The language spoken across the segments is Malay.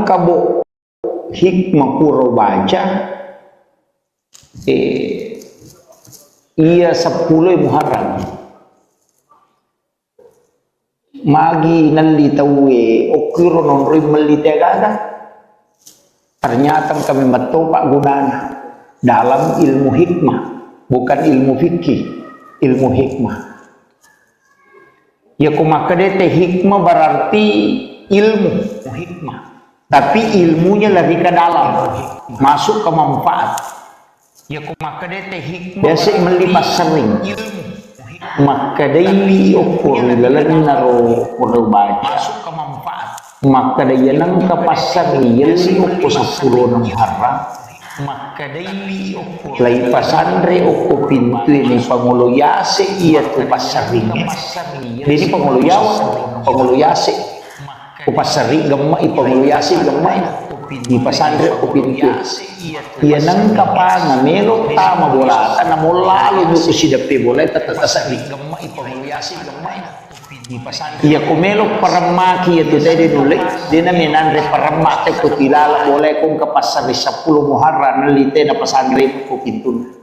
kabo hikmah pura baca ia 10 Muharram magi nalli tawe okiro non rimeli tegada ternyata kami matopak gunana dalam ilmu hikmah, bukan ilmu fikih, ilmu hikmah. Ya kumakadete hikmah berarti ilmu hikmah, tapi ilmunya lebih ke dalam, masuk ke manfaat. Ya kumakadete hikmah biasa melipas sering ilmu, maka daily ukur lalan naro pura baca masuk ke manfaat, maka daya nang ke pasar yeli ukur 10 Muharram, maka daily ukur lai pasandre ukur pintu ini pangulu yase iya tu pasar ini. Ini pangulu yase ku pasar gemma i pangulu yase gemma di pasandre ku pintu iya nang kapana melo tama bola na molalu ku sidape bola tatasari gemma i pangulu yase gemma di pasandre iya ku melo paramaki itu tadi dulu dina minandre paramate ku tilala boleh kung kapasar 10 Muharram nalite na pasandre ku pintu.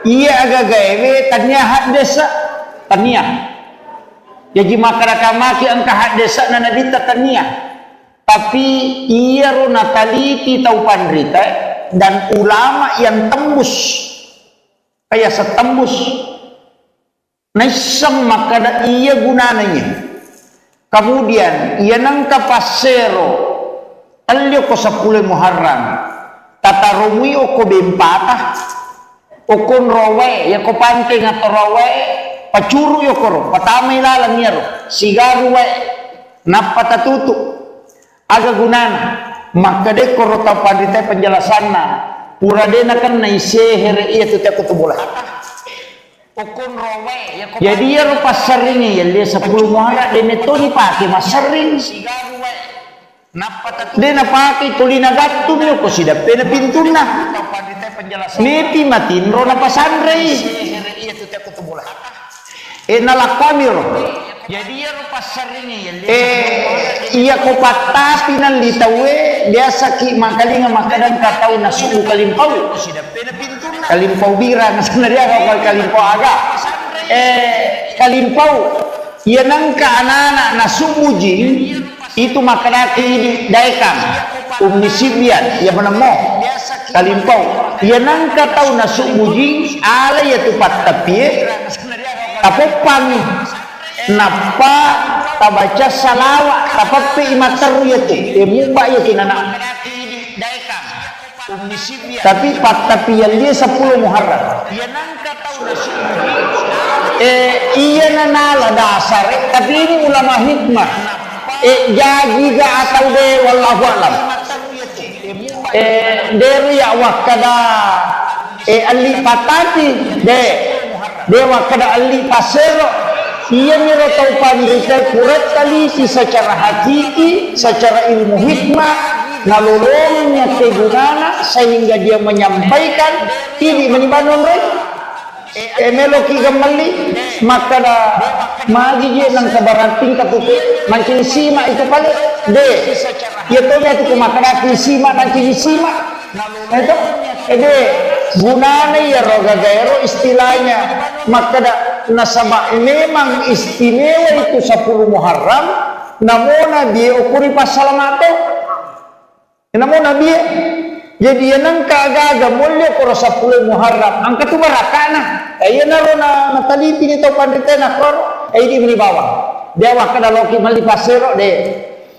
Iya agak gawe tanya desa tanya jadi makaramaki angka hak desa na nadita tanya tapi iya ro nataliti tau pandrita dan ulama yang tembus kayak setembus naisang makada iya gunananya kemudian iya nangka pasero alyo ko 10 Muharram tatarumi o ko bempata o kon rowe ya ko pante ngato rowe pacuru yo ko patamay lalang niya ro sigaru we napatatutu aga gunana makade ko rota pandita penjelasan na pura dena kan na isehere iya tu te ko bola o kon rowe ya ko jadi ya ro pasaringi ya 10 Muharram dene to ni pake masaring sigaru dia napaki tulina gattum yo ko sida pena pintuna mepi matin ro na pasandre nalakamir jadi ya ro pasaringi iya ko patapi nan litawe biasa ki makalinga makadan katau nasubu kalimpau bira sebenarnya kalau kalimpau aga kalimpau iya nangka anak-anak nasubu jing itu makanaki di daikam umnisibian ya menemo kalimpau ya nangka tahu nasuk bujing ala ya tupat tapi tapopang napa tabaca salawat tapapi imater ya tu mumba ya kinana tapi pat tapi yang dia 10 Muharram ya nangka tahu nasuk iya nanala dasar tapi ini ulama hikmah jadi ga atau de wallahu alam dari ya wakada ali patati de wakada ali pasero iya miro tau pandrita kurat kali secara hakiki secara ilmu hikmah nalolongnya kegunana sehingga dia menyampaikan ini menibanon meloki gemali maka da magi je nang kabarating katutu mancing sima itu paling de ya to ya tu makada sima mancing sima itu gunane ya roga gaero istilahnya maka da nasaba memang istimewa itu 10 Muharram namona dia ukuri pasalamato namona dia jadi yang kagaga mulya ko 10 Muharram angka tu barakana ayo naro na nataliti ni to pandita na kor ay di beli bawah dia wakada loki mali pasero de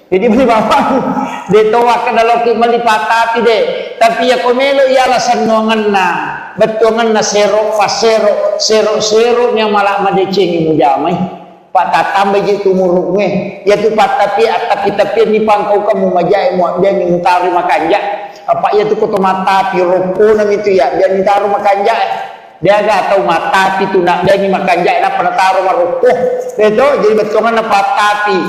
jadi beli bawah de to wakada loki mali patati de tapi ya komelo ya alasan nongan na betongan na sero pasero sero nya malak madecengi mujamai patatambe jitu murukme ya tu patapi tapi ni pangkau kamu majai mu dia ni mutari makanja apa ya tu koto mata piroko nam itu ya dia minta rumah kanja dia agak tahu mata itu nak dia ni makan jai nak pernah taruh marukuh itu jadi betul na patati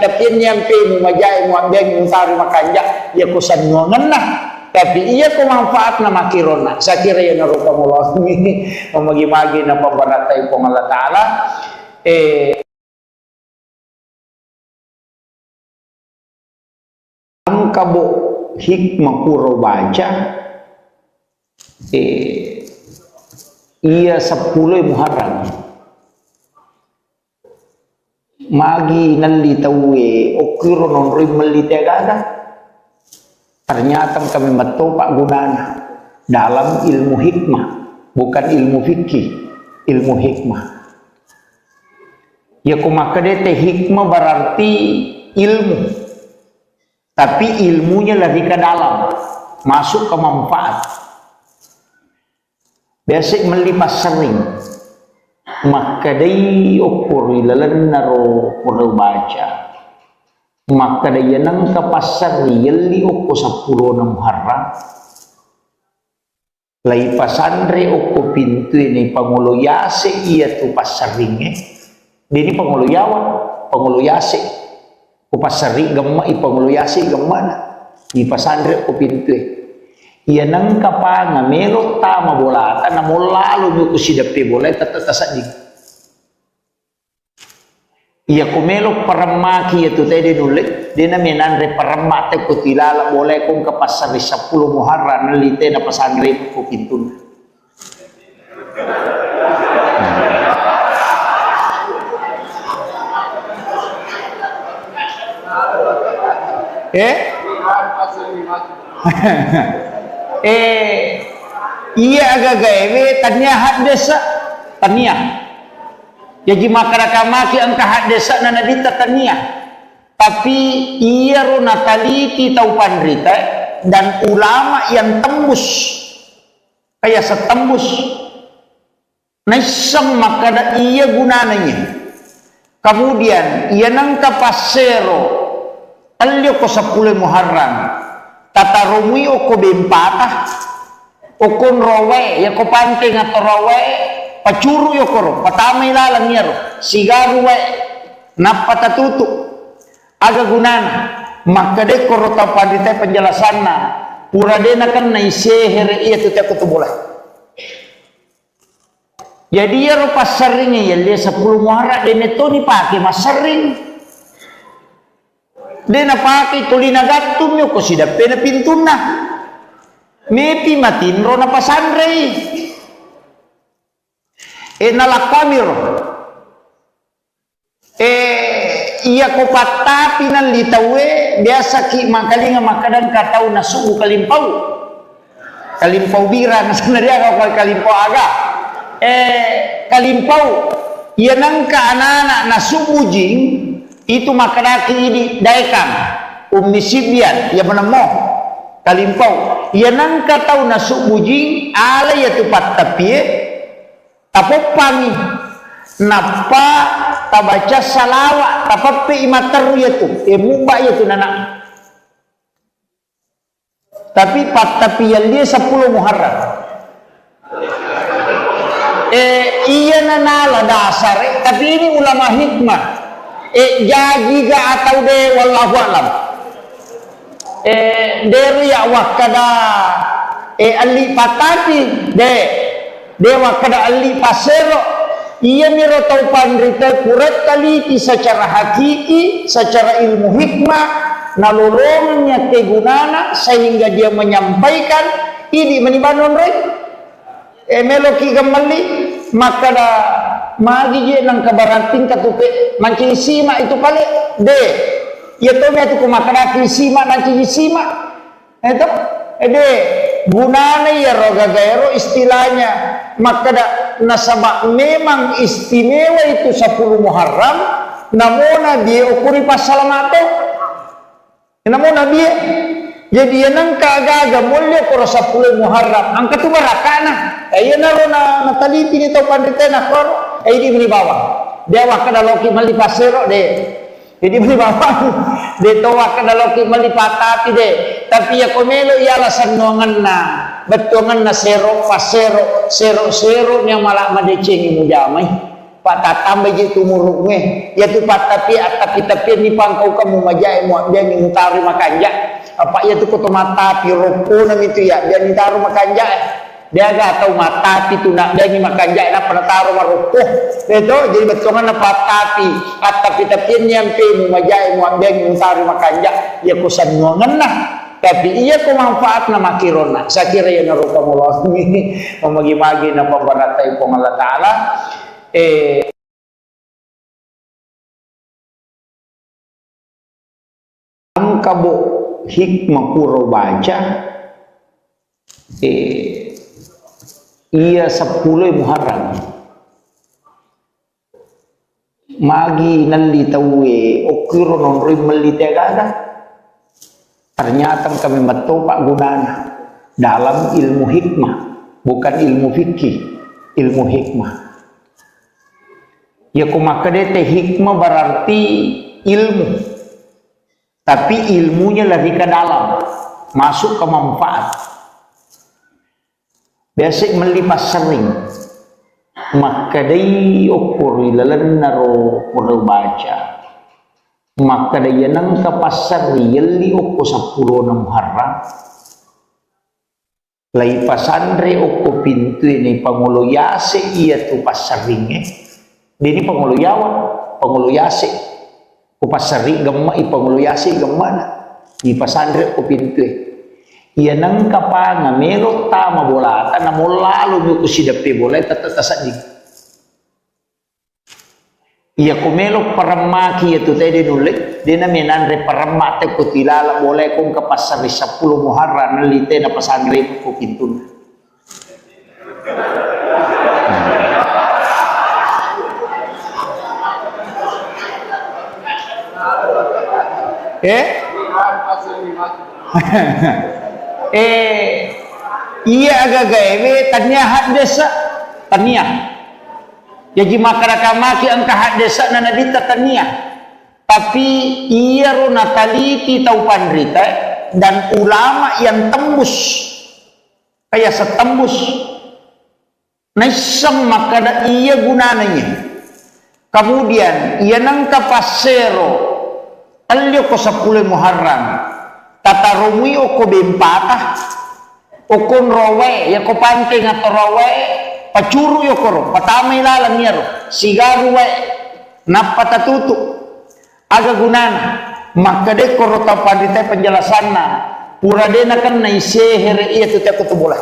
tapi nyampe mu majai mu ambil mu taruh makan jai ya kusan ngongan nah tapi iya ko manfaat na makirona sa kira ya narupa mullah ini memagi-magi na pambaratai ko Allah taala ang kabo hikmah puro baca iya 10 Muharram magi nalli tawe okiro non rimeli tegada ternyata kami matopak gunana dalam ilmu hikmah bukan ilmu fikih ilmu hikmah ya kumakadete hikmah berarti ilmu tapi ilmunya lebih ke dalam masuk ke manfaat biasa melipas sering maka day ukur ilalan naro pura baca maka day nang kapasar yali uko 10 na Muharram lay pasandre uko pintu ini panguluyase iya tu pasaring dini panguluyase ko pasari gamma ipanguluyase gamma na di pasandre uko pintu iya nang kapanga melot tama bolata na mulalu mo kusidapi boleh tatatasan di iya kumelo paramaki itu tadi nulit dia na menandre paramate ko tilala boleh kung kapasari 10 Muharram nalite na pasandre ko pintun iya agak gawe taniah desa taniah jadi masyarakat angka hak desa na nadita taniah tapi iya ro nataliti tau pandrita dan ulama yang tembus kayak setembus naisang makada iya gunananya kemudian iya nang kapasero alyo ko 10 Muharram tatarumi o ko bempatah o kon rowe ya ko panting atau rowe pacuru yo koro patamay lalang niya ro sigaru we napatatutu aga gunana makade koro tapadite penjelasan na pura dena kan na isehere iya tu tiap kutubulah jadi ya ro pasaringnya ya dia 10 Muharram dene to ni pake masaring dena pake tulina gatum yo ko sidape na pintuna mepi matinro na pasandre nalakamir iya ko patapi nan litawe biasa ki makalinga makadan katau na subu kalimpau bira na sanadya ko kalimpau aga kalimpau iya nang kaanana na subu jing itu makadaki ini daikam ummi sibyan ya menemo kalimpau iya nang katau na subu jing ala ya tupat tapie tapopangi napa tabaca salawat tapapi imataru yaitu muba yaitu nana tapi tapi yang dia 10 Muharram iya nana dasar tapi ini ulama hikmah jadi ga atau de wallahu alam dari ya wakada ali patati dewa kada ali pasero iya miro tau pandrita kuret taliti secara hakiki secara ilmu hikmah nalolongannya kegunana sehingga dia menyampaikan ini menibanon rek meloki gemali maka da magi je nang kabaranting katupe mancing sima itu kali de ya to me tu kumakara sima mancing sima itu gunanya ya roga gaero istilahnya maka nasabak memang istimewa itu 10 Muharram namona dia ukuri pasalamato namona dia jadi nang kagaga mulya ko 10 Muharram angka tu barakana ayo narona nataliti ni to pandita na kor ay di bawah dia wakada loki mali pasero de jadi beli bawah de to wakada loki mali patati de tapi ya komelo ialah sanongan na betongan na sero pasero sero nya malak madecengi mujamai pak tatambah gitu muruknya ya tu pak tapi ni pangkau kamu majai muak dia ni mutari makanja apa ya tu koto mata pi roko nam itu ya dia ni taruh makanja dia gak tahu mata itu nak dia ni makanja na pada taruh maroko itu jadi betongan na tapi nyampe mu majai muak dia ni mutari makanja ya kusan nuangan nah tapi iya ko manfaat na makirona sa kira ya naruka mullah ini mamagi-magi na pambaratay ko Allah Ta'ala ang kabo hikmah puro baca iya 10 Muharram magi nalitawe okiro non rin malitagada ternyata kami metopak gunanya dalam ilmu hikmah, bukan ilmu fikih, ilmu hikmah. Ya kumakadete hikmah berarti ilmu, tapi ilmunya lebih ke dalam, masuk ke manfaat. Biasa melipas sering, makadai ukur ilalan naro pura baca. Maka dia nang ke pasar yeli oko 10 na Muharram lai pasandre oko pintu ini panguluyase iya tu pasaringe dini panguluyase ku pasari gemma ipanguluyase gemana di pasandre oko pintu iya nang kapanga melo tama bolata na lalu ku sidape bola tatatasan di iya kumelo paramaki itu tadi nulik dia naminan re paramate ko tilala boleh kong kapasar 10 Muharram nalite na pasandre ko pintun iya agak gawe tanya desa tanya jadi masyarakat ang kahit desa na nadita tania tapi iya ro nataliti tau pandrita dan ulama yang tembus kaya setembus naisang makada iya gunananya kemudian iya nang kapasero alyo ko 10 Muharram tatarumi o ko bempata o kon rowe ya ko panting atau rowe pacuru yo koro patamay lalang niya ro sigaru we napatatutu aga gunana makade koro tapadite penjelasan na pura dena kan na isehere iya tu tiap kutubulah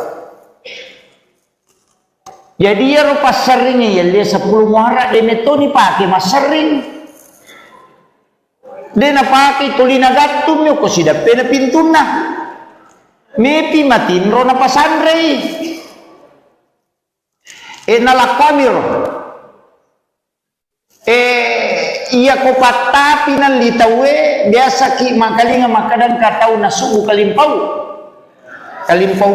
jadi ya ro pasaringnya ya dia 10 Muharram dene to ni pake masaring dena pake tulina gatum yo ko sidape na pintuna mepi matin ro na pasandre nalakamir iya ko patapi nan litawe biasa ki makalinga makadan katau na subu kalimpau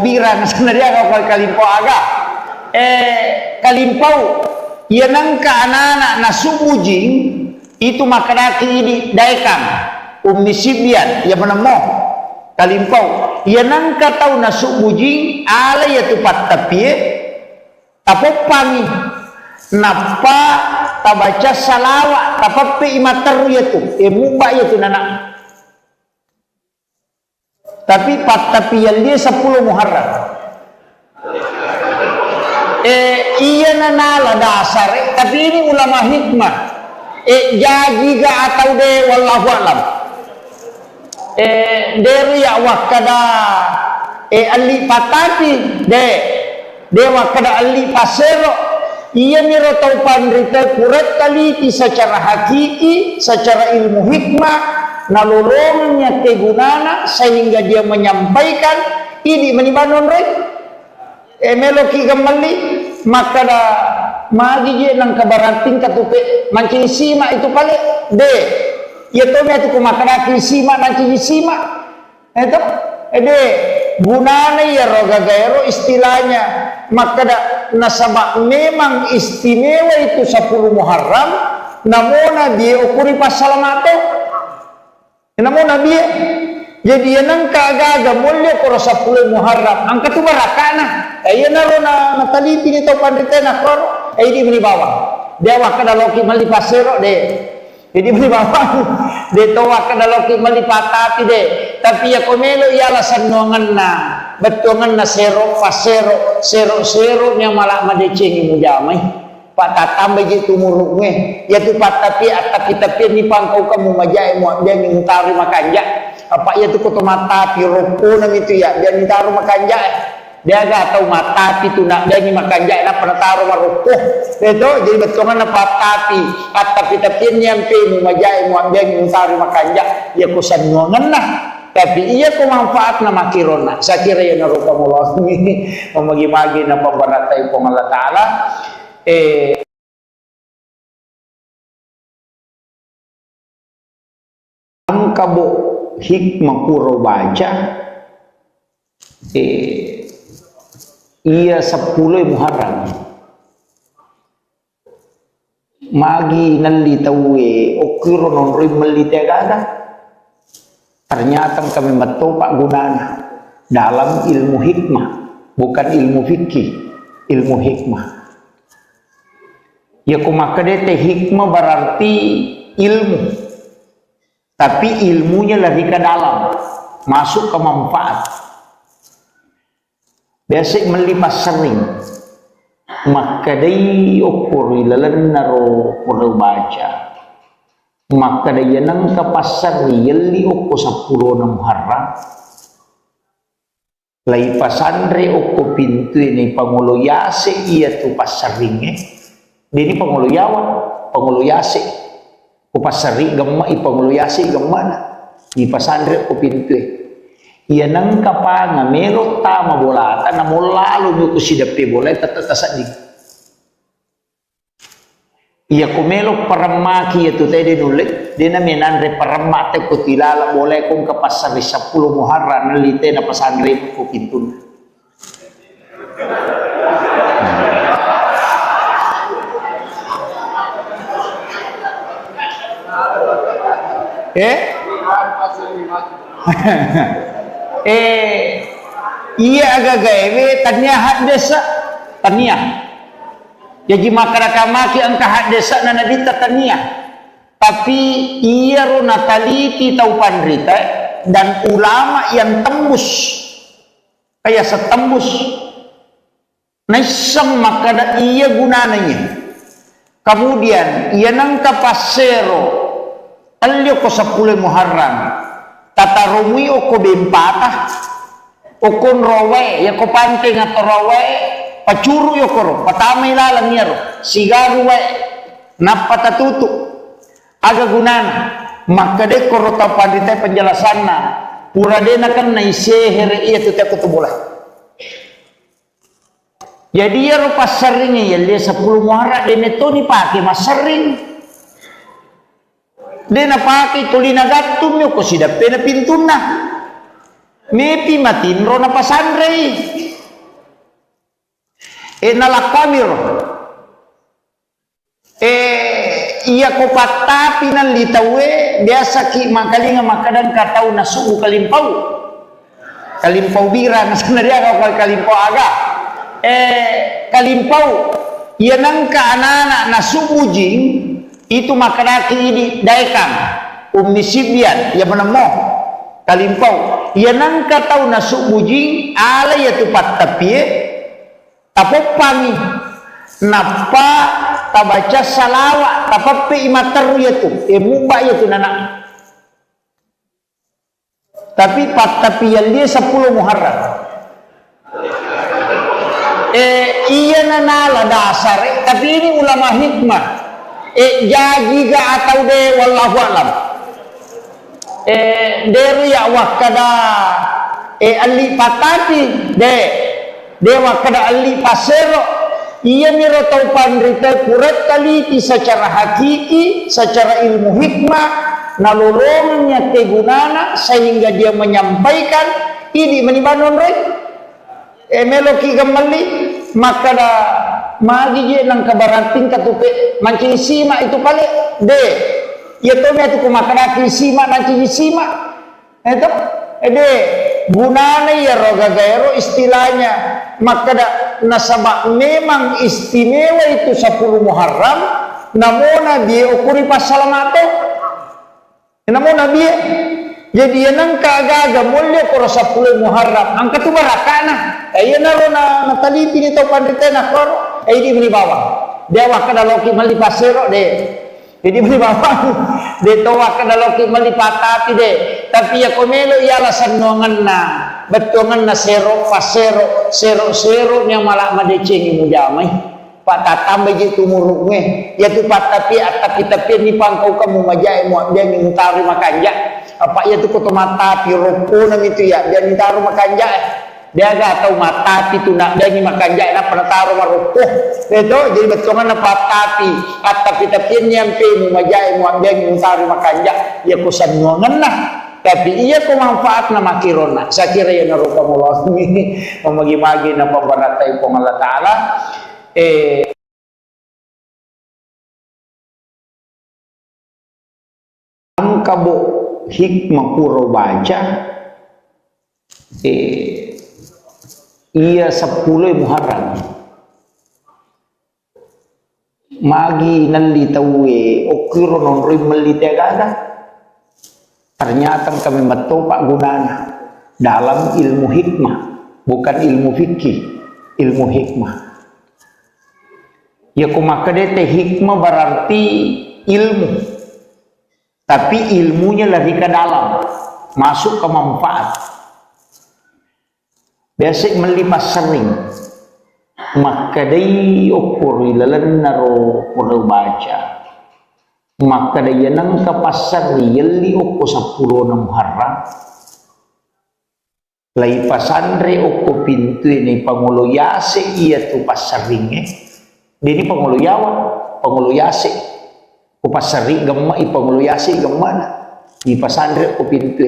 bira na sana dia ka kalimpau aga kalimpau iya nang ka anak na subu jing itu makadaki ini daikam umisibian ya menemo kalimpau iya nang katau na subu jing ala ya tupat tapi tapopangi napa tabaca salawat tapape imater ya tu mubah ya tu nana tapi tapi yang dia 10 Muharram iya nanala dasar tapi ini ulama hikmah jadi ga atau de wallahu alam dari ya wakada ali patati dewa kada ali pasero ia miro tau pandrita kurat taliti secara hakiki secara ilmu hikmah nalolongnya kegunana sehingga dia menyampaikan ini menibanon rek meloki kembali maka da magi je nang kabarating katupe mancing sima itu kali de ya to me tu kumakara sima mancing sima itu gunanya ya roga gaero istilahnya maka nasabak memang istimewa itu 10 Muharram namona dia ukuri pas salamato namona dia Jadi yang kagaga mulia ko 10 Muharram angka tu barakana ayo naro na nataliti ni tau pandritena kor di meni bawah dia waka daloki mali pasero de jadi meni bawah de to waka daloki mali patati de tapi ya komelo ialah sanuangan na betongan na sero pasero sero nya malah madecengi mujamai patatambe gitu muruknya ya tu patapi tapi ni pangkau kamu majai mu dia ni mutari makanja apa ya tu koto mata piroko nam itu ya dia ni taruh makanja dia gak tahu mata itu nak dia ni makanja nak pernah taruh maroko itu jadi betongan na patapi tapi nyampe mu majai mu dia ni taruh makanja ya kusan ngongan lah tapi iya ko manfaat na makirona sa kira ya naruka mullah ni mamagi-magi na pambaratay ko Allah taala ang kabo hikmah puro baca iya 10 Muharram magi nalitawe okiro non rin malitagada ternyata kami matopak gunana dalam ilmu hikmah bukan ilmu fikih ilmu hikmah ya kumakadete hikmah berarti ilmu tapi ilmunya lebih ke dalam masuk ke manfaat biasa melipas sering maka day ukur ilalan naro pura baca maka day nang kapasar yali ukur 10 na Muharram lay pasandre ukur pintu ini panguluyase iya tu pasaringnya ini panguluyase kupasari gemma ipanguluyasi gemma na di pasandre ko pintu iya nang kapanga melo tama bolata na molalu mo kusidapi boleh tatasad di iya ko melo paramaki ya tu tede nulit di na menandre paramate ko tilala boleh kong kapasari 10 Muharram nalite na pasandre ko pintu iya agak gawe taniah desa taniah jadi masyarakat angka hak desa na nadita taniah tapi iya ro nataliti tau pandrita dan ulama yang tembus kayak setembus naisang makada iya gunananya kemudian iya nangka pasero alyo ko 10 Muharram tatarumi o ko bempata o kon rowe ya ko panting atau rowe pacuru yo ko patamay lalang niya sigaru we napatatutu aga gunana maka de ko rota pandita penjelasan na pura de na kan naisehere iya tu tak boleh jadi ya ro pasaring ya dia 10 Muharram de neto ni pake masaring dia napaki tulina gatum yo ko sidape na pintuna mepi matinro na pasandre nalakamiro iya ko patapi ng litawe biasa ki makalinga makadan katau na subu kalimpaw bira na sanadya ka kalimpaw aga kalimpaw yan ang kaanana na subu jing itu makaraki ini daikang umnisibian ya menemo kalimpau ya nang katau nasuk bujing ala ya tupat tapi tapopangi napa tabaca salawat tapapi imataru ya tu muba ya tu nana tapi pat tapi yang dia 10 Muharram iya nanala dasar tapi ini ulama hikmah jadi ga atau de wallahu alam dari ya wakada ali patati de wakada ali pasero iya miro tau pandrita kurat kali secara hakiki secara ilmu hikmah nalolongnya kegunana sehingga dia menyampaikan ini menibanon rek meloki kembali maka da magi je nang kabaranting katupe mancing sima itu kali de ya to me tu kumakana sima mancing sima itu gunanya ya roga gairo istilahnya maka nasabak memang istimewa itu 10 Muharram namona dia ukuri pasalamato namona dia jadi yang kagaga mulia koro 10 Muharram angka tu barakana ayo naro na taliti ni tau panditena koro di beli bawah dia wakada loki mali pasero jadi beli bawah dia tahu wakada loki mali patati tapi ya komelo ialah sanuangan na betongan na sero yang malah madecengi mujamai patatambe gitu muruknya ya tu patapi ni pangkau kamu majai mu dia ngintari makanja apa ya tu koto mata piroko nam itu ya dia ngintari makanja dia gak tahu mata itu nak dia ni makanja na penataro maroko itu jadi betongan na patapi tapi nyampe mu majai mu dia ngintari makanja ya kusan nuangan nah tapi iya ko manfaat na makirona sa kira ya naruka mo ini mamagi-magi na pambaratay po Allah Ta'ala ang kabo hikmah puro baca iya 10 Muharram magi nalitawe okiro non rimelitagada ternyata kami betul Pak Gunana dalam ilmu hikmah bukan ilmu fikih ilmu hikmah ya kumakadete hikmah berarti ilmu tapi ilmunya lebih ke dalam masuk ke manfaat biasa melipas sering maka day ukur ilalan naro pura baca maka dia nang kapasar yeli oko 10 na Muharram lai pasandre oko pintu ini panguluyase iya tu pasaringe dini panguluyase ko pasari gemma ipanguluyase gemana di pasandre oko pintu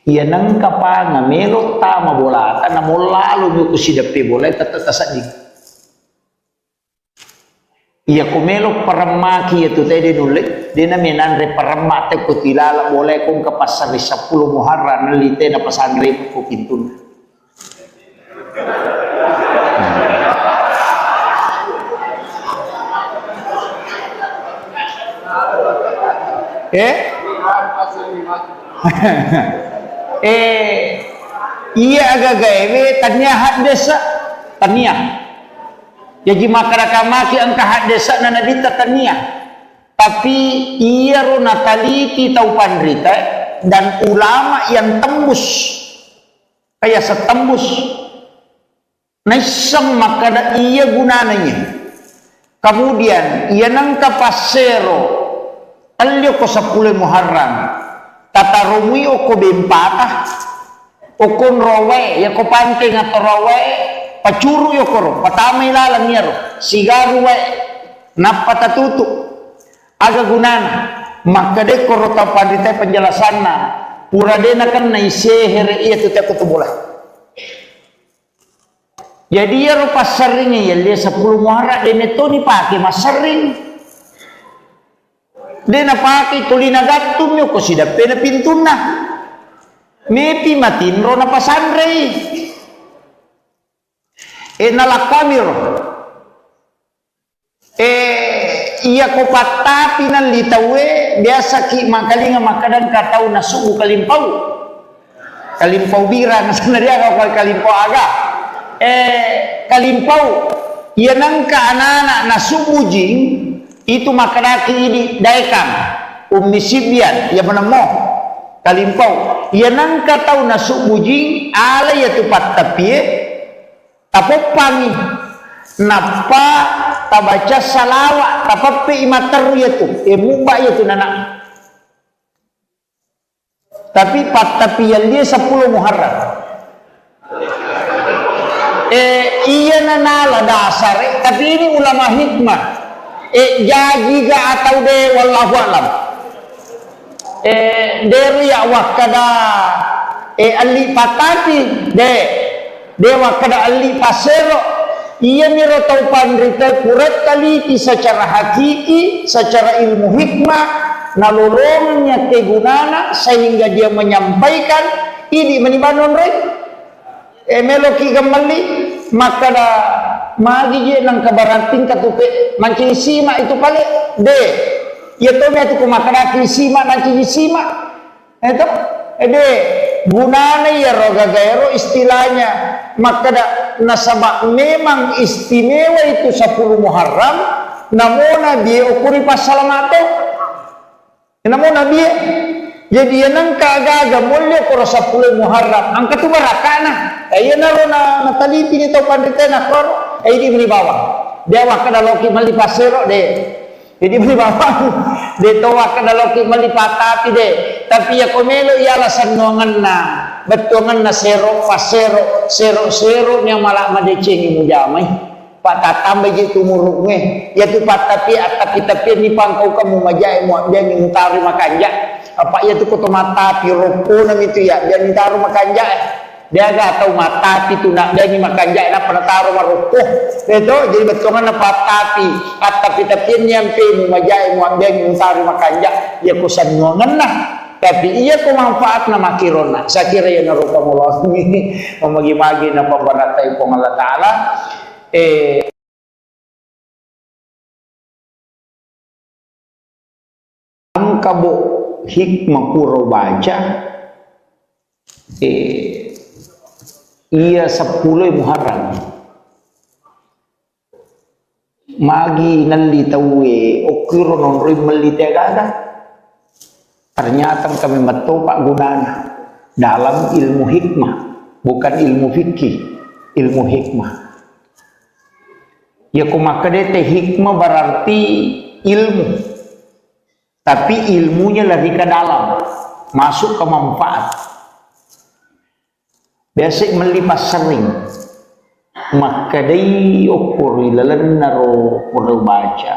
iya nang kapanga melo tama bolata na molalu nyo kusidape bola tatatasadig iya kumelo paramaki itu tadi nulit dia naminan re paramate ko tilala boleh kung kapasar 10 Muharram nalite na pasandre ko pintun iya agak gawe tanya desa tanya jadi masyarakat ang kahadesa na nadita tania tapi iya ro nataliti tau pandrita dan ulama yang tembus kayak setembus naisang makada iya gunananya kemudian iya nang kapasero alyo ko 10 Muharram tatarumi o ko bempata o kon rowe ya ko pante nga to rowe pacuru yo koro patamay lalang yaro sigaru we napatatutu aga gunana makade koro tapadite penjelasan na pura dena kan na isehere iya tu tak bola jadi yaro pasaring ya dia 10 Muharram dene to ni pake masaring dena pake tulina gatum yo ko sida pena pintuna mepi matinro na pasandre nalakamiro iya ko patapi ng litawe biasa ki makalinga makadan katau na sugu kalimpaw bira na sanadya ka kalimpaw aga kalimpaw yan ang kaanana na sugu jing itu makadaki ini daikang umisibian ya menemo kalimpaw yan ang katau na sugu jing ala ya tupat tapi tapopangi napa tabaca salawat tapapi imater yaitu mubah yaitu nana tapi patapian dia 10 Muharram iya nanala dasar tapi ini ulama hikmah jadi ga atau de wallahu alam dari ya wakada ali patati dewa kada ali pasero ia miro tau pandrita kuret kali secara hakiki secara ilmu hikmah nalolongnya kegunana sehingga dia menyampaikan idi manibanon rey meloki gamali maka da magi je nang kabaranting katupe mancing sima itu pale de ya to me tu kumakadaki sima mancing sima itu de gunana ya roga gaero istilahnya maka da nasabak memang istimewa itu 10 Muharram namona dia ukuri pasalamato namona dia jadi yang kagaga mulya ko 10 Muharram angka tu barakana ayo naro na nataliti ni to pandita na koro ay di bawah dia wakada loki mali pasero de jadi beli bawah de to wakada loki mali patati de tapi ya komelo ialah sanongan na betongan na sero pasero sero nya malak madecengi mujamai patatambe gitu muruknya ya tu patapi tapi ni pangkau kamu majai mo dia ngintari makanja apa ya tu koto mata pi roko nam itu ya dia ngintari makanja dia gak tahu mata itu nak dia ni makanja na penataro maroko itu jadi betongan na patapi tapi nyampe mo majai mo dia ngintari makanja ya kusan ngongan nah tapi iya ko manfaat na makirona sa kira ya naruka mo ini mamagi-magi na pambaratay ko Allah Taala ang kabo hikmah puro baca iya 10 Muharram magi nalitawe okiro non rin malitegaga ternyata kami matopak gunana dalam ilmu hikmah bukan ilmu fikih ilmu hikmah ya kumakadete hikmah berarti ilmu tapi ilmunya lebih ke dalam masuk ke manfaat biasa melipas sering maka day ukur ilalan naro pura baca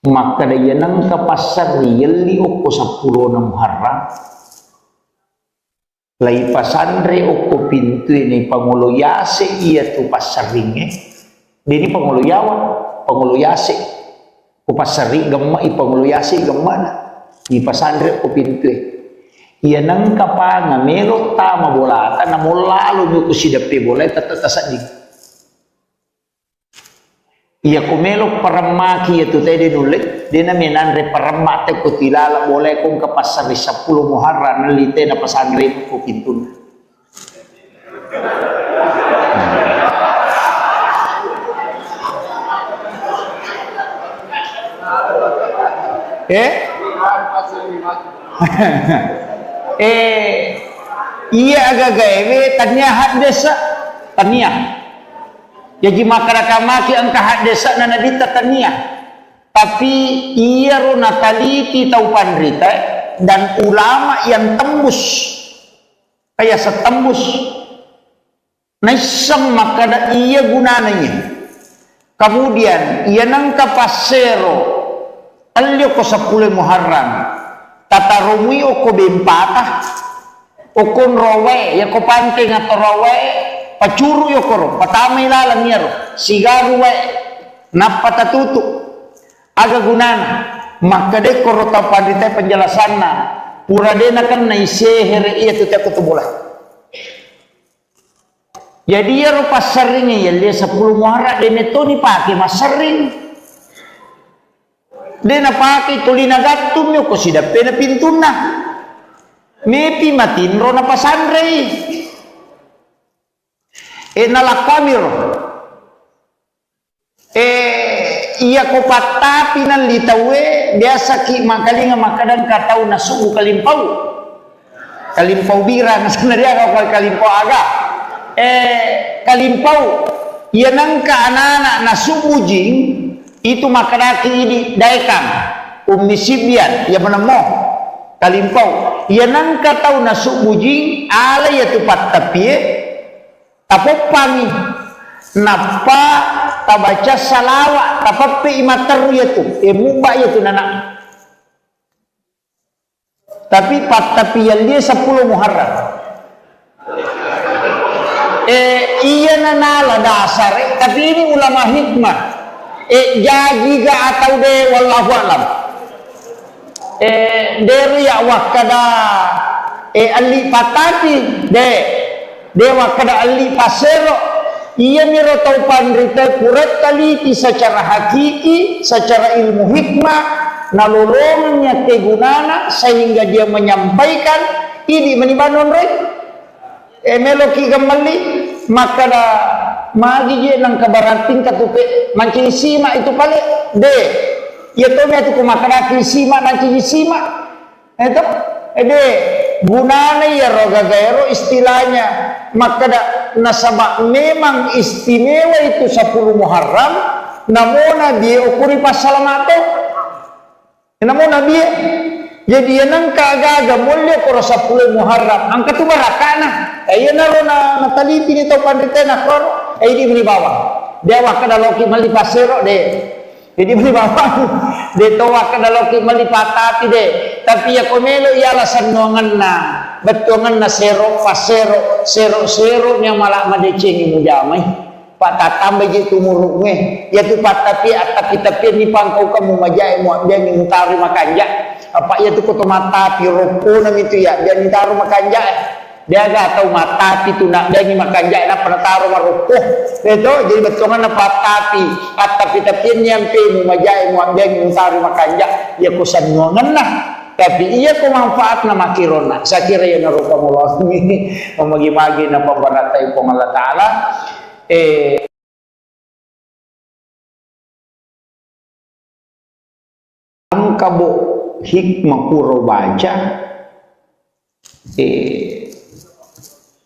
maka day nang kapasar yali ukur 10 na Muharram lai pasandre ukur pintu ini panguluyase iya tu pasaringe dini panguluyase kupasari gemma ipanguluyase gemma na di pasandre ukur pintu iya nang kapanga melo tama bolata na mulalu nyo kusidapi bolay tatatasadig iya kumelo paramaki itu tadi nulit dia namin andre paramate ko tilala boleh kung kapasari 10 Muharram nalite na pasandre ko pintun iya agak gawe tanyahat desa tanya jadi masyarakat ang kahat desa na nadita tanya tapi iya ro nataliti tau pandrita dan ulama yang tembus kaya sa tembus naisang makada iya gunananya kemudian iya nang kapasero alyo ko 10 Muharram tatarumi o ko bempatah o kon rowe ya ko panting atau rowe pacuru yo koro patamay lalang niya ro sigaru we napatatutu aga gunana makade koro tapadite penjelasan na pura de nakan na isehere iya tu tak kutubola jadi ya ro pasaring ya dia 10 Muharram de neto ni pake masaring de na pake tulina gatum yo ko sidape na pintuna mepi matinro na pasandre nalakamir iya ko patapi nan litawe biasa ki makalinga makadan katau na suku kalimpau bira na sana dia kau kalimpau aga kalimpau iya nang ka anak na suku jing itu makadaki di daekang umisibian ya menemo kalimpau iya nang katau na suku jing ala ya tupat tapi tapopami napa tabaca salawat tapapi imater yaitu mubah yaitu nana tapi tapi yang dia 10 Muharram iya nanala dasar tapi ini ulama hikmah jadi ga atau de wallahu alam dari ya wakada ali patati dewa kada ali pasero ia miro tau pandrita kuret taliti secara hakiki, secara ilmu hikmah, nalolongnya kegunana sehingga dia menyampaikan ini menibanon rek meloki kembali maka da magi je nang kabarating katupe mancing sima itu kali ya to me tu kumakadaki sima mancing sima itu gunanya ya roga gaero istilahnya maka da nasabak memang istimewa itu 10 Muharram namona dia ukuri pasalamato namona dia jadi yang kagaga mulya koro 10 Muharram angka tu barakana ayo naro na taliti ni to pandita na koro di beli bawah dia wakada loki mali pasero jadi beli bawah de to wakada loki mali patati tapi ya komelo ya alasan nuangan na betongan na sero pasero sero nya malah madecengi mujamai patatambe gitu murunge ya tu patapi tapi ni pangkau kamu majai mu dia ni mutari makanja apa ya tu koto mata piropo nam itu ya dia ni taruh makanja dia gak tahu mata itu nak dia ni makanja na pernah taruh marupuh itu jadi betongan na patapi tapi nyampe mu majai mu dia ni mutari makanja ya kusan nuangan lah tapi iya ko manfaat na makirona sa kira ya narupa mo ini mamagi-magi na pambaratay ko Allah Ta'ala ang kabo hikmah puro baca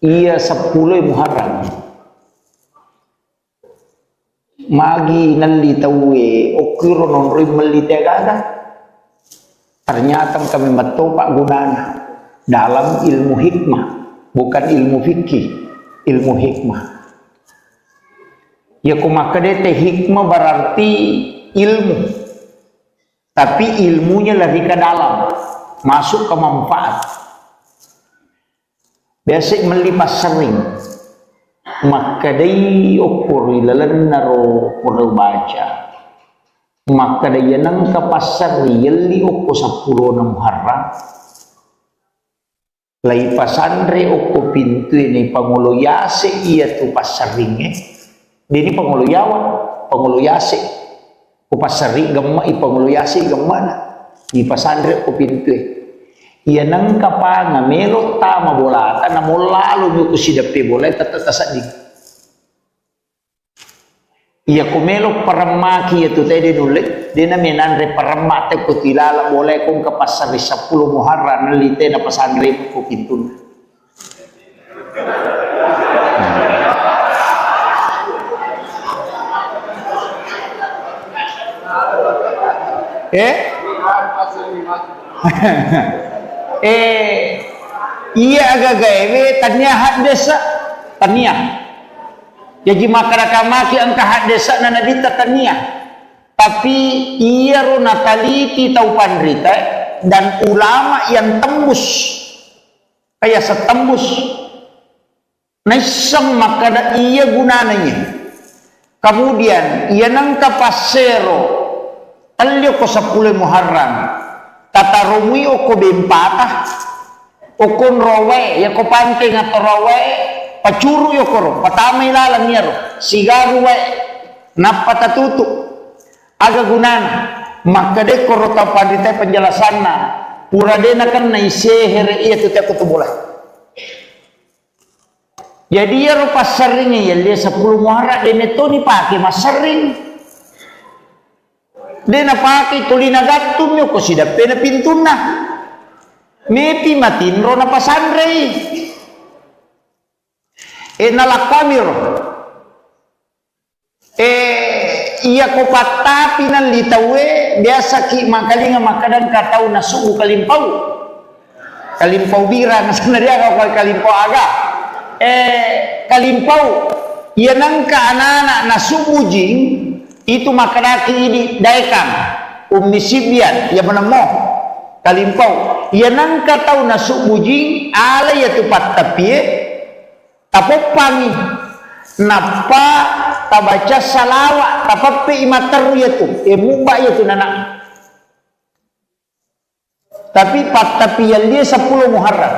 iya 10 Muharram magi nalitawe okiro non rimelitegaga ternyata kami metopak gunanya dalam ilmu hikmah bukan ilmu fikih ilmu hikmah ya kumakadete hikmah berarti ilmu tapi ilmunya lebih ke dalam masuk ke manfaat biasa melipas sering maka day ukur ilalan naro pura baca maka dia nang kapasar yeli oko 10 na Muharram lai pasandre oko pintu ini pangulo yase iya tu pasaringe dini pangulo yawa pangulo yase ko pasari gemma ipangulo yase gemana di pasandre oko pintu iya nang kapanga melo tama bolata na molalo nyo kusidape boleh tatatasadik iya kumelo paramaki itu tadi nulit dia naminan re paramate ko tilala boleh kung kapasar 10 Muharram nalite na pasandre ko pintun iya agak gawe tanya hak desa tanya jadi masyarakat angka hak desa na nadita tania tapi iya ro nataliti tau pandrita dan ulama yang tembus kayak setembus naisang makada iya gunanya kemudian iya nang kapasero talyo ko 10 Muharram tatarumi o ko bempatah o kon rowe ya ko pante nga rowe pacuru yo koro patamay lalang niya ro sigaru we napatatutu aga gunana makade koro tapadite penjelasan na pura dena kan na isehere iya tu tiap boleh jadi ya ro pasaringnya ya dia 10 Muharram dene to ni pake masaring dena pake tulina gatum yo ko sidape na pintuna mepi matinro na pasandrei nalakamir iya ko patapi nan litawe biasa ki makalinga makadan katau na suku kalimpau bira na sanaria ko kalimpau aga kalimpau iya nangka anak-anak na suku jing itu makadaki ini daekang umisibian ya menemo kalimpau iya nangka tau na suku jing ala ya tupat tapi tapopangi napa tabaca salawat tapapi imateru yaitu mubah yaitu nana tapi yang dia 10 Muharram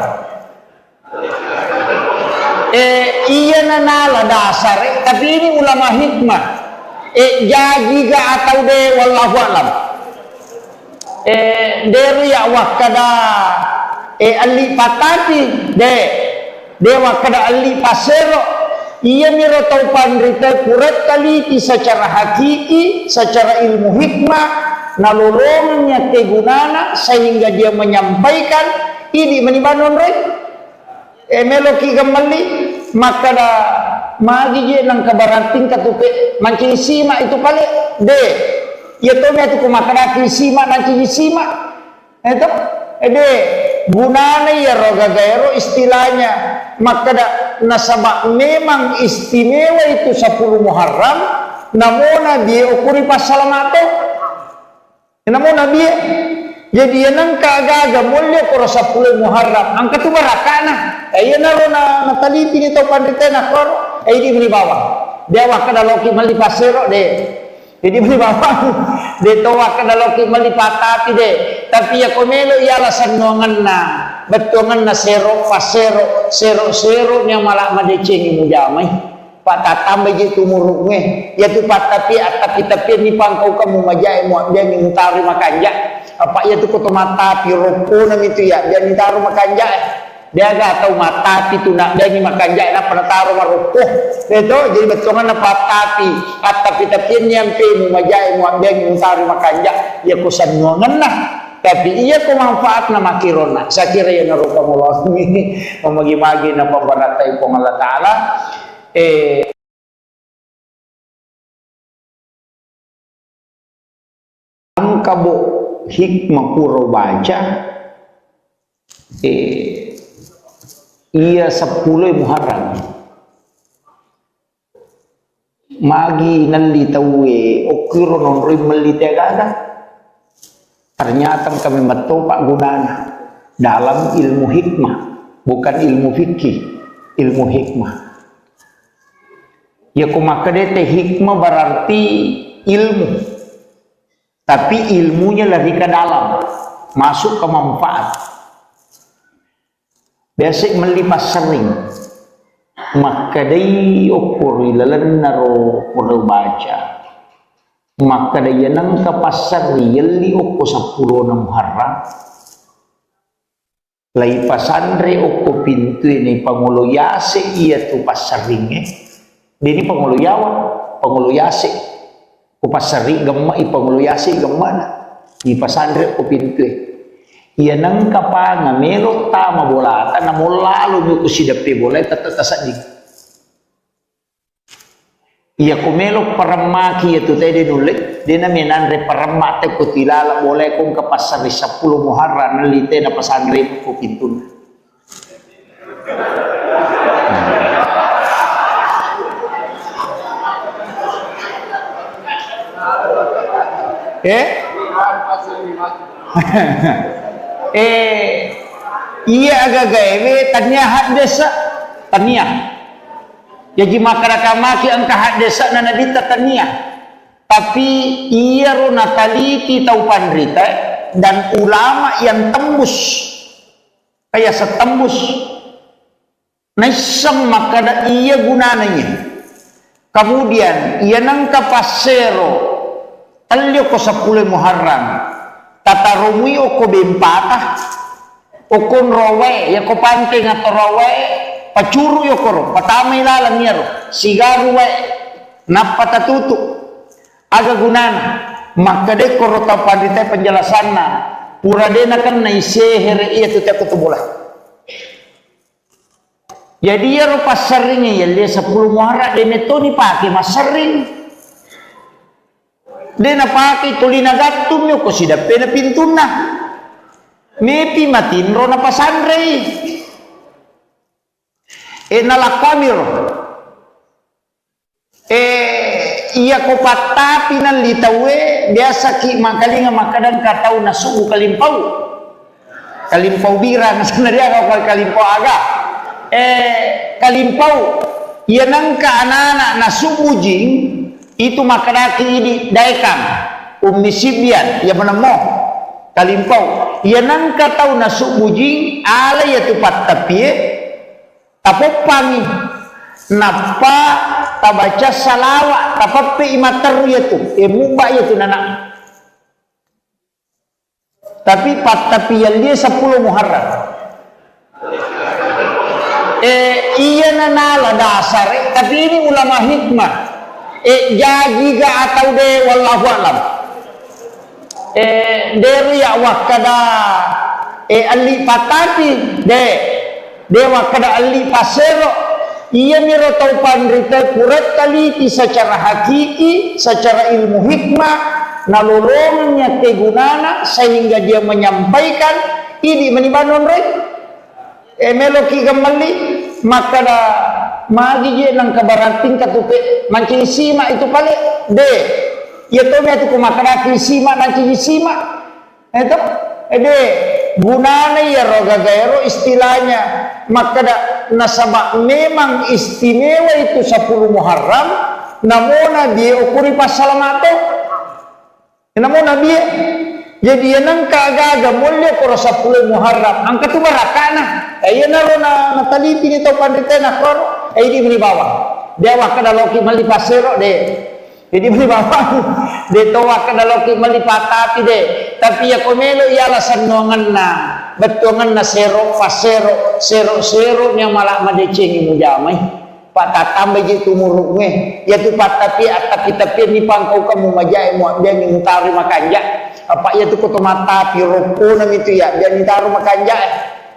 Iya nala dasar tapi ini ulama hikmah jadi ga atau de wallahu alam dari ya wakada ali patati de wakada ali pasero iya miro tau pandrita kurat kali secara hakiki secara ilmu hikmah nalolongnya kegunana sehingga dia menyampaikan ini menibanon rek meloki gamali maka da magi je nang kabaranting katupe manci sima itu kali de ya to me tu makada ki sima nanci sima itu de gunana ya roga gaero istilahnya maka da nasabak memang istimewa itu 10 Muharram namona dia ukuri pasalamato namona dia jadi yang kagaga mulia koro 10 Muharram angka tu barakana ayo naro na taliti ni to pandita na koro di beli bawah dia wakada loki mali pasero de jadi beli bawah de to wakada loki mali patati de tapi ya komelo ya alasan nuangan na betongan na sero pasero sero nya malak madecengi mujamai patatambe jitu murunge ya tu patapi tapi ni pangkau kamu majai mo dia ni mutari makanja apa ya tu koto mata piroko nam itu ya dia ni taruh makanja dia gak tahu mata itu nak dia ni makanja na pernah taruh maruko itu jadi betongan na patapi tapi nyampe mu majai mo dia ni mutari makanja ya kusan nuangan lah tapi iya ko manfaat na makirona sa kira ya naruka mo lo mamagi-magi na pambaratay ko Allah Taala ang kabo hikmah puro baca iya 10 Muharram magi nalitawe okiro nonroy melitegaga ternyata kami metopak gunana dalam ilmu hikmah bukan ilmu fikih ilmu hikmah ya kumakadete hikmah berarti ilmu tapi ilmunya lebih ke dalam masuk ke manfaat biasa melipas sering maka day ukur ilalan naro pura baca maka day nang kapasar yali ukur 10 na Muharram lai pasandre ukur pintu ini pangulo yase iya tu pasaringe dini pangulo yawa pangulo yase upasari gemma ipangulo yase gemma na di pasandre ukur pintu iya nang kapanga melok tama bolata na mulalu nyo kusidapi bolay tatatasadig iya kumelok paramaki itu tadi nulit dia naminan re paramate ko tilala boleh kung kapasari 10 Muharram nalite na pasandre ko pintun iya agak gawe tanya hak desa tanya jadi masyarakat maki angka hak desa na nadita tanya tapi iya ro nataliti tau pandrita dan ulama yang tembus kayak setembus naisam maka iya gunanya kemudian iya nangka pasero talyo ko 10 Muharram tatarumi o ko bempata o kon rowe ya ko panting atau rowe pacuru yo koro patamay lalang yaro sigaru we napatatutu aga gunana maka de koro ta pandita penjelasan na pura de na kan naisehere iya tu tak bola jadi ya ro pasaringnya ya dia 10 Muharram de metoni pake masaring de na pake tulina gatum yo ko sidape na pintuna mepi matinro na pasandre nalakwamir iya ko patapi ng litawe biasa ki makalinga makadang katau na sugu kalimpaw bira sana dia kau kalimpaw aga kalimpaw yan ang kaanana na sugu jing itu makadaki ini daikang umisibian ya menemo kalimpaw yan ang katau na sugu jing ala ya tupat tapi tapopangi napa tabaca salawat tapapi imater yaitu mubah yaitu nana tapi yang dia 10 Muharram iya nanala dasar tapi ini ulama hikmah jadi ga atau de wallahu alam dari ya wakada ali patati de wakada ali pasero iya miro taupan rita kurat kali secara hakiki secara ilmu hikmah nalolongnya kegunana sehingga dia menyampaikan ini menibanon rek meloki kembali maka da magi je nang kabarating katupe manci sima itu pale de ya to me tu kumakana ki sima nanci sima itu de gunana ya roga gaero istilahnya maka da nasabak memang istimewa itu 10 Muharram namona dia ukuri pasalamato namona dia jadi yang kagaga mulia koro 10 Muharram angka tu barakana ayo naro na taliti ni tau pandita na koro di beli bawah dia wakada loki mali pasero de jadi beli bawah de to wakada loki mali patati de tapi ya komelo ya alasan nuangan na betongan na sero pasero sero nya malah madecengi mujamai patatam beji tumurunge ya tu patapi tapi ni pangkau kamu majai mu dia ngintari makanja apa ya tu koto mata piropo nam itu ya dia ngintaro makanja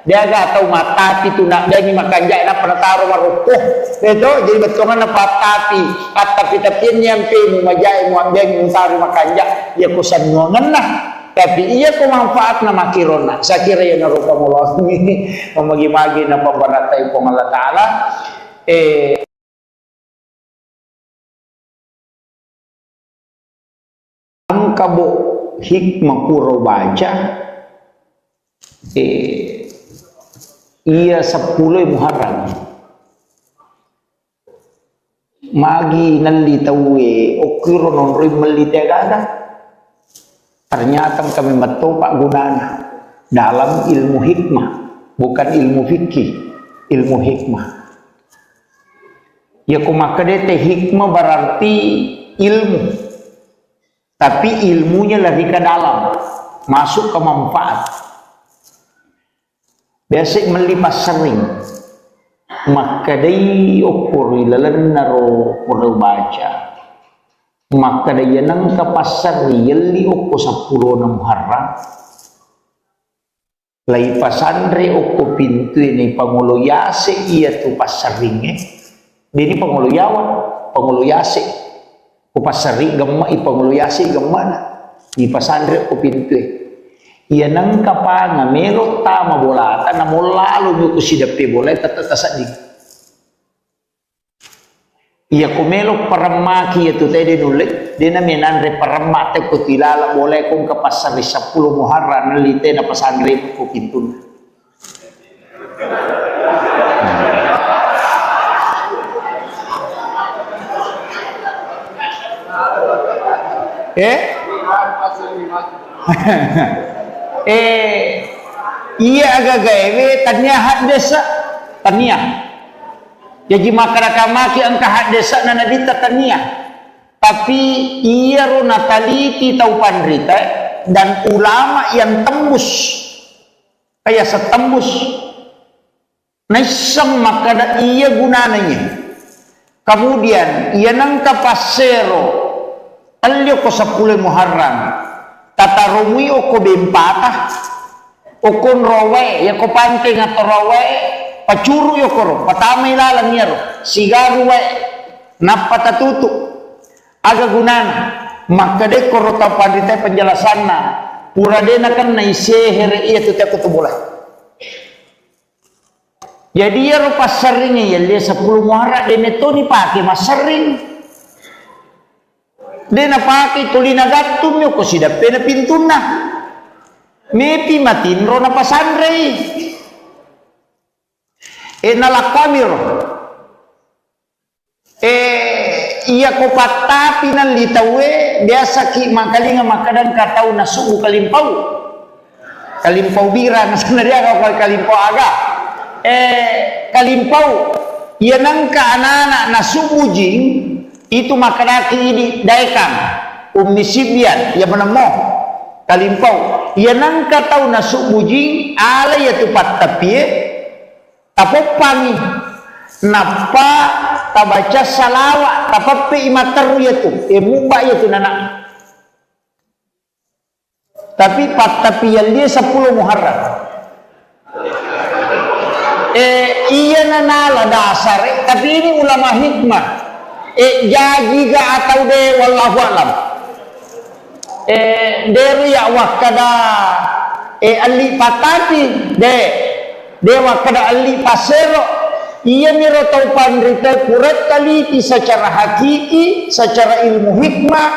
dia gak tahu mata itu nak dia ni makanja na penataro maruko itu jadi betongan na patapi tapi nyampe mu majai mu dia ngintari makanja ya kusan nuangan nah tapi iya ko manfaat na makirona sa kira ya narupa mullah mamagi-magi na pambaratay po Allah Ta'ala ang kabo hikmah puro baca iya 10 Muharram magi nalitawe okiro non rim melitagada ternyata kami metopak gunana dalam ilmu hikmah bukan ilmu fikih ilmu hikmah ya kumakadete hikmah berarti ilmu tapi ilmunya lebih ke dalam masuk ke manfaat biasa melipas sering maka day ukur ilalan naro perlu baca maka day nang kapasar yeli ukur 10 Muharram lai pasandre ukur pintu ini pangulo yase iya tu pasaringe dini pangulo yawa pangulo yase upasari gemma ipangulo yase gemana di pasandre ukur pintu iya nang kapanga melot tama bolata na molalu nyo kusidape boleh tatatasadig iya kumelo paramaki itu tadi nulit dia naminan re paramate ko tilala boleh kung kapasari 10 Muharram nalite na pasandre ko pintun iya agak gawe tanya hak desa tanya jadi masyarakat angka hak desa na nadita tania tapi iya ro nataliti tau pandrita dan ulama yang tembus kayak setembus naisam maka iya gunanya kemudian iya nangka pasero alyo ko 10 Muharram tatarumi o ko bempata o kon rowe ya ko panting atau rowe pacuru yo koro patama ilalang yaro sigaru we napatatutu aga gunana maka de koro ta pandita penjelasanna pura de kan naisehere iya tu tak boleh jadi ya rupa seringnya ya dia 10 Muharram de netoni pake mas sering de na pake tulina gattum yo ko sidape na pintuna mepi matinro na pasandrei nalakamir iya ko patapi nan litawe biasa ki makalinga makadan katau na sugu kalimpau bira na sanaria ko kalimpau aga kalimpau ia nangka anak-anak nasubujing itu makanaki ini daikang ummi sibian ia menemoh kalimpau ia nangka tahu nasubujing ala ya tupat tapi tapopangi napa tabaca salawat tapapi imataru ya tu mubak ya tu nanak tapi tapi yang dia 10 Muharram iya nanala dasar tapi ini ulama hikmah jadi ga atau de wallahu alam dari ya wakada ali patati de wakada ali pasero iya miro tau pandrita kuret taliti secara hakiki secara ilmu hikmah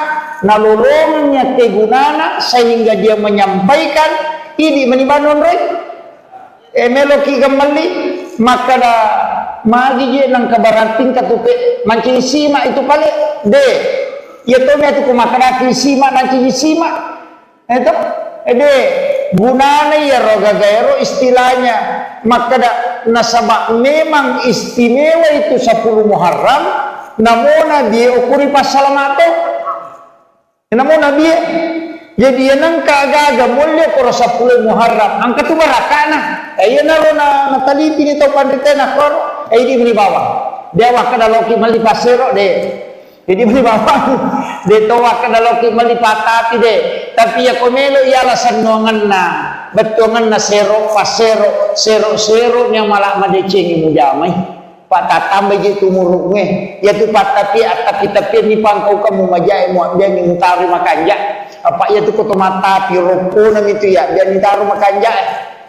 nalolongnya kegunana sehingga dia menyampaikan ini menibanon rek meloki kembali maka da magi je nang kabarating katupe mancing sima itu pale de ya to me tu makana sima mancing sima itu de gunane ya roga gaero istilahnya maka da nasabak memang istimewa itu 10 Muharram namona dia ukuri pasalamato namona dia jadi yang kagaga mulia koro 10 Muharram angka tu barakana ayo naro na taliti ni tau pandita na koro di beli bawah dia wakada loki mali pasero de jadi beli bawah de to wakada loki mali patati de tapi ya komelo ya alasan nongan na betongan na sero pasero sero nya malah madecengi mujamai patatam beji tumurunge ya tu patapi tapi ni pangkau kamu majai mu dia ni mutari makanja apa ya tu koto mata piroko nang itu ya dia ni taruh makanja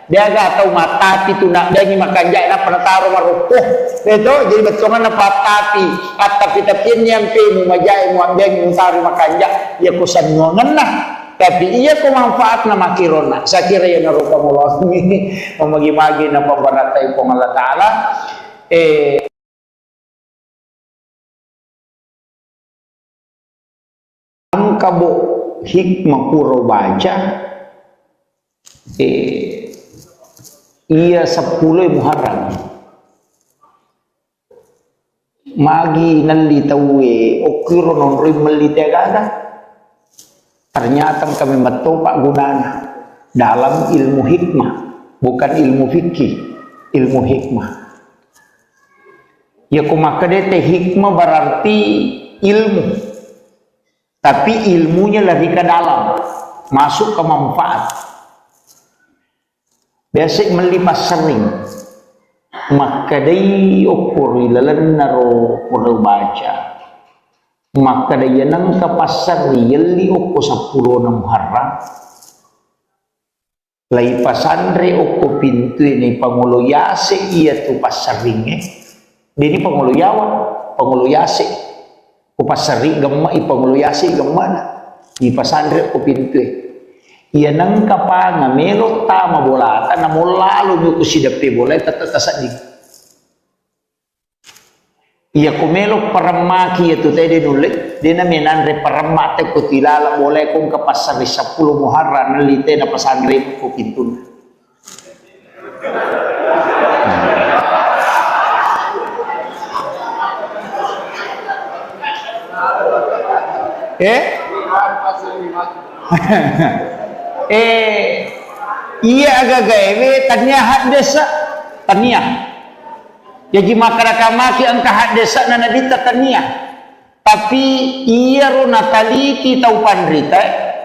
dia gak tahu mata itu nak dia ni makanja na pernah taruh maruko itu jadi betongan na patapi tapi nyampe mu majai mu dia ni mutari makanja ya kusan ngongan nah tapi iya ko manfaat na makirona sa kira ya narupa mullah mamagi-magi na pambaratay po Allah Taala ang kabo hikmah puro baca iya 10 Muharram magi nalitawe okiro nonroy melitagada ternyata kami matopak gunana dalam ilmu hikmah bukan ilmu fikih ilmu hikmah ya kumakadete hikmah berarti ilmu tapi ilmunya lebih ke dalam masuk ke manfaat biasa melipas sering maka day ukur ilalan naro pura baca maka day nang kapasar yali ukur 10 na Muharram lai pasandre ukur pintu ini pangulo yase iya tu pasaringe dini pangulo yawa pangulo yase upasari gemma ipangulo yase gemma na di pasandre ukur pintu iya nang kapanga melo tama bolata na mulalo nyo kusidape bola tatatasadig iya kumelo paramaki itu tadi nulit dia naminanre paramate ko tilala boleh kung kapasari 10 Muharram nalite na pasandre ko pintun iya agak gawe tanya hak desa tanya jadi masyarakat angka hak desa na nadita tanya tapi iya ro nataliti tau pandrita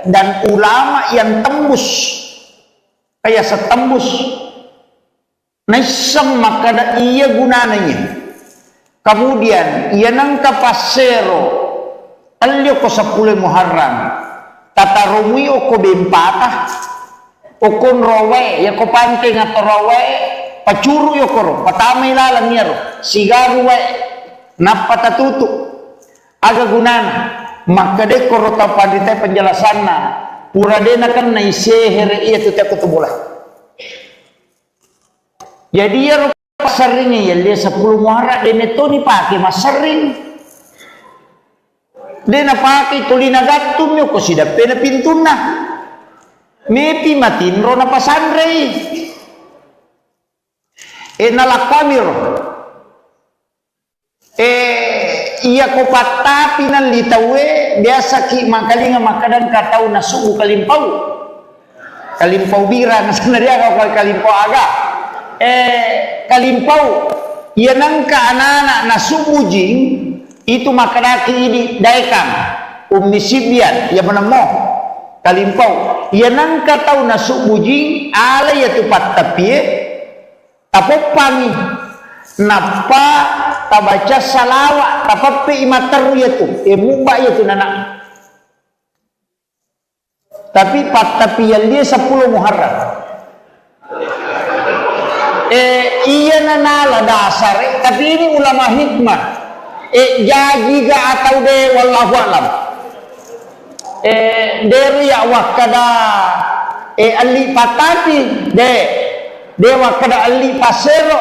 dan ulama yang tembus kayak setembus naisam maka iya gunanya kemudian iya nangka pasero alyo ko 10 Muharram tatarumi ko bempata okon rowe ya ko panting atau rowe pacuru yo koro patamay lalang yaro sigaru we napatatutu aga gunana maka de koro ta pandita penjelasan na pura de na kan na isehere iya tu bola jadi ya pasaringnya ya dia 10 Muharram de neto ni pake masaring de na pake tulina gatum yo ko sidape na pintuna mepi matinro na pasandre nalakamir Iya ko patapi nan litawe biasa ki makalinga makadan katau na subu kalimpau bira na sebenarnya kalau kalimpau aga kalimpau iya nangka anak-anak na subu jing itu makadaki ini daikam umisibian ya menemo kalimpau iya nangka tau na subu jing ala ya tu patapi tapopangi napa tabaca salawat tapapi imataru ya tu mubah ya tu nana tapi tapi yang dia 10 Muharram iya nanala dasar tapi ini ulama hikmah jadi ga atau de wallahu alam dari ya wakada ali patati de wakada ali pasero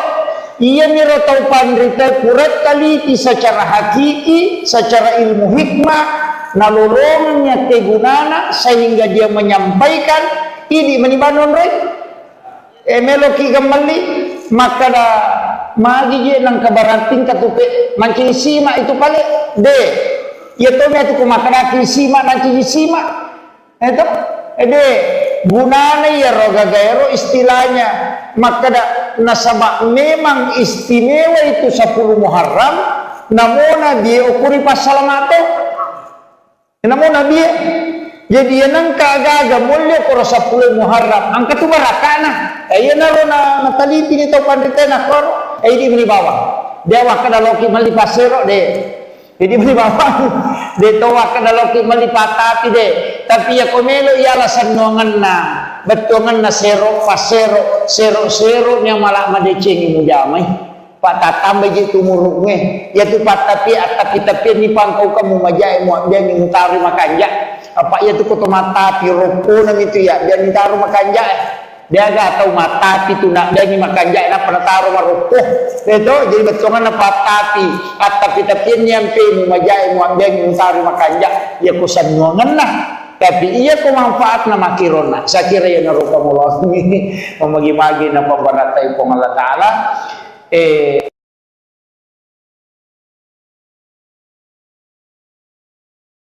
iya miro tau pandrita kurat kali secara hakiki secara ilmu hikmah nalolongannya kegunana sehingga dia menyampaikan ini menibanon rek meloki kembali maka da magi je nang kabarating katupe mancing sima itu pale de ya to me tu makana sima nanti sima itu de gunana ya roga gaero istilahnya maka da nasaba memang istimewa itu 10 Muharram namona dia ukuri pasalamato namun Nabi jadi yang kagaga mulia koro 10 Muharram angkat tu barakana ayo nalo na nataliti ni tau pandita na koro di beli bawah dia wakada loki mali pasero de jadi beli bawah de to wakada loki mali patati de tapi ya komelo ialah sanongan na betongan na sero pasero sero nya malah madecengi mujamai Pak tatambah jitu muruknya ya tu pak tapi ni pangkau kamu majai muat dia ni mutari makanja apa ya tu koto mata piroko nang itu ya dia ni taruh makanja dia gak tahu mata itu nak dia ni makanja nak pernah taruh maruko itu jadi betongan na pak tapi nyampe mu majai muat dia ni mutari makanja ya kusan ngongan lah tapi iya ko manfaat na makirona saya kira ya naruka mulah ini memagi-magi na pembaratai po Allah Ta'ala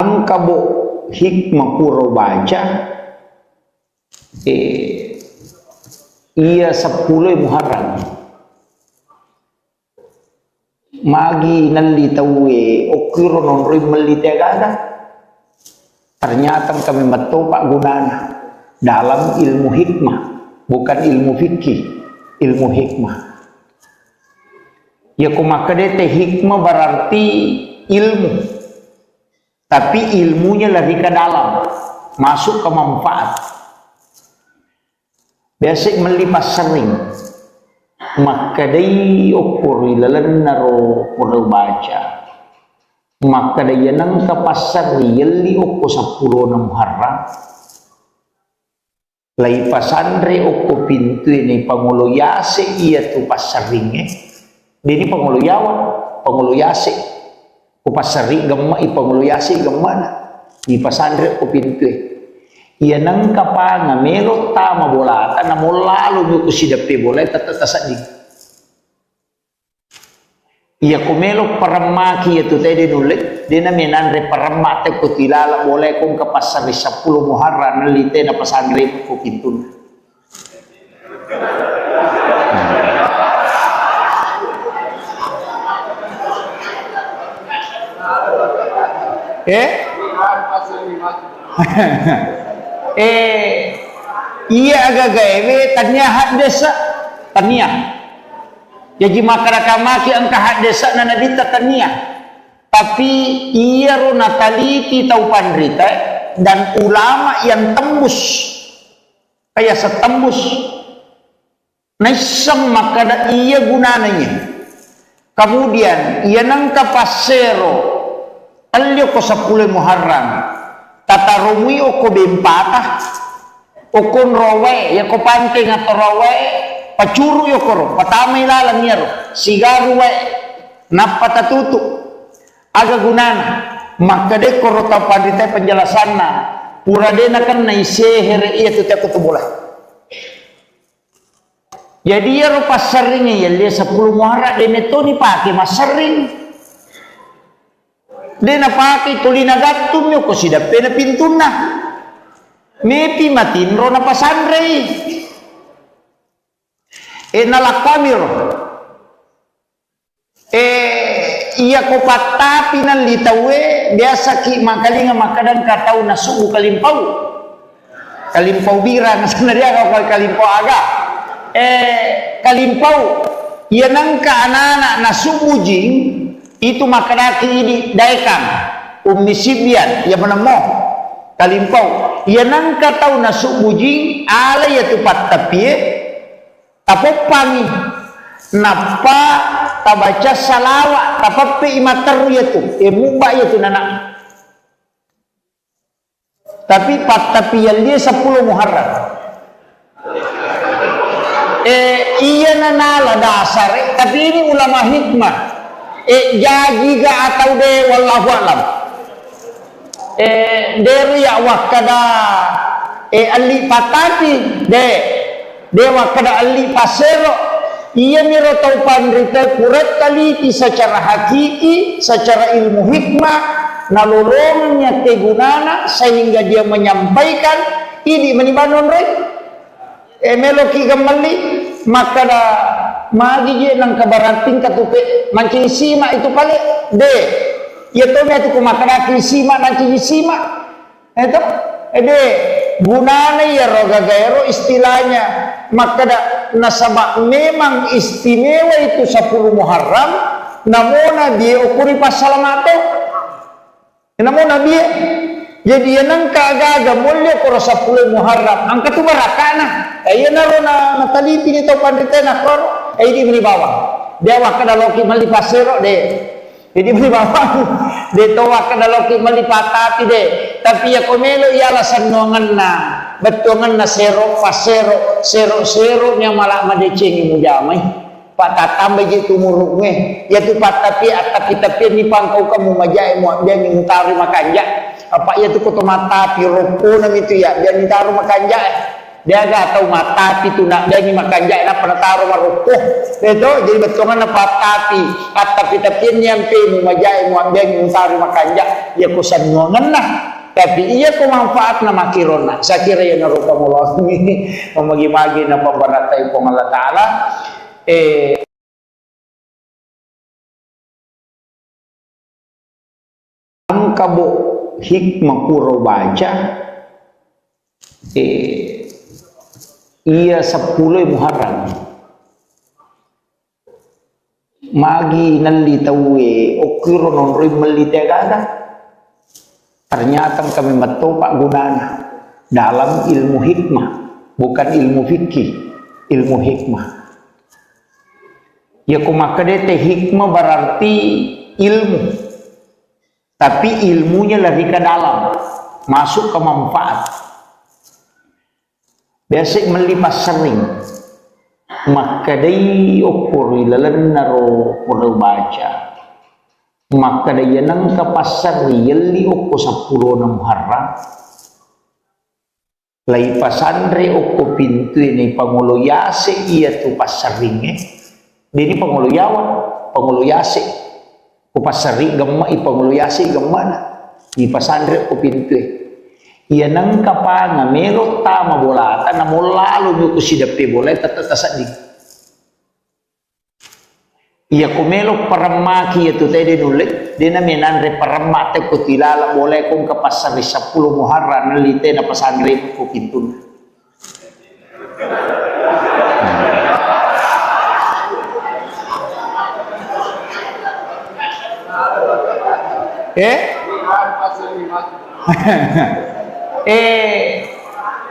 angkabo hikmah puro baca iya 10 Muharram magi nalli tawe okiro non rimeli tegada ternyata kami matopak gunana dalam ilmu hikmah bukan ilmu fikih ilmu hikmah ya kumakadete hikmah berarti ilmu tapi ilmunya lebih ke dalam masuk ke manfaat biasa melipas sering makadai ukur ilalan naro pura baca makadai nang kapasar yeli ukur 10 Muharram lai pasandre ukur pintu ini panguluyase iya tu pasaringnya ini panguluyase ku pasari gemma ipanguluyase gemmana di pasandre ku pintu iya nang kapanga melo tama bolata na lalu ku sidape bola tatasadi iya ku melo paramaki itu tadi nulit dina menandre paramate ku tilala boleh kung kapasari 10 Muharram nalite na pasandre ku pintu iya agak gawe tanya desa tanya jadi masyarakat maki angka hak desa na nadita tanya tapi iya ro nataliti tau pandrita dan ulama yang tembus kayak setembus naisang makada iya gunananya kemudian iya nangka pasero alio ko 10 Muharram tatarumi o ko bempata o kon rowe ya ko panting atau rowe pacuru yo koro patamay lalang yero sigaru we napatatutu aga gunana makade koro tapadite penjelasanna puradena kan naisehere iya tu tak kutubulah jadi ya rupa seringnya ya dia 10 Muharram dan itu nih pakai mas sering De na paki tulina gattum yo ko sidape na pintuna. Mepi matinro na pasandre. Nalakamiro. Iya ko patapi ng litawe biasa ki makalinga makadan katau na subu kalimpau. Kalimpau bira na sanaria ka kalimpau aga. Kalimpau iya nang ka anak na subu jing itu makadaki ini daikam umisibian ya menemo kalimpau iya nang ka tau na subu jing ala ya tu patapie tapopangi napa tabaca salawat tapape imater ya tu muba ya tu nana tapi patapian dia 10 Muharram iya nanala dasar tapi ini ulama hikmah jadi ga atau de wallahu alam dari ya wakada ali patati de wakada ali pasero iya miro taupan rita kuret kali secara hakiki secara ilmu hikmah nalolongnya kegunana sehingga dia menyampaikan ini menibanon rek meloki gemali maka da magi je nang kabarating katupe mancing sima itu pale de ya to me tu kumakana sima mancing sima itu de gunana ya roga gaero istilahnya maka da nasaba memang istimewa itu 10 Muharram namona dia ukuri pasalamato namona dia jadi nang kagaga mulya ko 10 Muharram angka tu barakana ayo naro na nataliti ni to pandite na kor ay di bawah dia wakada loki mali pasero de jadi beli bawah de to wakada loki mali patati de tapi ya komelo ialah sanongan na betongan na sero pasero sero nya malak madecengi mujamai patatambe je tumuruk me ya tu patapi tapi ni pangkau kamu majai mu dia ni mutari makanja apa ya tu koto mata piroko nam itu ya dia ni taruh makanja dia gak tahu mata itu nak dia ni makanja na penataruh maroko itu jadi betongan na patapi tapi nyampe mu majai mu dia ni mutari makanja ya kusan ngongan nah tapi iya ko manfaat na makirona sa kira ya narupa mullah mamagi-magi na pambaratay po Allah Ta'ala ang kabo hikmah puro baca iya 10 Muharram magi nalitawe okiro non rin malitagada ternyata kami matopak gunana dalam ilmu hikmah bukan ilmu fikih ilmu hikmah ya kumakadete hikmah berarti ilmu tapi ilmunya lebih ke dalam masuk ke manfaat biasa melipas sering maka day ukuri lalan naro pura baca maka day nang kapasar yali uko 10 na Muharram lay pasandre uko pintu ini pangulo yase iya tu pasaringe dini pangulo yawa pangulo yase ku pasari gemma ipangulo yase gemma na di pasandre uko pintu iya nang kapanga mero tama bolata na mulalu nyo kusidape bola tatatasadig iya kumelo paramaki itu tadi nulit dia naminanre paramate ko tilala boleh kong kapasari 10 Muharram nalite na pasandre ko pintun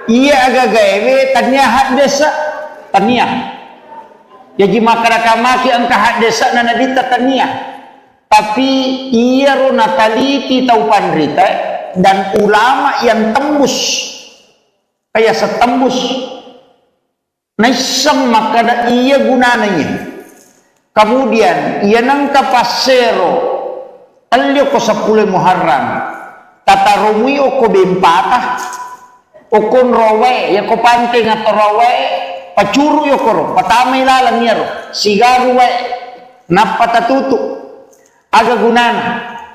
iya agak gawe taniahat desa taniah jadi makaramaki ang kahad desa na nadita taniah tapi iya ro nataliti taupan rita dan ulama yang tembus kaya setembus naisang makada iya gunananya kemudian iya nang kapasero alyo ko 10 Muharram tatarumi o ko bempata o kon rowe ya ko panting atau rowe pacuru yo koro patamay lalang niya ro sigaru we napatatuto aga gunana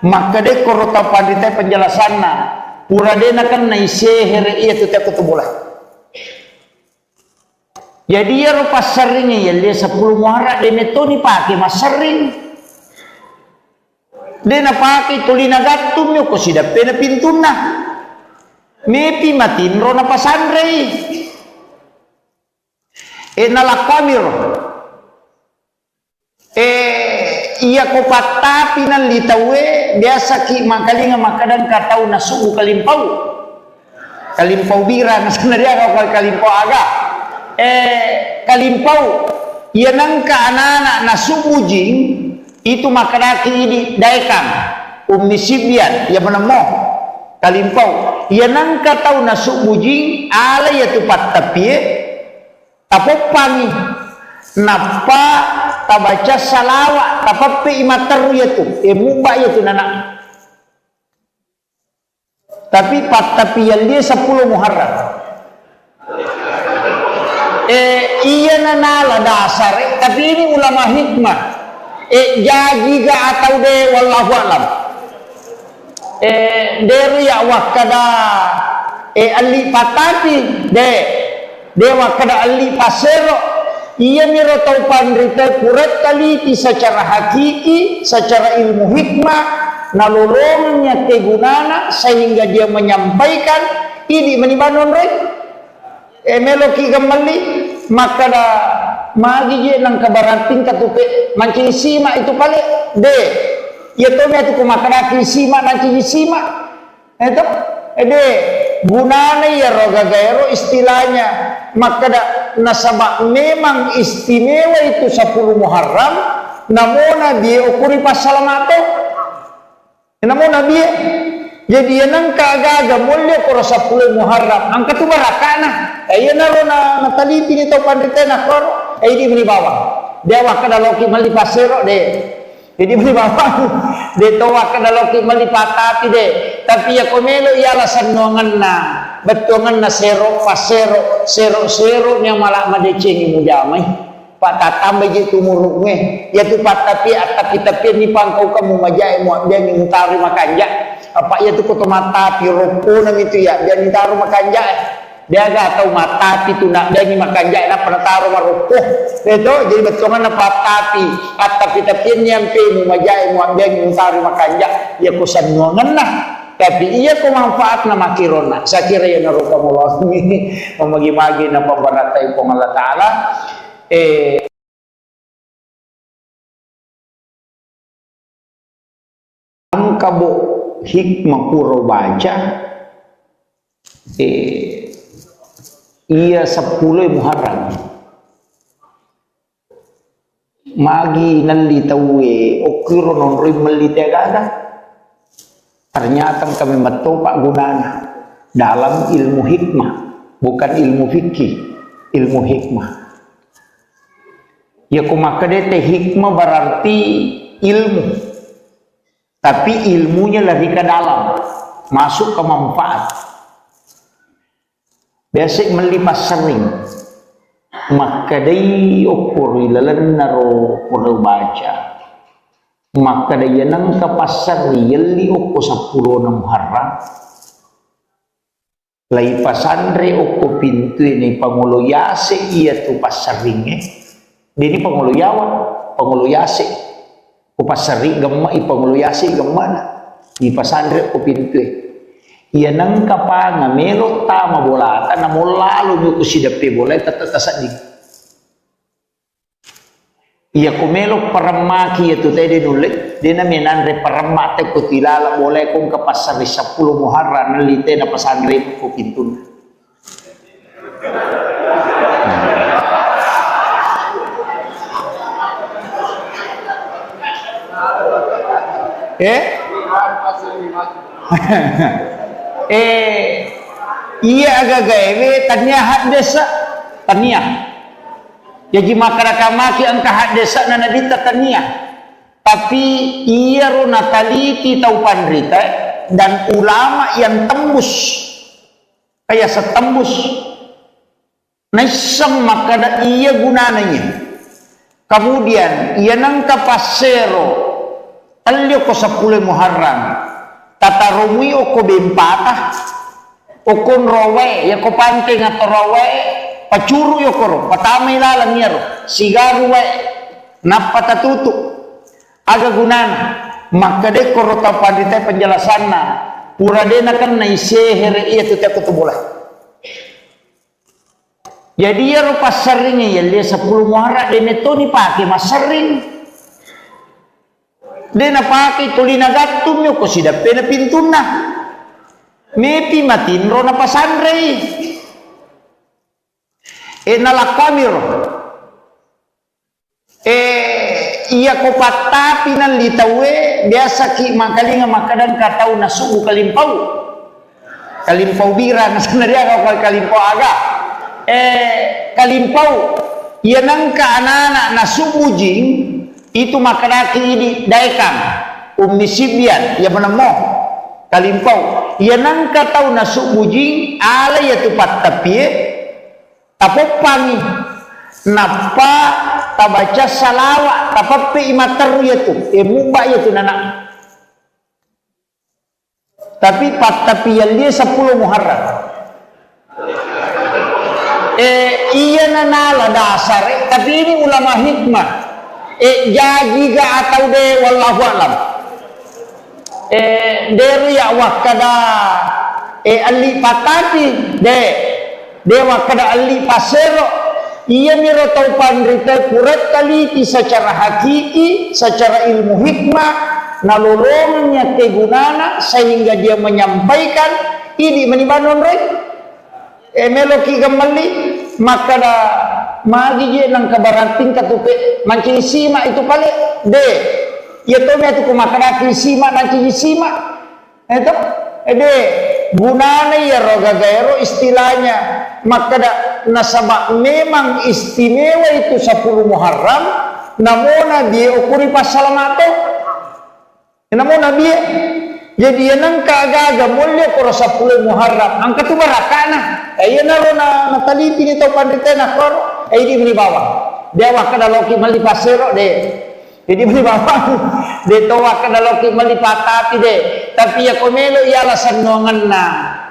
maka de korota pandita penjelasanna pura dena kan naisehere iya tu tak kutubulah. Jadi ya rupa seringnya ya dia 10 muara de metoni pakai mas sering. Dena pakai tulina gatum yo ko sida pena pintuna. Mepi matin ro na pasandrei. Nalakamir. Iya ko patapi nan litawe biasa ki makalinga makadan katau na subu kalimpau. Kalimpau bira na sebenarnya kalau kalimpau aga. Kalimpau iya nangka anak-anak na subu jing itu makanaki ini daikang ummi sibian ya menemo kalimpau ya nangka tau nasuk bujing ala ya tupat tapi tapopangi napa tabaca salawat tapapi imateru ya tu muba ya tu nana tapi pat tapi yang dia 10 Muharram iya nanala dasar tapi ini ulama hikmah jadi ga atau de wallahu alam dari ya wakada ali patati de wakada ali pasero iya miro tau pandrita kuret kali secara hakiki secara ilmu hikmah nalolongnya kegunana sehingga dia menyampaikan ini menibanon rek meloki kembali maka magi je nang kabarating katupe mancing sima itu kali de ya to me tu kumakana sima mancing sima itu de gunane ya roga gaero istilahnya maka nasaba memang istimewa itu 10 Muharram namona dia ukuri pasalamato namona dia jadi nang kagaga mulya ko 10 Muharram angka tu barakana ayo naro na nataliti nito pandita na kor ay di bawah dia wakada loki malipasero de jadi bawah de to wakada loki malipatati de tapi ya komelo ialah sanongan na betongan na sero pasero sero nya malak madecengi mujamai patatambah je tumuruk me ya tu patapi tapi ni pangkau kamu majai mu dia ngintari makanja apa ya tu koto mata piroko nam itu ya dia ngintari makanja dia gak tahu mata itu nak dia ni makan jai nak pernah taruh marukuh itu jadi betongan apa tapi nyampe mu majai mu dia ni taruh makan jai ya kusan ngongan lah tapi iya ko manfaat na makirona saya kira ya narupa mullah ini memagi-magi na pambaratai po Allah Ta'ala ang kabo hikmah puro baca iya 10 Muharram magi nalitawe okiro non rimelitagada ternyata kami matopak gunana dalam ilmu hikmah bukan ilmu fikih ilmu hikmah ya kumakadete hikmah berarti ilmu tapi ilmunya lebih ke dalam masuk ke manfaat biasa melipas sering maka day ukur ilalan naro pura baca maka day nang kapasar yeli uko 10 Muharram lai pasandre uko pintu ini panguluyase iya tu pasaringe ini panguluyase ku pasari gemma ipanguluyase gemana di pasandre uko pintu iya nang kapanga melo tama bolata na lalu nyo kusidapi bola tatatasan di iya kumelo paramaki itu tadi nulit di na minanre paramate ko tilala boleh kung kapasari 10 Muharram nalite na pasandre ko pintun iya agak gawe tanya desa tanya jadi masyarakat angka hak desa na nadita tanya tapi iya ro nataliti tau pandrita dan ulama yang tembus kayak setembus naisang makada iya gunananya kemudian iya nang kapasero alio ko 10 Muharram tatarumi o ko bempata o kon rowe ya ko pante ngato rowe pacuru yo koro patamay lalang yaro sigaru we napatatutu aga gunana makade koro tapadite penjelasan na pura dena kan na isehere iya tu tiap kutubulah. Jadi ya rupa seringnya ya dia 10 Muharram dene to ni pake mas sering. Dena pake tulina gatum yo ko sida pena pintuna. Mepi matinro na pasandrei. Nalakamir. Iya ko patapi nan litawe biasa ki makalinga makadan katau na subu kalimpau bira na sanaria ko kalimpau aga kalimpau iya nangka anak-anak na subu jing itu makanaki ini daikang ummi sibian ya menemo kalimpau iya nangka tau na subu jing ala ya tu patapie tapopangi napa tabaca salawat tapape imater ya tu mubah ya tu nana tapi patapian dia 10 Muharram iya nanala dasar tapi ini ulama hikmah jadi ga atau de wallahu alam dari ya wakada ali patati de wakada ali pasero ia miro tau pandrita kurat taliti secara hakiki, secara ilmu hikmah, nalolongnya kegunana sehingga dia menyampaikan ini menibanon rek meloki gemali maka da magi je nang kabaranting katupe mancing sima itu kali de ya to me tu kumakana sima nanti sima itu de gunana ya roga gaero istilahnya maka da nasabak memang istimewa itu 10 Muharram namona dia ukuri pasalamato namona dia jadi nang kagaga mulya ko 10 Muharram angka tu barakana ayo narona nataliti ni to panditena kor di bawah dia wakada loki mali pasero de jadi beli bawah de to wakada loki mali patati de tapi ya komelo ya alasan nongan na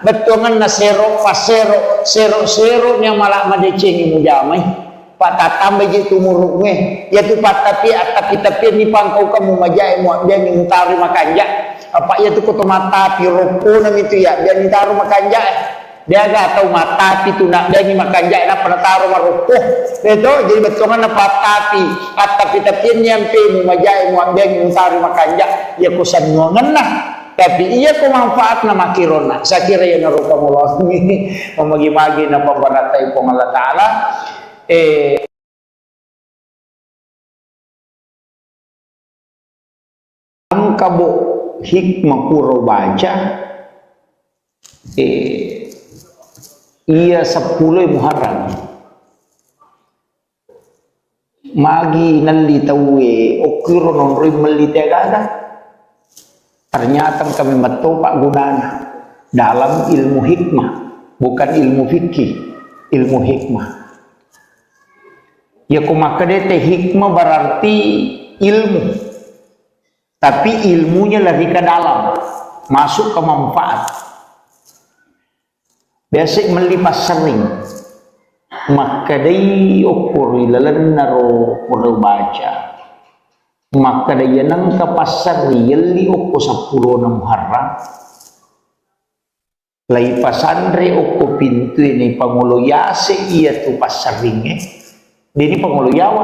betongan na sero pasero sero nya malak madecengi mujamai patatambe gitu muruknya ya tu patapi tapi ni pangkau kamu majai mu dia ni mutari makanja apa ya tu koto mata piroko nam itu ya dia ni taruh makanja dia gak tahu mata itu nak dia ni makanja na penataruh maroko itu jadi betongan na patapi tapi nyampe mu majai mu dia ni mutari makanja ya kusan ngongan nah tapi iya ko manfaat na makirona sa kira yan narupa mo ini mamagi-magi na pambaratay po ng Allah Ta'ala ang kabo hikmah puro baca iya 10 Muharram magi nalitawe okiro non rin malitegaga ternyata kami metopak gunanya dalam ilmu hikmah bukan ilmu fikih ilmu hikmah ya kumakadete hikmah berarti ilmu tapi ilmunya lebih ke dalam masuk ke manfaat biasa melipas sering makadai ukur ilalan naro perlu baca maka dia nang kapasar yeli oko 10 Muharram lai pasandre oko pintu ini pangulo yase iya tu pasaringe dini pangulo yawa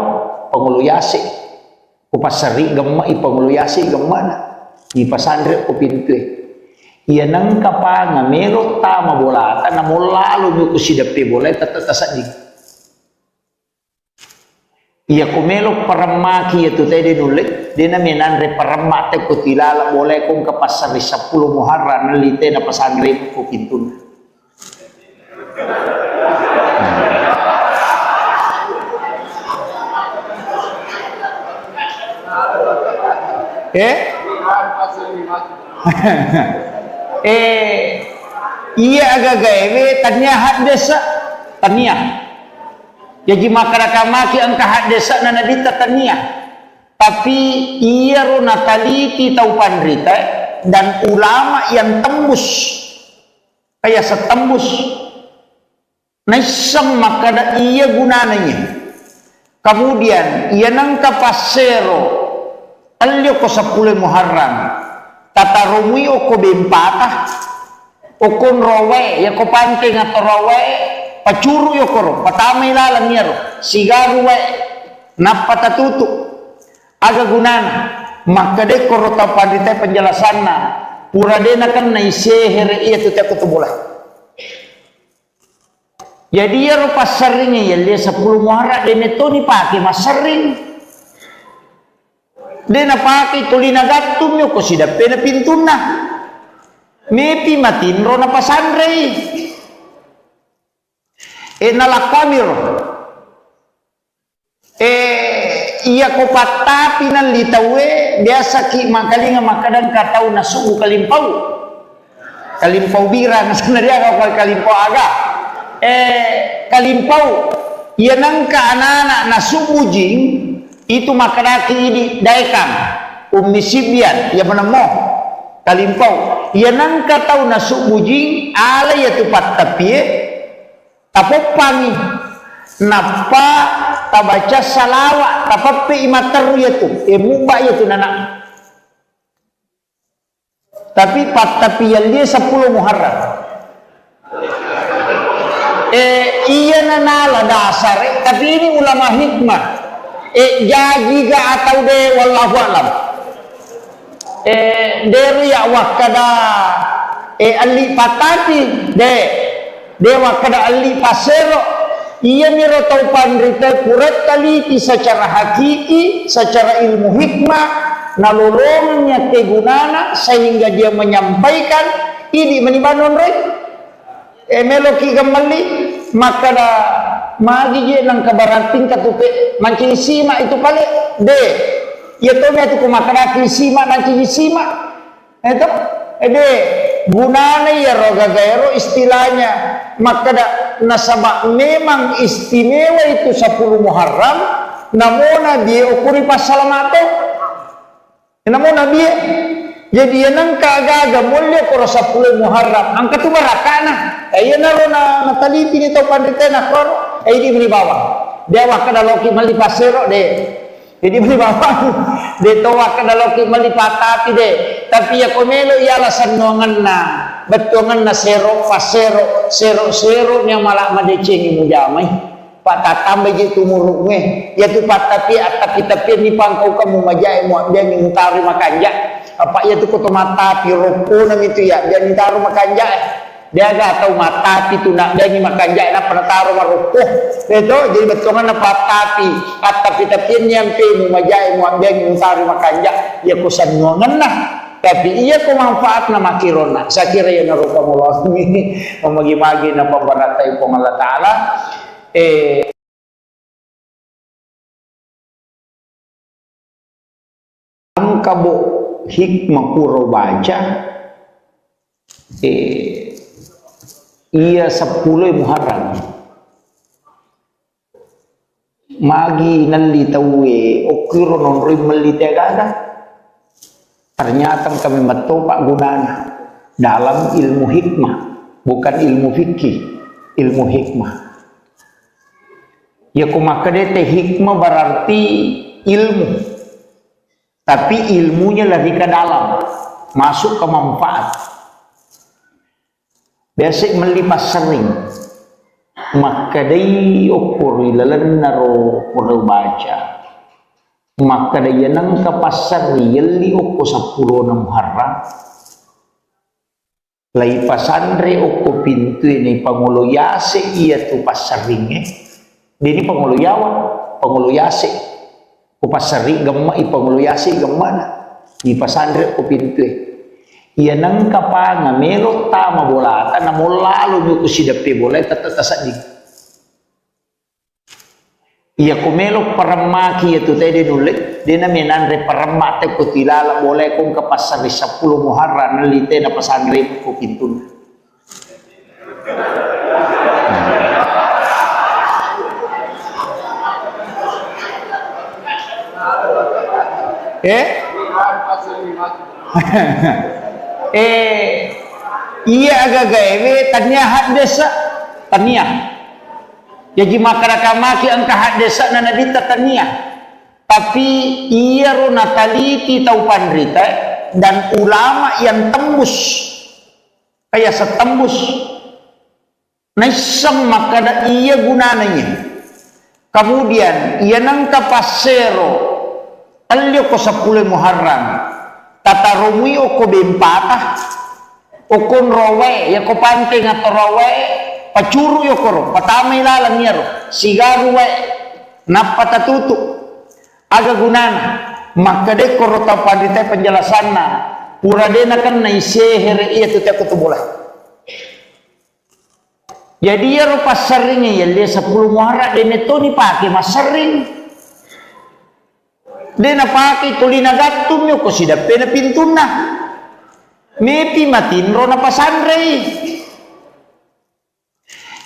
pangulo yase ku pasari gemma i pangulo yase gemmana di pasandre oko pintu iya nang kapanga mero tama bolata na lalu mi ku sidape boleh tatatasan di iya kumelo paramaki itu tadi nulit dia naminan re paramate ko tilala boleh kong kapasar 10 Muharram nalite na pasandre ko pintun iya agak gawe tanya hak desa tanya jadi masyarakat maki angka hak desa na nadita tania tapi ia ro nataliti tau pandrita dan ulama yang tembus kayak setembus naisang makada ia gunananya. Kemudian ia nangka pasero alyo ko 10 Muharram tatarumi o ko bempata o kon rowe ya ko pante ngato rowe pacuru yo koro patamay lalang niya ro sigaru we napatatutu aga gunana makade koro tapadite penjelasan na pura dena kan na isehere iya tu tiap kutubulah. Jadi ya ro pasaringnya ya dia 10 Muharram dene to ni pake masaring dena pake tulina gatum yo ko sida pena pintuna mepi matin ro na pasandrei nalakamir iya ko patapi nan litawe biasa ki makalinga makadang katau nasubu kalimpau bira nasana dia kau kalimpau aga kalimpau iya nangka anak-anak nasubu jing itu makadaki ini daikam ummi sibian ya menemo kalimpau iya nangka tau nasubu jing ala ya tu patapie tapopangi napa tabaca salawat tapape imatar ya tu muba ya tu nana tapi tapi yang dia 10 Muharram iya nanala dasar tapi ini ulama hikmah jadi ga atau de wallahu alam dari ya wakada ali patati de wakada ali pasero iya miro tau pandrita kurat taliti secara hakiki secara ilmu hikmah nalolongnya kegunana sehingga dia menyampaikan ini menibanon rek meloki gamali maka da magi je nang kabaranting katupe mancing sima itu kali de ya to me tu kumakara sima mancing sima itu de gunanya ya roga gaero istilahnya maka da nasabak memang istimewa itu 10 Muharram namona dia ukuri pasalamato namona dia jadi yang kagaga mulya ko 10 Muharram angka tu barakana ayo naro na nataliti ni to pandita na kor ay di bawah dia wakada loki mali pasero de jadi beli bawah de to wakada loki mali patati de tapi ya komelo ya alasan nongan na betongan na sero pasero sero nya malah madecengi mujamai patatambe gitu muruknya ya tu patapi tapi ni pangkau kamu majai mu dia ngintari makanja apa ya tu koto mata piroko nam itu ya dia ngintari makanja dia gak tahu mata itu nak dia ni makanja na penataro maroko itu jadi betongan na patapi tapi nyampe mu majai mu dia ngintari makanja ya kusan ngongan nah tapi iya ko manfaat na makirona sa kira ya narupa mullah ini memagi-magi na pambaratay ko Allah Taala ang kabo hikmah puro baca iya 10 Muharram magi nalitawe okiro non ri melitagada ternyata kami metopak gunana dalam ilmu hikmah bukan ilmu fikih ilmu hikmah ya kumakadete hikmah berarti ilmu tapi ilmunya lebih ke dalam masuk ke manfaat biasa melipas sering makadai ukur ilalan naro pura baca makadai nang kapasar yeli ukur 10 Muharram lai pasandre ukur pintu ini panguluyase iya tu pasaringnya ini panguluyase upasari gemma ipanguluyasi gemmana di pasandre ko pintu iya nang kapanga melo tama bolata na lalu nyu kusidape boleh tatasa di iya ko melo paramaki itu tede nulit dena menandre paramate ko tilala boleh kong kapasari 10 Muharram nalite na pasandre ko pintu Iya agak gawe tanya hak desa tania. Jadi masyarakat maki angka hak desa na nadita tania. Tapi iya ro nataliti tau pandrita dan ulama yang tembus kayak setembus naisang makada iya gunananya. Kemudian ia nangka pasero alio ko 10 Muharram tata rumi o ko bempata okon rowe ya ko pante ngato rowe pacuru yo koro patamay lalang niya ro sigaru we napatatutu aga gunana makade koro tapadite penjelasan na puradena kan na isehere iya tu tiap kutubulah. Jadi ya ro pasaringnya ya dia 10 Muharram dene to ni pake masaring dena pake tulina gatum yo ko sida pena pintuna mepi matin ro na pasandrei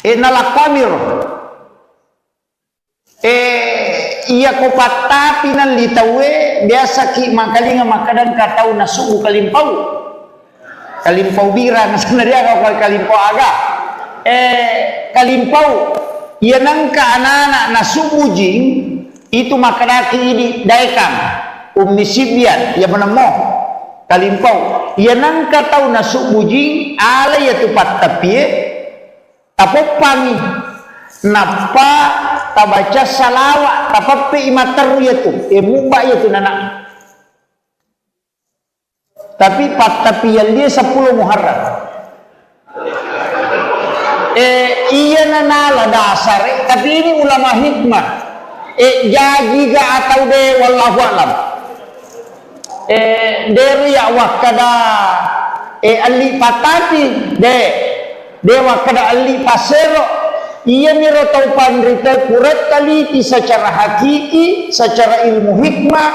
nalakamir iya ko patapi nan litawe biasa ki makalinga makadan katau na subu kalimpau bira na sanadya ko kalimpau aga kalimpau iya nangka anak-anak na subu jing itu makadaki ini daikam ummi sibyan ya menemo kalimpau iya nangka tau na subu jing ala ya tupat tapi tapopangi napa tabaca salawat tapape imateru ya tu muba ya tu nana tapi tapi yang dia 10 Muharram iya nanala dasar tapi ini ulama hikmah jadi ga atau de wallahu alam dari ya wakada ali patati dewa kada ali pasero iya miro tau pandrita kuret taliti secara hakiki secara ilmu hikmah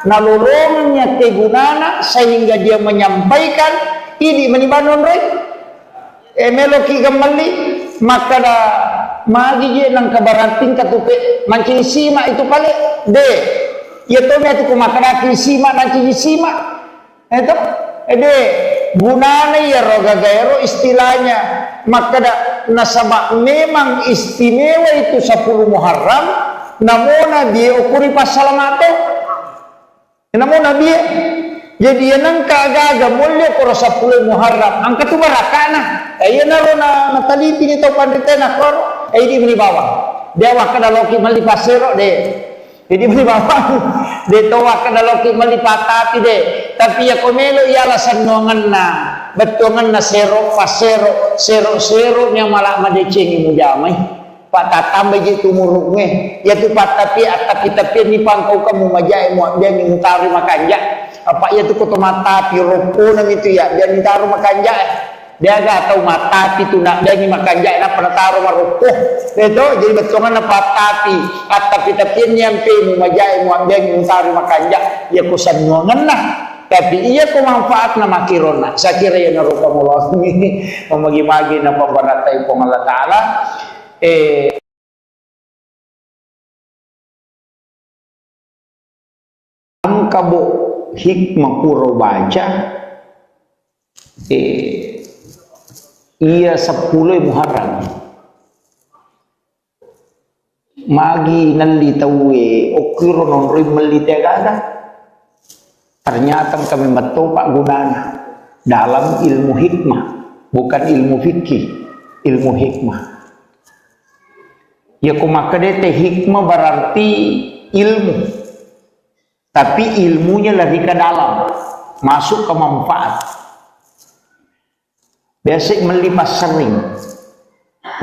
nalolongnya kegunana sehingga dia menyampaikan ini menibanon rek meloki gemali maka da magi je nang kabarating katupe mancing sima itu kali de ya to me tu kumakara sima mancing sima itu gunanya ya roga gaero istilahnya maka nasabak memang istimewa itu 10 Muharram namona dia ukuri pasalamato namona dia jadi yang kagaga mulia koro 10 Muharram angkat tu barakana ayo narona nataliti ni to pandritena koro di beli bawah dia wakada loki mali pasero de jadi beli bawah de to wakada loki mali patati de tapi ya komelo ialah sanongan na betongan na sero pasero sero nya malah madecengi mujamai patatambe gitu muruknya ya tu tapi ni pangkau kamu majai mu dia ni mutari makanja apa ya tu koto mata piroko nang itu ya dia ni taruh makanja dia gak tahu mata itu nak dia ni makanja na penataruh maroko itu jadi betongan na patati tapi nyampe mu majai mu dia ni mutari makanja ya kusan ngongan nah tapi iya ko manfaat na makirona sa kira ya naruka mullah mamagi-magi na pambaratay po Allah Ta'ala ang kabo hikmah puro baca iya 10 Muharram magi nalitawe okiro nonroy malitiagada ternyata kami metopak gunanya dalam ilmu hikmah bukan ilmu fikih ilmu hikmah ya kumakadete hikmah berarti ilmu tapi ilmunya lebih ke dalam masuk ke manfaat biasa melipas sering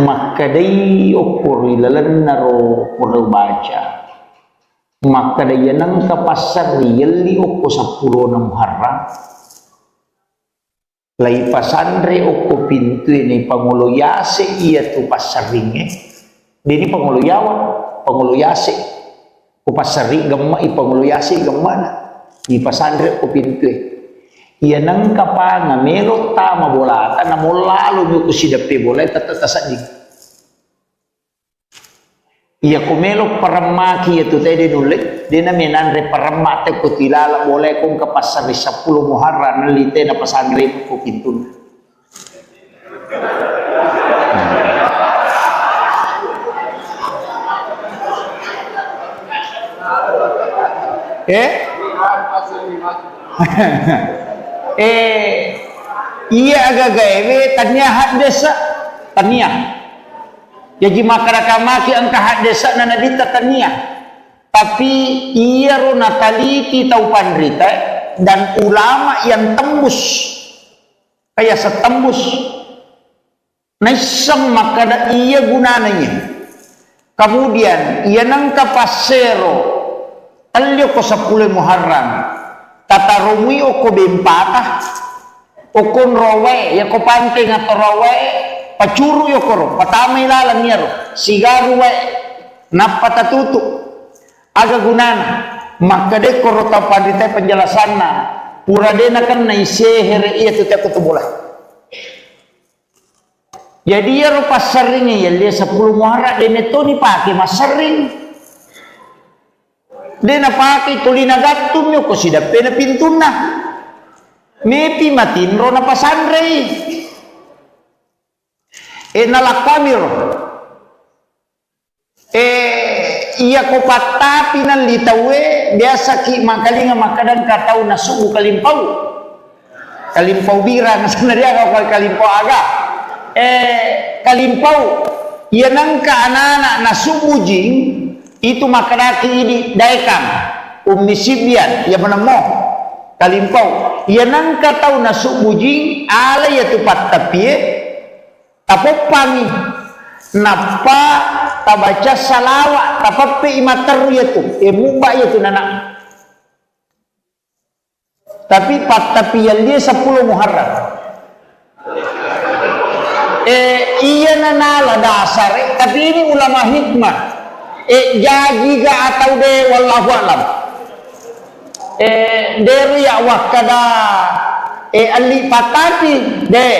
makadai ukur ilalan naro pura baca maka dia nang kapasar yeli oko 10 Muharram lai pasandre oko pintu ini pangulo yase iya tu pasaringe ini pangulo yawa pangulo yase ku pasari gemma i pangulo yase gemana di pasandre oko pintu iya nang kapanga melo tama bolata na lalu ku sidape bola tata sadi Iya kumelo paramaki itu tadi nulik dia naminan re paramak te kutilala boleh kong ke pasar di 10 Muharram nalite na pasangre ko pintun. Iya agak gawe tanya hak desa tanya jadi masyarakat ang kahak desa na nadita tanya tapi iya ro nataliti tau pandrita dan ulama yang tembus kayak setembus naisang makada iya gunananya kemudian iya nang kapasero alyo ko 10 Muharram tatarumi o ko bempata o kon rowe ya ko panting atau rowe pacuru yo koro patamay lalang niya ro sigaru we napatatutu aga gunana makade koro tapadite penjelasan na pura dena kan na isehere iya tu tiap kutubulah jadi ya ro pasaring ya dia 10 Muharram dene to ni pake masaring dena pake tulina gatum yo ko sida pena pintuna mepi matinro na pasandre nalakamiro iya ko patapi ng litawe biasa ki makalinga makadang katao na subu kalimpaw bira na sanadya ka kalimpaw aga kalimpaw yan ang kaanana na subu jing itu makadaki ini daikang umisibian ya manamo kalimpaw yan ang katao na subu jing ala ya tupat tapie tapopangi napa tabaca salawat tapape imater yaitu muba yaitu nana tapi tapi yang dia 10 Muharram iya nanala dasar tapi ini ulama hikmah jadi ga atau de wallahu alam dari ya wakada ali patati de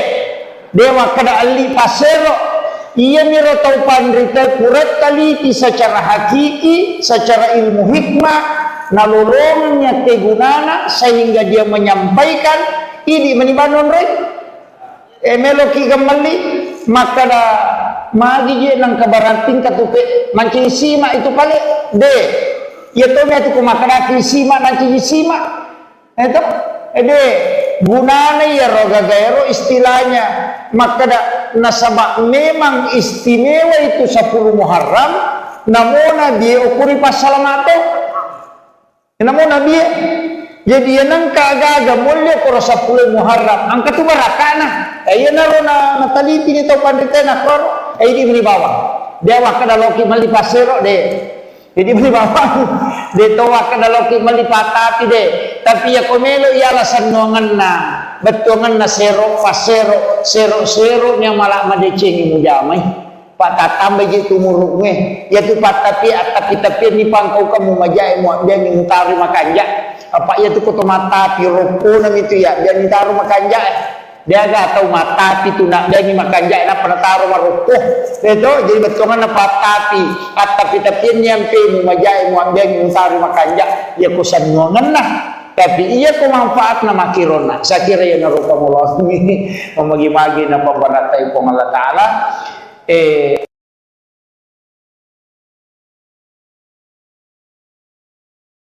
dewa kada ali pasero ia miro tau pandrita kuret taliti secara hakiki secara ilmu hikmah nalolongnya kegunana sehingga dia menyampaikan ini menibanon rek meloki kembali maka da magi je nang kabarating katupe mancing sima itu kali de ya to me tu kumakara sima mancing sima itu de gunanya ya roga gaero istilahnya maka da nasabak memang istimewa itu 10 Muharram namona dia ukuri pasalamato namona dia jadi nang kagaga mulya ko 10 Muharram ang katubarakana ay na ro na nataliti nito pandita na koro ay di bawah dia wakada loki malipasero de jadi beli bawang de to wakada loki malipatati de tapi ya komelo ya alasan nuangan na betongan na sero pasero sero nya malah madeceng mo jamay patatambay gitu murugme ya tu patapi tapi ni pangkau kamu majai mo dia ni tari makanja apa ya tu koto mata piroko nam itu ya dia ni taruh makanja dia gak tahu mata itu nak dia ni makanja na pada taruh maroko itu jadi betongan na patapi tapi ni ampe mo majai mo dia ni tari makanja ya kusan nuangan na tapi iya ko manfaat na makirona sa kira yan narupa mo lang mamagi-magi na pambaratay po ng Allah Ta'ala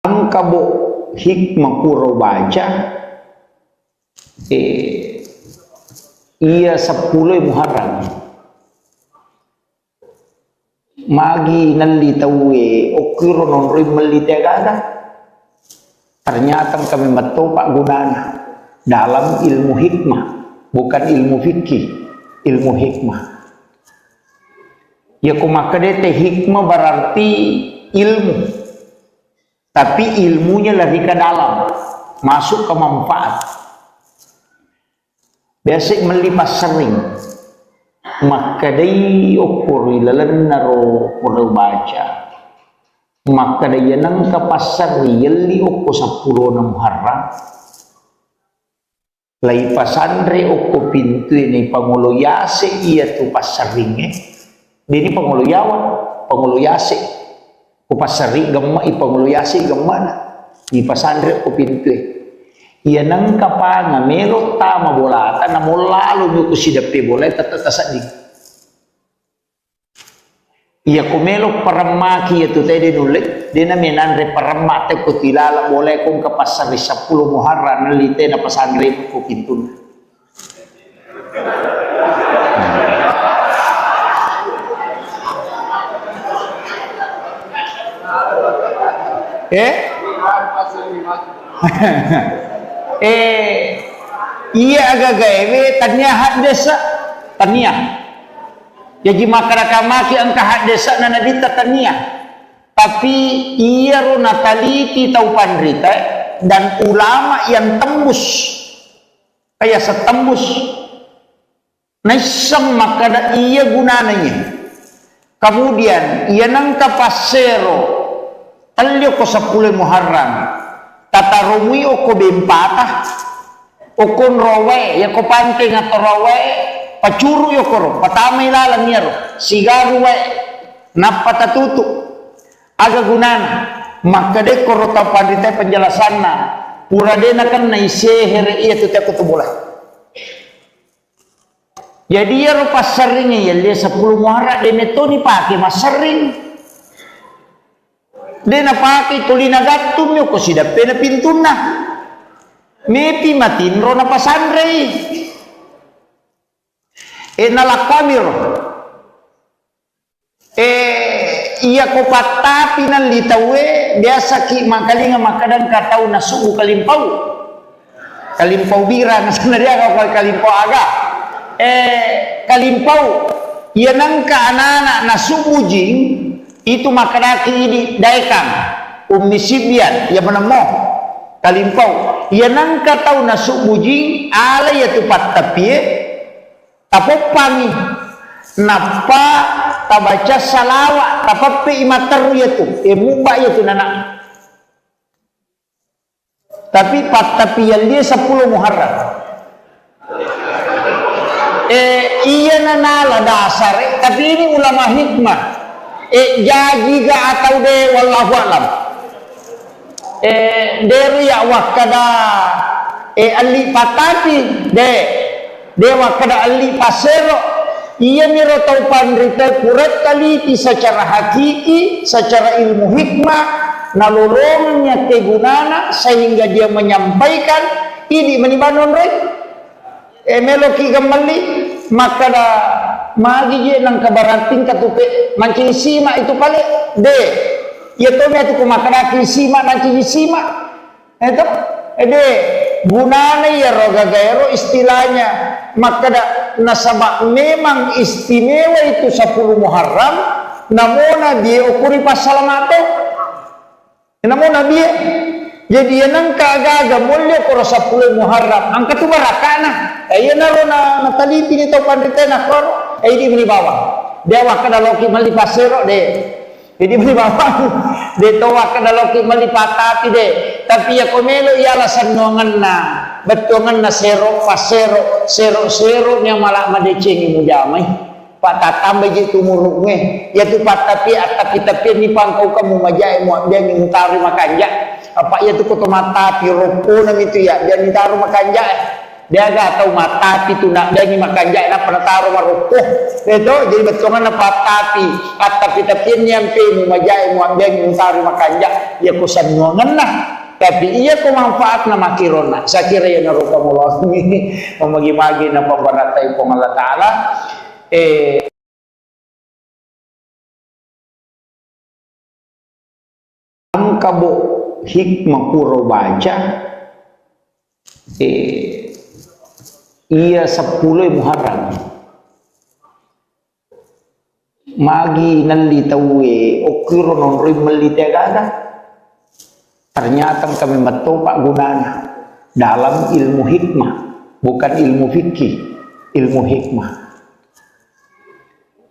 ang kabo hikmah puro baca iya 10 Muharram magi nalitawe okiro non rin malitagada ternyata kami metopak gunanya dalam ilmu hikmah bukan ilmu fikih ilmu hikmah ya kumakadete hikmah berarti ilmu tapi ilmunya lebih ke dalam masuk ke manfaat biasa melipas sering makadai ukur ilalan naro pura baca maka dia nang kapasar yeli oko 10 na Muharram lai pasandre oko pintu ini pangulo yase iya tu pasaringe dini pangulo yawa pangulu yasi ku pasari gemma i pangulu yasi gemma na di pasandre ku pintu iya nang kapanga melo tama bolata na mo lalu mo ku sidape boleh tatatasan di iya ku melo paramaki itu tadi nulik dia na menandre paramate ku tilala boleh kung kapasari 10 Muharram nalite na pasandre ku pintu iya agak gawe taniahat desa taniah jadi makaraka-maki ang kahat desa na nadita taniah tapi iya ro nataliti tau pandrita dan ulama yang tembus kaya setembus naisang makada iya gunananya kemudian iya nang kapasero talyo ko 10 Muharram tatarumi o ko bempata o kon rowe ya ko pante nga to rowe pacuru yo ko patamay lalang niya ro sigaru we napatatutu aga gunana makade ko ro tapandite penjelasan na pura de na kan na isehere iya tu te ko bola jadi ya ro pasaring ya dia 10 Muharram de neto ni pake masaring de na pake tulina gatum yo ko sidape na pintuna mepi matinro na pasandre nalakamiro iya ko patapi ng litawe biasa ki makalinga makadang katao na sugo kalimpaw bira na sanadya ka kalimpaw aga kalimpaw yan ang kaanana na sumujing itu makadaki ini daikang umisibian ya menemo kalimpau ya nang katau na subujing ala ya tupat tapie tapopangi napa tabaca salawa tapape imataru ya tu mumba ya tu nana tapi pat tapi yang dia 10 Muharram iya nanala dasar tapi ini ulama hikmah jadi ga atau de wallahu alam dari ya wakada ali patati de wakada ali pasero iya miro tau pandrita kurat kali secara hakiki secara ilmu hikmah nalolongnya kegunana sehingga dia menyampaikan ini menibanon rek meloki kembali maka da magi je nang kabaranting katupe mancing sima itu kali de ya to me tu kumakaraki sima mancing sima itu de gunane ya roga gaero istilahnya maka da nasaba memang istimewa itu 10 Muharram namona dia ukuri pasalamato namona dia jadi nang kagaga mulya ko 10 Muharram ang katubarakana ayan na ro na nataliti nito pandrita na koro ay di bawah dewa kada loki malipasero de jadi bawah de towa kada loki malipatati de tapi ya komelo ya alasan nuangan na betongan na sero pasero sero nya malah madecengi mujamai patatambe gitu muruknya ya tu patapi tapi ni pangkau kamu majai mu dia ngintari makanja apa ya tu koto mata piropo nam itu ya dia ngintari makanja dia gak tahu mata itu nak dia ni makanja na penataro maruko itu jadi betongan na patapi tapi nyampe mu majai mu dia ngintari makanja ya kusan nuangan lah tapi iya ko manfaat na makirona sakira ya naruka mullah mamagi-magi na pambaratay po Allah Ta'ala ang kabo hikmah puro baca iya 10 Muharram magi nalitawe okiro non rimelitagada ternyata kami matopak gunanya dalam ilmu hikmah bukan ilmu fikih ilmu hikmah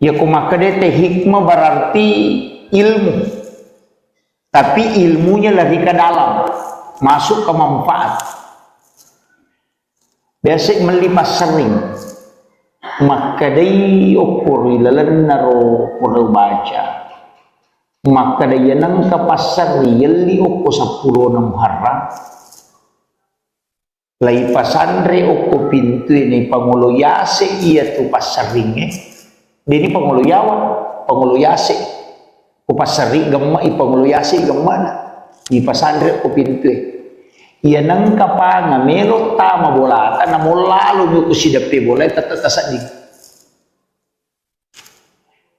ya kumakadete hikmah berarti ilmu tapi ilmunya lebih ke dalam masuk ke manfaat biasa melipas sering makadai ukur ilalan naro baca maka dia nang kapasar yelli okko 10 na Muharram lai pasandre okko pintu ini pangulo yase iya tu pasaringe dini pangulo yawa pangulo yase ko pasari gemma i pangulo yase gemana di pasandre okko pintu iya nang kapanga melo tama bolata na molalo nyo kusidape bola tatatasadik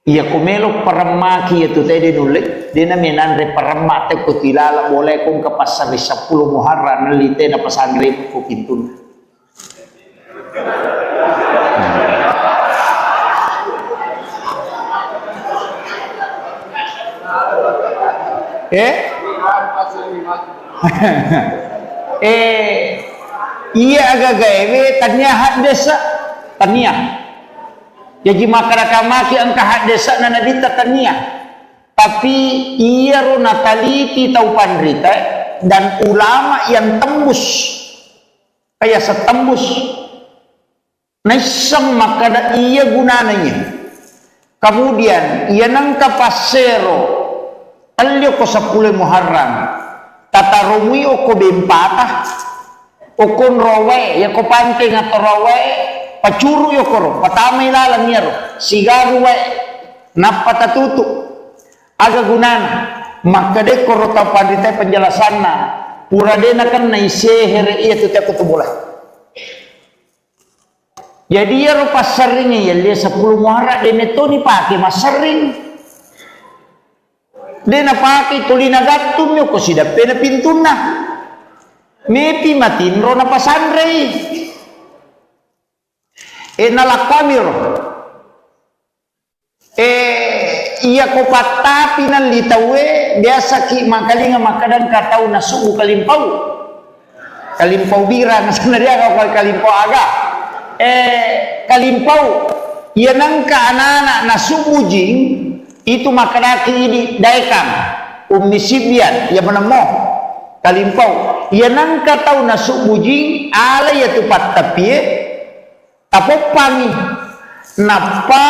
iya kumelo paramaki itu tadi nulik dia naminanre paramate ko tilala boleh kong kapasar 10 Muharram nalite na pasandre ko pintun iya agak gawe tanya hak desa tanya jadi maki ang kahak desa na nadita tania tapi iya ro nataliti tau pandrita dan ulama yang tembus kayak setembus naisam maka iya gunananya kemudian iya nang kapasero talyo ko 10 Muharram tatarumi o ko bempata o kon rowe ya ko panting atau rowe pacuru yo koro patamay lalang yaro sigaru we napatatutu aga gunana maka de koro tapadite penjelasan na pura de nakan na isehere iya tu tiap kutubola jadi yaro pasaring ya dia 10 Muharram de neto ni pake masaring de na pake tulina gatum yo ko sidape na pintuna mepi matinro na pasandrei nalakamiro iya ko patapi ng litawe biasa ki makalinga makadan katau na sugu kalimpaw bira na sanadya ka kalimpaw aga kalimpaw iya nang kaanana na sugu jing itu makadaki ini daikang umisibian ya menemo kalimpaw iya nang katau na sugu jing ala ya tupat tapi tapopangi napa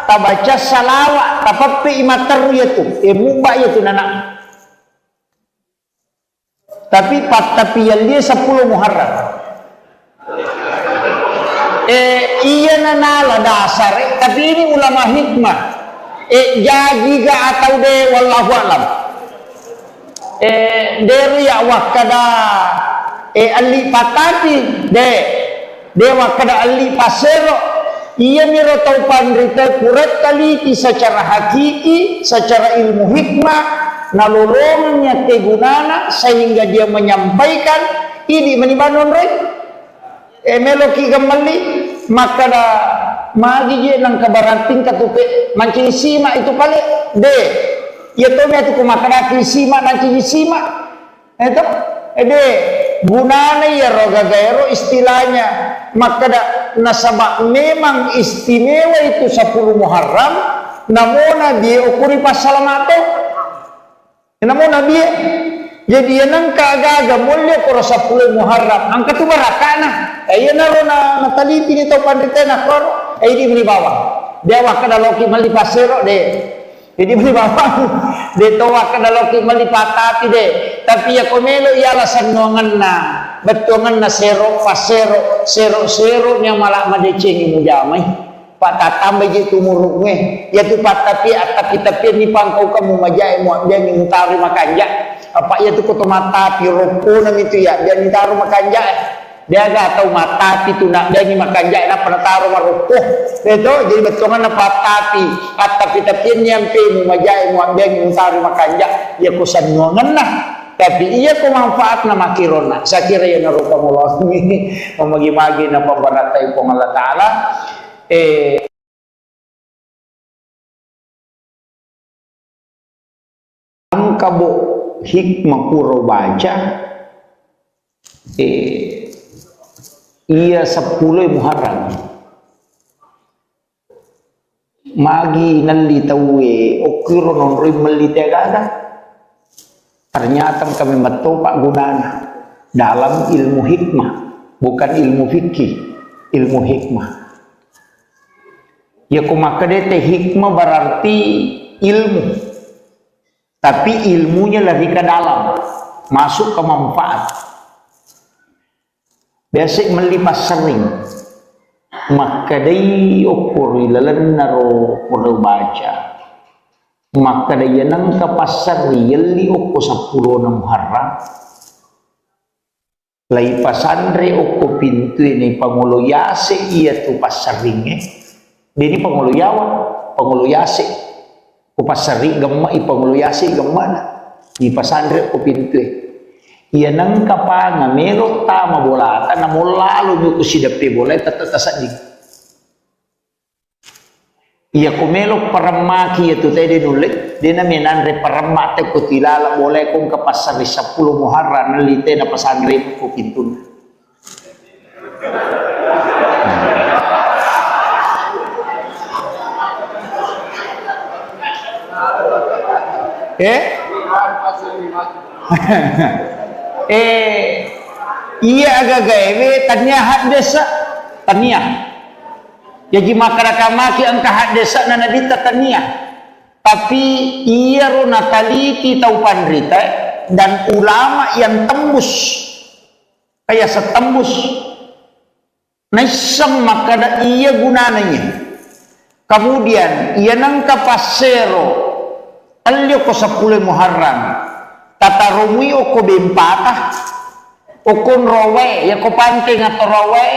tabaca salawat tapapi imatar yaitu mumba yaitu nana tapi tapi yang dia 10 Muharram iya nanala dasar tapi ini ulama hikmah jadi ga atau de wallahu alam dari ya wakada ali patati de dewa kada ali pasero ia miro tau pandrita kuret taliti secara hakiki secara ilmu hikmah nalolongnya kegunana sehingga dia menyampaikan ini menibanon rek meloki kembali maka da magi je nang kabaranting katupe mancing sima itu kali de ya to me tu kumakada sima mancing sima itu de gunana ya roga gaero istilahnya maka nasabak memang istimewa itu 10 Muharram namona dia ukuri pasalamato namona dia jadi yang kagaga mulya ko 10 Muharram ang katubarakana ayan na ro na nataliti nito pandita na koro ay di bawah dia wakada loki mali pasero de jadi beli bawang de towa kada loki mali patati de tapi ya komelo ialah sanongan na betongan na sero pasero sero nya malah madecengi mujamai patatambe je tumuruk me ya tu patapi tapi ni pangkau kamu majai mo dia ni mutari makanja apa ya tu koto mata pi roko nang itu ya dia ni taruh makanja dia gak tahu mata itu nak dia ni makanja na penataruh maruko itu jadi betongan na patapi tapi nyampe mo majai mo dia ni mutari makanja ya kusanongan na tapi iya ko manfaat na makirona sa kira ya narupa mo ini mamagi-magi na pambaratay po Allah Ta'ala ang kabo hikmah puro baca iya 10 Muharram magi nalitawe okiro nonroy malitegaga ternyata kami metopak gunana dalam ilmu hikmah bukan ilmu fikih ilmu hikmah ya kumakadete hikmah berarti ilmu tapi ilmunya lebih ke dalam, masuk ke manfaat. Biasa melipas sering, maka day ukur ilalan naro pura baca, maka day nang kapasar yeli ukur 10 na Muharram. Lai pasandre ukur pintu ini panguluyase iya tu pasaringe, dini panguluyawan, panguluyase, kupasari gemma ipanguluyase gemma na, di pasandre ukur pintu. Iya nang kapanga merot tama bolata na lalu nyo kusidapi bola tatatasadig. Iya kumelo paramaki itu tadi nulit dia menandre paramate ko tilala boleh kung kapasari 10 Muharram nalite na pasandre ko pintun. Iya agak gawe tanya hak desa tanya. Jadi maki ang kahak desa na nadita tanya. Tapi iya ro nataliti tau pandrita dan ulama yang tembus kayak setembus naisang makada iya gunananya. Kemudian iya nang kapasero alyo ko 10 Muharram tatarumi o ko bempatah okon rowe ya ko panting atau rowe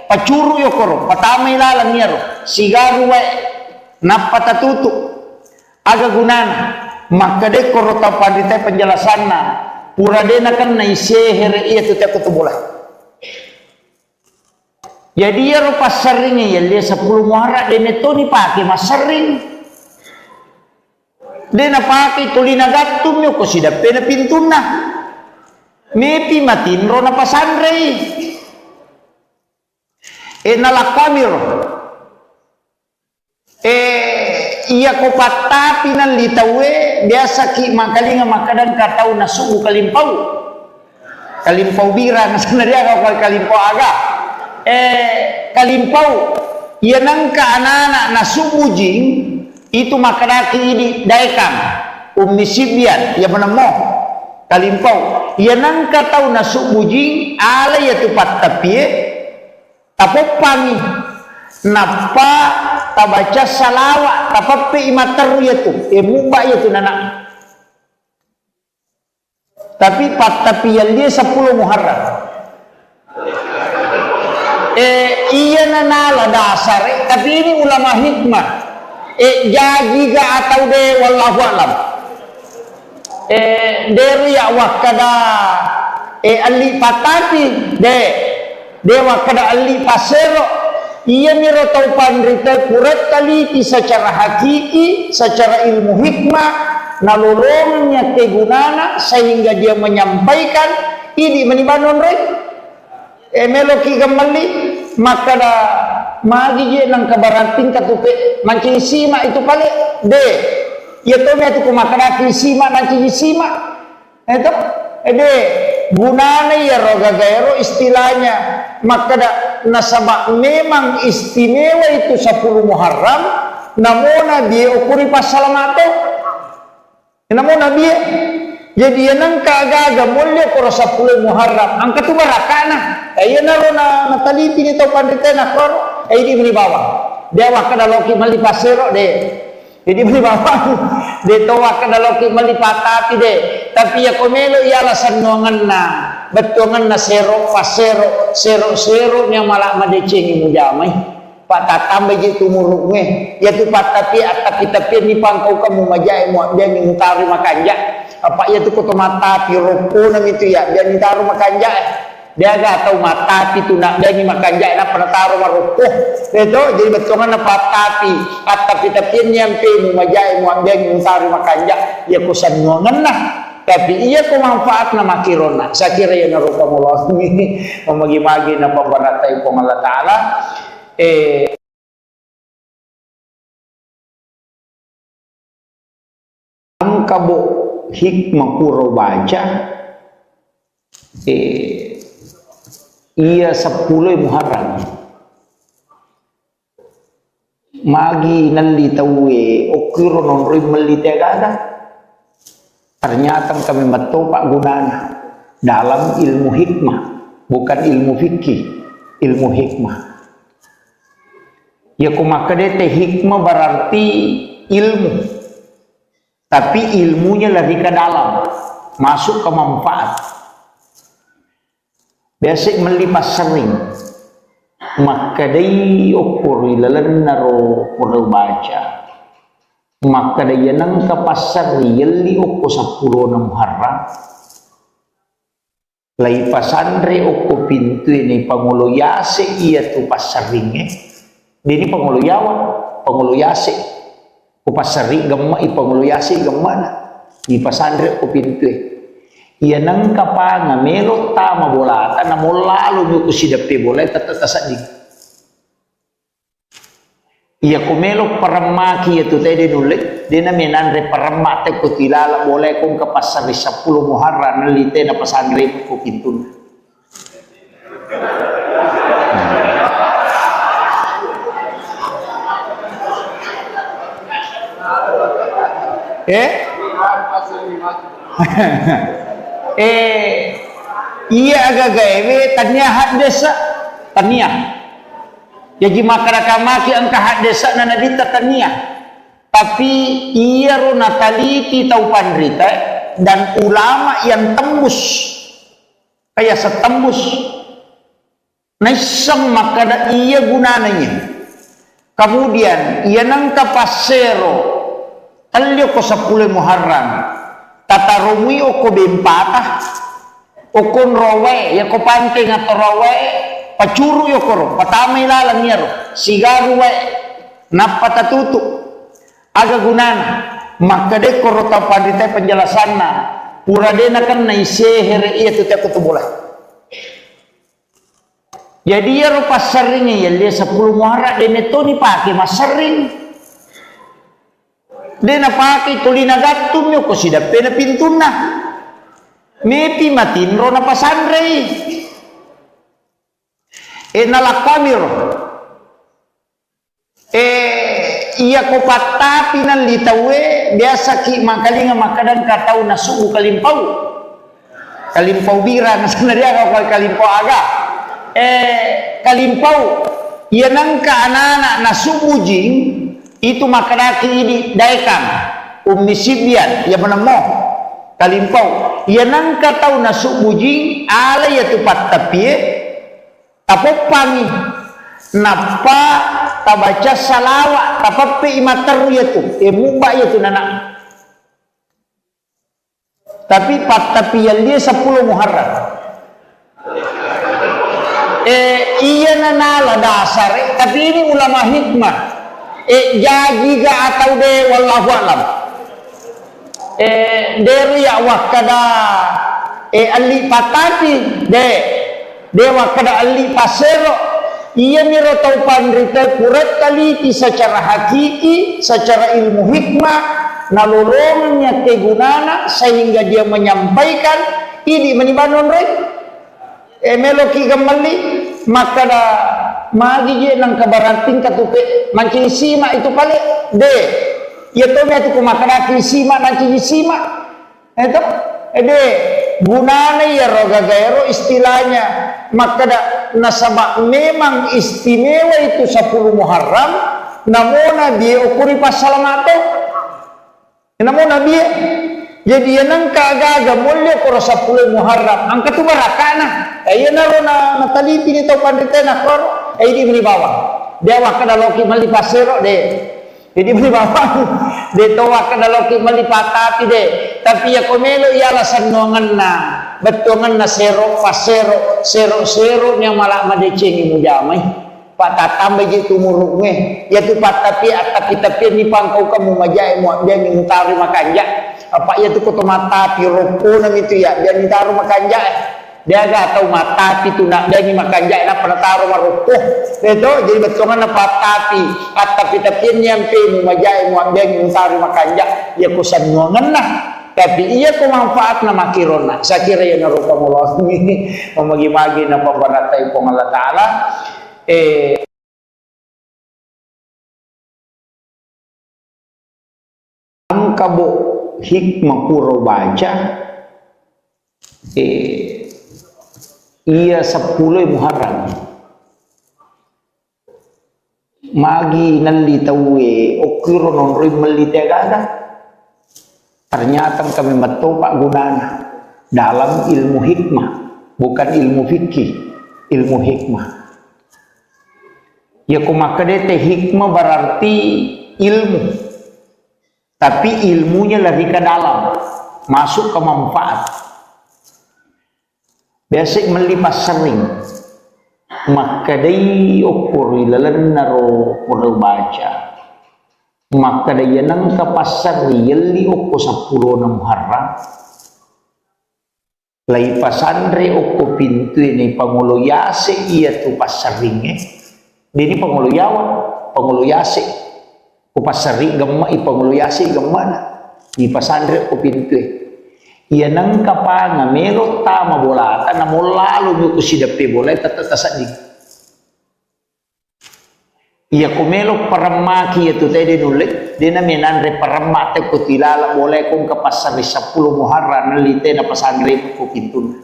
pacuru yo koro patamay lalang niya ro sigaru we napatatutu aga gunana makade koro tapadite penjelasan na pura dena kan na isehere iya tu tiap bola. Jadi ya ro pasaringnya ya dia 10 Muharram dene to ni pake masaring dena pake tulina gatum yo ko sidape na pintuna mepi matinro na pasandre nalakamir iya ko patapi nan litawe biasa ki makalinga makadan katau na sugu kalimpau bira na sana dia kau kalimpau aga kalimpau iya nangka anak-anak na sugu jing itu makadaki ini daekang umisibian ya menemo kalimpau iya nangka tau na sugu jing ala ya tupat tapi tapopani napa tabaca salawat tapapi imater yaitu muba yaitu nana tapi tapi yang dia 10 Muharram iya nana dasar tapi ini ulama hikmah jadi ga atau de wallahu alam dari ya wakada ali patati de dewa kada ali pasero iya miro tau pandrita kurat taliti secara hakiki secara ilmu hikmah nalolongnya kegunana sehingga dia menyampaikan ini menibanon rek meloki gemali maka da magi je nang kabaranting katupe mancing sima itu kali de ya to me tu kumakada sima mancing sima itu de gunanya ya roga gaero istilahnya maka nasabak memang istimewa itu 10 Muharram namona dia ukuri pasalamato namona dia jadi yang kagaga mulia koro 10 Muharram angka tu barakana ayo naro na taliti ni to pandita na koro di beli bawah dia wakada loki mali pasero de jadi beli bawah de to wakada loki mali patati de tapi ya komelo ialah sanuangan na betongan na sero pasero sero nya malah madecengi mujamai pak tatambe gitu muruknya ya tu pak tapi ni pangkau kamu majai mu dia ngutari makanja apa ya tu koto mata piroko nam itu ya dia ngitaru makanja dia gak tahu mata itu nak dia ni makanja na penataru marukuh itu jadi betongan na patapi tapi nyampe mu majai mu dia ngutari makanja ya kusanuangan nah tapi iya ko manfaat na makirona sa kira ya narupa mo ini mamagi-magi na pambaratay ko Allah Ta'ala ang kabo hikmah puro baca iya 10 Muharram magi nalitawe okiro non rimali tagada ternyata kami betul Pak Gunana dalam ilmu hikmah, bukan ilmu fikih, ilmu hikmah. Ya kumakadete hikmah berarti ilmu, tapi ilmunya lebih ke dalam, masuk ke manfaat. Biasa melipas sering, maka day ukur ilalan naro pura baca, maka day nang kapasar yeli ukur 10 na Muharram. Lai pasandre ukur pintu ini pangulo yase iya tu pasaringe, dini pangulo yawa, pangulo yase, upasari gemma ipangulo yase gemana, di pasandre ukur pintu. Iya nang kapanga melo tama bolata na lalu nyo kusidapi boleh tatatasadig. Iya kumelo paramaki itu tadi nulit dia na menandre paramate ko tilala boleh kung kapasari 10 Muharram nalite na pasandre ko pintun. Iya agak gawe tanya hak desa tania. Jadi masyarakat angka hak desa na nadita tania. Tapi iya ro nataliti tau pandrita dan ulama yang tembus kayak setembus naisang makada iya gunananya. Kemudian iya nang kapasero talyo ko 10 Muharram tatarumi o ko bempata o kon rowe ya ko panting atau rowe pacuru yo koro patamay lalang yaro sigaru we napatatutu aga gunana maka de koro tapadite penjelasan na pura de na kan na isehere iya tu tiap boleh. Jadi ya ro pasaringnya ya dia 10 Muharram de neto ni pake masaring de na pake tulina gatum yo ko sidape na pintuna mepi matinro na pasandrei nalakamir iya ko patapi nan litawe biasa ki makalinga makadan katau nasugu kalimpau bira nasana dia ko kalimpau aga kalimpau iya nangka anak-anak nasugu jing itu makadaki ini daekang umisibian ya menemo kalimpau iya nangka tau nasugu jing ala ya tupat tapi tapopangi napa tabaca salawat tapapi imatar yaitu mubah yaitu nana tapi tapi yang dia 10 Muharram iya nana dasar tapi ini ulama hikmah jadi ga atau de wallahu alam dari ya wakada ali patati de dewa kada ali pasero iya miro tau pandrita kuret taliti secara hakiki secara ilmu hikmah nalolongnya kegunana sehingga dia menyampaikan ini menibanon rek meloki gemali maka da magi je nang kabaranting katuke mancing sima itu kali de ya to me tu kumakadaki sima mancing sima itu de gunanya ya roga gaero istilahnya maka nasabak memang istimewa itu 10 Muharram namona dia ukuri pasalamato namona dia jadi yang kagaga mulia koro 10 Muharram angka tu barakana ayo naro na taliti ni tau pandita na koro di beli bawah dia wakada loki mali pasero de jadi beli bawah de to wakada loki mali patati de tapi ya komelo ya alasan nuangan na betongan na sero pasero sero nya malak madecengi mujamai patatambe gitu muruknya ya tu patapi tapi ni pangkau kamu majai mu dia ni mutari makanja apa ya tu koto mata piropo nang itu ya dia ni taruh makanja dia gak tahu mata itu nak dia ni makanja na pernah taruh marupuh itu jadi betongan na patapi tapi nyampe mu majai mu dia ni mutari makanja ya kusan nuangan lah tapi iya ko manfaat na makirona sa kira ya narupa mo ini mamagi-magi na pambaratay po Allah Ta'ala ang kabo hikmah puro baca ia 10 Muharram magi nalli tawe okiro non rim melite gaga ternyata kami metopak gunana dalam ilmu hikmah, bukan ilmu fikih, ilmu hikmah. Ya kumakadete hikmah berarti ilmu, tapi ilmunya lebih ke dalam, masuk ke manfaat. Biasa melipas sering, maka day ukur ilalan naro pura baca, maka day nang kapasar yeli ukur 10 na Muharram. Lai pasandre ukur pintu ini panguluyase iya tu pasaringe, dini panguluyawan, panguluyase, upasari gemma i panguluyase gemana, di pasandre ukur pintu iya nang kapanga melot tama bolata na lalu nyo kusidape bolay tatatasadig iya kumelo paramaki itu tadi nulit di na minanre paramate ko tilala bolay kung kapasari 10 Muharram nalite na pasandre ko pintun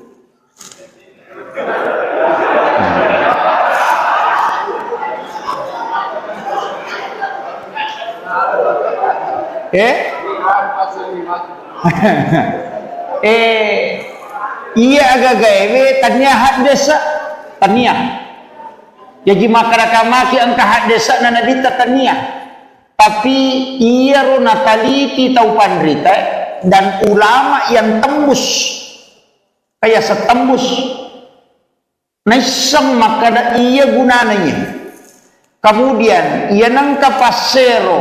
iya agak gawe tanya hak desa tania jadi makaraka maki angka hak desa na nadita tania tapi iya ro nataliti tau pandrita dan ulama yang tembus kayak setembus naisam makada iya gunananya kemudian iya nangka pasero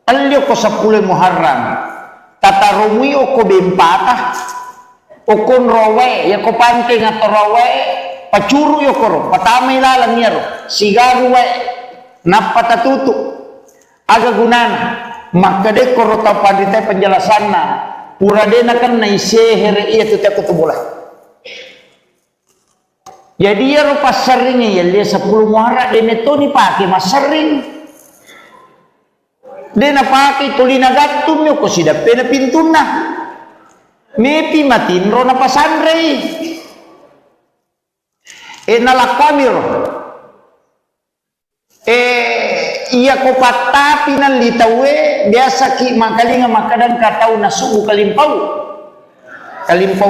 alyo ko 10 Muharram tatarumi ko bempata ukon rowe ya ko panting atau rowe pacuru yo koro patamay lalang yaro sigaru we napatatutu aga gunana maka de koro tau pandita penjelasan na pura de na kan na isehere iya tuti aku boleh jadi ya rupa seringnya ya dia 10 Muharram de neto ni pake mas sering de na pake tulina gatum yo ko sidape na pintuna mepi matinro na pasandre nalakamir iya ko patapi nan litawe biasa ki makalinga makadan katau na sugu kalimpau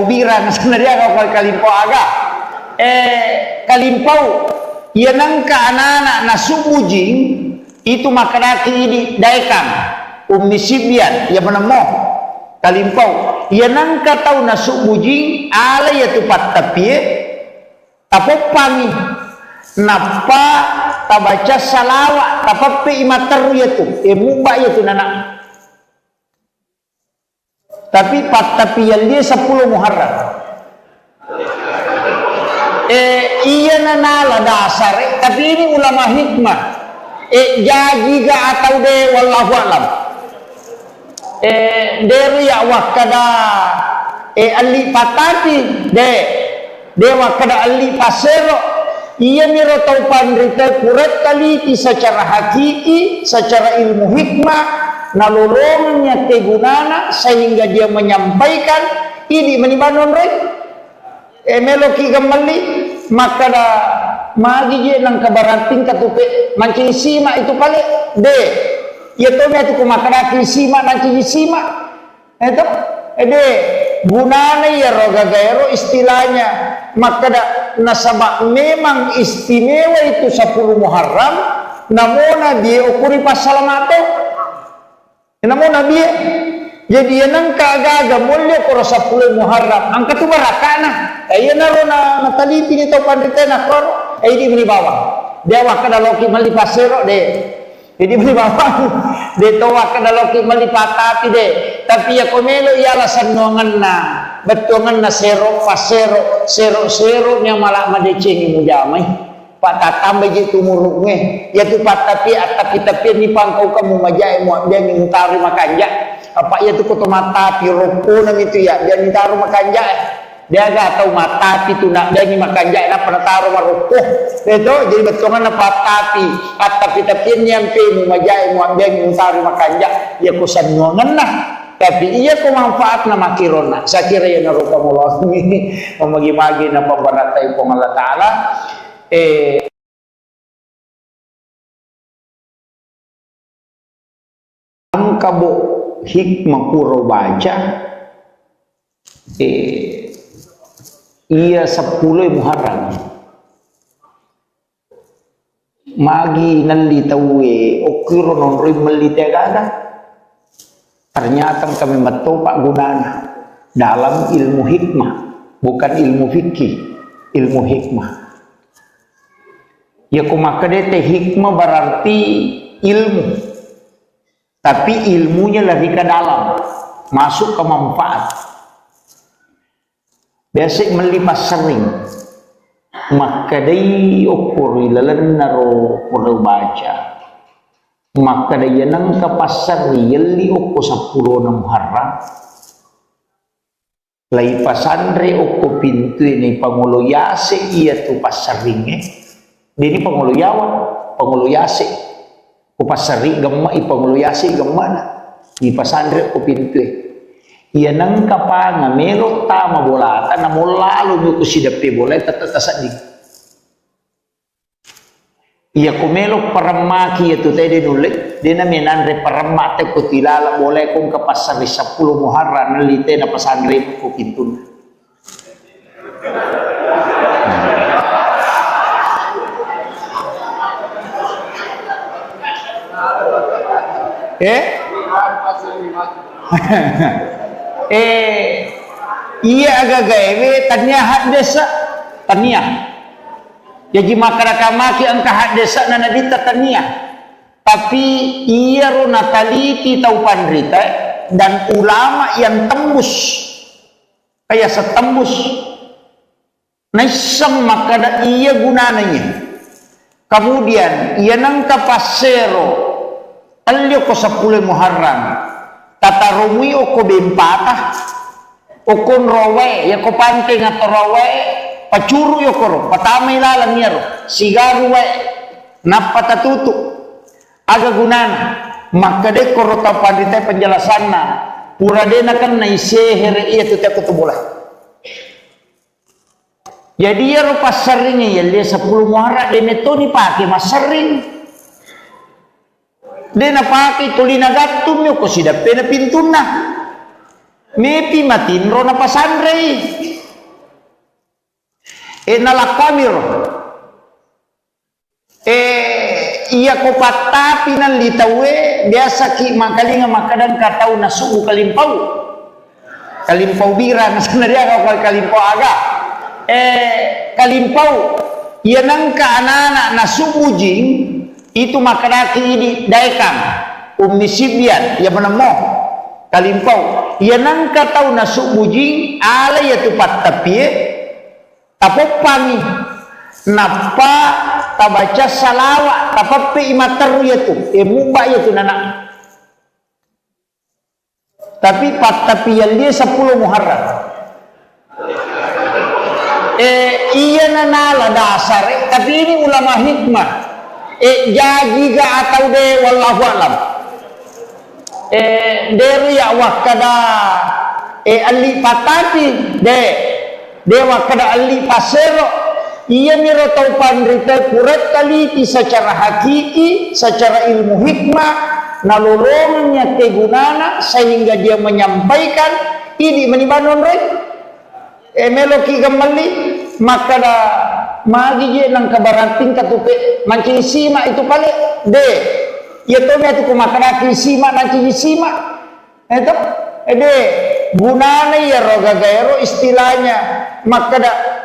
bira na sanaria ko kalimpau aga kalimpau iya nangka anak-anak na sugu jing itu makadaki ini daikam umisibian ya menemo kalimpau iya nangka tau na sugu jing ala ya tupat tapi tapopami napa tabaca salawat tapapi imateru yaitu mubah yaitu nana tapi tapi yang dia 10 Muharram iya nanala dasar tapi ini ulama hikmah jadi ga atau de wallahu alam dari ya wakada ali patati de dewa kada ali pasero ia miro tau pandrita kuret taliti secara hakiki secara ilmu hikmah nalolongnya kegunana sehingga dia menyampaikan ini menibanon rek meloki gemali maka da magi je nang kabarating katupe mancing sima itu pale de ya to me tu kumakada sima mancing sima itu de gunana ya roga gaero istilahnya maka da nasabak memang istimewa itu 10 Muharram namona dia ukuri pasalamato namona dia jadi yang kagaga mulya koro 10 Muharram angka tu barakana ayo naro na nataliti ni tau pandita na koro di beli bawah dia wakada loki mali pasero de jadi beli bawah de to wakada loki mali patati de tapi ya komelo ya alasan nuangan na betongan na sero pasero sero nya malak madeceni mujamai patatam beji tumurunge ya tu patapi tapi ni pangkau kamu majai mu dia ngintari makanja apa ya tu koto mata piroko nam itu ya dia ngintari makanja dia gak tahu mata itu nak dia ni makanja na penataru marukuh itu jadi betongan na patapi tapi nyampe mu majai mu dia ngintari makanja ya kusan nuangan nah tapi iya ko manfaat na makirona sa kira yan narupa mo lang mamagi-magi na pambaratay po ng Allah Ta'ala ang kabo hikmah puro baca iya 10 Muharram magi nalitawe okiro non rin malitegaga ternyata kami matopak gunana dalam ilmu hikmah, bukan ilmu fikih, ilmu hikmah. Ya kumakadete hikmah berarti ilmu, tapi ilmunya lebih ke dalam, masuk ke manfaat. Biasa melipas sering, maka day ukur ilalan naro pura baca. Maka dia nang kapasar yeli oko 10 na Muharram lai pasandre oko pintu ini pangulo yase iya tu pasaringe dini pangulo yawa pangulo yase ko pasari gemma i pangulo yase gemma na di pasandre oko pintu iya nang kapanga melo tama bolata na molalo nyo ko sidape bolata tatasadig iya kumelo paramaki itu tadi nulik dia naminanre paramate ko tilala boleh kong kapasari 10 Muharram nalite na pasandre ko pintun iya agak gawe tanya hak desa tanya jadi masyarakat ang kahad desa na nadita tania tapi iya ro nataliti tau pandrita dan ulama yang tembus kaya setembus naisam makada iya gunananya kemudian iya nang kapasero alyo ko 10 Muharram tatarumi o ko bempata o kon rowe ya ko pante nga rowe pacuru yo koro patamay lalang niya ro sigaru we napatatutu aga gunana makade koro tau pandita penjelasan na pura dena kan na isehere iya tu tiap kutubola jadi ya ro pasaringnya ya dia 10 Muharram dene to ni pake masaring dena pake tulina gattum yo ko sidape na pintuna mepi matinro na pasandre nalakamir iya ko patapi nan litawe biasa ki makalinga makadan katau na suku kalimpau bira na sana dia kau kalimpau aga kalimpau iya nang ka anak na suku jing itu makadaki ini daikam umisibian ya menemo kalimpau iya nang katau na suku jing ala ya tu patapi tapopani napa tabaca salawat tapapi imataru yaitu mubah yaitu nana tapi tapi yang dia 10 Muharram iya nanala dasar tapi ini ulama hikmah jadi ga atau de wallahu alam dari ya wakada ali patati de dewa kada ali pasero ia miro tau pandrita kurat taliti secara hakiki secara ilmu hikmah nalolongnya kegunana sehingga dia menyampaikan ini menibanon rek meloki gamali maka da magi je nang kabaranting katupe mancing sima itu pale de ya to me tu kumakana sima mancing sima itu de gunana ya roga gaero istilahnya maka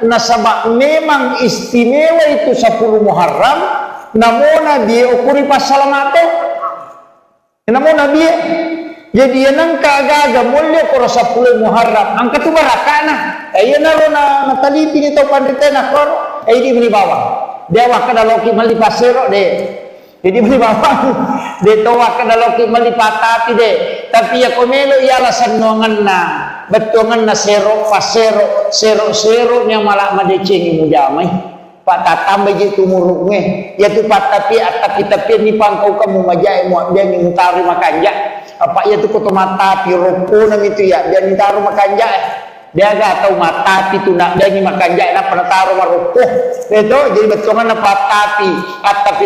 nasabak memang istimewa itu 10 Muharram namona dia ukuri pasalamate namona dia jadi nang kaagaga mulya ko 10 Muharram ang katubarakana ayo na ro na nataliti nito pandita na kor ay di bawah dewa kadaloki malipasero de jadi bawah de towa kadaloki malipatati de tapi ya komelo ya alasan nongan na betongan na sero pasero sero nya malak madeceng mujamai patatambay itu murunge ya tu patapi atapi ni pangkau kamu majai mo dia ni mutari makanja apa ya tu koto mata piroko nam itu ya dia ni taruh makanja dia agak tahu mata itu nak dia ni makanja nak pernah taruh maroko itu jadi betongan apa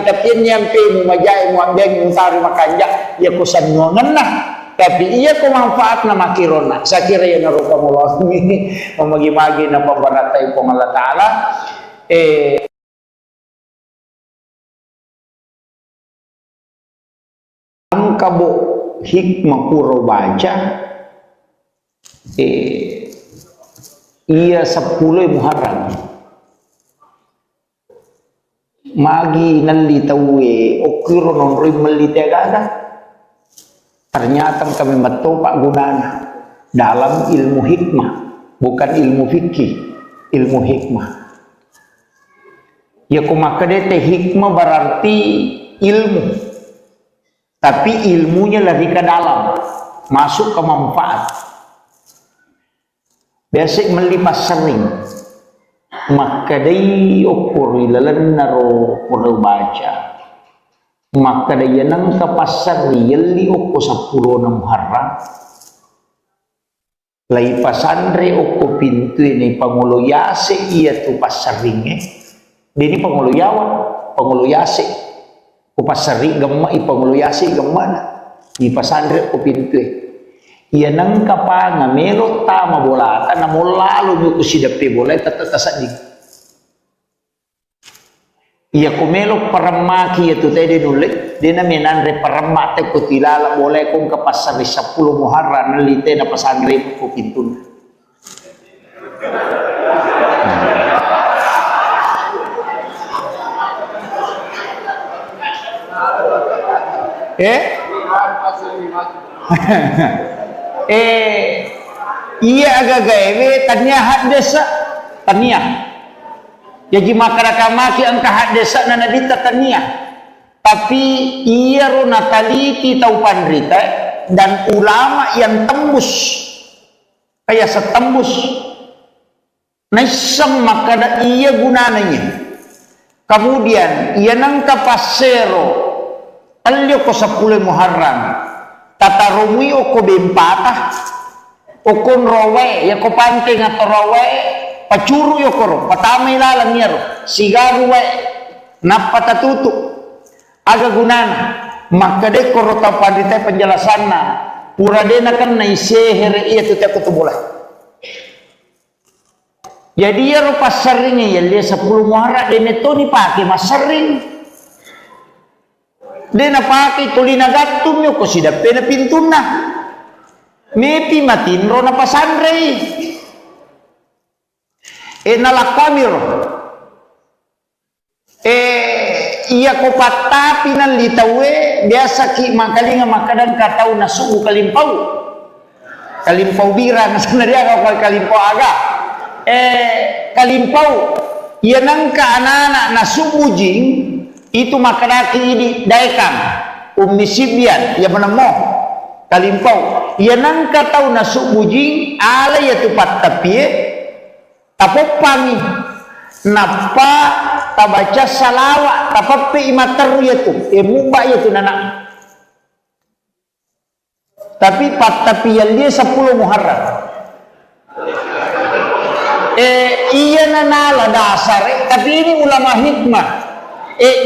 tapi nyampe mu majai mu ambil mu taruh makanja ya kusan nuangan lah tapi iya ko manfaat na makirona sa kira ya narupa mo ini mamagi-magi na pambaratay po ng Allah Ta'ala ang kabo hikmah puro baca iya 10 Muharram magi nalitawe okiro non rin malitegaga ternyata kami bertopak gunanya dalam ilmu hikmah bukan ilmu fikih ilmu hikmah ya kumakadete hikmah berarti ilmu tapi ilmunya lari ke dalam masuk ke manfaat biasa melipas sering maka day ukur ilalan naro pura baca maka day nang kapasar yali uko 10 na Muharram lay pasandre uko pintu ini pangulo yase iya tu pasaringe dini pangulo yawan pangulo yase ko pasari gamma ipangulo yase gamma na di pasandre uko pintu iya nang kapanga melo tama bolata na mulalo nyo kusidape bola tatatasadig iya kumelo paramaki itu tadi nulit dia naminanre paramate ko tilala boleh kung kapasari 10 Muharram nalite na pasandre ko pintun iya agak gawe tanya hak desa tanya jadi masyarakat angka hak desa na nadita tania tapi iya ro nataliti tau pandrita dan ulama yang tembus kayak setembus naisang makada iya gunananya kemudian iya nangka pasero alyo ko 10 Muharram tatarumi o ko bempata o kon rowe ya ko panting atau rowe pacuru yo koro patamay lalang yero sigaru we napatatutu aga gunana maka de koro ta pandita penjelasan na pura de na kan naisehere iya tu te kutubula jadi yero pasaring ya dia 10 Muharram de neto ni pake masaring de na pake tulina gatum yo ko sidape na pintuna mepi matinro na pasandre nalakamir iya ko patapi ng litawe biasa ki makalinga makadang katau na sugu kalimpaw bira na sanadya ako kalimpaw aga kalimpaw yan ang kaanana na sumujing itu makadaki ini daikang umisibyan yan mo kalimpaw yan ang katau na sumujing alay ito patapi tapopami napa tabaca salawat tapapi imater yaitu mubah yaitu nana tapi tapi yang dia 10 Muharram iya nanala dasar tapi ini ulama hikmah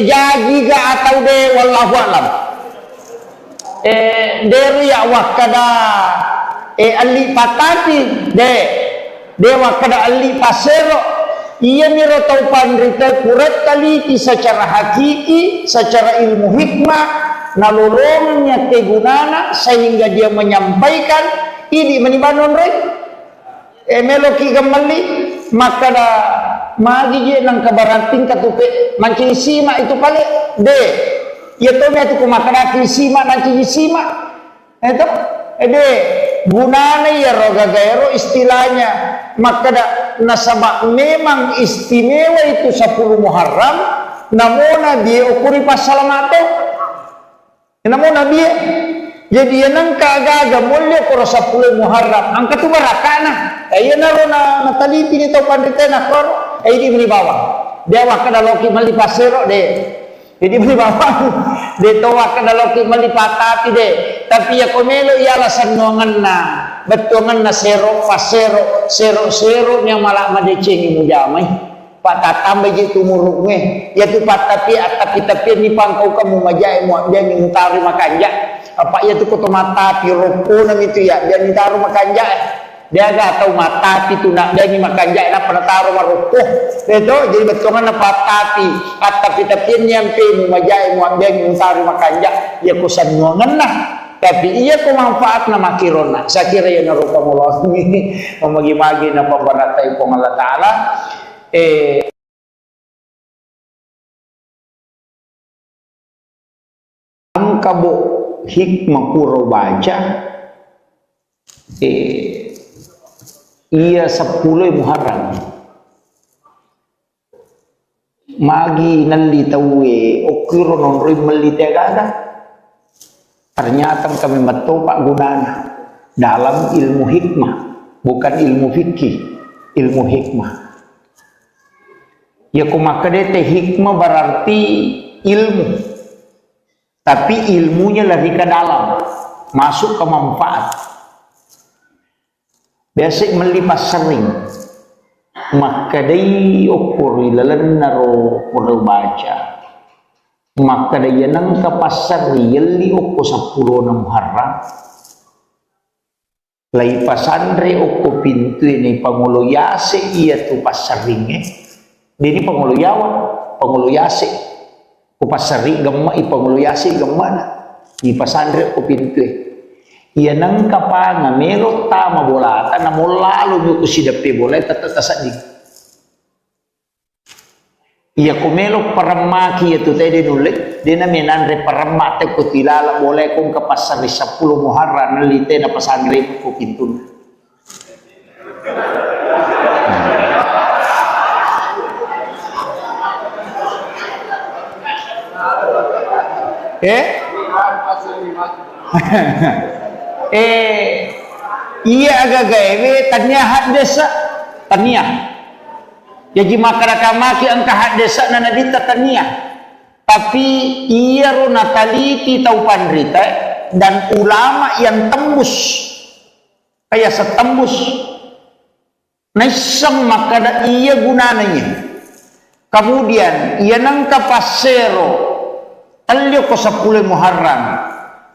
jadi ga atau de wallahu alam dari ya wakada ali patati de dewa kada ali pasero ia miro tau pandrita kurat taliti secara hakiki secara ilmu hikmah nalolongnya kegunana sehingga dia menyampaikan ini menibanon rek meloki gamali maka da magi je nang kabarating katupe mancing sima itu pale de ya to me tu kumakana sima mancing sima itu de gunana ya roga gaero istilahnya maka nasabak memang istimewa itu 10 Muharram namona dia ukuri pasalamato namona dia jadi nang kaagaga mulya ko 10 Muharram ang katubarakana ay na ro na nataliti nito pandita na koro ay di bawah dia wakada loki malipasero de jadi bawah de to wakada loki malipatati de tapi ya komelo ialah sanuangan na betongan na sero pasero sero nya malah madecengi mujamai pak tatambah je tumurunge ya tu pak tapi ni pangkau kamu majai mu dia ni utari makanja apa ya tu koto mata pi roko nam itu ya dia ni taruh makanja dia gak tahu mata itu nak dia ni makan jai nak pernah taruh marukuh itu jadi betongan apa tapi nyampe mu majai mu ambil mu taruh makan jai ya kusan nuangan lah tapi iya ku manfaat na makirona saya kira ya naruka mulah ini memagi-magi na pembaratai pong Allah Ta'ala ang kabo hikmah puro baca iya 10 Muharram magi nalitawe okiro non rimelitagada ternyata kami metopak gunana dalam ilmu hikmah bukan ilmu fikih ilmu hikmah ya kumakadete hikmah berarti ilmu tapi ilmunya lebih ke dalam masuk ke manfaat biasa melipas sering maka day ukur ilalan naro pura baca maka day nang kapasar yali uko 10 na Muharram lay pasandre uko pintu ini pangulo yase iya tu pasaring dini pangulo yawa pangulo yase ko pasari gamma ipangulo yase gamma na ipasandre uko pintu iya nang kapanga melo tama bolata na mulalo nyo kusidapi bola tatatasadig iya kumelo paramaki ito tayo dinulit di na minanre paramate ko tilala boleh kong kapasari 10 Muharram nalite na pasangre ko pintun iya agak gawe tanya hak desa tanya jadi masyarakat angka hak desa na nadita tanya tapi iya ro nataliti tau pandrita dan ulama yang tembus kayak setembus naisang makada iya gunananya kemudian iya nangka pasero alyo ko 10 Muharram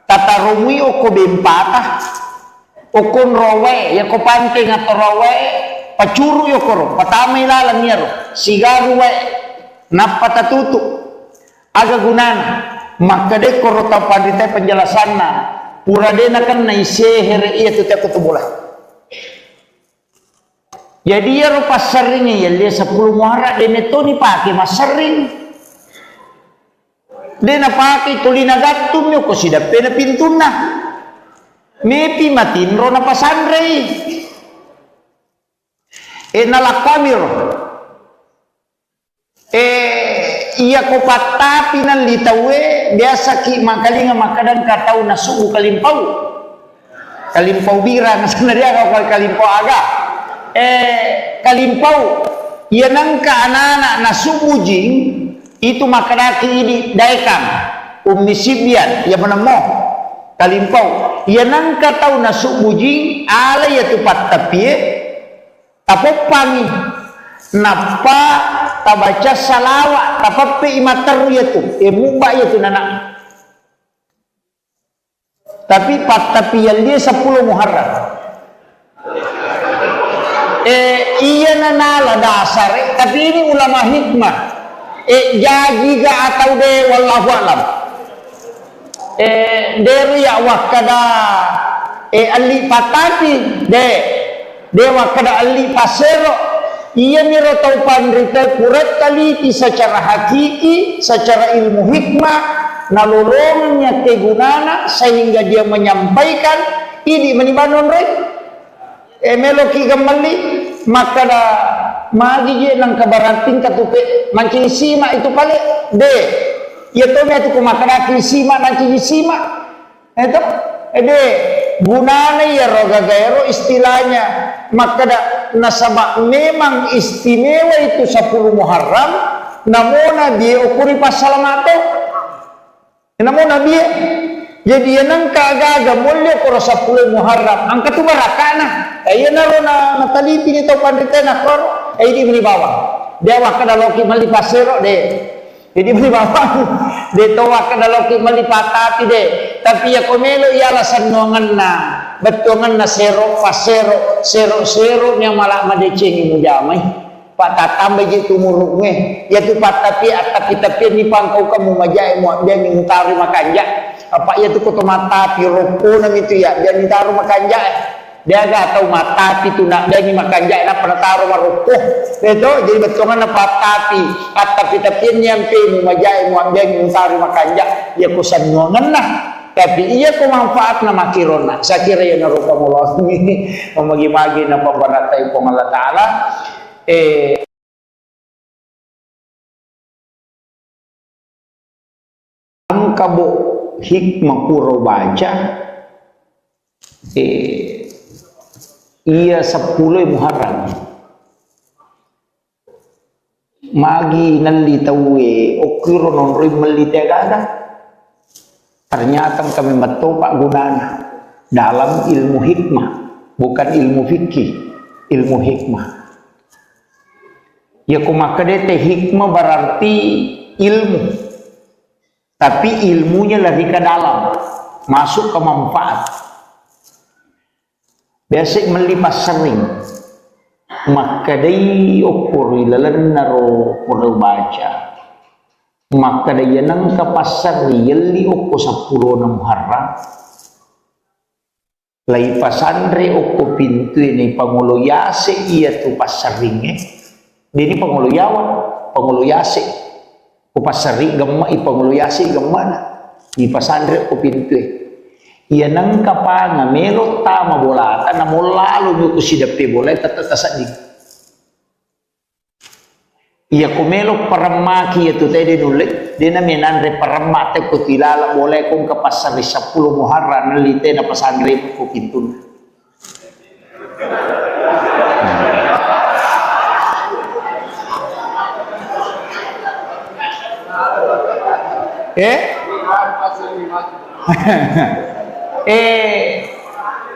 tatarumi o ko bempata o kon rowe ya ko panting atau rowe pacuru yo koro patamay lalang yaro sigaru we napatatutu aga gunana maka de koro ta pandita penjelasan na pura de na kan naisehere iya tu tak boleh jadi ya ro pasaring ya le 10 Muharram de neto ni pake masaring de na pake tulina gattum yo ko sida pena pintuna mepi matinro na pasandrei nalakamir iya ko patapi nan litawe biasa ki makalinga makadang katau na suku kalimpau bira na sebenarnya kalau kalimpau aga kalimpau iya nangka anak-anak na suku jing itu makadaki ini daikam umisibian ya menemo kalimpau iya nangka tau na suku jing ala ya tupat tapi tapopani napa tabaca salawat tapapi imater yaitu muba yaitu nana tapi tapi yang dia 10 Muharram iya nanala dasar tapi ini ulama hikmah jadi ga atau de wallahu alam dari ya wakada ali patati de dewa kada ali pasero iya miro tau pandrita kurat taliti secara hakiki secara ilmu hikmah nalolongnya kegunana sehingga dia menyampaikan ini menibanon rek meloki gemali maka da magi je nang kabarating katupe mancing sima itu pale de ya to me tu kumakana sima mancing sima itu de gunana ya roga gairo istilahnya maka nasabak memang istimewa itu 10 Muharram namona dia ukuri pasalamato namona dia Jadi yang kagaga mulya ko sa 10 Muharram ang katubaraka na ay na ro na nataliti nito pandita na kor ay di manibawa dewa kada loki malipasero de jadi manibawa de towa kada loki malipatati de tapi ya komelo yala sanongan na betongan na sero pasero sero nya malah madeceng mo jamay patatambay ji tumuruk nge ya tu patapi tapi ni pangkau kamu majai mo dia ni utari makanja apa ya tu koto mata piroko nang itu ya dia ni taruh makanja dia gak tahu mata itu nak dia ni makanja na pernah taruh maroko itu jadi betongan na patapi tapi nyampe mo majai mo dia ni utari makanja ya kusan nuangan nah tapi iya ko manfaat na makirona sa kira ya narupa mo ini mamagi-magi na pambaratay po Allah Ta'ala ang kabo hikmah puro baca iya 10 Muharram magi nalitawe okiro non rimelitagada ternyata kami matopak gunana dalam ilmu hikmah bukan ilmu fikih ilmu hikmah ya kumakadete hikmah berarti ilmu tapi ilmunya lari ke dalam masuk ke manfaat biasa melipas sering maka day ukur ilalan naro puro baca maka day nang kapasar yali uko 10 na Muharram lay pasandre uko pintu ini pangulo yase iya tu pasaringe dini pangulo yawan pangulo yase upasari gemma ipanguluyasi gemma na ipasandre ko pintu iya nang kapanga melo tama bolata na molalo nyo kusidapi bolay tatasadi iya kumelo paramaki ito tayo dinulit di na minandre paramate ko tilala bolay kung kapasari 10 Muharram nalite na pasandre ko pintu na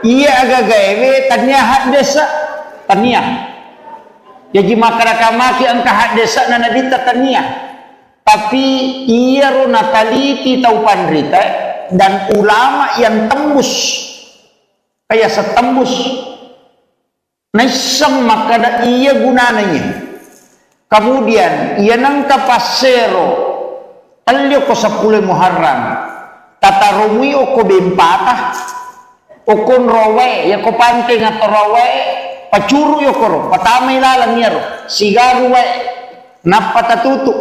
iya agak gawe tanya hak desa tanya jadi masyarakat angka hak desa na nadita tanya tapi iya ro nataliti tau pandrita dan ulama yang tembus kayak setembus naisang makada iya gunananya kemudian iya nang kapasero alyo ko 10 Muharram tatarumi o ko bempata o kon rowe ya ko panting ato rowe pacuru yo ko patamay lalang niya ro sigaru we napatatutu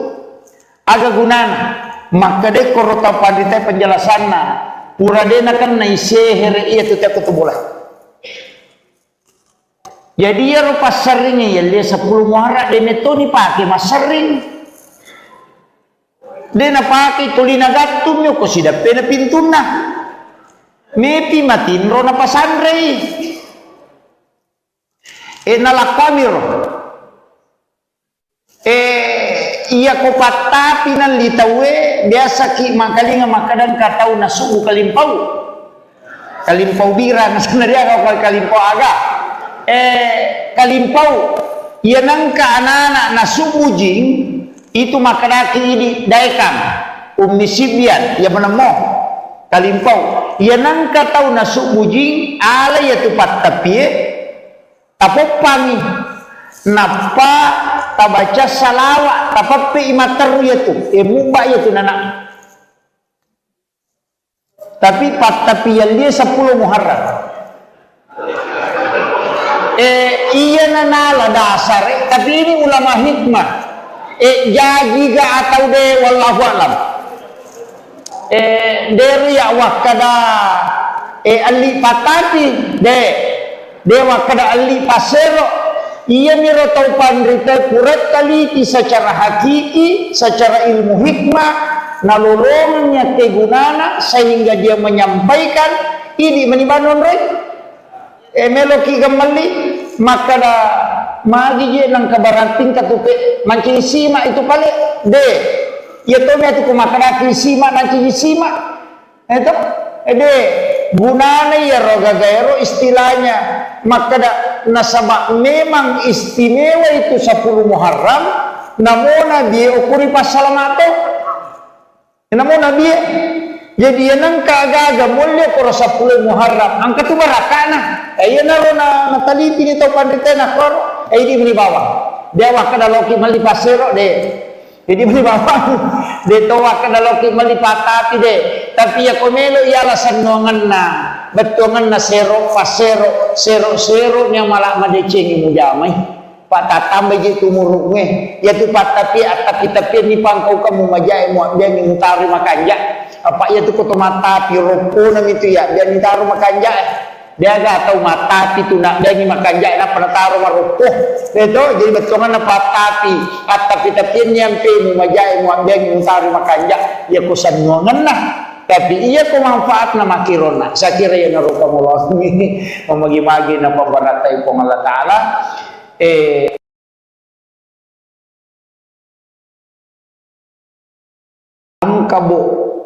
aga gunana maka de ko ta pandita penjelasan na pura de na kan na isehere iya tuta ko tubula jadi ya ro pasaringe ya 10 Muharram de neto ni pake masaring de napaki tulina gatum yo ko sida pena pintuna mepi matinro na pasandre nalakamiro iya ko patapi nan litawe biasa ki makalinga makadan katau na subu kalimpau bira na sebenarnya kalau kalimpau aga kalimpau iya nangka anak-anak na subu jing itu makanaki ini daikam ummi sibian ya menemo kalimpau ya nang katau nasuk bujing ala ya tupat tapi tapopami napa tabaca salawat tapapi imateru ya tu mubak ya tu nana tapi tapi yang dia 10 Muharram iya nanala dasar tapi ini ulama hikmah jadi ga atau de wallahu alam dari ya wakada ali patati de wakada ali pasero iya miro tau pandrita kurat kali secara hakiki secara ilmu hikmah nalolongannya kegunana sehingga dia menyampaikan ini menibanon rek meloki gamali maka magi je nang kabarating katupe mancing sima itu pale de ya to me tu kumakana sima mancing sima itu Ede gunana ya roga gaero istilahnya. Maka nasabak memang istimewa itu 10 Muharram. Namona dia ukuri pasal mato. Namona dia. Jadi yang kagaga mulia koro 10 Muharram. Angka tu barakana. Ayo naro na taliti ni tau pandita na koro. Di beli bawah. Dia wakada loki mali pasero de. Jadi beli bawah. De to wakada loki mali patati de. Tapi ya komelo ialah sanongan na. Betongan na sero pasero sero nya malah madecengi mujamai. Patatambe jitu muruknya. Ya tu patapi tapi ni pangkau kamu majai mu dia ni mutari makanja. Apa ya tu koto mata piroko nam itu ya dia ni taruh makanja. Dia gak tahu mata itu nak dia ni makanja nak pernah taruh maroko. Itu jadi betongan na patapi tapi nyampe mu majai mu dia ni mutari makanja. Ya kusan nuangan nah. Tapi iya ko manfaat na makirona. Saya kira yang naruka mulah ini memagi-magi na pembaratai po Allah Ta'ala. Ang kabo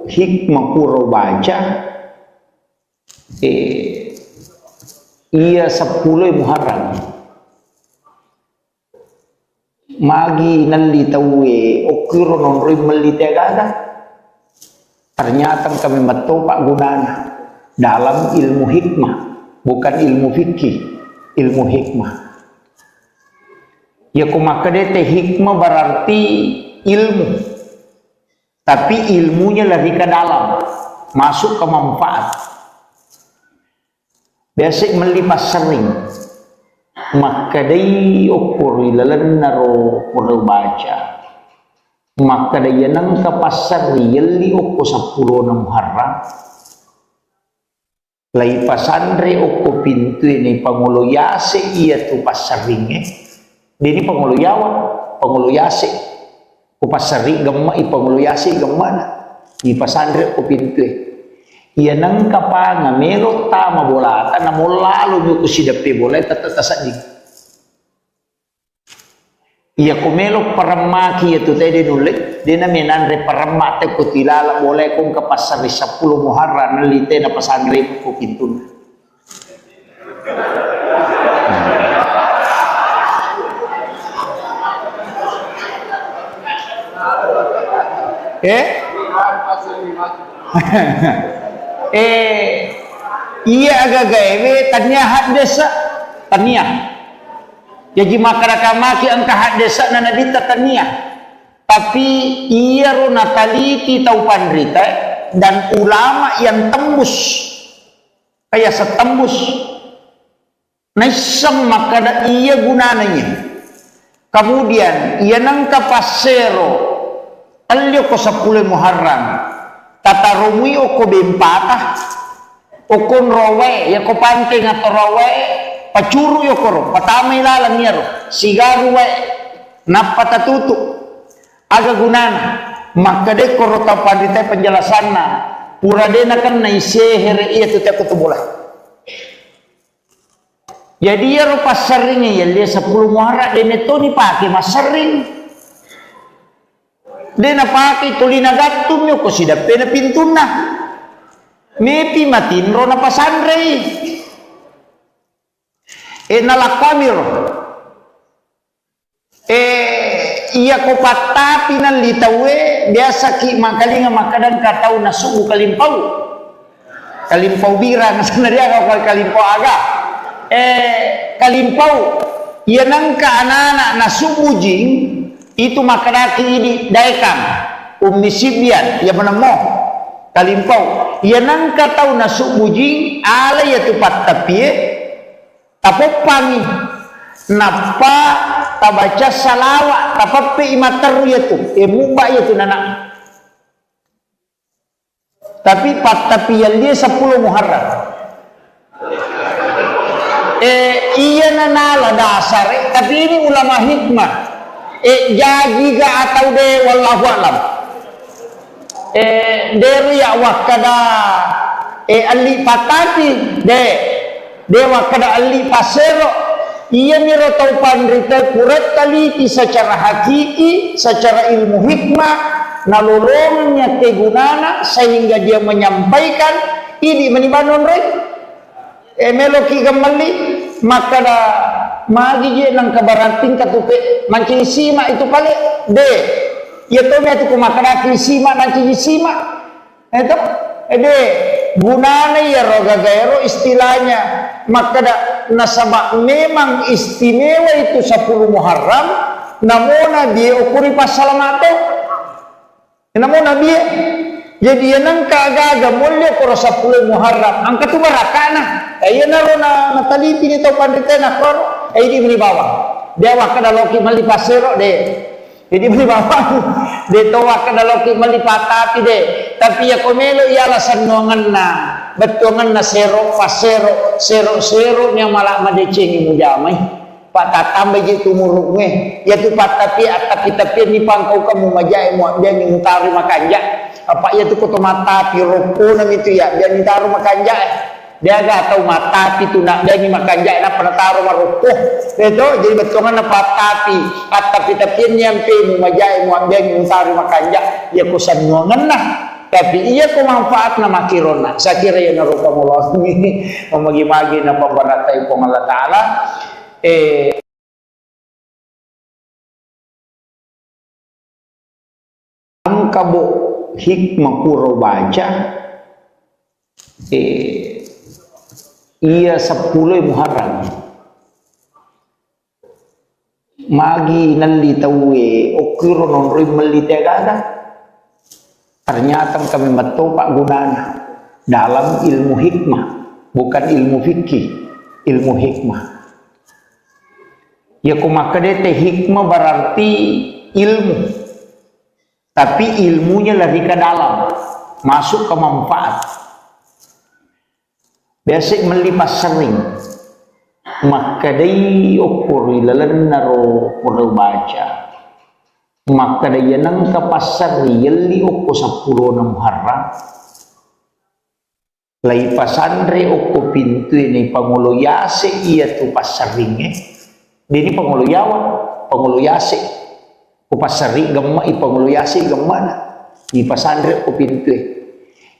hikmah puro baca iya 10 Muharram magi nalitawe okiro non rimelitagada. Ternyata kami betul Pak Gunana dalam ilmu hikmah, bukan ilmu fikih, ilmu hikmah. Ya kumakadete hikmah berarti ilmu, tapi ilmunya lebih ke dalam, masuk ke manfaat. Biasa melipas sering, maka day ukur ilalan naro perlu baca. Maka dia nang kapasar yeli oko 10 na Muharram lai pasandre oko pintu ini pangulo yase iya tu pasaringe dini pangulo yawa pangulo yase ko pasari gemma i pangulo yase gemmana i pasandre oko pintu iya nang kapanga melo tama bolata na lalu nyu kusidape bola tatatasadi. Iya kumelo paramaki itu tadi nulik dia naminanre paramate ko tilala boleh kong ke pasar 10 Muharram nalite na pasandre ko pintun. Iya agak gawe tanya hak desa tanya. Jadi masyarakat maki angka hak desa na nadita tania. Tapi ia ro nataliti tau pandrita dan ulama yang tembus kayak setembus naisam maka ia gunanya. Kemudian ia nangka pasero alio ko 10 Muharram tata rumui oko bempatah okon rowe ya ko panting atau rowe pacuru yo koro, patamay lalang niya ro, sigaru we, napatatutu, aga gunana, makade koro tapadite penjelasan na, purade na kan na isehere iya tutek kutubulay. Jadi ya ro pasaringnya ya dia 10 Muharram dan itu ni pakai masaring. Dia na pakai tulina gatum yo ko sidape na pintuna. Mepi matin ro na pasandre. Nalakamir iya ko patapi nan litawe biasa ki makalinga makadan katau na subu kalimpau bira na sebenarnya kalau kalimpau aga kalimpau iya nangka anak-anak na subu jing itu makadaki ini daikam umisibian ya menemo kalimpau iya nangka tau na subu jing ala ya tupat tapi tapopani napa tabaca salawat tapapi imater yaitu muba yaitu nana tapi tapi yang dia 10 Muharram iya nana dasar tapi ini ulama hikmah jadi ga atau de wallahu alam dari ya wakada ali patati de dewa kada ali pasero ia miro tau pandrita kuret taliti secara hakiki secara ilmu hikmah nalolongannya kegunana sehingga dia menyampaikan ini manibanon rek meloki gamali maka da magi je nang kabarating katupe manci sima itu pale de ya to me tu kumakara ki sima nanci sima itu de gunana ya roga gaero istilahnya maka da nasaba memang istimewa itu 10 Muharram namona dia ukuri pasalamato namona dia jadi yang kagaga mulya ko 10 Muharram ang katubarakana ayan na ro na nataliti nito pandite na koro ay di bawah dewa kada loki malipasero de jadi bawah de towa kada loki malipatati de tapi ya komelo ialah sanongan na betongan na sero pasero sero nya malah madecengi mujamai patatambay ji tumuruknya ya tu patapi tapi ni pangkau kamu majai mu dia ni mutari makanja apa ya tu koto mata piroko nam itu ya dia ni taruh makanja dia gak tahu mata itu nak dia ni makanja na penataruh maroko itu jadi betongan na patapi nyampe mu majai mu dia ni mutari makanja ya kusan ngongan nah tapi iya ko manfaat na makirona sa kira ya naruka mullah mamagi-magi na pambaratay po Allah Ta'ala ang kabo hikmah puro baca iya 10 Muharram magi nalitawe okiro non rin malitagada ternyata kami matopak gunana dalam ilmu hikmah bukan ilmu fikih ilmu hikmah ya kumakadete hikmah berarti ilmu tapi ilmunya lebih ke dalam masuk ke manfaat biasa melipas sering maka day ukuri lalan naro puro baca maka day nang kapasar yali uko 10 na Muharram lay pasandre uko pintu ini pangulo yase iya tu pasaringe dini pangulo yawa pangulo yase ko pasari gamma ipangulo yase gamma na ipasandre uko pintu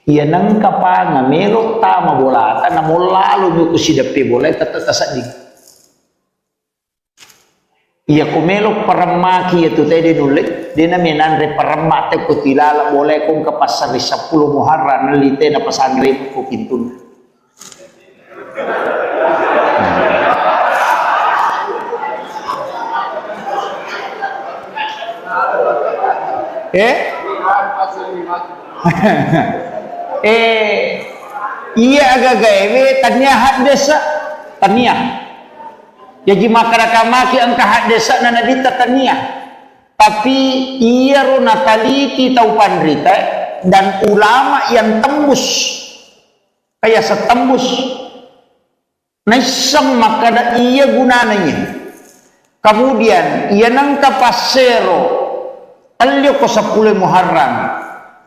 iya nang kapanga melo tama bolata na mulalo nyo ko sidapi bola tatatasadig iya kumelo paramaki itu tadi nulit dia na minandre paramate ko tilala boleh kong kapasari 10 Muharram nalite na pasandre ko pintun iya agak gawe tanyahat desa taniah jadi makaramaki ang kahad desa na nadita taniah tapi iya ro nataliti tau pandrita dan ulama yang tembus kaya setembus naisang makada iya gunananya kemudian iya nang kapasero alyo ko 10 Muharram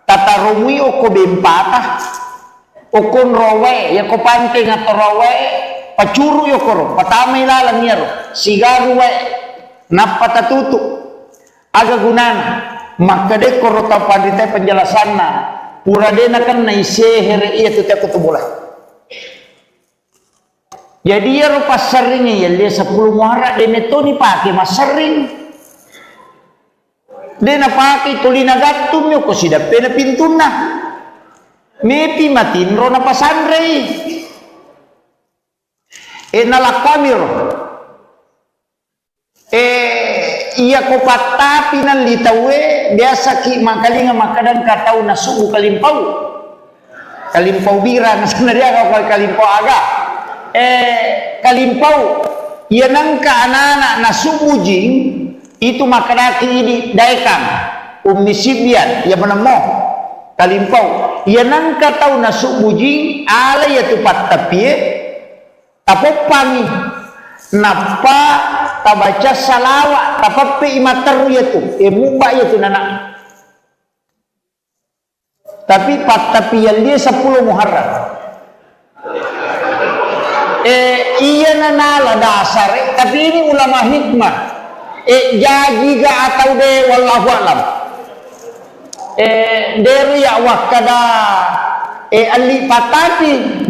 tatarumi o ko bempatah o kon rowe ya ko panting atau rowe pacuru yo koro patamay lalang niya ro sigaru we napatatutu aga gunana makade koro tapandite penjelasan na pura dena kan na isehere iya tuti aku tubulah jadi ya ro pasaringnya ya dia 10 Muharram dene to ni pake masaring dena pake tulina gattum yo ko sidape na pintuna mepi matin ro na pasandre nalakamir iya ko patapi nan litawe biasa ki makalinga makadan katau na subu kalimpau bira na sebenarnya kalau kalimpau aga kalimpau iya nang ka anak na subu jing itu makanaki ini daikang umisibian ya menemo kalimpau iya nang katau na subu jing ala ya tu patapi tapopangi napa tabaca salawat tapapi imateru yaitu muba yaitu nana tapi tapi yang dia 10 Muharram iya nanala dasar tapi ini ulama hikmah jadi ga atau de wallahu alam dari ya wakada ali patati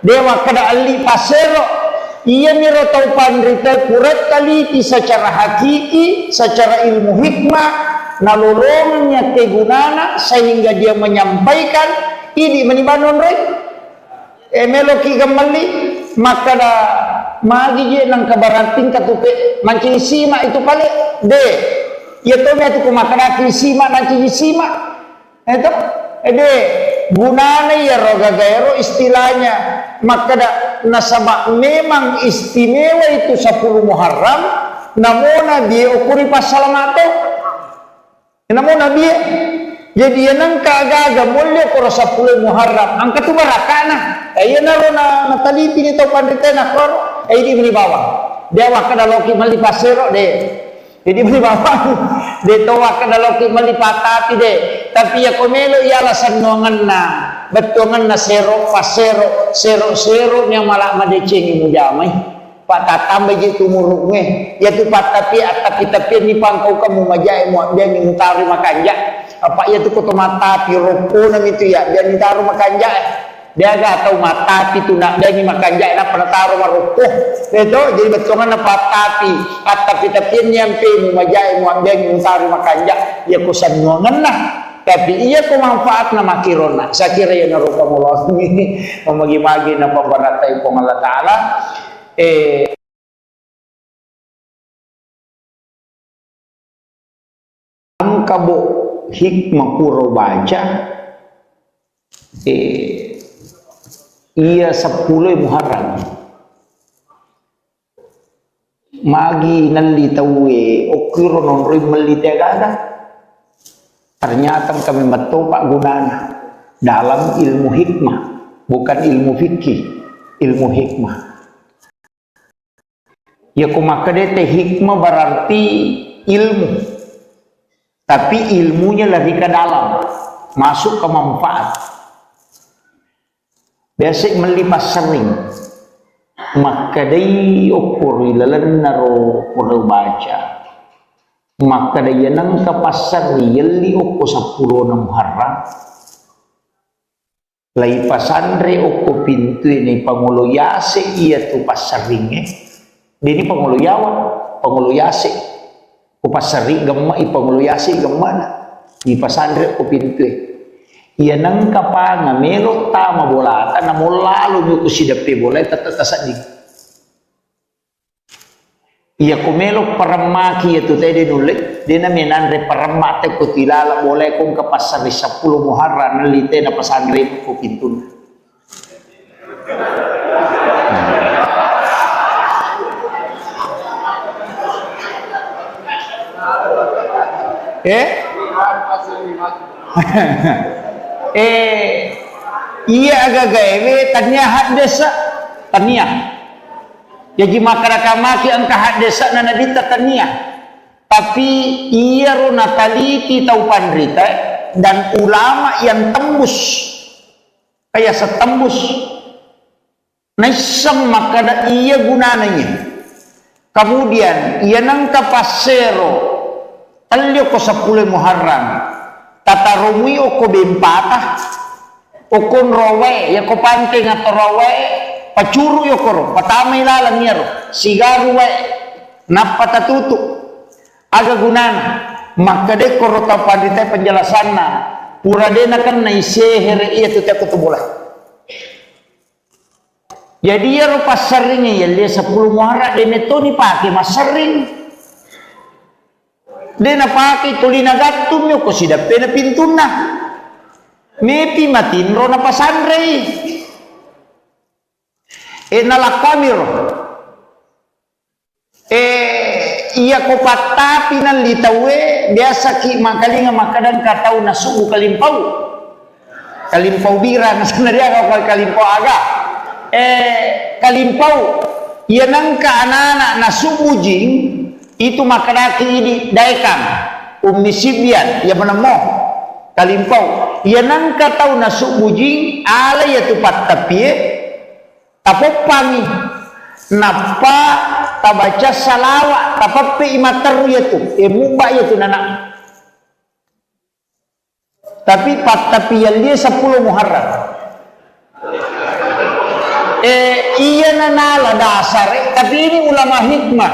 dewa kada ali pasero ia miro taupan rita kuret taliti secara hakiki, secara ilmu hikmah, nalolongannya kegunana sehingga dia menyampaikan ini menibanon rei meloki gamali maka da magi je nang kabarating katupe mancing sima itu pale ya to me tu kumakana sima nanti sima itu gunana ya roga gaero istilahnya maka da nasaba memang istimewa itu 10 Muharram namona dia ukuri pasalamato namona dia jadi nang kagaga mulya ko 10 Muharram angka tu barakana ayo nalo na nataliti ni to pandite na kor ay di bawah dia wakada loki mali pasero jadi bawah de to wakada loki mali patati de tapi ya komelo ialah sanongan na betongan na sero pasero sero nya malak madecengi mujamai pak tatambah je tumuruk nge ya tu patapi tapi ni pangkau kamu majai mu dia ni mutari makanja apa ya tu koto mata piroko nam itu ya dia ni taruh makanja dia gak tahu mata itu nak dia ni makanja nak pernah taruh maroko itu jadi betongan na patapi tapi nyampe mu majai mu dia ni mutari makanja ya kusan ngongan lah tapi iya ko manfaat na makirona sa kira ya narupa mullah ini memagi-magi na pambaratay po Allah Ta'ala ang kabo hikmah puro baca iya 10 Muharram magi nalitawe okiro non rin maliteagada ternyata kami metopak gunana dalam ilmu hikmah bukan ilmu fikih ilmu hikmah ya kumakadete hikmah berarti ilmu tapi ilmunya lebih ke dalam masuk ke manfaat biasa melipas sering makadai ukur ilalan naro pura baca maka dia nang kapasar yeli oko 10 na Muharram lai pasandre oko pintu ini pangulo yase iya tu pasaringe dini pangulo yawa pangulo yase ko pasari gamma ipangulo yase gammana di pasandre oko pintu iya nang kapanga melo tama bolata na molalo nyo kusidape bola tatatasan di iya kumelo paramaki itu tadi nulik dia naminan re paramate ko tilala boleh kong kapasar 10 Muharram nalite na pasandre ko pintun iya agak gawe tanya hak desa tanya jadi masyarakat ang kahadesa na nadita tania tapi iya ro nataliti taupan rita dan ulama yang tembus kaya setembus naisang makada iya gunananya kemudian iya nang kapasero talyo ko 10 Muharram tatarumi o ko bempatah o kon rowe ya ko panting atau rowe pacuru yo koro patamay lalang niya ro sigaru we napatatutu aga gunana makade koro tapadite penjelasan na pura dena kan na isehere iya tu tiap kutubulah jadi ya ro pasaringnya ya dia 10 Muharram dene to ni pake masaring dena pake tulina gatum yo ko sidape na pintuna mepi matin ro na pasandre nalakamiro iya ko patapi ng litawe biasa ki makalinga makadan katao na subu kalimpaw bira na sanariya ko kalimpaw aga kalimpaw yan ang kaanana na subu jing itu makadaki ini daikang umisibian ya manamo kalimpaw yan ang katao na subu jing alay atu patapie tapopangi napa tabaca salawat tapape imateru yaitu mubah yaitu nana tapi yang dia 10 Muharram. Iya nala dasar, tapi ini ulama hikmah.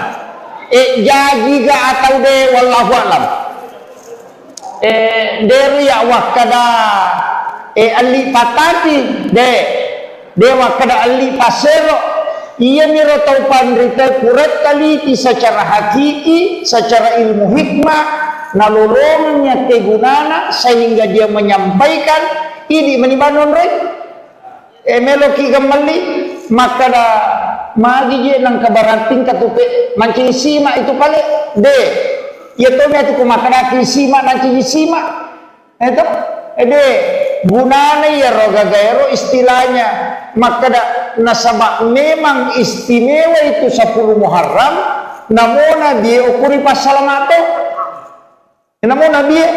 Jadi ga atau de wallahu alam. Dari ya wakada ali patati de wakada ali pasero. Iya miro tau pandrita kuret kali secara hakiki, secara ilmu hikmah, nalolongnya kegunana sehingga dia menyampaikan ini menibanon rek. Meloki gemali maka da magi je nang kabaranting katupe mancing sima itu kali de ya to me tu kumakara ki sima nanti sima itu de gunane ya roga gaero istilahnya maka da nasabak memang istimewa itu 10 Muharram namona dia ukuri pasalamato namona dia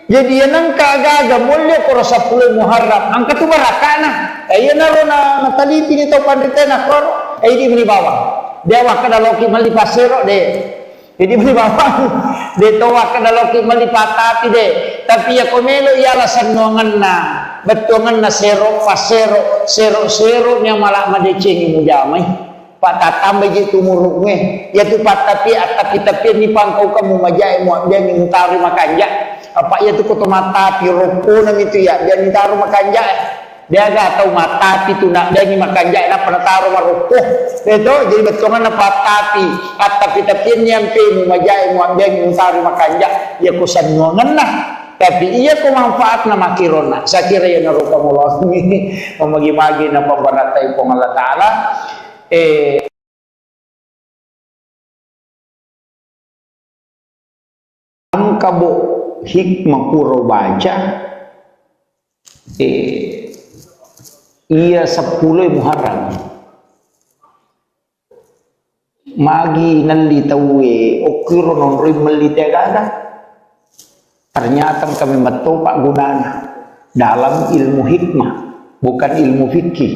jadi yang kagaga mulia koro 10 Muharram angkat tu barakana ayo narona nataliti ni tau pandritena koro di beli bawang dia wakada loki mali pasero de jadi beli bawang de to wakada loki mali patati de tapi ya komelo ialah sanongan na betongan na sero pasero sero nya malah madecengi mujamai patatambe gitu muruknya ya tu patapi ni pangkau kamu majai mu dia ngintari makanja apa ya tu koto mata piroko nam itu ya dia ngintari makanja dia gak tahu mata itu nak dia ni makanja na penataru maroko itu jadi betongan na patapi tapi nyampe mu majai mu dia ngintari makanja ya kusan ngongan nah tapi iya ko manfaat na makirona sa kira ya naruka mullah mamagi-magi na pambaratay ko Allah Taala ang kabo hikmah puro baca iya 10 Muharram magi nalitawe okiro non ri melitagada ternyata kami metopak gunana dalam ilmu hikmah bukan ilmu fikih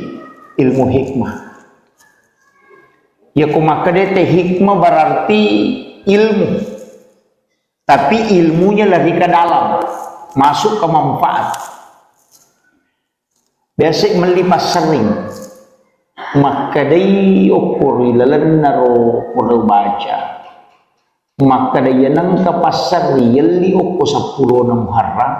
ilmu hikmah ya kumakadete hikmah berarti ilmu tapi ilmunya lebih ke dalam masuk ke manfaat biasa melipas sering maka day ukur ilalan naro pura baca maka day nang kapasar yali ukur 10 na Muharram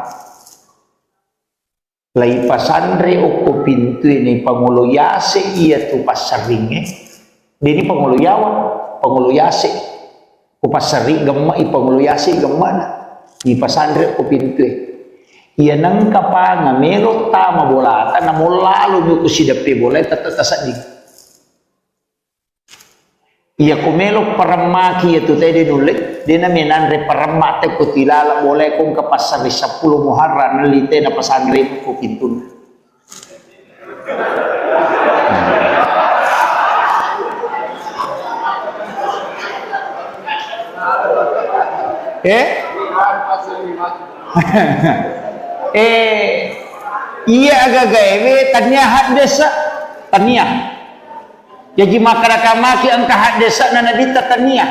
lay pasandre ukur pintu ini pangulo yase iya tu pasaring dini pangulo yawa pangulo yase kupasari gemma ipangulo yase gemma na di pasandre ukur pintu iya nang kapanga mero tama bolata na mulalu mo kusidapi boleh tatatasan di iya kumelo paramaki itu tadi nulit dia namin andre paramate ko tilala boleh kung kapasari 10 Muharram nalite na pasandre ko pintun iya agak gawe tanyahat desa tanya jadi masyarakat maki angka desa na nadita tania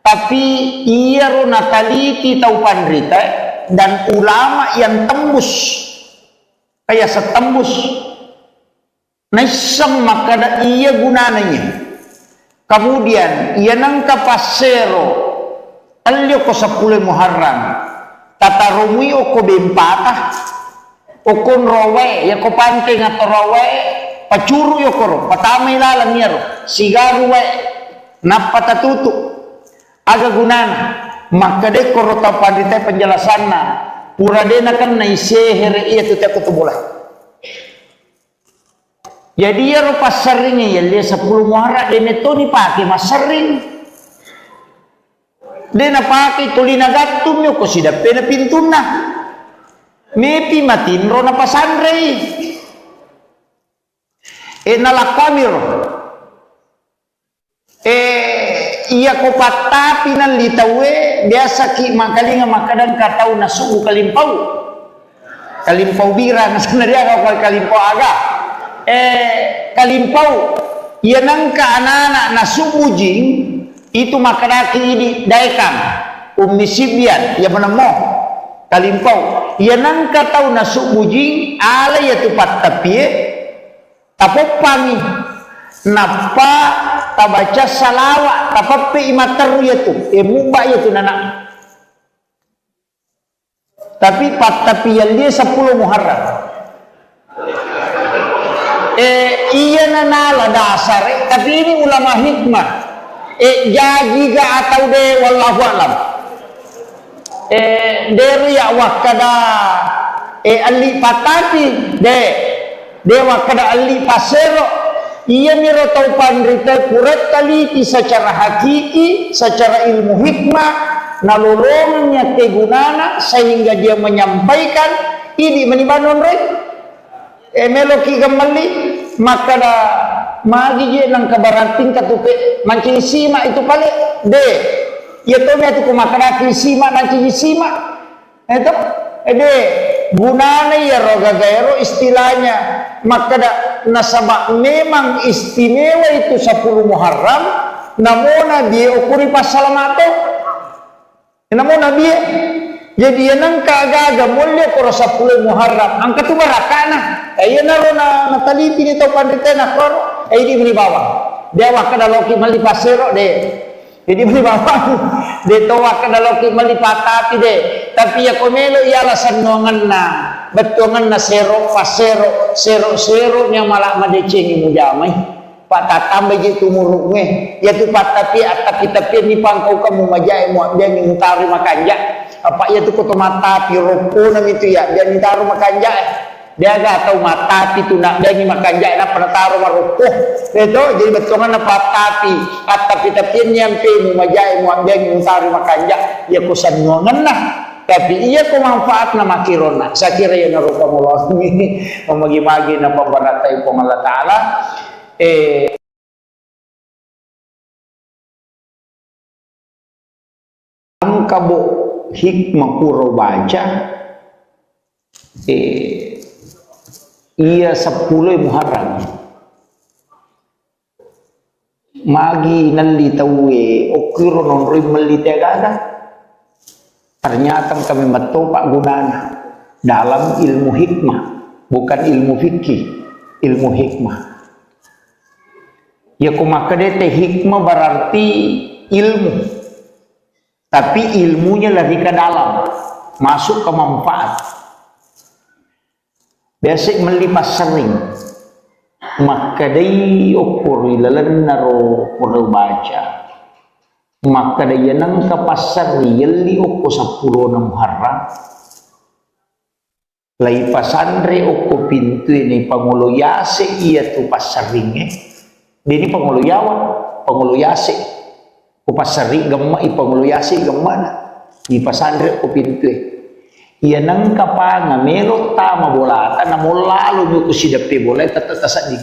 tapi iya ro nataliti tau pandrita dan ulama yang tembus kayak setembus naisang makada iya gunananya kemudian iya nangka pasero alyo ko 10 Muharram tata rumui ko bempatah ukon rowe ya ko panting atau rowe pacuru yo koro patamay lalang niya ro sigaru we napatatutu aga gunana makade koro tapadite penjelasan na pura dena kan na isehere iya tu teko tubulah jadi ya ro pasaringnya ya dia 10 Muharram dene to ni pake masaring dena pake tulina gatum yo ko sida pena pintuna mepi matin ro na pasandre nalakamir iya ko patapi nan litawe biasa ki makalinga makadan katau na subu kalimpau bira na sana dia ka kalimpau aga kalimpau iya nangka anak-anak na subu jing itu makadaki ini daikam ummi sibyan ya menemo kalimpau ia nangka tau nasuk bujing ala ya tupat tapi tapopangi napa tabaca salawat tapape imataru ya tu mubah ya tu nana tapi tapi yang dia 10 Muharram iya nanala dasar tapi ini ulama hikmah jadi ga atau de wallahu alam dari ya wakada ali patati de wakada ali pasero iya miro tau pandrita kuret kali secara hakiki secara ilmu hikmah nalolongnya kegunana sehingga dia menyampaikan ini menibanon rek meloki kembali maka da magi je nang kabarating katupe mancing sima itu kali de ya to me tu kumakara sima mancing sima itu de gunane ya roga gaero istilahnya maka da nasabak memang istimewa itu 10 Muharram namona dia ukuri pasalamato namona dia jadi yang kagaga mulia koro 10 Muharram angkat tu barakana ayo narona nataliti ni tau pandita na koro ini beli bawang dia wakada loki mali pasero de jadi beli bawang de to wakada loki mali patati de tapi ya komelo ialah sanongan na betongan na sero pasero sero nya malah madecengi mujamai patatambe gitu muruknya ya tu patapi tapi ni pangkau kamu majai mu dia ni mutari makanja apa ya tu koto mata piroko nam itu ya dia ni taruh makanja dia gak tahu mata itu nak dia ni makanja nak pernah taruh maroko itu jadi betongan na patapi tapi nyampe mu majai mu dia ni mutari makanja ya kusan ngongan lah tapi iya ko manfaat na makirona sa kira ya narupa mo ini mamagi-magi na pambaratay ko Allah Ta'ala ang kabo hikmah puro baca iya 10 Muharram magi nalitawe okiro non rin malitagada ternyata kami matopak gunana dalam ilmu hikmah bukan ilmu fikih ilmu hikmah ya kumakadete hikmah berarti ilmu tapi ilmunya lebih ke dalam masuk ke manfaat biasa melipas sering maka day ukur ilalan naro pura baca maka day nang kapasar yali ukur 10 na Muharram lay pasandre ukur pintu ini panguluyase iya tu pasaringnya ini panguluyase upasari gamma ipanguluyasi gammana di pasandre ko pintu iya nang kapanga melo tama bolata na molalo mo kusidape bolay tatasadi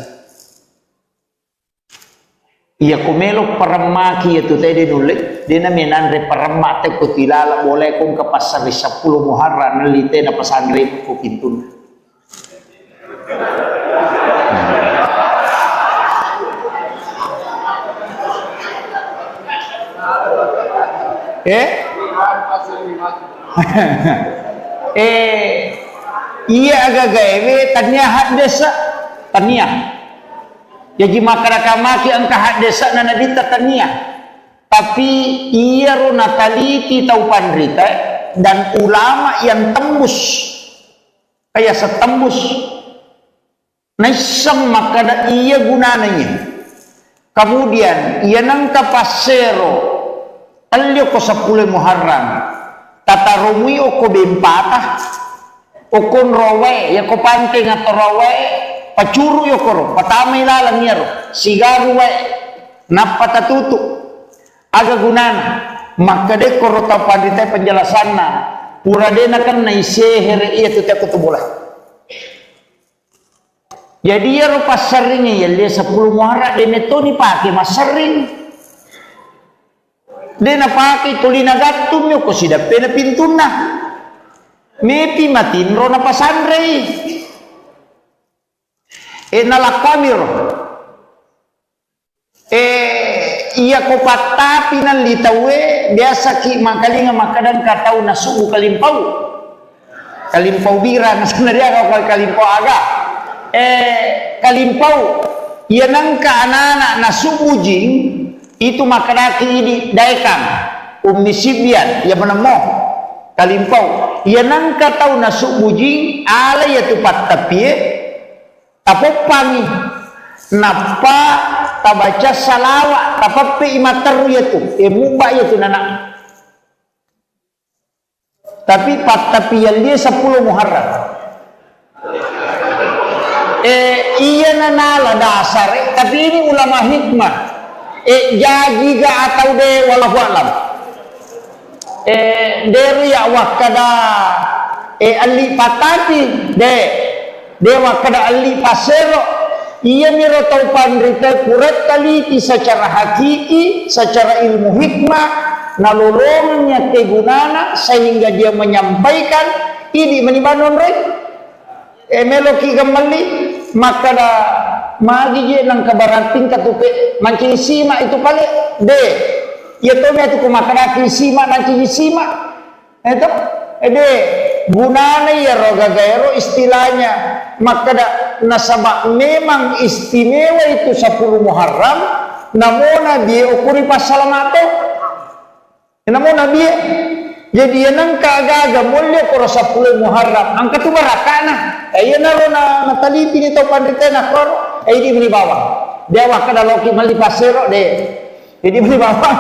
iya ko melo paramaki ito tayo dinulit di na minanre paramate ko tilala bolay kung kapasari 10 Muharram nalite na pasandre ko pintu iya agak gawe tanya desa tanya jadi masyarakat angka hak desa na nadita tanya tapi iya ro nataliti tau pandrita dan ulama yang tembus kayak setembus naisam maka iya gunanya kemudian iya nangka pasero alyo ko 10 Muharram tatarumi o ko bimpatah o kon rowe ya ko panting atau rowe pacuru yo ko patamay lalang yaro sigaru we napatatutu aga gunana maka de ko rota pandita penjelasan na pura de na kan na isehere iya tu tak bola jadi ya ro pasaring ya dia 10 Muharram de neto ni pake masaring de na pake tulina gatum yo ko sidape na pintuna mepi matinro na pasandre nalakamiro iya ko patapi ng litawe biasa ki makalinga makadan katao na subu kalimpaw kalimpau biran sebenarnya kalau kalimpau agak kalimpau ia nangka anak-anak nasubujing itu makanaki ini daikang ummi sibian ya menemoh kalimpau ia nangka tahu nasubujing ala ya tupat tapi tapopangi napa tabaca salawat tapape imataru ya tu mubah ya tu nana tapi tapi yang dia 10 Muharram iya nanala dasar tapi ini ulama hikmah jadi ga atau de wallahu alam dari ya wakada ali patati de wakada ali pasero iya miro taupan rita kurat kali secara hakiki secara ilmu hikmah nalolongnya kegunana sehingga dia menyampaikan ini menibanon rek meloki kembali maka da magi je nang kabaranting katupe mancing sima itu kali de ya to me tu kumakana sima mancing sima itu de gunana ya roga gaero istilahnya maka da nasabak memang istimewa itu 10 Muharram namona dia ukuri pasalamato namona dia jadi yang kagaga mulia koro 10 Muharram angka tu barakana ayo naro na taliti ni to pandite na koro di beli bawah dia wakada loki mali pasero de jadi beli bawah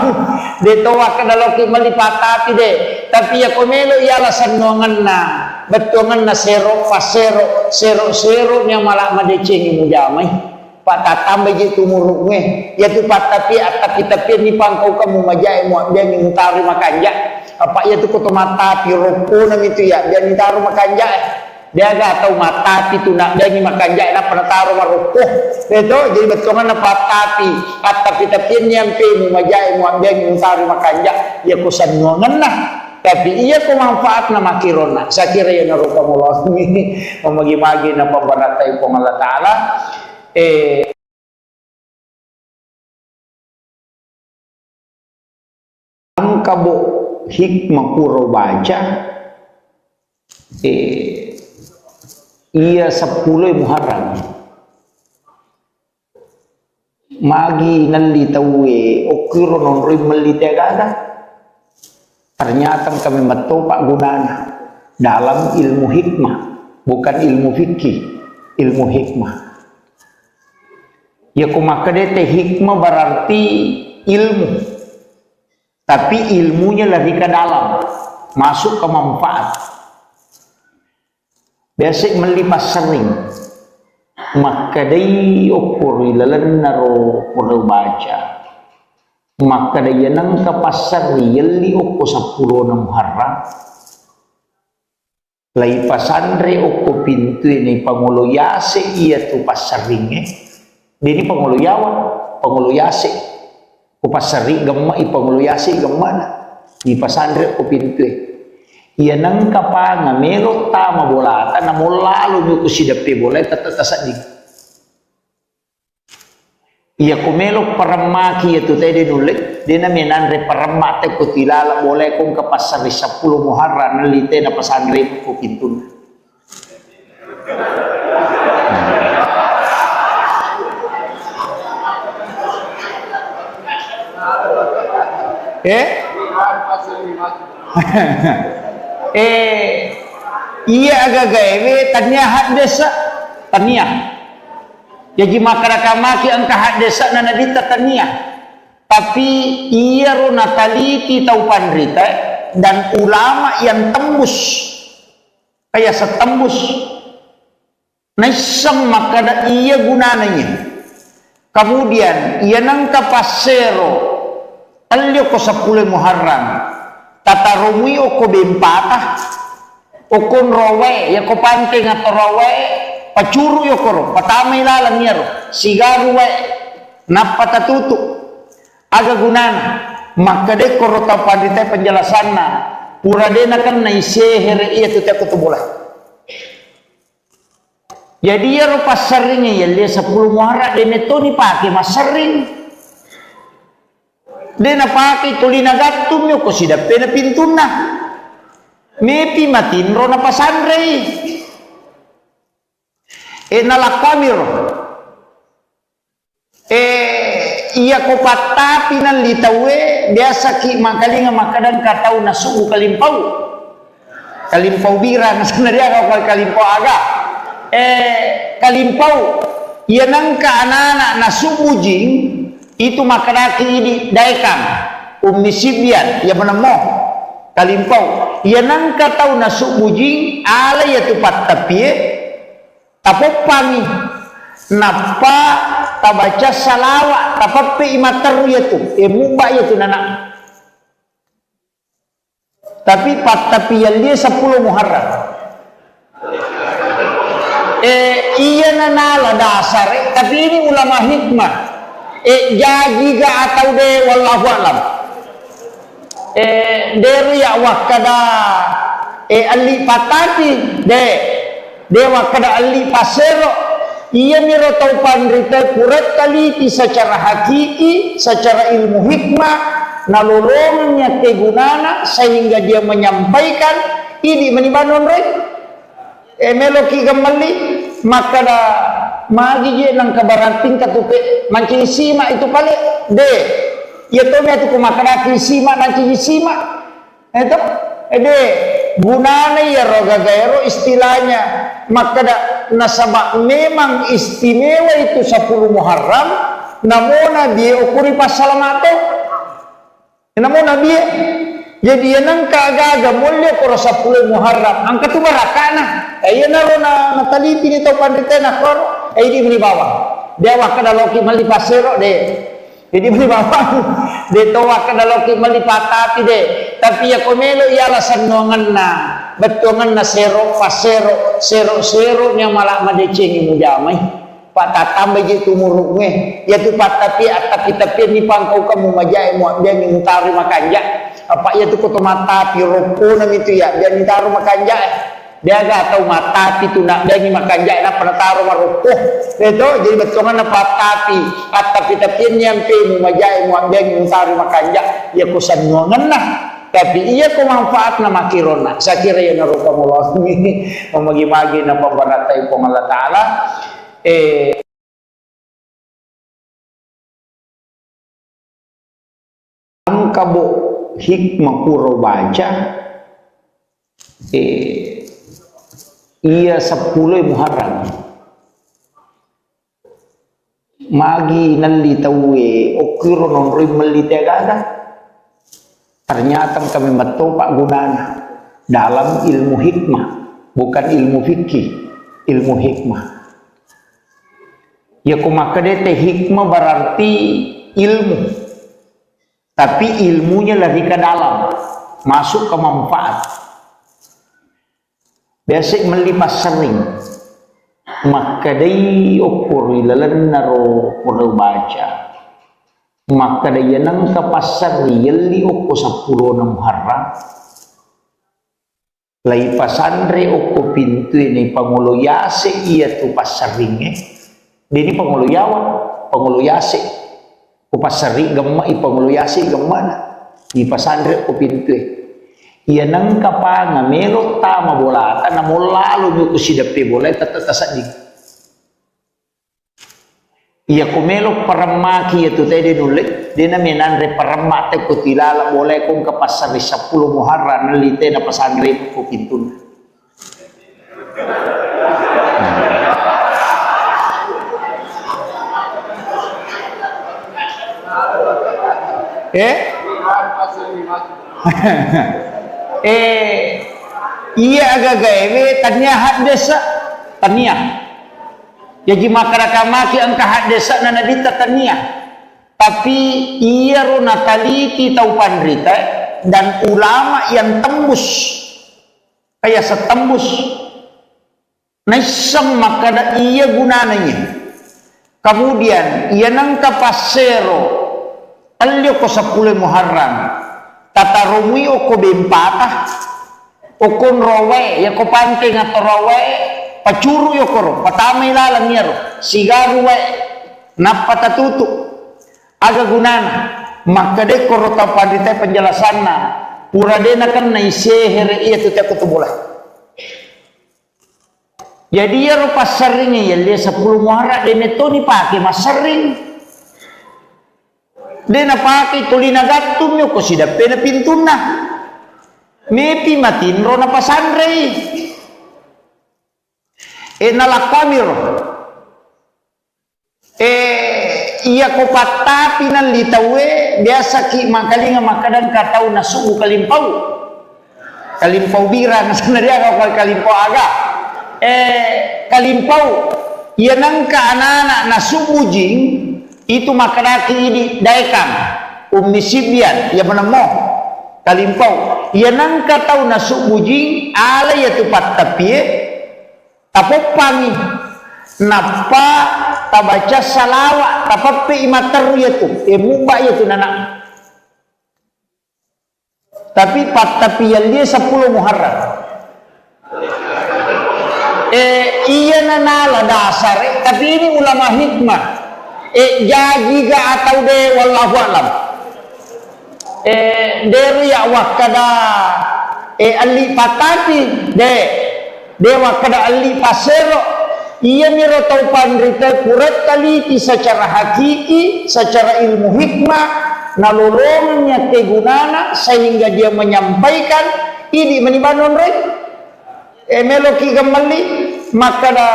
de to wakada loki mali patati de tapi ya komelo ialah sanongan na betongan na sero pasero sero nya malah madecengi mujamai patatambe jitu murukme ya tu patapi tapi ni pangkau kamu majai mu dia ngutari makanja apa ya tu koto mata piroko nam itu ya dia nitaru makanja dia gak tahu mata itu nak dia ni makanja na penataru maruko itu jadi betongan na patapi tapi nyampe mu majai mu dia ngutari makanja ya kusan ngongan nah tapi iya ko manfaat na makirona sakira ya naruka mullah memagi-magi na pambaratai ko Allah taala kabo hikmah puro baca iya 10 Muharram magi nalli tawe okiro non rimeli tegada ternyata kami matopak gunana dalam ilmu hikmah bukan ilmu fikih ilmu hikmah ya kumakadete hikmah berarti ilmu tapi ilmunya lebih ke dalam masuk ke manfaat biasa melipas sering maka day ukur ilalan naro pura baca maka day nang kapasar yali ukur 10 Muharram lai pasandre ukur pintu ini pangulo yase iya tu pasaringnya ini pangulo yawa pangulo yase kupasari gemma ipangulo yase gemma na di pasandre ukur pintu iya nang kapanga melo tama bolata na molalu nyo kusidape boleh tatatasadik iya kumelo paramaki itu tadi nulik dia menandre paramate ko tilala boleh kung kapasari 10 Muharram nalite na pasandre ko pintun iya agak gawe taniahat desa taniah jadi masyarakat angka hak desa na nadita taniah tapi iya ro nataliti tau pandrita dan ulama yang tembus kayak setembus naisam maka iya gunanya kemudian iya nangka pasero alyo ko 10 Muharram tata rumui ko bempatah okon rowe ya ko panting atau rowe pacuru yo koro patamay lalang yaro sigaru we napatatutu aga gunana maka de koro tapadite penjelasan na pura de na kan na isehere iya tu tak boleh jadi ya ro pasaringnya ya dia 10 Muharram de neto ni pake masaring de na pake tulina gatum yo ko sidape na pintuna mepi matinro na pasandrei nalakwamiro iya ko patapi ng litawe biasa ki makalinga makadan katau na sugu kalimpau bira na sanadya ka kalimpau aga kalimpau iya nang kaanana na sugu jing itu makadaki ini daikang umnisibian ya menemo kalimpau iya nang katau na sugu jing ala ya tupat tapi tapopami napa tabaca salawat tapapi imataru yaitu muba yaitu nana tapi patapian dia 10 Muharram iya nanala dasar tapi ini ulama hikmah jadi ga atau de wallahu alam dari ya wakada ali patati de dewa kada ali pasero ia miro taupan rita kurat kali secara hakiki secara ilmu hikmah nalolongnya kegunana sehingga dia menyampaikan ini menibanon rek meloki kembali maka da magi je nang kabaranting katupe mancing sima itu kali de ya to me tu kumakada sima mancing sima itu de gunana ya roga gaero istilahnya maka da nasabak memang istimewa itu 10 Muharram namona dia ukuri pasalamato namona dia jadi yang kagaga mulia koro 10 Muharram angka tu barakana ayo naro na taliti ni to pandite na koro di meni bawah dia wakada loki mali pasero de jadi meni bawah de to wakada loki mali patati de tapi ya komelo ialah sanongan na betongan na sero pasero sero nya malah madecengi mujamai pak tambah gitu muruknya ya tu pak tapi ni pangkau kamu majai mau dia ngutari makanja apa ya tu koto mata piroko nam itu ya dia ngutaru makanja dia gak tahu mata itu nak dia ni makanja na penataru marukuh itu jadi betongan na tapi nyampe mu majai mau dia ngutari makanja ya kusan nuangan nah tapi iya ko manfaat na makirona sa kira ya narupa mo ini mamagi-magi na pambaratay po Allah Ta'ala ang kabo hikmah puro baca iya 10 Muharram magi nalitawe okiro nonroy malitegaga ternyata kami metopak gunanya dalam ilmu hikmah bukan ilmu fikih ilmu hikmah ya kumakadete hikmah berarti ilmu tapi ilmunya lebih ke dalam masuk ke manfaat biasa melipas sering makadai ukur ilalan naro pura baca maka dia nang kapasar yeli oko 10 Muharram lai pasandre oko pintu ini pangulo yase iya tu pasaringe dini pangulo yase ko pasari gemma ipangulo yase gemana di pasandre oko pintu iya nang kapanga melo tama bolata na molalo nyo kusidape bolay tatatasadig iya kumelo paramaki itu tadi nulit dia naminan re paramate ko tilala boleh kung kapasar 10 Muharram nalite na pasandre ko pintun iya agak gawe tanya hak desa tanya jadi masyarakat ang kahadesa na nabita tania tapi iya ro nataliti taupan rita dan ulama yang tembus kaya sa tembus na isang makada iya gunananya kemudian iya nang kapasero talyo ko 10 Muharram tatarumi o ko bempata o kon rowe ya ko pante nga to rowe pacuru yo koro patamay lalang yaro sigaru we napatatutu aga gunana makade koro tapadite penjelasanna pura dena kan na isehere iya tu tak kutubola. Jadi ya rupa seringnya ya dia 10 muara dene to ni pakai mas sering. Dena pakai tulina gatum yo ko sida pena pintuna. Mepi matin ro na pasandrei. Nalakamir. Iya ko patapi nan litawe biasa ki makalinga makadan katau nasugu kalimpau bira nasana dia ko kalimpau aga kalimpau iya nangka anak-anak nasugu jing itu makadaki ini daekang umisibian ya menemo kalimpau iya nangka tau nasugu jing ala ya tupat tapi tapopangi napa tabaca salawat tapapi imater ya tu mubah ya tu nana tapi tapi yang dia 10 Muharram iya nana dasar tapi ini ulama hikmah jadi ga atau de wallahu alam dari ya wakada ali patati de wakada ali pasero ia miro taupan rita kurat kali secara hakiki, secara ilmu hikmah, nalolongnya kegunana sehingga dia menyampaikan ini menibanon rek. Meloki kembali maka da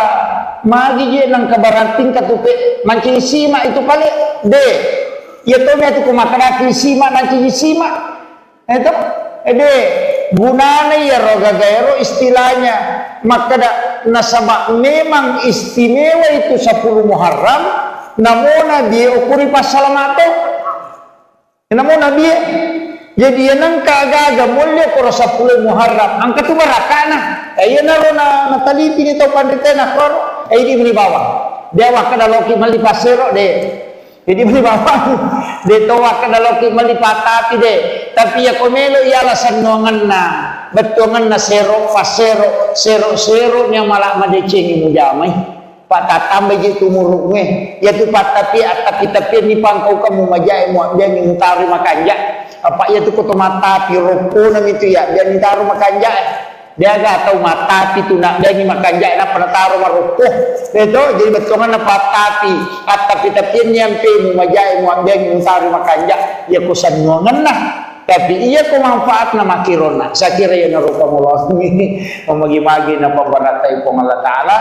magi je nang kabaranting katupe mancing sima itu kali de. Ya to me tu kumakada sima mancing sima. Itu de gunana ya roga gaero istilahnya maka da nasabak memang istimewa itu 10 Muharram namona dia ukuri pasalamato namona dia jadi yang kagaga mulia koro 10 Muharram angka tu barakana ayo naro na taliti ni to panditena koro di meni bawah dia wakada loki mali pasero de jadi meni bawah de to wakada loki mali patati de tapi ya komelo ialah sanongan na betongan na sero pasero sero nya malak madecengi mujamai patatambe jitu muruknya ya tu patapi tapi ni pangkau kamu majai mu dia ni mutari makanja apa ya tu koto mata pi roko nam itu ya dia ni taruh makanja dia ga tahu mata pi tu nak dia ni makanja na pernah taruh maroko itu jadi betongan na patapi tapi nyampe mu majai mu dia ni mutari makanja ya kusan nuangan nah tapi iya ko manfaat na makirona sa kira ya narupa mo ini mamagi-magi na pambaratay po Allah Ta'ala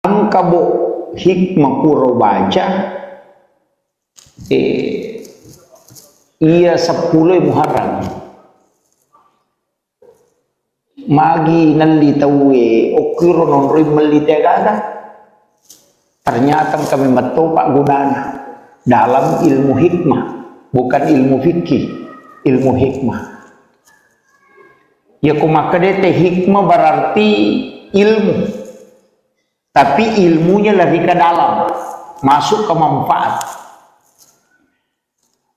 ang kabo hikmah puro baca iya 10 Muharram magi nalitawe okiro non rin malitegaga ternyata kami metopak gunana dalam ilmu hikmah bukan ilmu fikih ilmu hikmah ya kumakadete hikmah berarti ilmu tapi ilmunya lebih ke dalam masuk ke manfaat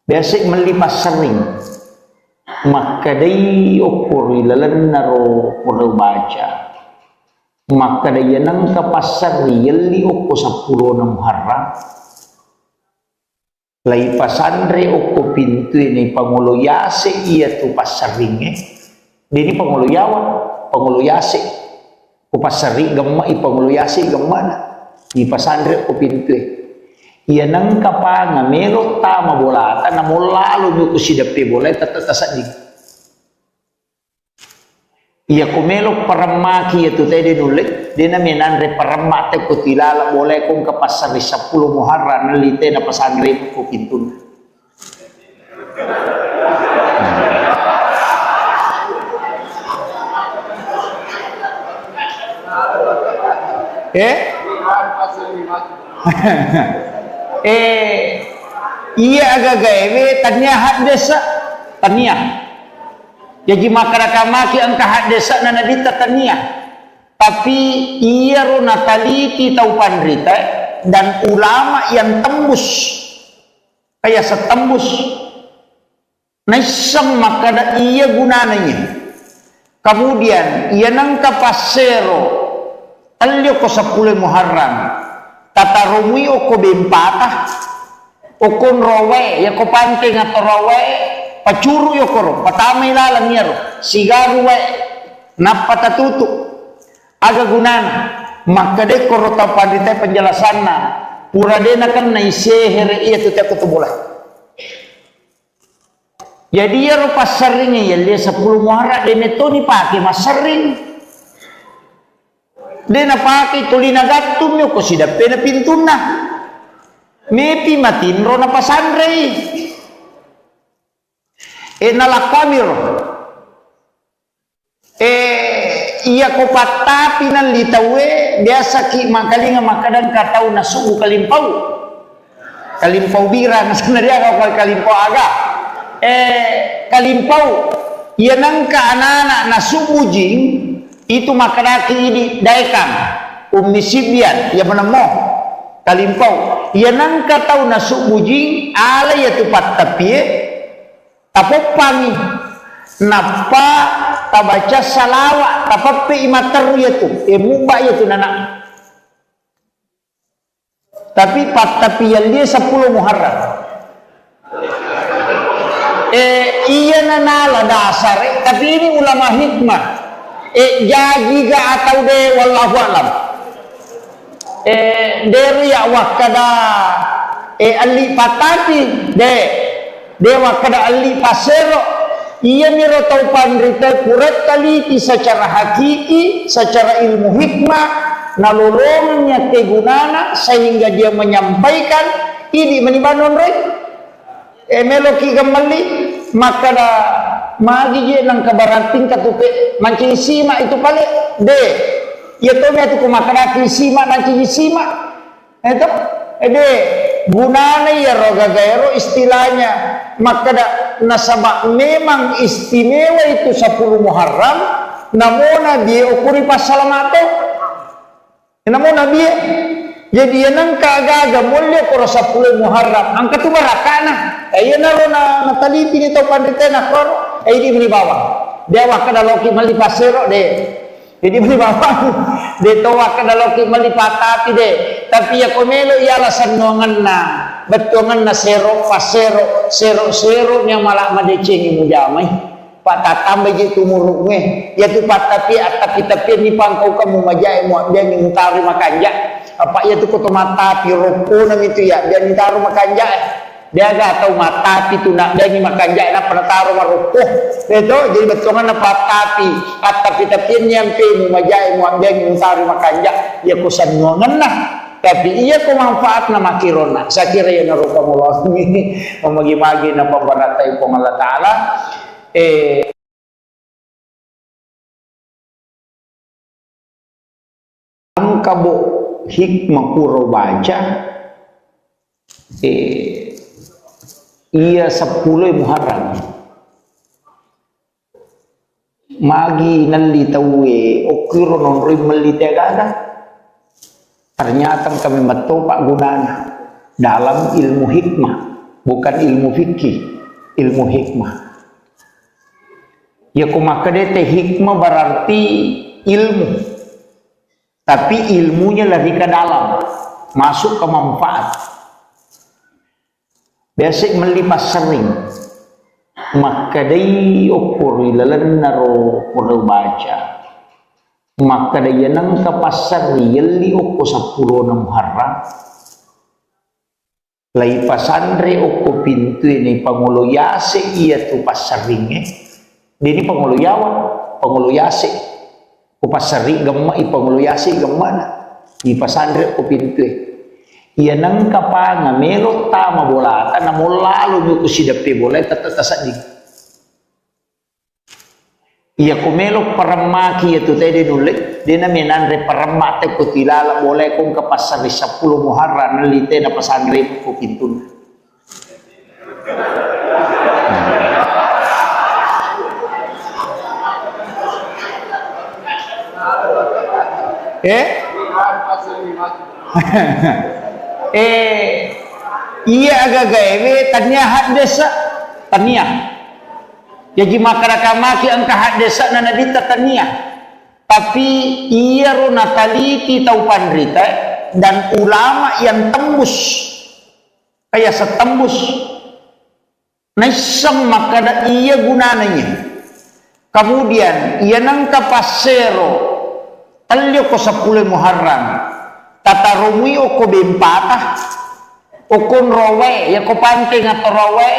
biasa melipas sering maka day ukur ilalan naro pura baca maka dia nang kapasar yeli oko 10 na Muharram lai pasandre oko pintu ini panguluyase iya tu pasaringe dini panguluyase ko pasari gemma ipanguluyase gemana di pasandre oko pintu iya nang kapanga melo tama bolata na molalu nyo kusidape bolay tatatasadig iya kumelo paramaki itu tadi nulit dia naminan re paramate ko tilala boleh kong kapasar 10 Muharram nalite na pasandre ko pintun iya agak gawe tanya hak desa tanya jadi masyarakat angka hak desa na nadita tania tapi iya ro nataliti tau pandrita dan ulama yang tembus kayak setembus naisang makada iya gunananya kemudian iya nang kapasero talyo ko 10 Muharram tatarumui oko bempata okon rowe ya ko pante ngato rowe pacuru yo koro patamay lalang yaro sigaru we napatatutu aga gunana makade koro tapadite penjelasan na puradena kan na isehere iya tu tak boleh. Jadi ya rupa seringnya ya dia 10 muara dene to ni pake mas sering dena pake tulina gatum yo ko sida pena pintuna mepi matinro na pasandrei nalakwamir iya ko patapi nan litawe biasa ki makalinga makadan katau na sugu kalimpau bira na sana dia kau kalimpau aga kalimpau iya nangka anak-anak na sugu jing itu makadaki ini daekang umisibian ya menemo kalimpau iya nangka tau na sugu jing ala ya tupat tapi tapopangi napa tabaca salawat tapapi imateru yaitu mubah yaitu nana tapi tapi yang dia 10 Muharram iya nanala dasar tapi ini ulama hikmah jadi ga atau de wallahu alam dari ya wakada ali patati dewa kada ali pasero ia miro tau pandrita kuret taliti secara hakiki secara ilmu hikmah nalolongnya kegunana sehingga dia menyampaikan ini menibanon rek meloki gemali maka da magi je nang kabaranting katupe mancing sima itu pale de ya to me tu kumakana sima mancing sima itu gunanya ya roga gaero istilahnya maka nasabak memang istimewa itu 10 Muharram namona dia ukuri pasalamato namona dia jadi yang kagaga mulia koro 10 Muharram angka tu barakana ayo naro na taliti ni to panditena koro ini beli bawang dia wakada loki mali pasero de jadi beli bawang de to wakada loki mali patati de tapi ya komelo ialah sanongan na betongan na sero pasero sero nya malak madecengi mujamai patatambe gitu murunge ya tu patapi tapi ni pangkau kamu majai mu dia ni mutari makanja apa ya tu koto mata piropo nang itu ya dia ni taruh makanja dia gak tahu mata itu nak dia ni makanja na pernah taruh marupo itu jadi betongan na patapi tapi nyampe mu majai mu dia ni mutari makanja ya kusan ngongan nah tapi iya ko manfaat na makirona sa kira ya narupa mullah ini memagi-magi na pambaratai pong Allah Ta'ala ang kabo hikmah puro baca iya 10 Muharram magi nalitawe okiro non rimelitega ternyata kami betul pak gunanya dalam ilmu hikmah bukan ilmu fikih ilmu hikmah ya kumakadete hikmah berarti ilmu tapi ilmunya lebih ke dalam masuk ke manfaat biasa melipas sering makadai ukur ilalan naro perlu baca maka daya nang kapasar yeli oko 10 Muharram lai pasandre oko pintu ini pangulo yase iya tu pasaringe dini pangulo yawan pangulo yase ko pasari gemma i pangulo yase gemana di pasandre oko pintu iya nang kapanga melo tama bolata na lalu nyu kusidape boleh tatasadik iya kumelo paramaki itu tadi nulik dia naminan re paramate ko tilala boleh kung kapasar 10 Muharram nalite na pasandre ko pintun iya agak gawe tanya hak desa tanya jadi makaraka-maki angka hak desa na nadita tania tapi iya ro nataliti tau pandrita dan ulama yang tembus kayak setembus naisam maka da iya gunanya. Kemudian ia nangka pasero talyo ko 10 Muharram tatarumi ko bempata okon rowe ya ko panting atau rowe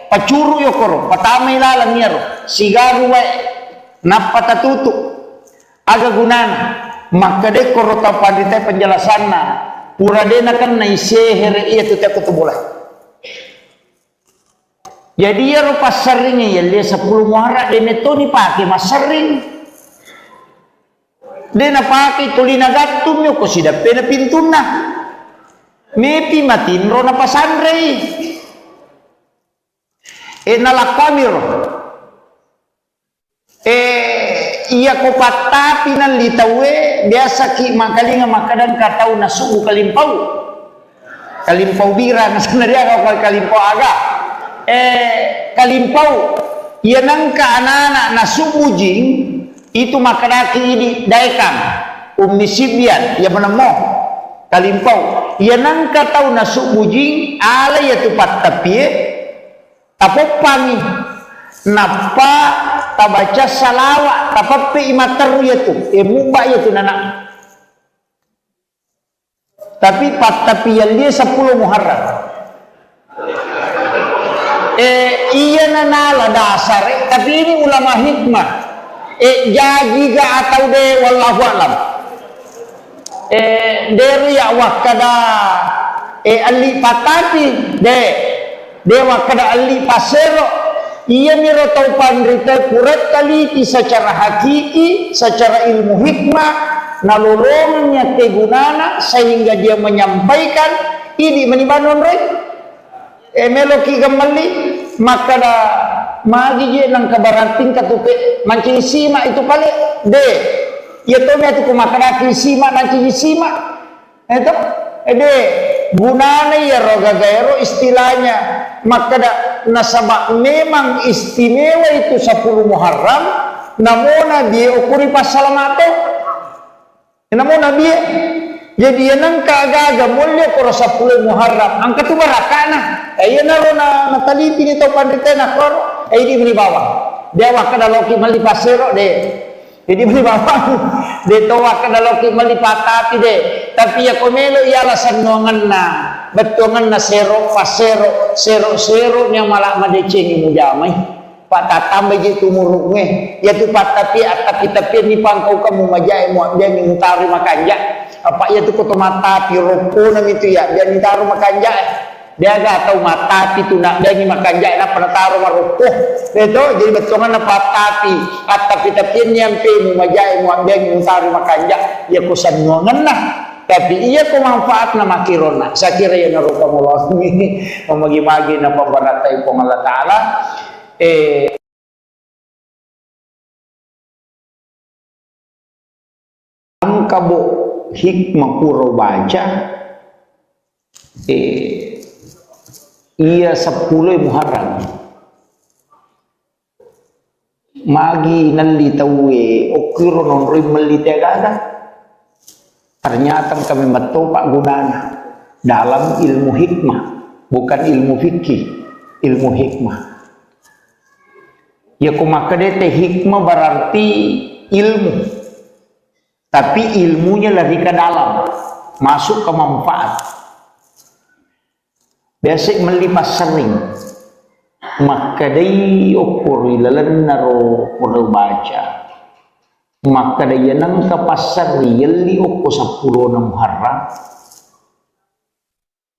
pacuru yo koro patamay lalang yaro sigaru we napatatutu aga gunana maka de koro ta pandita penjelasanna pura dena kan naisehere iya tu tak boleh. Jadi ya rupa seringnya ya dia 10 Muharram dia itu dipakai mas sering dia na pakai tulina gatum yo ko sida pena pintuna mepi matinro na pasandrei nalakamir iya ko patapi nan litawe biasa ki makalinga makadan katau na sugu kalimpau bira na sanaria ko kalimpau aga kalimpau iya nangka anak-anak na sugu jing itu makadaki ini daikam ummi sibian ya menemo kalimpau iya nangka tau na sugu jing ala ya tupat tapi tapopangi napa tabaca salawat tapapi imateru yaitu mumba yaitu nana tapi tapi yang dia 10 Muharram iya nanala dasar tapi ini ulama hikmah jadi ga atau de wallahu alam dari ya wakada ali patati dewa kada ali pasero ia miro tau pandrita kuret kali secara hakiki secara ilmu hikmah nalolongnya kegunana sehingga dia menyampaikan ini menibanon rek meloki gamali maka da magi je nang kabarating katuke mancing sima itu pale de ya to me tu makana sima mancing sima itu de gunanya ya roga gaero istilahnya maka da nasabak memang istimewa itu 10 Muharram namona dia ukuri pasalamato namona dia jadi yang kagaga mulia koro 10 Muharram angka tu barakana ayo naro na taliti ni to pandita na koro di beli bawah dia wakada loki mali pasero de jadi beli bawah de to wakada loki mali patati de tapi ya komelo ya alasan nuangan na betongan na sero pasero sero nya malak madeceng mujamai patatam beji tumurunge ya tu patapi tapi ni pangkau kamu majai mu dia ngutari makanja apa ya tu koto mata piroko nam itu ya dia ngitaru makanja dia gak tahu mata itu nak dia ni makanja na penataru marukuh itu jadi betongan na patapi tapi nyampe mu majai mu dia ngutari makanja ya kusan nuangan nah tapi iya ko manfaat na makirona sa kira ya narupa mullah mamagi-magi na pambaratay po Allah Ta'ala ang kabo hikmah puro baca iya 10 Muharram magi nalitawe okiro nonroy melitagaga ternyata kami matopak gunana dalam ilmu hikmah bukan ilmu fikih ilmu hikmah ya kumakadete hikmah berarti ilmu tapi ilmunya lari ke dalam masuk ke manfaat biasa melipas sering maka day ukur ilalan naro pura baca maka day nang kapasar yali uko 10 na Muharram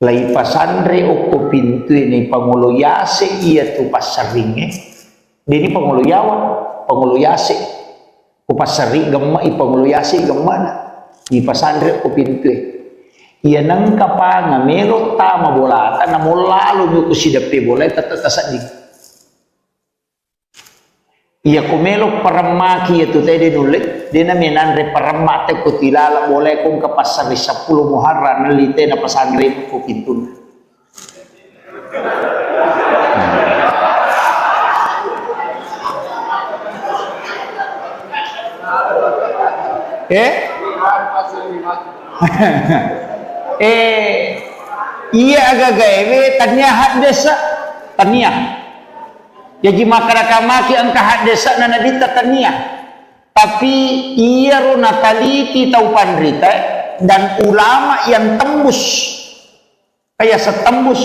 lay pasandre uko pintu ini pangulo yase iya tu pasaringe dini pangulo yawa pangulo yase ko pasari gamma ipangulo yase gammana di pasandre uko pintu iya nang kapanga melo tama bolata na molalo nyo ko sidape bolay tatatasadig iya kumelo paramaki itu tadi nulit dia naminan re paramate ko tilala boleh kong kapasari 10 Muharram nalite na pasandre ko pintun iya agak gawe tanya hak desa tania jadi masyarakat maki angka hak desa nana dita tania tapi iya ro nataliti tau pandrita dan ulama yang tembus kayak setembus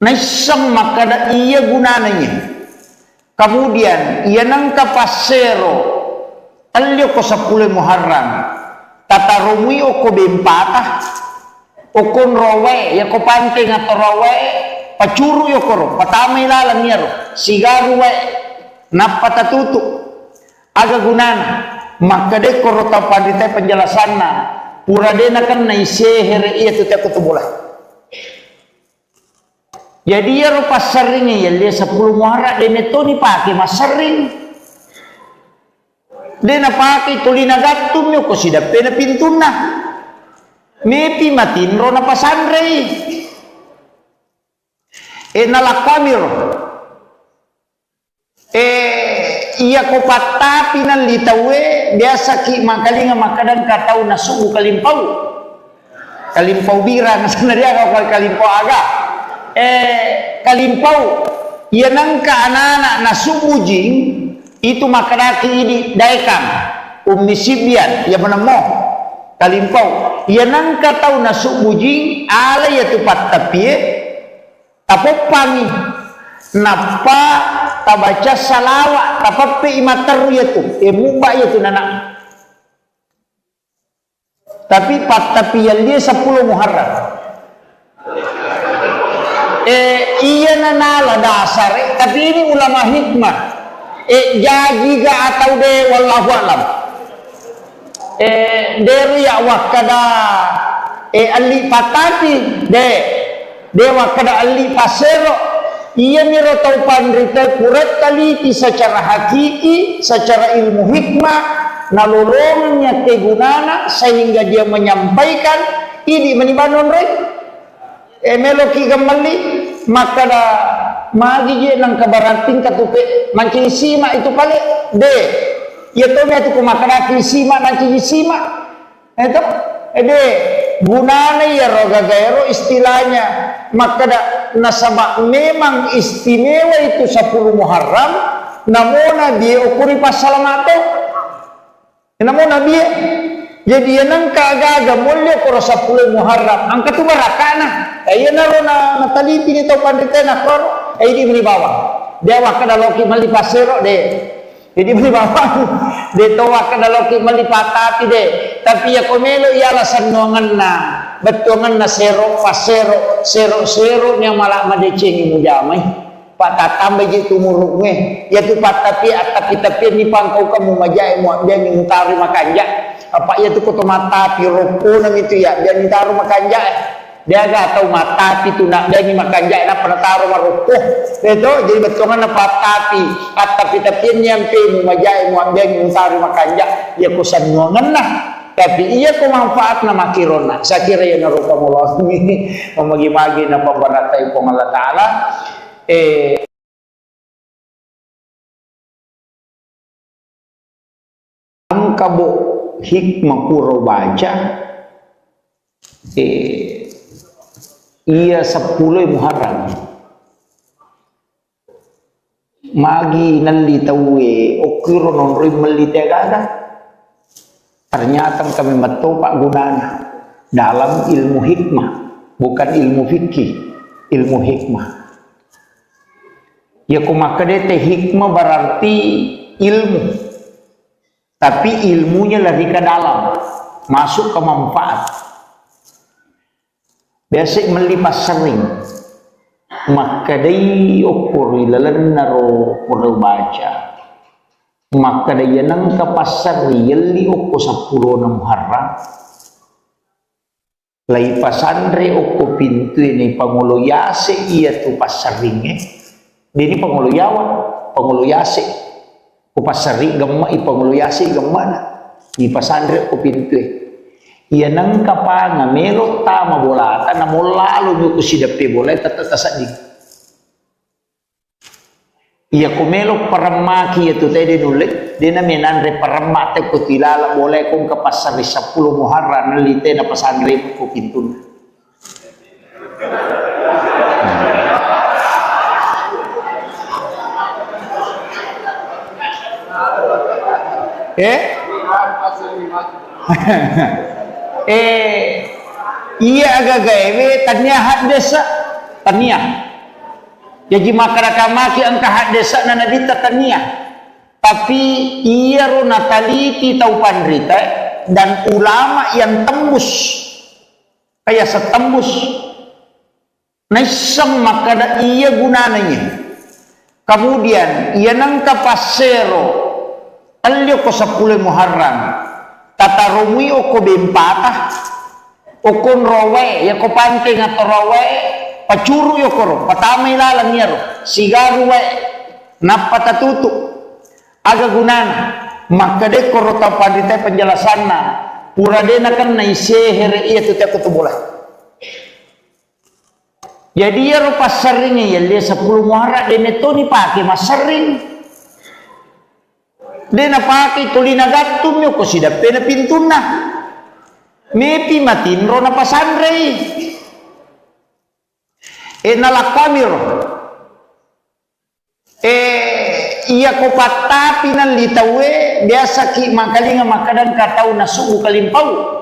naisam maka iya gunanya kemudian ia nangka pasero alio ko 10 Muharram tata rumui oko bempata okon rowe ya ko panting atau rowe pacuru yo koro patama ilalang yaro sigaru we napata tutu aga gunana maka de koro tau pandita penjelasanna pura dena kan naisehere iya tuh aku boleh jadi ya rupa seringnya ya dia 10 Muharram dene to ni pake mas sering dena pake tulina gattum yo ko sida pena pintuna mepi matin ro na pasandrei nalakamir iya ko patapi nan litawe biasa ki makalinga makadan katau nasubu kalimpau bira nasana dia kau kalimpau aga kalimpau iya nangka anak-anak nasubu jing itu makanaki ini daikam umisibian ya menemo kalimpau iya nangka tau nasubu jing ala ya tupat tapi tapopani napa tabaca salawat tapapi imatar ya tu mubah ya tu nana tapi tapi yang dia 10 Muharram iya nanala dasar tapi ini ulama hikmah jadi ga atau de wallahu alam dari ya wakada ali patati dewa kada ali pasero iya miro tau pandrita kuret taliti secara hakiki secara ilmu hikmah nalolongnya kegunana sehingga dia menyampaikan ini menibanon rek meloki gamali maka da magi je nang kabarating katupe mancing sima itu pale de ya to me tu kumakana sima mancing sima itu de gunanya ya roga gaero istilahnya maka da nasabak memang istimewa itu 10 Muharram namona dia ukuri pasalamato namona dia jadi yang kagaga mulia koro 10 Muharram angka tu barakana ayo naro na nataliti ni tau pandita na koro di beli bawah dia wakada loki mali pasero de jadi beli bawah de to wakada loki mali patati de tapi ya komelo ya alasan nongan na betongan na sero pasero sero nya malak madeceng mujamai patatam beji tumurunge ya tu patapi tapi ni pangkau kamu majai mu dia ngintari makanja apa ya tu koto mata piroko nang itu ya dia ngintari makanja dia gak tahu mata itu nak dia ni makanja na penataru maruko itu jadi betongan na patapi tapi nyampe mu majai mu dia ngintari makanja ya kusan nongan nah tapi iya ko manfaat na makirona sa kira ya narupa mullah mamagi-magi na pambaratay po Allah Ta'ala ang kabo hikmah puro baca iya 10 Muharram magi nalitawe okiro non rimelitagada ternyata kami matopak gunana dalam ilmu hikmah bukan ilmu fikih ilmu hikmah ya kumakadete hikmah berarti ilmu tapi ilmunya lagi ke dalam masuk ke manfaat biasa melipas sering maka day ukur ilalan naro pura baca maka day nang kapasar yali uko 10 Muharram lai pasandre uko pintu ini pangulo yase iya tu pasaringe dini pangulo yawa pangulo yase ku pasari gemma ipangulo yase gemmana di pasandre uko pintu iya nang kapanga melo tama bolata na mulalu nyo kusidape bolay tatatasadig iya kumelo paramaki itu tadi nulik dia menandre paramate ko tilala boleh kong ke pasar 10 Muharram nalite na pasandre ko pintun iya agak gawe tanya hak desa tanya jadi masyarakat angka hak desa na nadita tania tapi iya ro nataliti tau pandrita dan ulama yang tembus kayak setembus naisam maka iya gunanya kemudian iya nangka pasero alyo ko 10 Muharram tatarumi o ko bempata o kon rowe ya ko panting atau rowe pacuru yo koro patamay lalang yaro sigaru we napatatutu aga gunana maka de koro ta pandita penjelasan na pura de na kan naisehere iya tu tak boleh jadi yaro pasaringnya ya le 10 Muharram de metoni pake masaring de na pake tulina gattum yo ko sida pena pintuna mepi matinro na pasandrei nalakamir iya ko patapi nan litawe biasa ki makalinga makadan katau na sugu kalimpau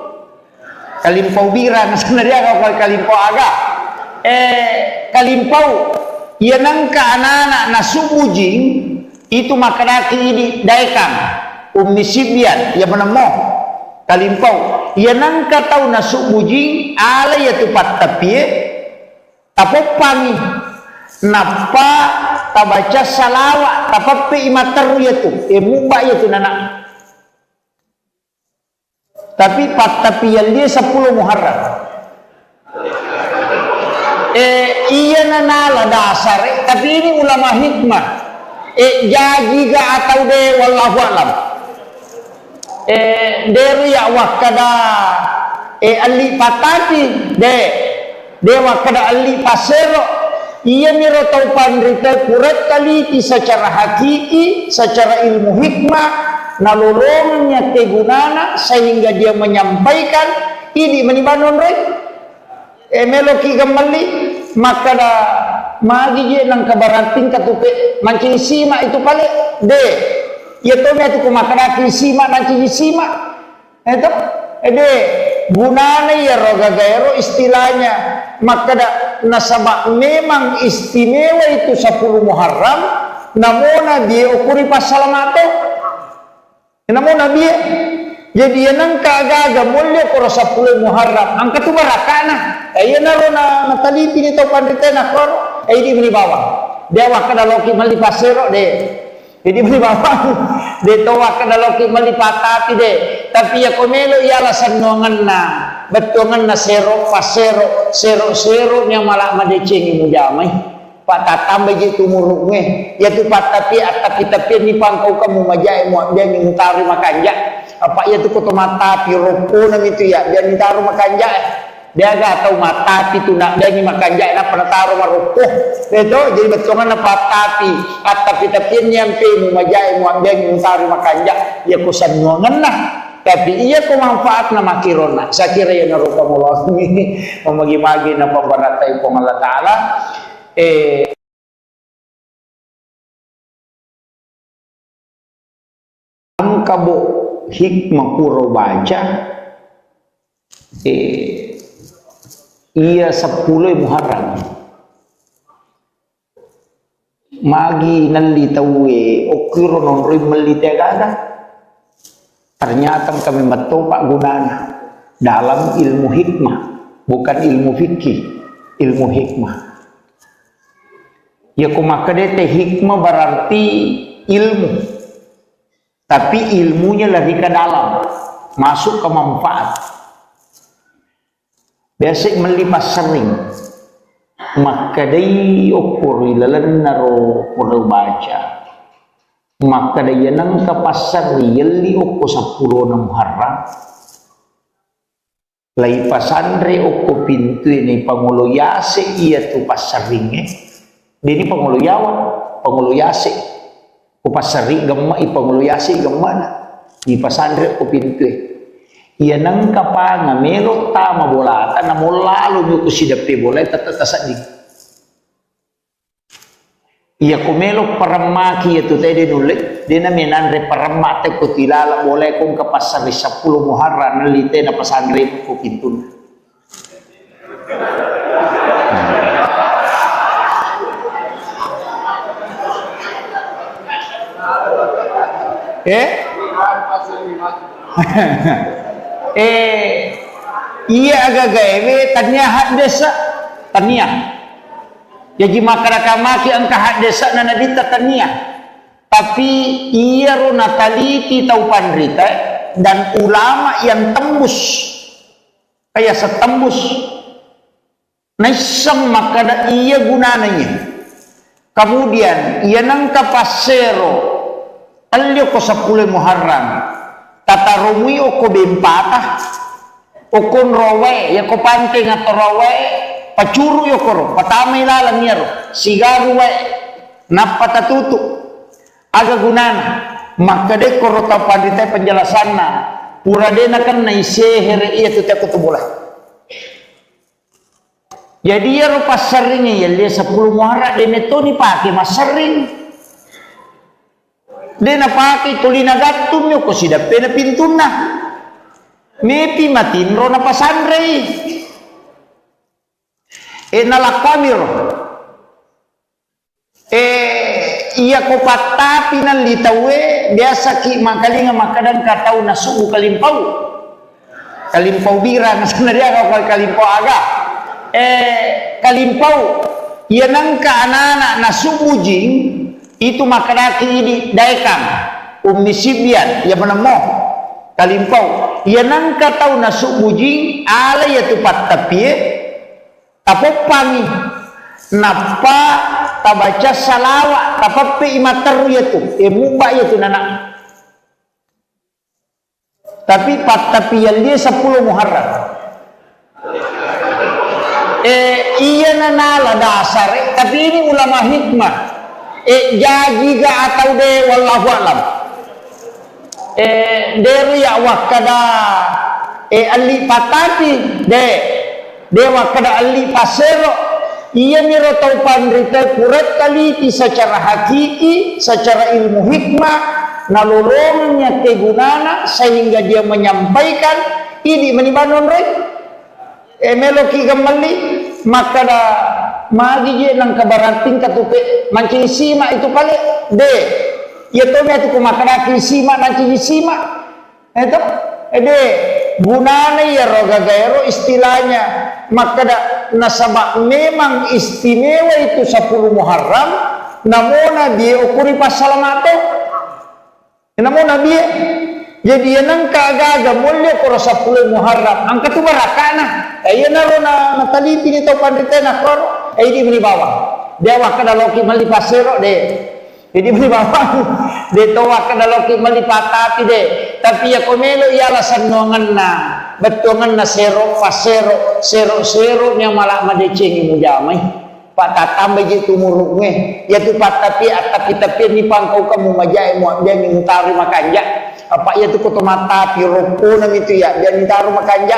bira na sebenarnya kalau kalimpau aga kalimpau iya nangka anak-anak na sugu jing itu makanaki ini daikam umisibian ya menemo kalimpau iya nangka tau na sugu jing ala ya tupat tapi tapopami napa tabaca salawat tapapi imataru yaitu mubah yaitu nana tapi tapi yang dia 10 Muharram iya nanala dasar tapi ini ulama hikmah jadi ga atau de wallahu alam dari ya wakada ali patati de dewa kada ali pasero iya miro tau pandrita kurat taliti secara hakiki secara ilmu hikmah nalolongnya kegunana sehingga dia menyampaikan ini menibanon rek meloki gemali maka da magi je nang kabarating katuke mancing sima itu pale de ya to me tu kumakana sima mancing sima itu de gunanya ya roga gairo istilahnya maka nasabak memang istimewa itu 10 Muharram namona dia ukuri pasalamato namona dia jadi yang kagaga mulia koro 10 Muharram angka tu barakana ayo naro na nataliti ni tau pandita na koro di beli bawah dia wakana loki mali pasero de jadi beli bawah de to wakana loki mali patati de tapi ya komelo ya alasan nongan na betongan na sero pasero sero nya malah madecengi mujamai patatambe je tumurunge ya tu patapi tapi ni pangkau kamu majai mu dia ni mutari makanja apa ya tu koto mata piroko nam itu ya dia ni taruh makanja dia ga tahu mata itu nak dia ni makanja na penataruh maruko itu jadi betongan na patapi tapi nyampe mu majai mu dia ni mutari makanja ya kusan nongan nah tapi iya ko manfaat na makirona sa kira ya narupa mullah mamagi-magi na pambaratay ko Allah Taala ang kabo hikmah puro baca iya 10 Muharram magi nalitawe okiro non rimelitagada ternyata kami bertopak gunanya dalam ilmu hikmah bukan ilmu fikih ilmu hikmah ya kumakadete hikmah berarti ilmu tapi ilmunya lebih ke dalam masuk ke manfaat biasa melipas sering maka day ukur ilalan naro perlu baca maka dia nang kapasar yeli oko 10 na Muharram lai pasandre oko pintu ini pangulo yase iya tu pasaringe dini pangulo yawa penguluyasi ko pasari gemma ipanguluyasi gemma na ipasandre ko pintu iya nang kapa nga melo ta mabolata na molalo nyo ko sidapi bola tatatasadig iya kumelo paramaki itu tadi nulit dia na minandre paramate ko tilala boleh kong kapasari 10 Muharram nalite na pasandre ko pintu iya agak gawe tanya hak desa tanya jadi masyarakat angka hak desa na nadita tanya tapi iya ro nataliti tau pandrita dan ulama yang tembus kayak setembus naisang makada iya gunananya kemudian iya nangka pasero alyo ko 10 Muharram tatarumi o ko bempata o kon rowe ya ko panting atau rowe pacuru yo koro patamay lalang yaro sigaru we napatatutu aga gunana maka de koro ta pandita penjelasan na pura de na kan na isehere iya tuta ko boleh jadi ya ro pasaringnya ya dia 10 Muharram de neto ni pake masaring de na pake tulina gatum yo ko sida pena pintuna mepi matinro na pasandrei nalakamiro iya ko patapi nan litawe biasa ki makalinga makadan katau na subu kalimpau bira na sebenarnya kalau kalimpau aga kalimpau iya nangka anak-anak na subu jing itu makadaki ini daekam umisibian ya menemo kalimpau iya nangka tau na subu jing ala ya tupat tapi tapopami napa tabaca salawat tapapi imater yaitu mubah yaitu nana tapi tapi yang dia 10 Muharram iya nanala dasar tapi ini ulama hikmah jadi ga atau de wallahu alam dari ya wakada ali patati dewa kada ali pasero iya miro tau pandrita kurat taliti secara hakiki secara ilmu hikmah nalolongnya kegunana sehingga dia menyampaikan ini menibanon rek meloki gemali maka da magi je nang kabarating katuke mancing sima itu pale de ya to me tu makana sima mancing sima itu de gunana ya roga gaero istilahnya maka nasabak memang istimewa itu 10 Muharram namona dia ukuri pasalamato namona dia jadi yang kagaga mulya koro 10 Muharram angka tu barakana ayo naro na nataliti ni tau pandita na koro di beli bawah dia wakada loki mali pasero de jadi beli bawah de to wakada loki mali patati de tapi ya komelo ya alasan nongan na betongan na sero pasero sero nya malah madecengi mujamai patatambe je tumurunge ya tu patapi tapi ni pangkau kamu majai mu dia ngintari makanja apa ya tu koto mata piroko nam itu ya dia ngintari makanja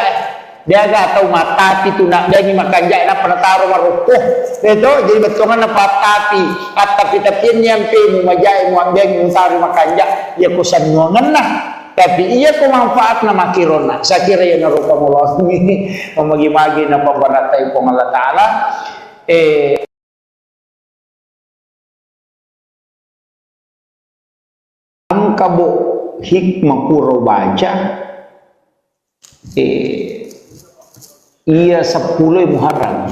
dia ga tahu mata itu nak dia ni makanja na penataro maroko itu jadi betongan na patapi tapi nyampe mu majai mu dia ngintari makanja ya kusan ngongan nah tapi iya ko manfaat na makirona sa kira ya narupa mullah mamagi-magi na pambaratay po Allah Ta'ala ang kabo hikmah puro baca iya 10 Muharram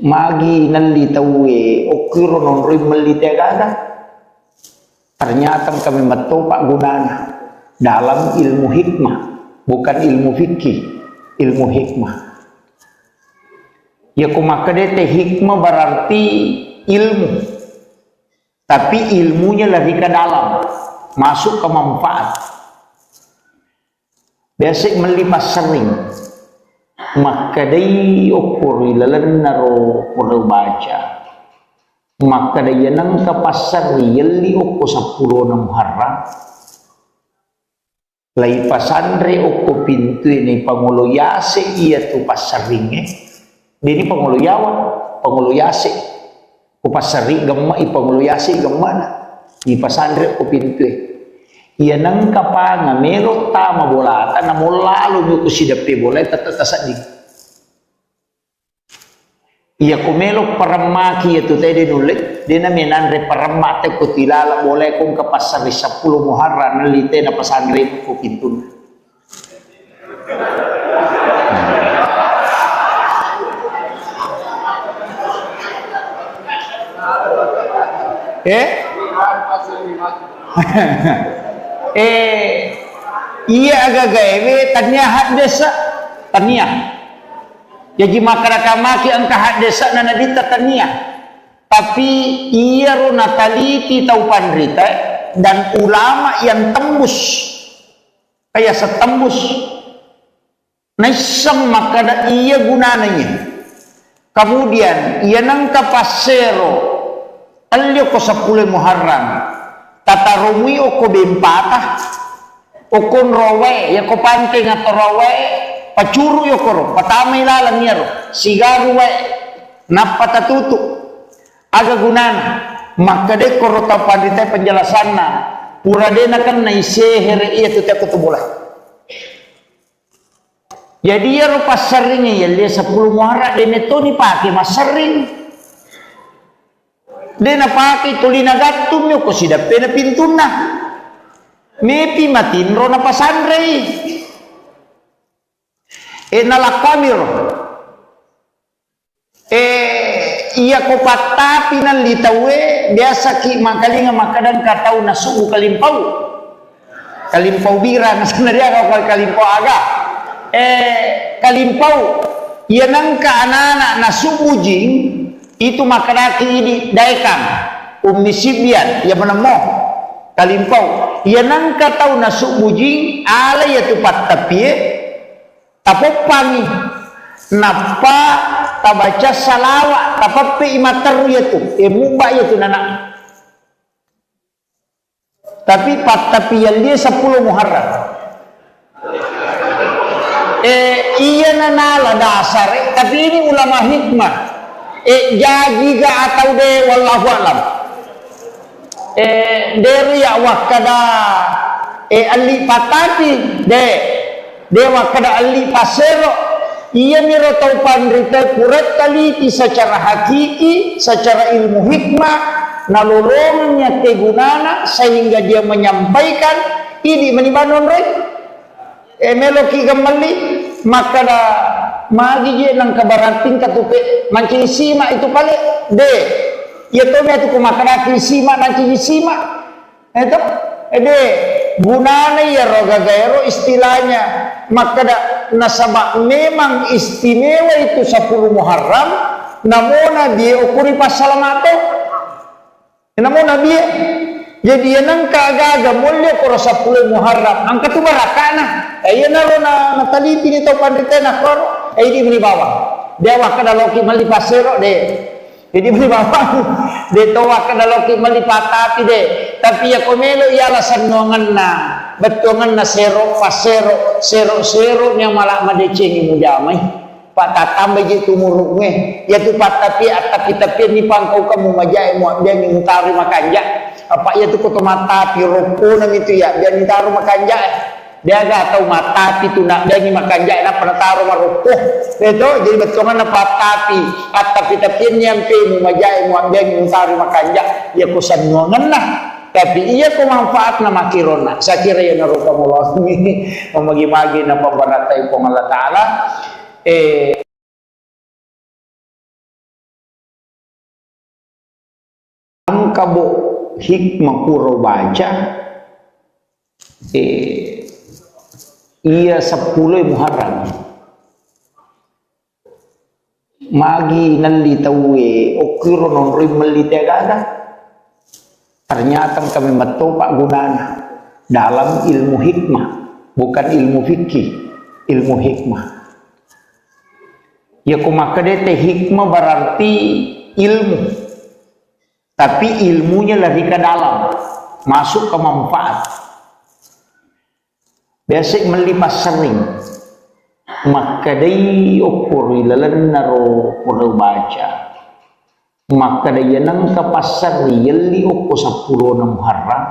magi nalitawe okiro non rim melitagada ternyata kami metopak gunana dalam ilmu hikmah bukan ilmu fikih ilmu hikmah ya kumakadete hikmah berarti ilmu tapi ilmunya lebih ke dalam masuk ke manfaat biasa melipas sering maka dai ukur ilalan naro perlu baca maka daya nang kapasar yeli oko 10 na Muharram lai pasandre oko pintu ini pangulo yase iya tu pasaringe dini pangulo yawa pangulo yase ko pasari gemma i pangulo yase gemma na i pasandre oko pintu iya nang kapanga melo tama bolata na molalo nyo ko sidape bola tatatasadig iya kumelo paramaki itu tadi nulit dia naminanre paramate ko tilala boleh kong kapasari 10 Muharram nalite na pasangre ko pintun iya agak gawe tanyahat desa tanya jadi masyarakat angka hak desa na nadita tania tapi iya ro nataliti tau pandrita dan ulama yang tembus kayak setembus naisang makada iya gunananya kemudian iya nangka pasero alyo ko 10 Muharram tatarumi oko bempatah okon rowe ya ko panting atau rowe pacuru yo koro patamay lalang niya ro sigaru we napatatutu aga gunana makade koro ta pandita penjelasan na pura dena kan na isehere iya tuta kutubula jadi ya ro pasaringe ya dia 10 Muharram dene to ni pake masaring dena pake tulina gattum yo ko sidape na pintuna mepi matin ro na pasandre nalakamir iya ko patapi nan litawe biasa ki makalinga makadan katau na subu kalimpau bira na sanaria ka kalimpau aga kalimpau iya nangka anak-anak na subu jing itu makadaki ini daikam umisibian ya menemo kalimpau iya nangka tau na subu jing ala ya tu patapi tapopangi napa tabaca salawat tapapi imater yaitu muba yaitu nana tapi tapi yang dia 10 Muharram iya nanala dasar tapi ini ulama hikmah jadi ga atau de wallahu alam dari ya wakada ali patati de dewa kada ali pasero iya miro tau pandrita kurat taliti secara hakiki secara ilmu hikmah nalolongannya kegunana sehingga dia menyampaikan ini menibanon rek meloki gemali maka da magi je nang kabarating katupe manci sima itu pale de ya to me tu kumakana sima nanci sima itu de gunana ya roga gaero istilahnya maka nasabak memang istimewa itu 10 Muharram namona dia ukuri pasalamato namona dia jadi yang kagaga mulia koro 10 Muharram angka tu barakana ayo naro na nataliti ni tau pandita na koro di beli bawah dia wakada loki mali pasero de jadi beli bawah de to wakada loki mali patati de tapi ya komelo ya alasan nongan na betongan na sero pasero sero nya malah madecengi mujamai patatambe je tumuruknya ya tu patapi tapi ni pangkau kamu majai mu dia ni mutari makanja apa ya tu koto mata piroko nam itu ya dia ni taruh makanja dia ga tahu mata itu nak dia ni makanja na penataruh maruko itu jadi betongan na patapi tapi nyampe mu majai mu dia ni mutari makanja ya kusan nongan lah tapi iya ko manfaat na makirona sa kira ya naruka mullah mamagi-magi na pambaratay ko Allah Taala ang kabo hikmah puro baca iya 10 Muharram magi nalitawe okiro non rim melitagada ternyata kami betul Pak Gunana dalam ilmu hikmah bukan ilmu fikih ilmu hikmah ya kumakadete hikmah berarti ilmu tapi ilmunya lebih ke dalam, masuk ke manfaat. Biasa melipas sering, maka day ukur ilalan naro pura baca, maka day nang kapasar yeli ukur 10 na Muharram.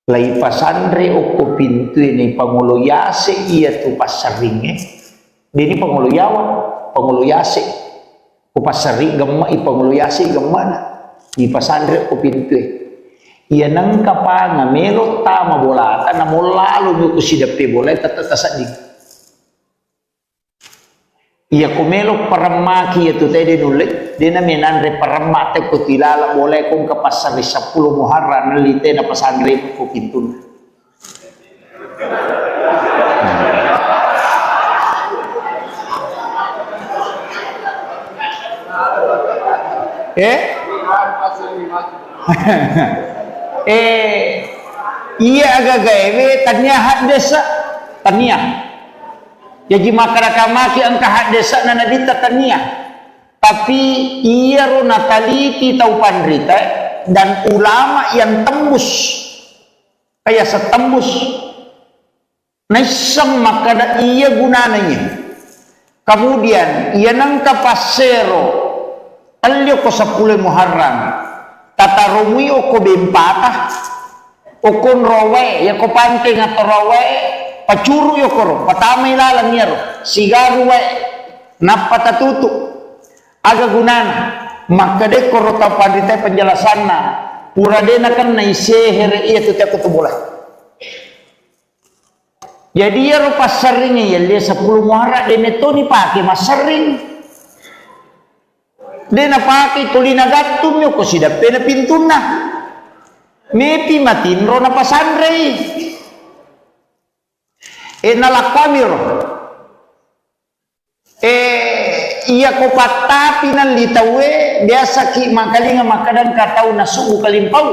Lai pasandre ukur pintu ini pangulo yase iya tu pasaringnya. Dia ini pangulo yawa, pangulo yase. Pasari gemma ipangulo yase gemma na. Di pasandre ukur pintu iya nang kapanga melo tama bolata na lalu nyo kusidapi bola tatatasadig. Iya kumelo paramaki itu tadi nulit dia na minandre paramate ko tilala boleh kung kapasari 10 Muharram nalite na pasandre ko pintun. Iya agak gawe tanya hak desa tanya. Jadi masyarakat maki angka hak desa na nadita tania, tapi ia ro nataliti tau pandrita dan ulama yang tembus kayak setembus naisang makada iya gunananya. Kemudian ia nangka pasero alio ko 10 Muharram tatarumi oko bempatah okon rowe ya ko panting atau rowe pacuru yo koro, patamay lalang niya ro, sigaru we, napatatuto, aga gunana, makade koro tapadite penjelasan na, pura dena kan na isehere iya tuti ako tubulay. Jadi ya ro pasaringnya ya dia 10 Muharram dene to ni pake masaring. Dena pake tulina gatum yo ko sidape na pintuna. Mepi matin ro na pasandre. Nalakamir iya ko patapi nan litawe biasa ki makalinga makadan katau na subu kalimpau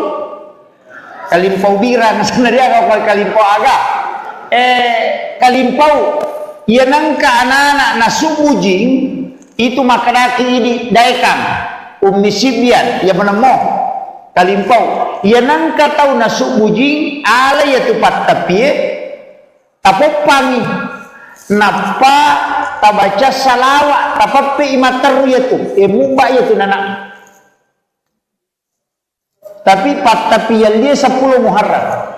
bira na sebenarnya kalau kalimpau aga kalimpau iya nangka anak-anak na subu jing itu makanaki ini daikam umisibian ya menemo kalimpau iya nangka tau na subu jing ala ya tu patapi tapopang napa tabaca salawat tapapi imater yaitu muba yaitu nana tapi patapian dia 10 Muharram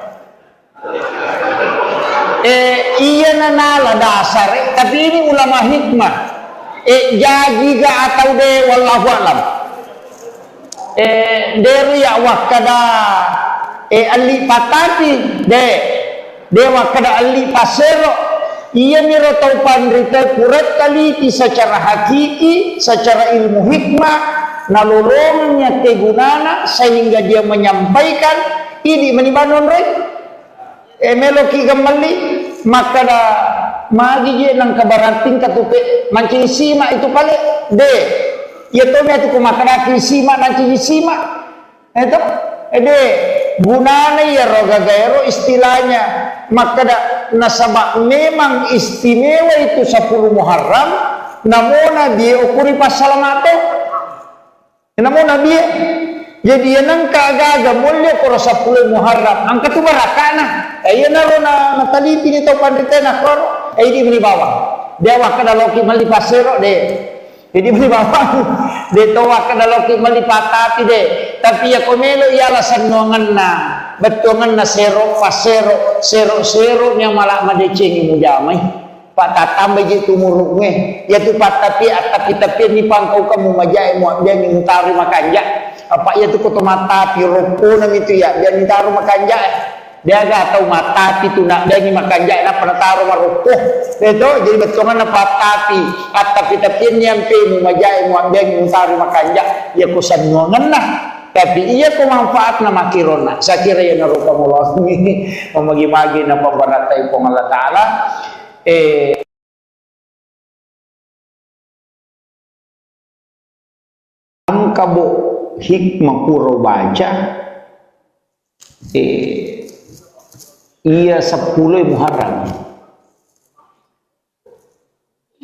iya nana dasar tapi ini ulama hikmah jadi ga atau de wallahu alam dari ya wakada ali patati de dewa kada ali pasero ia miro tau pandrita kurat taliti secara hakiki secara ilmu hikmah nalolongannya kegunana sehingga dia menyampaikan ini menibanon rek meloki gemali maka da magi je nang kabarating katupe mancing sima itu pale de ya to me tu kumakada sima mancing sima itu de gunana ya roga gaero istilahnya maka nasabak memang istimewa itu 10 Muharram namona dia ukuri pasalamato namona dia jadi nang kagaga mulya ko 10 Muharram angka tu barakana ayo naro na nataliti ni to pandita na koro ay di bawah dia wakada loki mali pasero de jadi bawah de to wakada loki mali patati de tapi ya komelo ialah sanongan na betongan na sero pasero sero nya malah madecengi mujamai patatambe je tumuruknya ya tu patapi tapi ni pangkau kamu majai mu dia ni mutari makanja apa ya tu koto mata piroko nam itu ya dia ni taruh makanja dia ga tahu mata itu nak dia ni makanja na penataruh maroko itu jadi betongan na patapi tapi nyampe mu majai mu dia ni mutari makanja ya kusan ngongan nah tapi iya ko manfaat na makirona sa kira ya naruka mullah mamagi-magi na pambaratay ko Allah Taala ang kabo hikmah puro baca iya 10 Muharram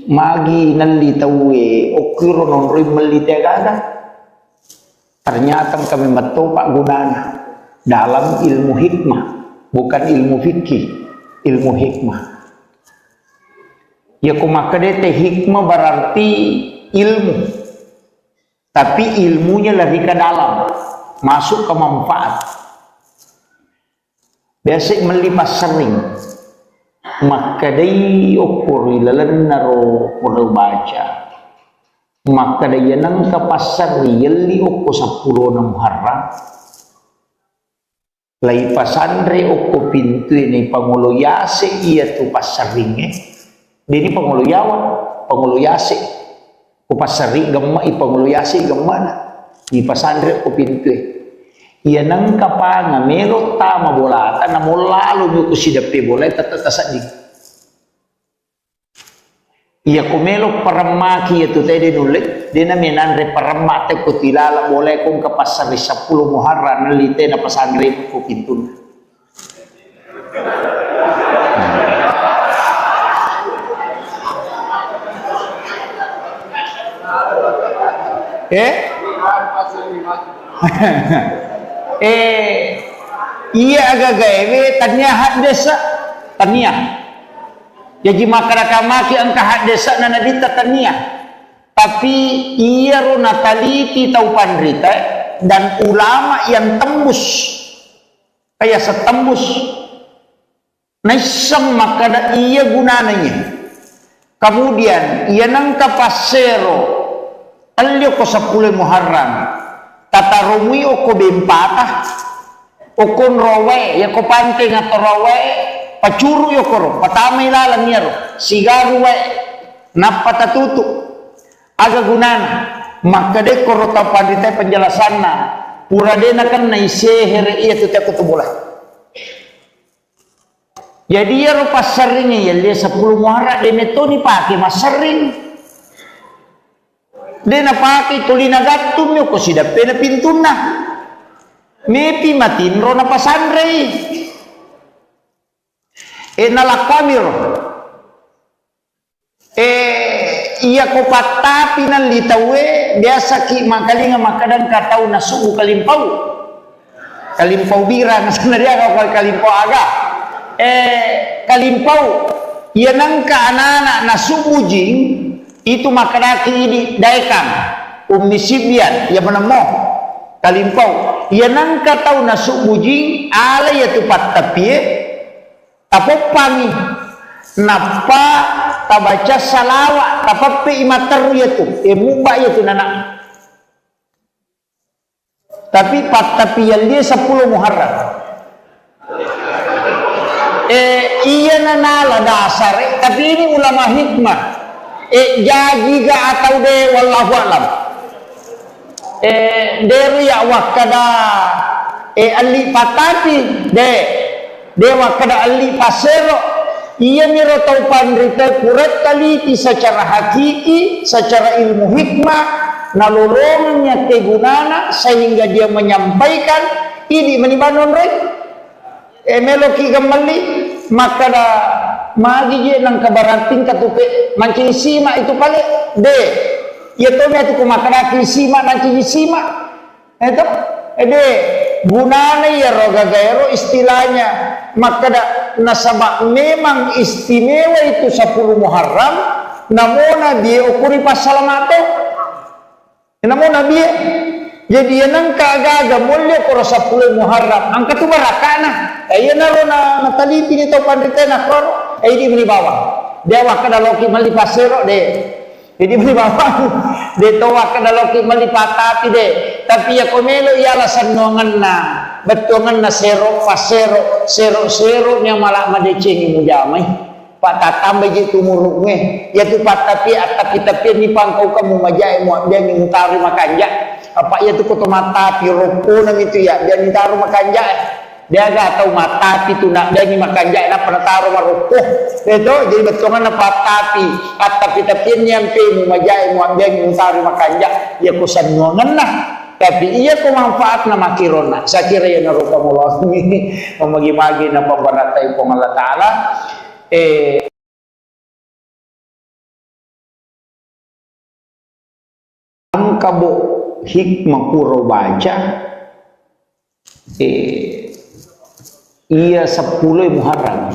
magi nalitawe okiro non rimmalite agada Ternyata kami betul Pak Gunana dalam ilmu hikmah, bukan ilmu fikih, ilmu hikmah. Ya kumakadete hikmah berarti ilmu, tapi ilmunya lebih ke dalam, masuk ke manfaat. Biasa melipas sering, maka day ukur ilalan naro perlu baca. Maka dia nang ke pasar yeli oko 10 na Muharram lai pasandre oko pintu ini pangulo yase iya tu pasar ringe dini pangulo yawa pangulo yase ko pasar ring gemma i pangulo yase gemma na di pasandre oko pintu iya nang kapanga melo tama bolata na molalu nyo ko sidape bola tatatasading. Iya kumelo paramaki itu tadi nulit dia naminanre paramate ko tilala boleh kong ke pasar 10 Muharram nalite na pasandre ko pintun. Iya agak gawe tanya desa tanya. Jadi maki angka hak desa na nadita tania. Tapi ia ro nataliti tau pandrita dan ulama yang tembus kayak setembus naisang makada iya gunananya. Kemudian ia nangka pasero alio ko 10 Muharram tatarumi oko bempatah okon rowe ya ko panting atau rowe pacuru yo koro patamay lalang niya ro sigaru we napata tutu aga gunana makade koro tapadite penjelasan na pura dena kan na isehere iya tuti aku tubulah jadi ya ro pasaringnya ya dia 10 Muharram dene to ni pake masaring dena pake tulina gattum yo ko sidape na pintuna mepi matin ro na pasandre nalakamir iya ko patapi nan litawe biasa ki makalinga makadan katau na subu kalimpau bira na sanaria ka kalimpau aga kalimpau iya nangka anak-anak na subu jing itu makadaki ini daekam ummi sibyan ya menemo kalimpau iya nangka tau na subu jing ala ya tu patapi tapopangi napa tabaca salawat tapape imater yaitu muba yaitu nana tapi yang dia 10 Muharram iya nanala dasar tapi ini ulama hikmah jadi ga atau de wallahu alam dari ya wakada ali patati dewa kada ali pasero ia miro tau pandrita kuret taliti secara hakiki secara ilmu hikmah nalolongannya kegunana sehingga dia menyampaikan ini menibanon rek meloki gemali maka da magi je nang kabarating katupe mancing sima itu pale de ya to me tu kumakana sima mancing sima itu gunana ya roga gaero istilahnya maka nasabak memang istimewa itu 10 Muharram namona dia ukuri pasalamato namona dia jadi nang kagaga mulya ko 10 Muharram angka tu barakana ayo naro na nataliti ni to pandite na koro ay di bawah dewa kada loki mali pasero de jadi beli bapak de toa kada loki mali patati de tapi ya komelo ya alasan nongan na betongan na sero pasero sero nya malah madecengi mujamai pak tatambah je tumuruk me ya tu patapi tapi ni pangkau kamu majai mu dia ni mutari makanja apa ya tu koto mata piroko nang itu ya dia ni taruh makanja dia gak tahu mata itu nak dia ni makanja na pernah taruh maroko itu jadi betongan na patapi tapi nyampe mu majai mu dia ni mutari makanja ya kusan nongan nah tapi iya ko manfaat na makirona sa kira yan narupa mo ini mamagi-magi na pambaratay po Allah Ta'ala ang kabo hikmah kuro baca ia 10 Muharram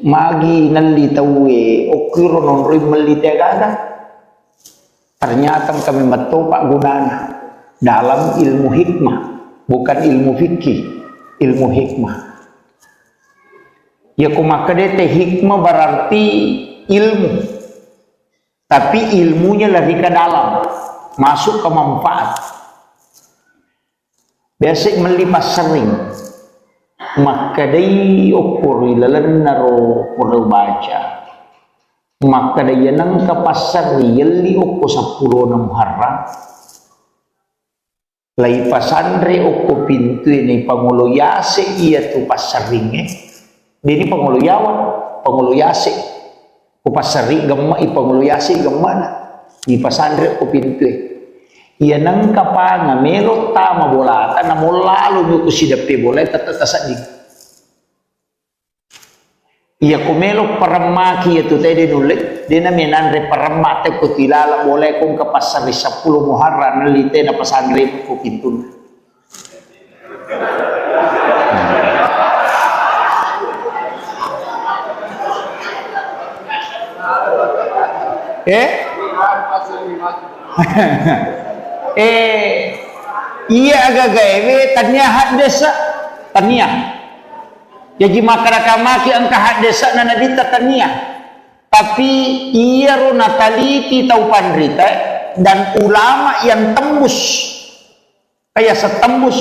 magi nalli tawe okiro non rim melli tegada ternyata kami matopak gunana dalam ilmu hikmah, bukan ilmu fikih, ilmu hikmah. Ya kumakadete hikmah berarti ilmu, tapi ilmunya lari ke dalam, masuk ke manfaat. Biasa melipas sering, maka day ukur ilalan naro perlu baca, maka day nang kapasar yeli ukur 10 na Muharram. Lai pasandre ukur pintu ini panguluyase iya tu pasaringe. Dini panguluyawan, panguluyase. Ku pasari gemma i panguluyase gemma na. Di pasandre ukur pintu iya nang kapanga melo tama bolata na mulalu nyo kusidapi bola tatatasan di. Iya kumelo paramaki itu tadi nulit dia na menandre paramate ko tilala boleh kung kapasari 10 Muharram nalite na pasandre ko pintun. Iya agak gawe taniah desa taniah. Jadi makamaki ang kahad desa na nadita taniah. Tapi iya ro nataliti tau pandrita dan ulama yang tembus kayak setembus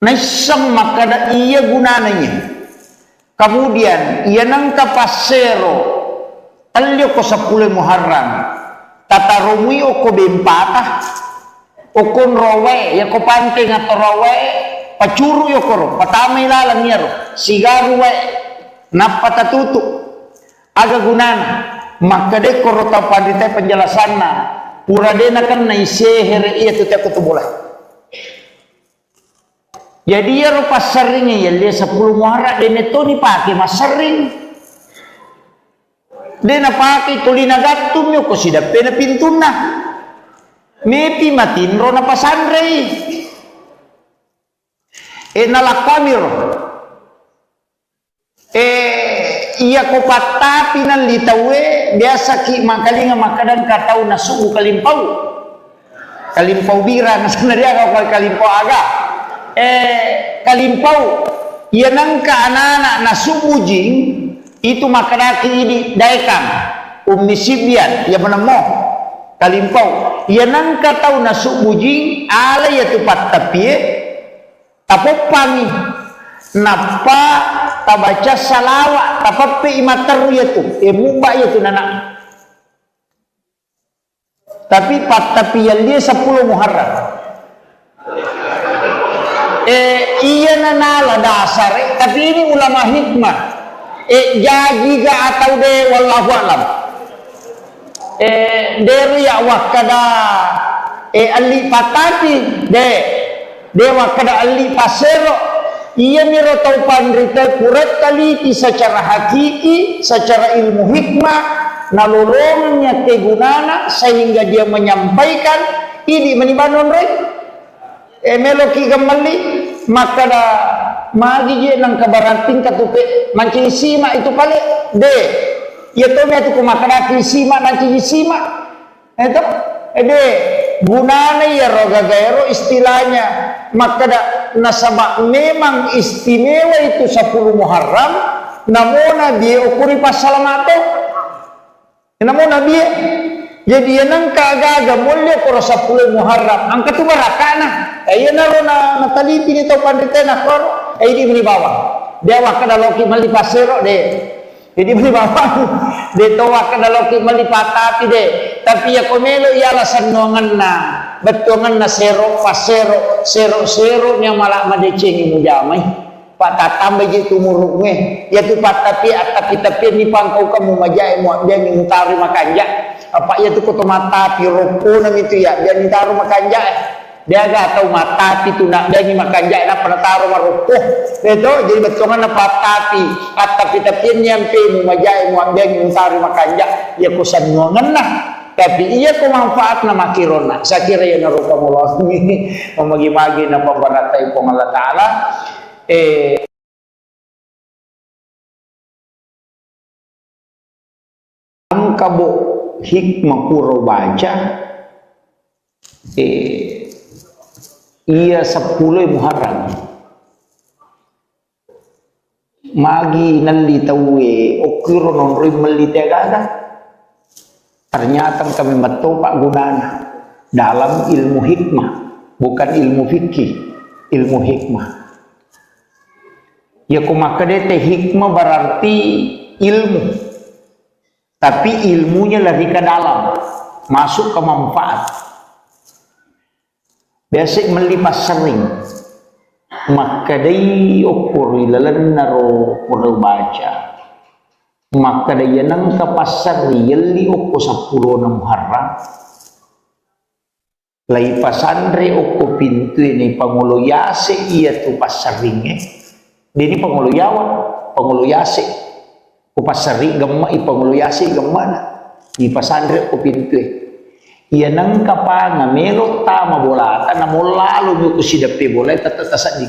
naisang makada iya gunananya. Kemudian iya nang kapasero talyo ko 10 Muharram tatarumi o ko bempata o kon rowe ya ko panting atau rowe pacuru yo koro patamay lalang niya ro sigaru we napatatutu aga gunana makade koro tapadite penjelasan na pura dena kan na isehere iya tu tiap kutubulay jadi ya ro pasaringnya ya dia 10 Muharram dene to ni pake masaring dena pake tulina gatum yo ko sidape na pintuna mepi matin ro na pasandre nalakamir iya ko patapi nan litawe biasa ki makalinga makadan katau na subu kalimpau bira na sebenarnya kau kalimpau aga kalimpau iya nang ka anak na subu jing itu makanaki ini daikam ummi sibian ya menemo kalimpau iya nang katau na subu jing ala ya tu patapi tapopangi napa tabaca salawat tapapi imateru yaitu muba yaitu nana tapi tapi yang dia 10 Muharram iya nanala dasar tapi ini ulama hikmah jadi ga atau de wallahu alam dari ya wakada ali patati dewa kada ali pasero iya miro tau pandrita kuret taliti secara hakiki secara ilmu hikmah nalolongannya kegunana sehingga dia menyampaikan ini menibanon rek meloki gemali maka da magi je nang kabaranting katupe mancing sima itu kali de ya to me tu kumakana sima nanti sima itu de gunana ya roga gaero istilahnya maka nasabak memang istimewa itu 10 Muharram namona dia ukuri pasalamato namona dia jadi nang kagaga mulya ko 10 Muharram ang katubarakana ayo na ro na nataliti nito pandite na koro ay di bawah dia wakada loki mali pasero de jadi beli bawang de to wakada loki mali patati de tapi ya komelo ya alasan nongan na betongan na sero pasero sero nya malah madecengi mujamai patatambe je tumurunge ya tu patapi tapi ni pangkau kamu majai mu dia ngintari makanja apa ya tu koto mata piroko nam itu ya dia ngintari makanja dia ga tahu mata itu nak dia ngi makanja na penataro maroko itu jadi betongan na patapi tapi nyampe mu majai mu dia ngintari makanja ya kusan nongan na tapi iya ko manfaat na makirona. Sa kira yan na rupa mo lang mamagi-magi na pambaratay po ng Allah Ta'ala. Ang kabo hikmah puro baca iya 10 Muharram magi nalitawe okiro non rimelitagada ternyata kami matopak gunana dalam ilmu hikmah, bukan ilmu fikih, ilmu hikmah. Ya kumakadete hikmah berarti ilmu, tapi ilmunya lebih ke dalam, masuk ke manfaat. Biasa melipas sering, maka day ukur ilalan naro pura baca, maka day nang kapasar yali uko 10 na Muharram, lay pasandre uko pintu ini panguluyase iya tu pasaringe, dini panguluyase, upasari gemma ipanguluyase gemma na, di pasandre uko pintu. Iya nang kapanga melo tama bolata na mulalu nyo kusidapi bola tatatasan di.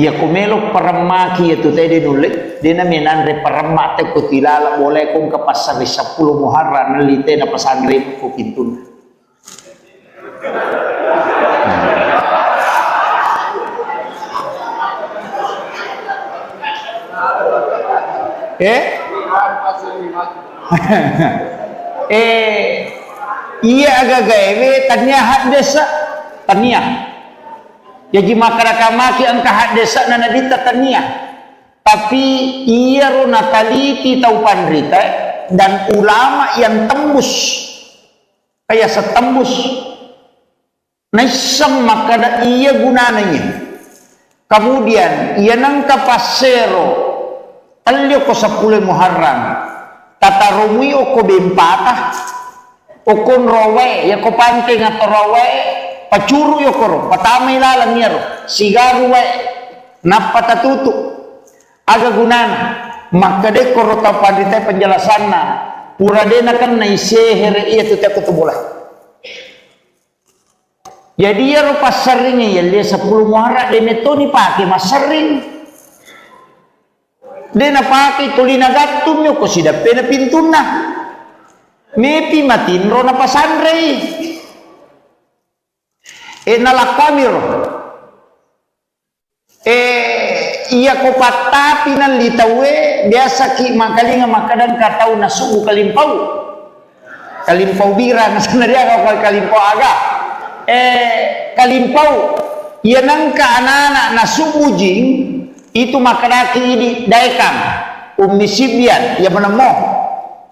Iya kumelo paramaki itu tadi nulit dia na minandre paramate ko tilala boleh kung kapasari 10 Muharram nalite na pasandre ko pintun. Iya agak gawe tanya desa tanya jadi masyarakat ang kahat desa na nadita tanya tapi iya ro nataliti tau pandrita dan ulama yang tembus kayak setembus naisang makada iya gunananya kemudian iya nang kapasero talyo ko 10 Muharram tatarumi o ko bempata o kon rowe ya ko pante nga to rowe pacuru yo ko patamay lalang niya ro sigaru we napatatutu aga gunana makade ko rota pandita penjelasan na pura de na kan naisehere iya tu te ko bola jadi ya ro pasaringnya ya dia 10 Muharram de neto ni pake masaring de na pake tulina gatum yo ko sidape na pintuna mepi matinro na pasandre nalakamir iya ko patapi ng litawe biasa ki makalinga makadan katau na subu kalimpaw bira na sanariya ko kalimpaw aga kalimpaw iya nang kaanana na subu jing itu makanaki ini daikam umisibian ya menemo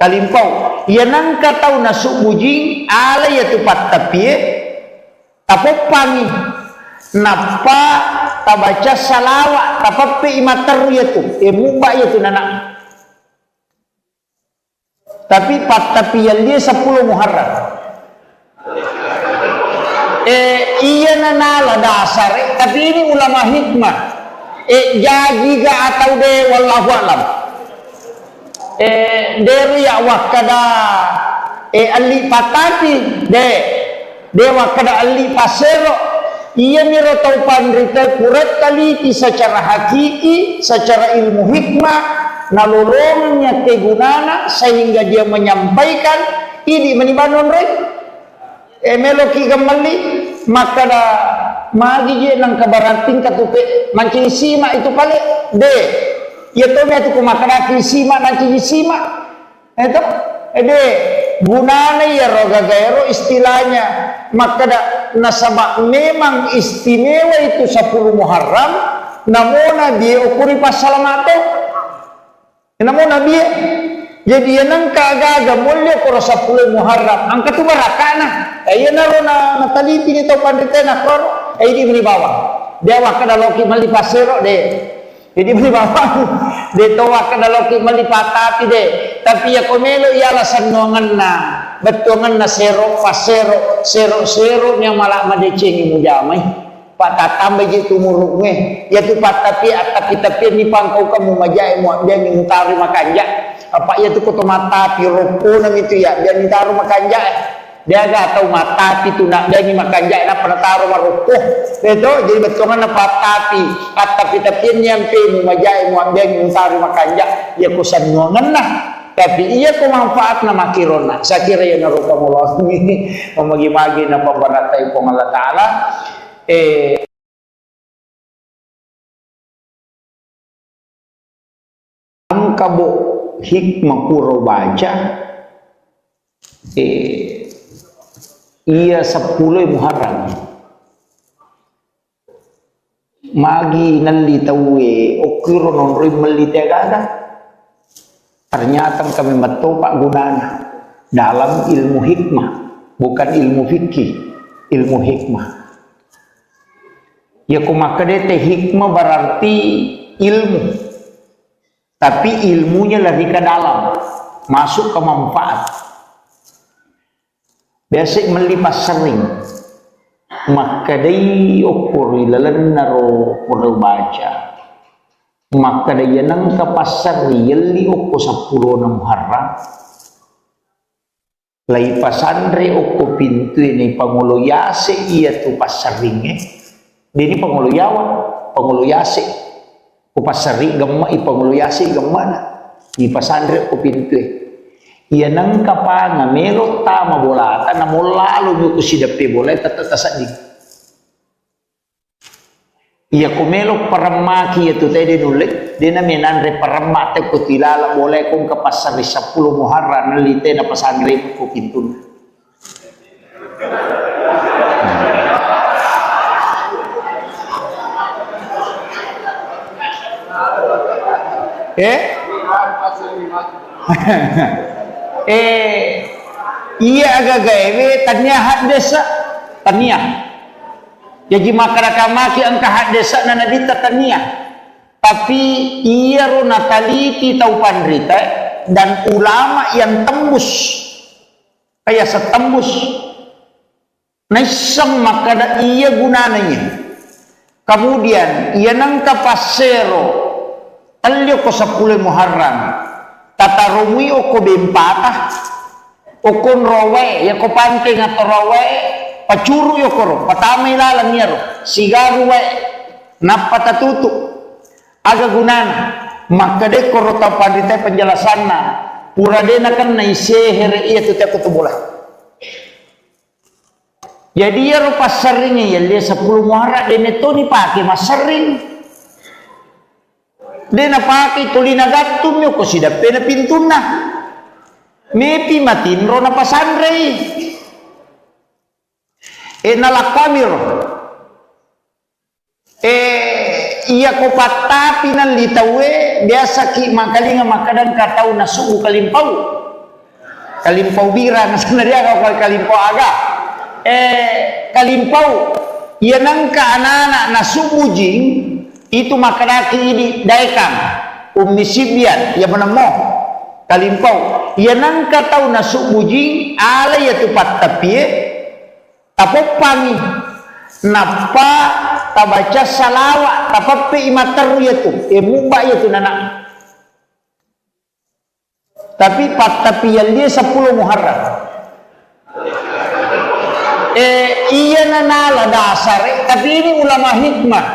kalimpaw iya nang katau na subujing ala ya tupat tapie tapopangi napa tabaca salawa tapapi imater ya tu muba ya tu nana tapi pat tapian dia 10 Muharram iya nanala dasar tapi ini ulama hikmah jadi ga atau de wallahu alam dari ya wakada ali patati de wakada ali pasero iya miro tau pandrita kurat taliti secara hakiki secara ilmu hikmah nalolongnya kegunana sehingga dia menyampaikan ini menibanon rek meloki gemali maka da magi je nang kabarating katupe mancing sima itu pale de ya to me tu kumakaraki sima nanti sima itu de gunana ya roga gaero istilahnya maka da nasaba memang istimewa itu 10 Muharram namona dia ukuri pasalamato namona dia jadi nang kagaga mulya ko 10 Muharram ang katu barakana ayo na ro na nataliti nito pandita na koro ay di bawah dia wakada loki malipasero de jadi bawah de to wakada loki malipatati de tapi ya komelo ialah sanongan na betongan na sero pasero sero nya malak madecengi mujamai patatambay gitu muruknya ya tu patapi atapi ni pangkau kamu majai mu dia ngintari makanja apa ya tu koto mata piroko nam itu ya dia ni taruh makanja dia gak tahu mata itu nak dia ni makanja nak pernah taruh maroko itu jadi betul mana tapi kata kita pin yang pin majai mu dia ni taruh makanja ya kusan ngongan lah tapi iya ko manfaat na makirona sa kira yan narupa mo ini mamagi-magi na pambaratay po Allah Ta'ala ang kabo hikmah puro baca iya 10 Muharram magi nalitawe okiro non rin malitiagada ternyata kami metopak gunanya dalam ilmu hikmah, bukan ilmu fikih, ilmu hikmah. Ya kumakadete hikmah berarti ilmu, tapi ilmunya lebih ke dalam, masuk ke manfaat. Biasa melipas sering, maka day ukur ilalan naro pura baca. Maka dia nang kapasar yeli oko 10 na Muharram lai pasandre oko pintu ini pangulo yase iya tu pasaringe dini pangulo yawa pangulo yase ku pasari gemma i pangulo yase gemana di pasandre oko pintu iya nang kapanga mero tama bolata na lalu nyu kusidape boleh tatatasan di iya kumelok paramaki itu tadi nulik dia naminan re paramate kutilala boleh kung kapasar 10 Muharram nalite na pasandre ko pintun iya agak gawe tanya desa tanya jadi makaramaki ang kahadesa na nadita tania tapi iya ro nataliti tau pandrita dan ulama yang tembus kayak setembus naisang makada iya gunananya kemudian iya nang kapasero alyo ko 10 Muharram tatarumi o ko bempatah o kon rowe ya ko panting atau rowe pacuru yo koro patamay lalang niya ro sigaru we napatatutu aga gunana makade koro tapadite penjelasan na pura dena kan na isehere iya tu tiap kutubulah jadi ya ro pasaringnya ya dia 10 Muharram dene to ni pake masaring dena pake tulina gatum yo ko sidape na pintuna mepi matin ro na pasandre nalakamir iya ko patapi nan litawe biasa ki makalinga makadan katau na subu kalimpau bira na sanaria ka kalimpau aga kalimpau iya nang ka anana na subu jing itu makanaki ini daikang umisibian ya menemo kalimpau iya nang katau na subu jing ala ya tu patapie tapopangi napa tabaca salawat tapape imater ya tu muba ya tu nana tapi patapian dia 10 Muharram iya nanala dasar tapi ini ulama hikmah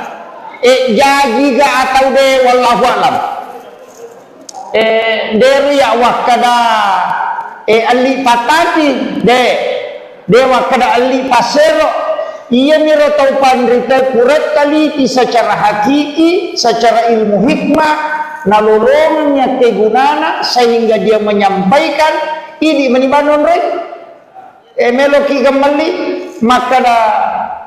jadi ga atau de wallahu alam dari ya wakada ali patati de dewa kada ali pasero ia miro tau pandrita kurat taliti secara hakiki secara ilmu hikmah nalolongnya kegunana sehingga dia menyampaikan ini menibanon rek meloki gemali maka da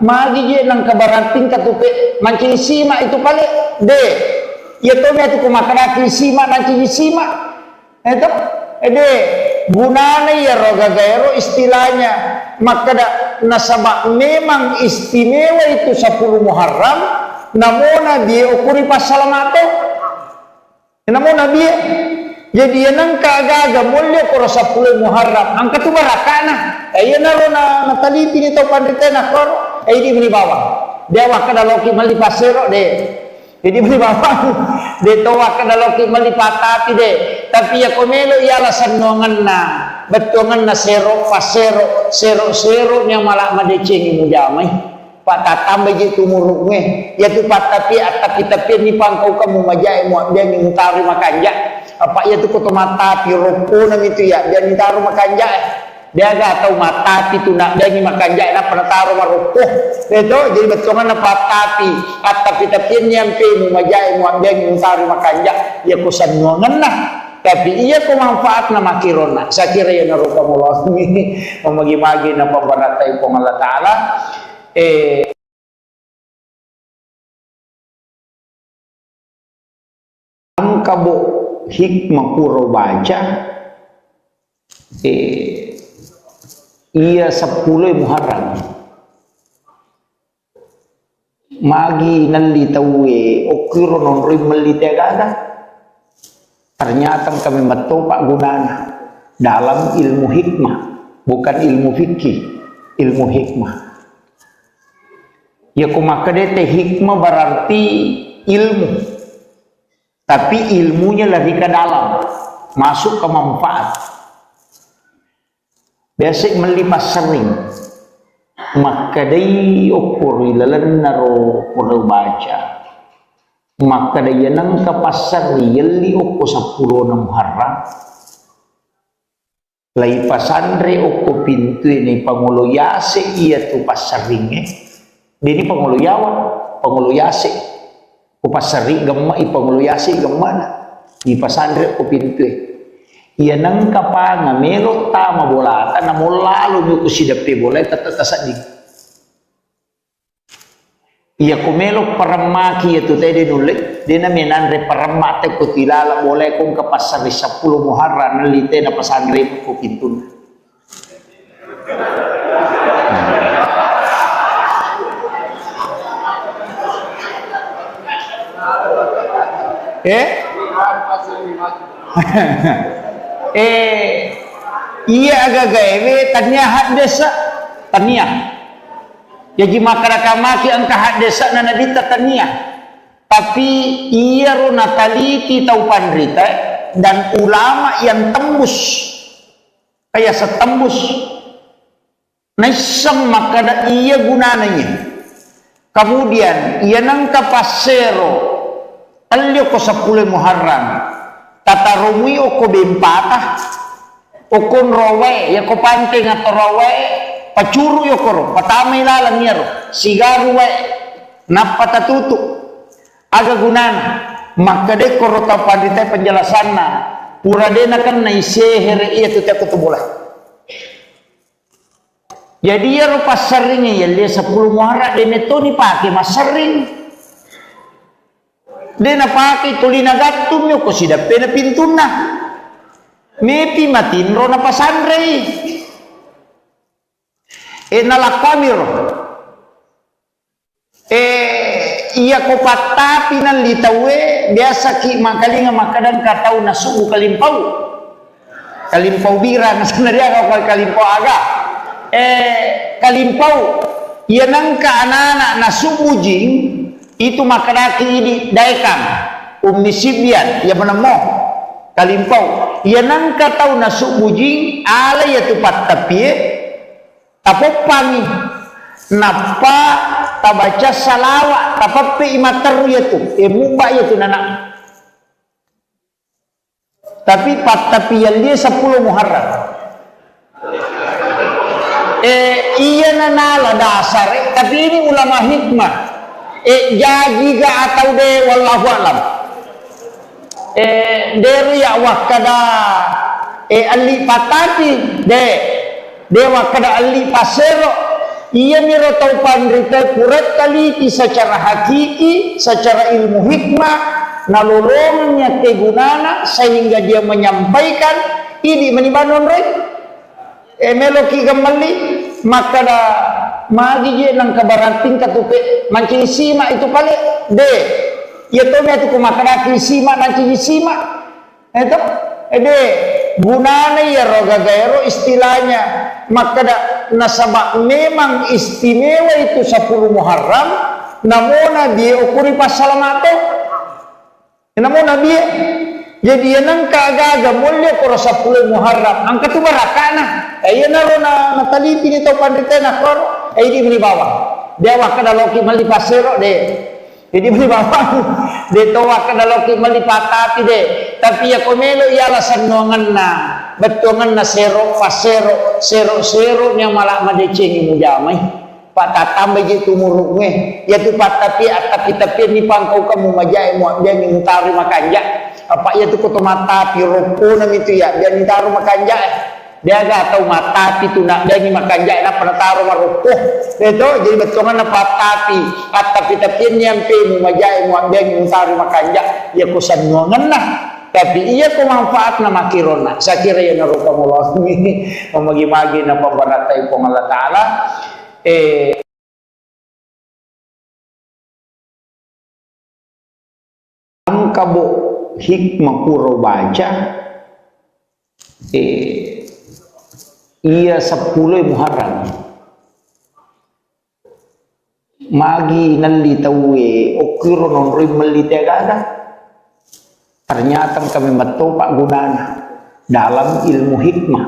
magi je nang kabarating katupe mancing sima itu kali de ya to me tu kumakara sima mancing sima itu de gunanya ya roga gaero istilahnya maka nasabak memang istimewa itu 10 Muharram namona dia ukuri pasalamato namona dia jadi nang kagaga mulya ko 10 Muharram ang katubarakana ayan na ro na nataliti nito pandrita na kor ay di bawah dia wakada loki mali pasero de Jadi beli bawang de toa kada loki malipatapi de tapi ya komelo ialah sanongan na betongan na sero pasero sero nya malah madecengi mujamai patatambe jitu murunge ya tu patapi tapi ni pangkau kamu majai mu dia ni mutari makanja apa ya tu koto mata pi roko nam itu ya dia ni taruh makanja dia gak tahu mata itu nak dia ni makanja na penataruh maroko itu jadi betongan na patapi tapi nyampe mu majai mu dia ni mutari makanja ya kusan ngongan nah tapi iya ko manfaat na makirona sa kira ya narupa mullah ini mamagi-magi na pambaratay ko Allah Taala ang kabo hikmah puro baca iya 10 Muharram magi nalitawe okiro non rimelitagada ternyata kami metopak gunana dalam ilmu hikmah, bukan ilmu fikih, ilmu hikmah. Ya kumakadete hikmah berarti ilmu, tapi ilmunya lebih ke dalam, masuk ke manfaat. Biasa melipas sering, makadai ukur ilalan naro pura baca. Maka dia nang kapasar yeli oko 10 na Muharram lai pasandre oko pintu ini panguluyase iya tu pasaringe dini panguluyase ko pasari gemma ipanguluyase gemmana di pasandre oko pintu iya nang kapanga melo tama bolata na lalu nyu kusidape boleh tatasa di iya kumelo paramaki itu tadi nulik dia naminan re paramate ko tilala boleh kung kapasar 10 Muharram nalite na pasandre ko pintun iya agak gawe tanya desa tanya jadi maki angka hak desa na nadita tania tapi iya ro nataliti tau pandrita dan ulama yang tembus kayak setembus naisang makada iya gunananya kemudian iya nangka pasero alyo ko 10 Muharram tata rumui oko bempatah okon rowe ya ko panting atau rowe pacuru yo koro patamay lalang niya ro sigaru we napatatutu aga gunana makade koro tapadite penjelasan na pura dena kan na isehere iya tu tiap kutubulah jadi ya ro pasaringnya ya dia 10 Muharram dene to ni pake masaring dena pake tulina gatum yo ko sidape na pintuna mepi matin ro na pasandre nalakamir iya ko patapi nan litawe biasa ki makalinga makadan katau nasubu kalimpau bira nasanariya ko kalimpau aga kalimpau iya nangka anak-anak nasubu jing itu makadaki ini daekan ummi sibyan ya menemo kalimpau iya nangka tau nasubu jing ala ya tupat tapi tapopangi napa tabaca salawat tapape imater ya tu mubah ya tu nana tapi tapi yang dia 10 Muharram iya nana dasar tapi ini ulama hikmah jadi ga atau de wallahu alam dari ya wakada ali patati de dewa kada ali pasero ia miro tau pandrita kurat taliti secara hakiki secara ilmu hikmah nalolongnya kegunana sehingga dia menyampaikan ini menibanon rek meloki gamali maka da magi je nang kabaranting katupe mancing sima itu kali de ya to me tu kumakara sima mancing sima itu de gunana ya roga gaero istilahnya maka nasabak memang istimewa itu 10 Muharram namona dia ukuri pasalamato, namona dia. Jadi yang kagaga mulya ko sa 10 Muharram ang katubarakana ay na ro na nataliti nito pandite na kor ay di bawang dia wa kada loki malipasero de jadi beli bawang de to wa kada loki malipatati de tapi ya komelo yala sanongan na betongan na sero pasero sero nya malah madecengi mujamai patatambay gitu murugwe ya tu patapi tapi ni pangkau kamu majai mo dia ni mutari makanja apa ya tu koto mata piropo nam itu ya dia ni taruh makanja dia gak tahu mata itu nak dia ni makanja na pada taruh marupo itu jadi betongan na patapi tapi nyampe mo majai mo dia ni taruh makanja ya kusan ngongan na tapi iya ko manfaat na makirona sa kira ya narupa mo Allah mamagi-magi na pambaratay ko Allah Taala ang kabo hikmah puro baca iya 10 Muharram magi nalitawe okiro non rin malitiagada ternyata kami matopak gunana dalam ilmu hikmah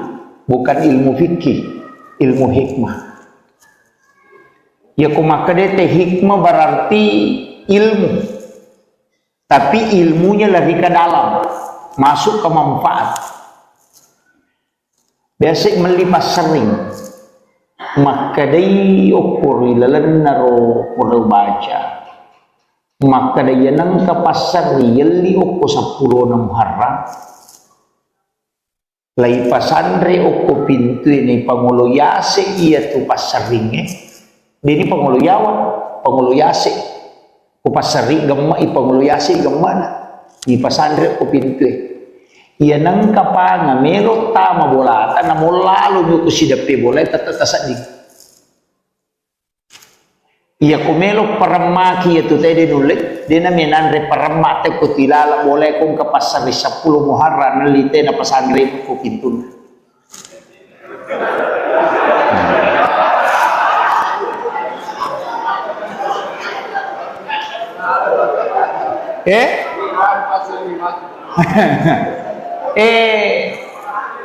bukan ilmu fikih ilmu hikmah ya kumakadete hikmah berarti ilmu tapi ilmunya lebih ke dalam masuk ke manfaat biasa melipas sering maka day ukur ilalan naro pura baca maka day nang kapasar yali ukur 10 na Muharram lay pasandre ukur pintu ini pangulo yase iya tu pasaring dini pangulo yawa pangulo yase kupasari gemma ipanguluyasi gemmana di pasandre ko pintu iya nang kapanga mero tama bolata na lalu mo ko sidape bolay tatasadi iya ko melo paramaki ito tayo dinulit di na minanre paramate ko tilala bolay kong kapasari 10 Muharram nalite na pasandre ko pintu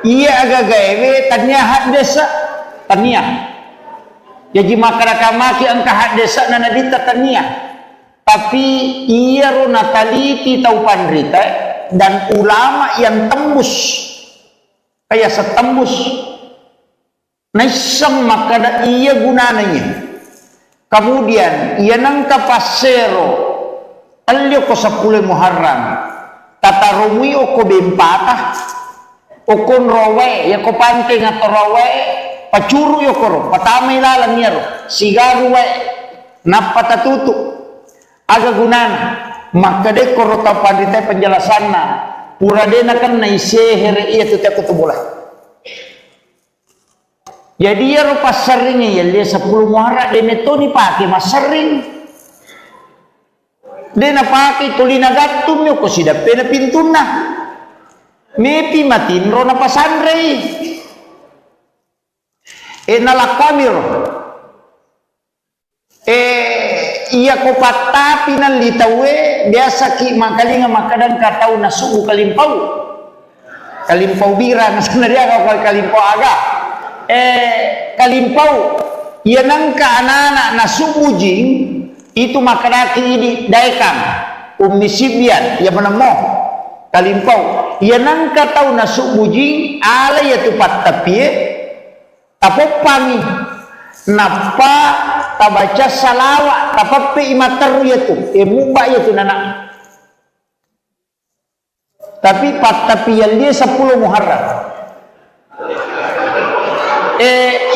iya agak gawe tanya desa tanya jadi masyarakat ang kahat desa na nadita tanya tapi iya ro nataliti tau pandrita dan ulama yang tembus kayak setembus naisang makada iya gunananya kemudian iya nang kapasero alyo ko 10 Muharram tatarumi o ko bimpata o kon rowe ya ko pante nga to rowe pacuru yo ko patamay lalang niya ro sigaru we napatatutu aga gunana makade ko rota pandite penjelasan na pura de na kan naisehere iya tu te ko bola jadi ya ro pasaring ya 10 Muharram de neto ni pake masaring de napaki tulinagattum yo ko sidape na pintuna mepi matinro na pasandre nalakamiro iya ko patapi ng litawe biasa ki makalinga makadang katao na subu kalimpaw bira na sanadya ka kalimpaw aga kalimpaw yan ang kaanana na subu jing itu makaraki ini daikam umisibian ya menemo kalimpau ya nang katau na subujing ala ya tupat tapie tapopami napa tabaca salawa tapape imater ya tu muba ya tu nana tapi pat tapian dia 10 Muharram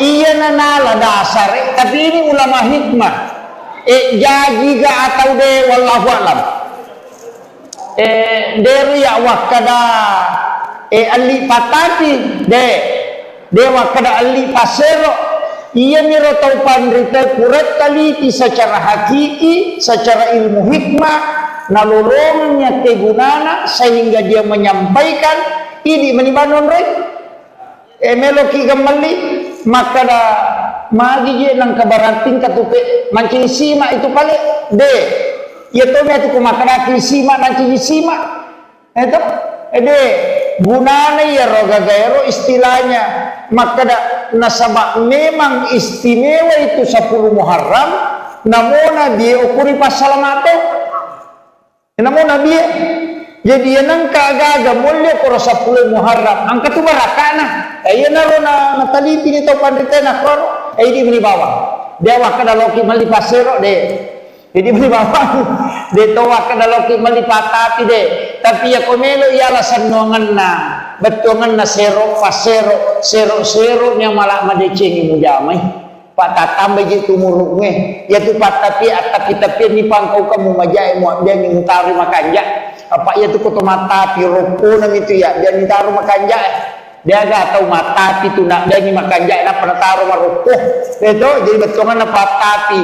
iya nanala dasar tapi ini ulama hikmah jadi ga atau de wallahu alam dari ya wakada ali patati de wakada ali pasero iya miro tau pandrita kuret kali secara hakiki secara ilmu hikmah nalolongnya kegunana sehingga dia menyampaikan ini menibanon rek meloki gemali makada magi je nang kabarating katupe mancing sima itu kali de ya to me tu kumakaraki sima mancing sima itu de gunanya ya roga gairo istilahnya maka nasabak memang istimewa itu 10 Muharram namona dia ukuri pasalamato namona dia jadi nang kagaga mulya ko 10 Muharram ang katubarakana ay na ro na nataliti nito pandita na kro ay di bawang dewa kada loki malipasero de jadi beli bawang de to kada loki malipatati de tapi ya komelo ialah sanongan na betongan na sero pasero sero nya malah madecengi mujamai patatambay gitu murugme ya tu patapi tapi ni pangkau kamu majai mo dia ni mutari makanja apa ya tu koto mata piroko nam itu ya dia ni taruh makanja dia gak tahu mata itu nak dia ni makanja na pernah taruh maroko itu jadi betongan na patapi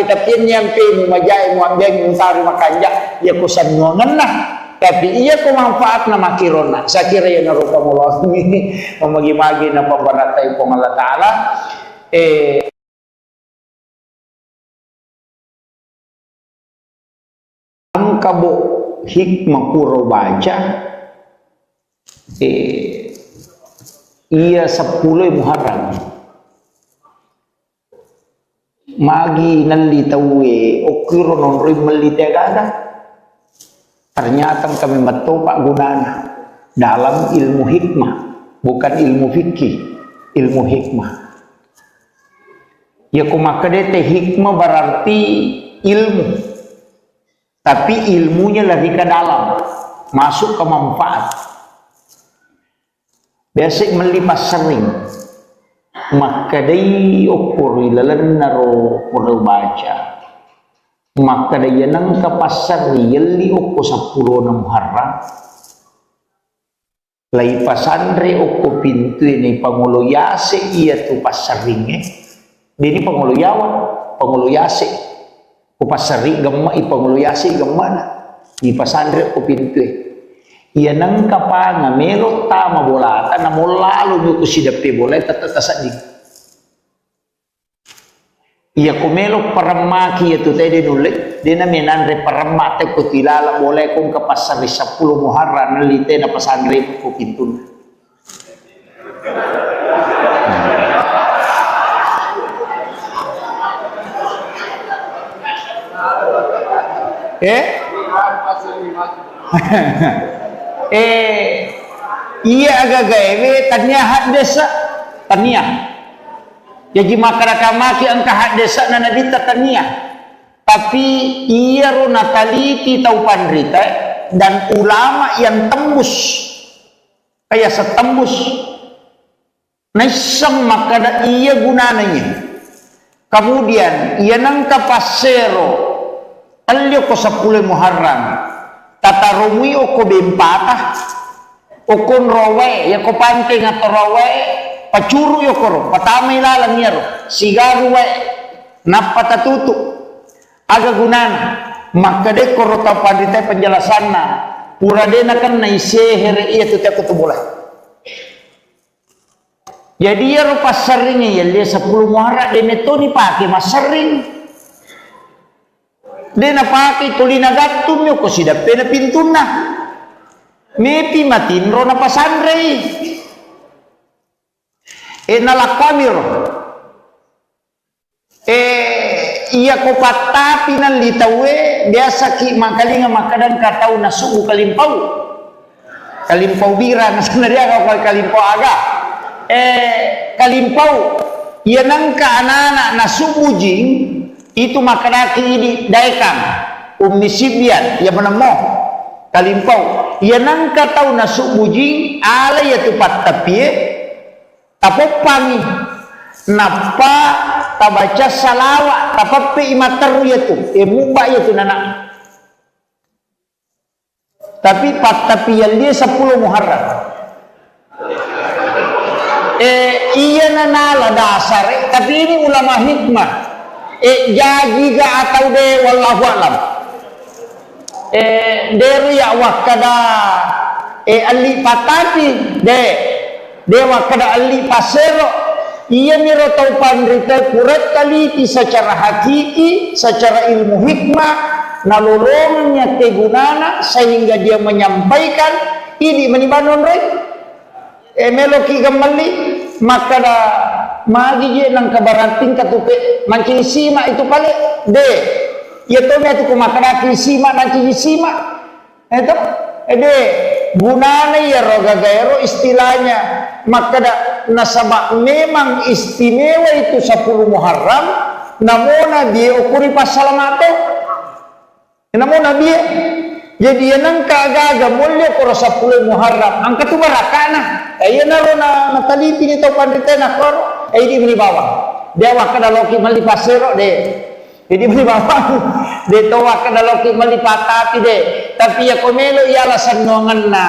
tapi nyampe mu majai mo dia ni mutari makanja ya kusan ngongan nah tapi iya ko manfaat na makirona sa kira ya narupa mo ini mamagi-magi na pambaratay ko Allah Taala ang kabo hikmah puro baca iya 10 Muharram magi nalitawe okiro non rin malitegada ternyata kami matopak gunana dalam ilmu hikmah bukan ilmu fikih ilmu hikmah ya kumakadete hikmah berarti ilmu tapi ilmunya lebih ke dalam masuk ke manfaat biasa melipas sering maka day ukur ilalan naro pura baca maka day nang kapasar yali ukur 10 na Muharram lay pasandre ukur pintu ini pangulo yase iya tu pasaringe dini pangulo yawa pangulo yase kupasari gemma ipanguluyasi gemmana di pasandre ko pintu iya nang kapanga melo tama bolata na lalu mo kusidapi boleh tatasa di iya ko melo paramaki itu tadi nulit di na menandre paramate ko tilala boleh kung kapasari 10 Muharram nalite na pasandre ko pintu iya agak gawe tanya hak desa tanya jadi masyarakat maki angka hak desa na nadita tanya tapi iya ro nataliti tau pandrita dan ulama yang tembus kayak setembus naisam maka iya gunanya kemudian iya nang kapasero alyo ko 10 Muharram tatarumi o ko bempata o kon rowe ya ko panting atau rowe pacuru yo ko patamay lalang yaro sigaru we napatatutu aga gunana maka de ko rota pandita penjelasan na pura de na kan naisehere iya tu tak boleh jadi ya ro pasaring ya dia 10 Muharram de neto ni pake masaring de na pake tuli na gatum yo ko sidape na pintuna mepi matinro na pasandre nalakamiro iya ko patapi ng litawe biasa ki makalinga makadan katau na subu kalimpaw bira na sanariya ka kalimpaw aga kalimpaw iya nang kaanana na subu jing itu makaraki ini daikang umisibian ya menemo kalimpau ya nang katau na subujing ala ya tupat tapi tapopangi napa tabaca salawa tapapi imataru ya tu muba ya tu nana tapi tapi yang dia 10 Muharram iya nanala dasar tapi ini ulama hikmah jadi ga atau de wallahu alam dari ya wakada ali patati de wakada ali pasero ia miro tau pandrita kuret kali secara hakiki, secara ilmu hikmah, nalolongnya kegunana sehingga dia menyampaikan ini menibanon rek. Meloki kembali maka da magi je nang kabarating katupe mancing sima itu kali de. Ya to me tu kumakaraki sima nanti sima. Itu de gunana ya roga gaero istilahnya maka da nasabak memang istimewa itu 10 Muharram namona dia ukuri pasalamato namona dia jadi yang kagaga mulia koro 10 Muharram angkat tu barakana ayo naro na taliti ni tau pandita na koro di beli bawah dia wakada loki mali pasero de jadi beli bawah de to wakada loki mali patati de tapi ya komelo ialah sanongan na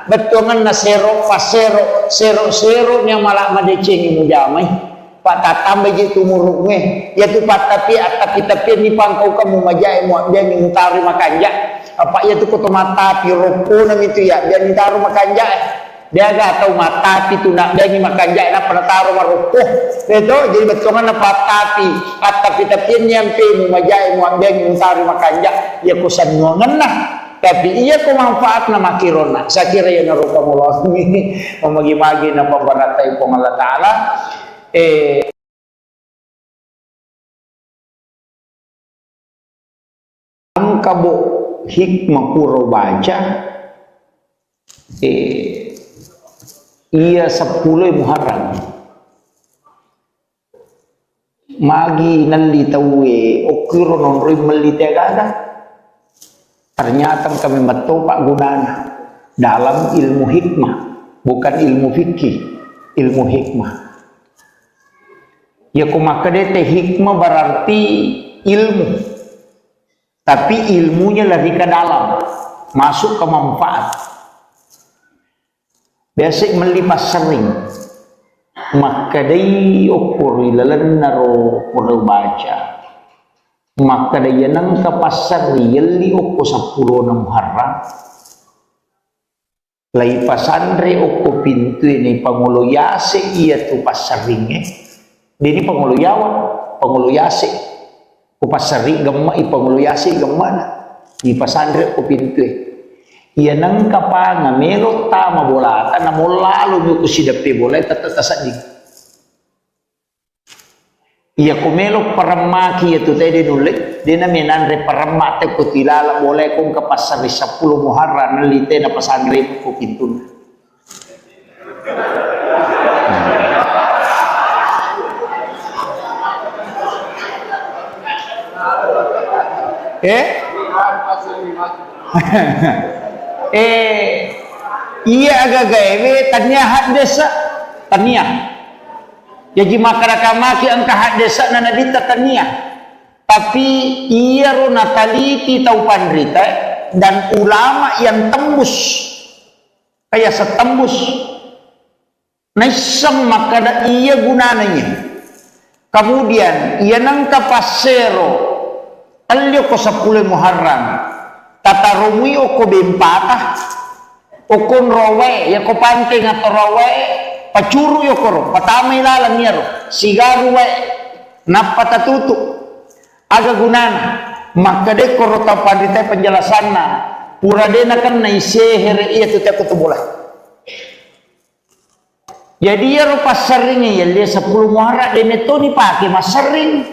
betongan na sero pasero sero nya malah madecengi mujamai patatambe gitu muruknya ya tu patapi tapi ni pangkau kamu majai mu dia ni mutari makanja apa ya tu koto mata piroko nam itu ya dia ni taruh makanja dia gak tahu mata itu nak dia ni makanja na pada taruh maroko itu jadi betongan na patapi tapi nyampe mu majai mu dia ni mutari makanja ya kusan ngongan tapi iya ko manfaat na makirona sa kira ya naruka mo ini mamagi-magi na pambaratay po ng Allah Ta'ala ang kabo hikmah puro baca iya 10 Muharram magi nalitawe okiro non rin malitegaga ternyata kami metopak gunanya dalam ilmu hikmah, bukan ilmu fikih, ilmu hikmah. Ya kumakadete hikmah berarti ilmu, tapi ilmunya lebih ke dalam, masuk ke manfaat. Biasa melipas sering, makadai ukur ilalan naro pura baca. Maka dia nang kapasar yeli oko 10 na Muharram lai pasandre oko pintu ini panguluyase iya tu pasaringe dini panguluyase ko pasari gamma ipanguluyase gamana di pasandre oko pintu iya nang kapanga melo tama bolata na molalo mo kusidape bolay tatatasadig iya kumelo paramaki itu tadi nulik dia naminan re paramate ko tilala boleh kong kapasar 10 Muharram nalite na pasandre ko pintun iya agak gawe tanya desa tanya jadi masyarakat ang kahadesa na nadita tania tapi iya ro nataliti tau pandrita dan ulama yang tembus kayak setembus naisam makada iya gunananya kemudian iya nang kapasero alyo ko 10 Muharram tatarumi o ko bempata o kon rowe ya ko panting atau rowe pacuru yo koro patamay lalang niya ro sigaru we napatatutu aga gunana makade koro tapadite penjelasan na pura de na kan na isehere iya tu teko tu bola jadi ya ro pasaring ya dia 10 Muharram de neto ni pake masaring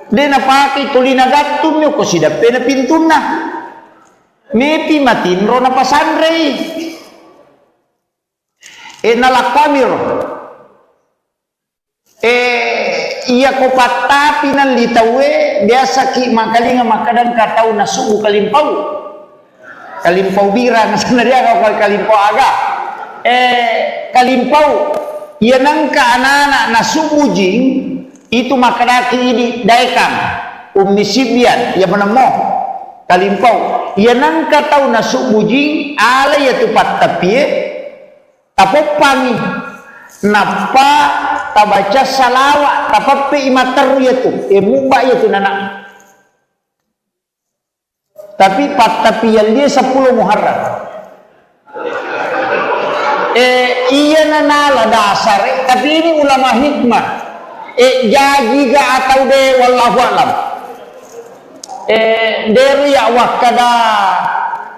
de na pake tulina gatum yo ko sidape na pintuna mepi matinro na pasandre nalakamir iya ko patapi ng litawe biasa ki makalinga makadan katau na subu kalimpaw bira na sana dia ko kalimpaw aga kalimpaw yan ang kaanana na subu jing itu makadaki ini daikang umisibian ya menemo kalimpaw yan ang katau na subu jing ala ya tupat tapi tapopangi napa tabaca salawat tapapi imatar yaitu mubah yaitu nana tapi yang dia 10 Muharram Iya nala dasar tapi ini ulama hikmah jadi ga atau de wallahu alam dari ya wakada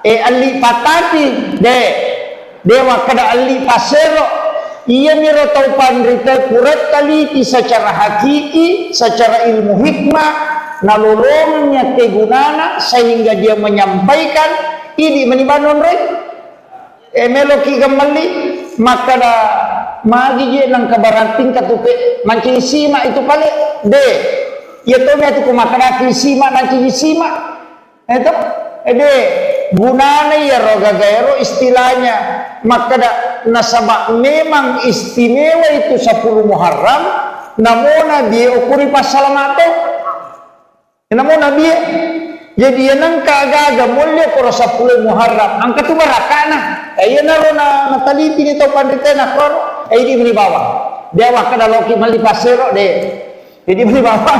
ali patati de wakada ali pasero iya miro tau pandrita kuret kali secara hakiki secara ilmu hikmah nalolongnya kegunana sehingga dia menyampaikan ini menibanon rek meloki kembali maka da magi je nang kabaranting katupe mancing sima itu kali de ya to me tu kumakana sima mancing sima itu de gunane ya roga gaero istilahnya maka da nasabak memang istimewa itu 10 Muharram namona dia ukuri pasalamato namona dia jadi yang kagaga mulia koro 10 Muharram angka tu barakana ayo naro na taliti ni to pandita na koro di beli bawah dia wakada loki mali pasero de jadi beli bawah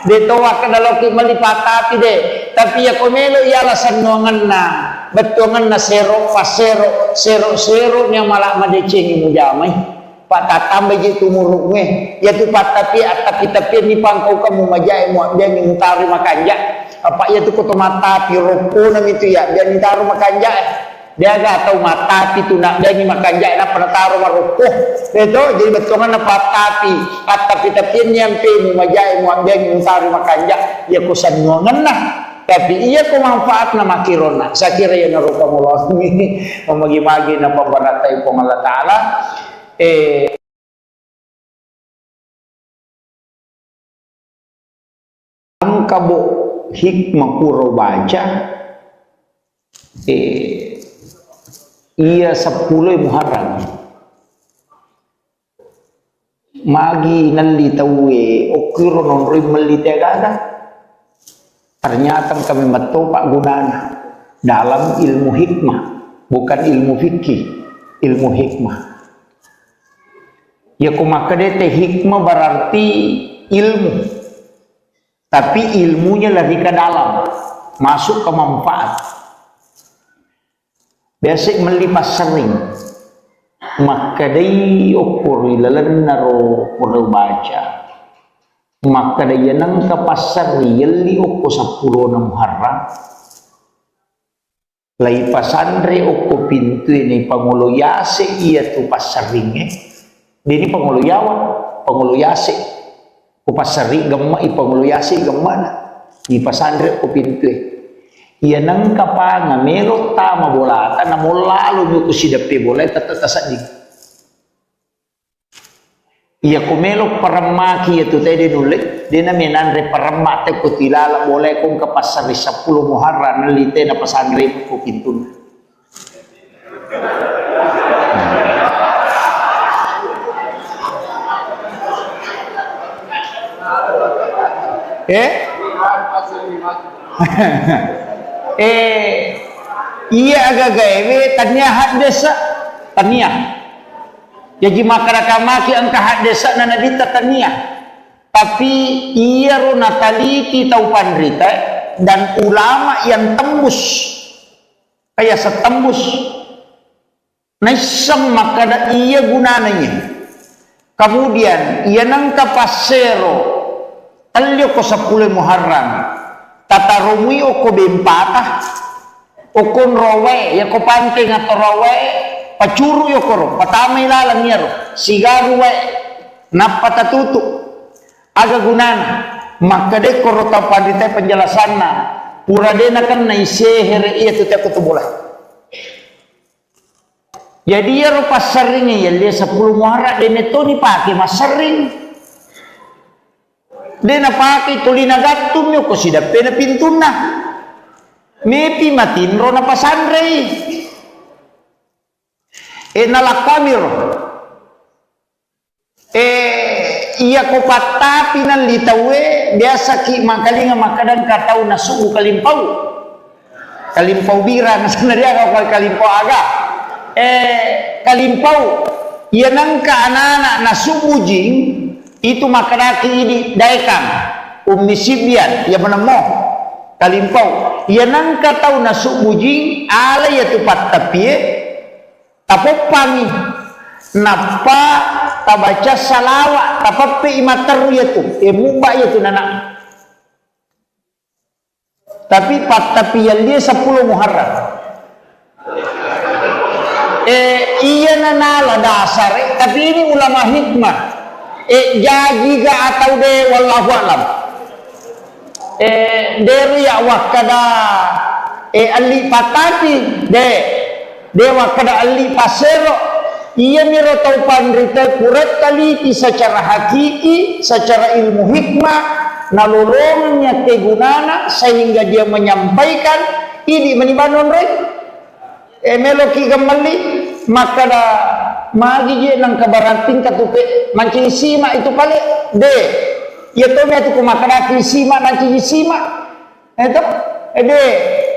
de to wakada loki mali patati de tapi ya komelo ya alasan nuangan na betongan na sero pasero sero nya malah madecengi mujamai patatambe jitu murukme ya tu patapi tapi ni pangkau kamu majai mu dia ngutari makanja apa ya tu koto mata piroko nam itu ya dia nitaruh makanja dia gak tahu mata itu nak dia ni makanja na pernah taruh maroko itu jadi betongan na patapi tapi nyampe mu majai mu dia ngutari makanja ya kusan nuangan nah tapi iya ko manfaat na makirona sa kira ya naruka mo ini mamagi-magi na pambaratay po Allah Ta'ala ang kabo hikmah puro baca iya 10 Muharram magi nalitawe okiro non rimelitagada ternyata kami matopak gunana dalam ilmu hikmah bukan ilmu fikih ilmu hikmah ya kumakadete hikmah berarti ilmu tapi ilmunya lebih ke dalam masuk ke manfaat biasa melipas sering maka day ukur ilalan naro pura baca maka day nang kapasar yeli ukur 10 na Muharram lai pasandre ukur pintu ini pangulo yase iya tu pasaringnya ini pangulo yawa pangulo yase kupasari gemma ipanguluyasi gemma na di pasandre ko pintu iya nang kapanga melo tama bolata na molalo nyo kusidape bolata tatasadi iya kumelo paramaki itu tadi nulit di na menandre paramate ko tilala boleh kong kapasari 10 Muharram nalite na pasandre ko pintu iya agak gawe tanya desa tania jadi makaraka maki angka hak desa na nadita tania tapi iya ro nataliti tau pandrita dan ulama yang tembus kayak setembus naisam makada iya gunananya kemudian iya nangka pasero talyo ko 10 Muharram tatarumi o ko bempata o kon rowe ya ko panting ato rowe pacuru yo ko patamay lalang yaro sigaru we napatatutu aga gunana makade ko rota pandita penjelasan na pura dena kan na isehere iya tu tak bola jadi ya ro pasaringnya ya dia 10 Muharram dene to ni pake masaring dena pakai tulina gatum yo ko sida pena pintuna mepi matinro na pasandrei nalakamir iya ko patapi nan litawe biasa ki makalinga makadan katau na suku kalimpau bira na sanaria ka kalimpau aga kalimpau iya nangka anak-anak na suku jing itu makaraki ini daikang ummi sibian ya menemoh kalimpau ya nangka tau nasuk bujing ala ya tupat tapi Tapopangi napa tabaca salawat tapapi imater ya tu mubah ya tu nana. Tapi patapian dia 10 Muharram. Iya nana dasar tapi ini ulama hikmah. Jadi ga atau de wallahu alam. Dari ya wakada ali patati de wakada ali pasero. Ia miro tau pandrita kurat kali secara hakiki, secara ilmu hikmah, nalolongnya kegunana sehingga dia menyampaikan ini menibanon rek. Meloki kembali maka da magi je nang kabaranting katupe mancing sima itu kali de. Ya to me tu kumakada sima mancing sima. Itu de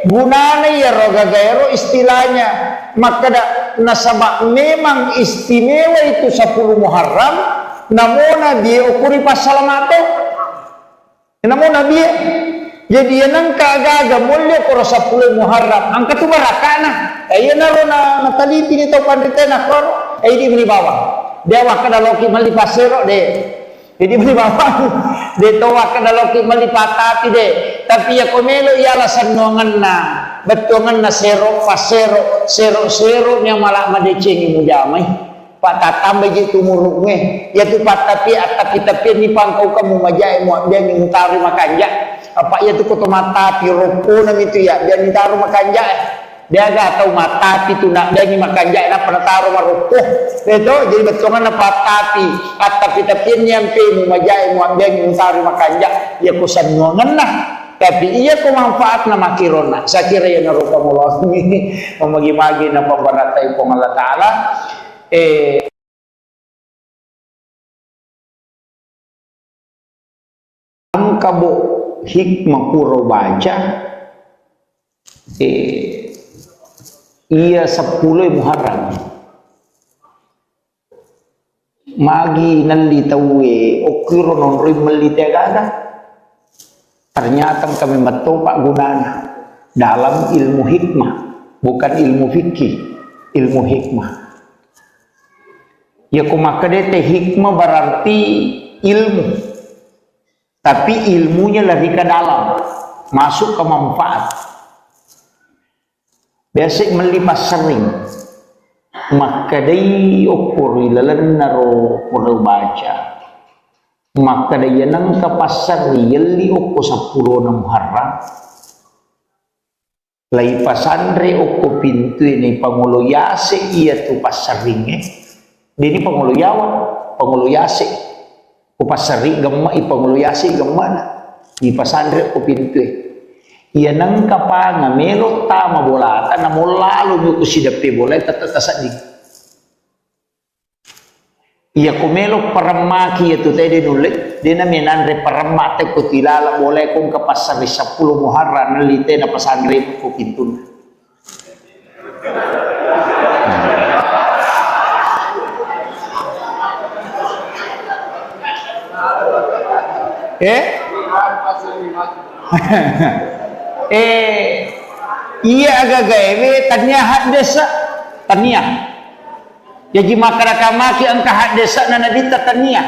gunana ya roga gaero istilahnya maka da nasabak memang istimewa itu 10 Muharram namona dia ukuri pasalamato namona dia jadi yang kagaga mulia koro 10 Muharram angka tu barakana ayo naro na taliti ni tau pandita na koro di beli bawah dia wakada loki mali pasero de jadi beli bawah de to wakada loki mali patati de tapi ya komelo ialah sanuangan na betongan na sero pasero sero nya malah madecengi mujamai pak tatambah gitu muruknya ya tu pak tapi ni pangkau kamu majai mau dia ngutari makanja apa ya tu koto mata piropo nam itu ya dia ngitaru makanja dia gak tahu mata itu nak dia ngi makanja na penataru marupuh itu jadi betongan na patati tapi nyampe mu majai mau dia ngutari makanja ya kusan nuangan nah tapi iya ko manfaat na makirona sa kira ya narupa mo ini mamagi-magi na pambaratay po Allah Ta'ala ang kabo hikmah puro baca iya 10 Muharram magi nalitawe okiro non rin malitegaga. Ternyata kami metopak gunanya dalam ilmu hikmah, bukan ilmu fikih, ilmu hikmah. Ya kumakadete hikmah berarti ilmu, tapi ilmunya lebih ke dalam, masuk ke manfaat. Biasa melipas sering, maka day ukur ilalan naro pura baca. Maka dia nang kapasar yeli oko 10 na Muharram lai pasandre oko pintu ini pangulo yase iya tu pasaringe dini pangulo yawa pangulo yase ko pasari gemma i pangulo yase gemma di pasandre oko pintu iya nang kapanga melo tama bolata na molalo nyo kusidape bolay tatatasadig. Iya kumelo paramaki itu tadi nulit dia naminan re paramate ko tilala boleh kong kapasar 10 Muharram nalite na pasandre ko pintun. Iya agak gawe tanya hak desa tanya. Jadi masyarakat ang kahit desa na nadita tania.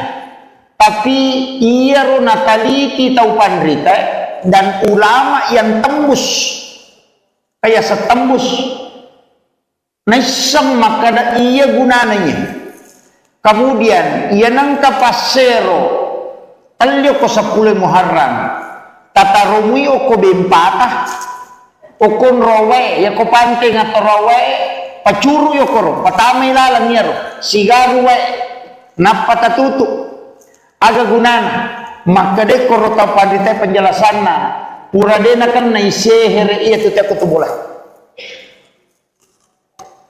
Tapi iya ro nataliti tau pandrita dan ulama yang tembus kaya sa tembus na isang makada iya gunananya. Kemudian iya nang kapasero talyo ko 10 Muharram tatarumi o ko bempata o kon rowe ya ko panting at rowe pacuru yo koro patamay lalang niya ro sigaru we napatatutu aga gunana makade koro tapadite penjelasan na pura dena kan na isehere iya tu teko tu bola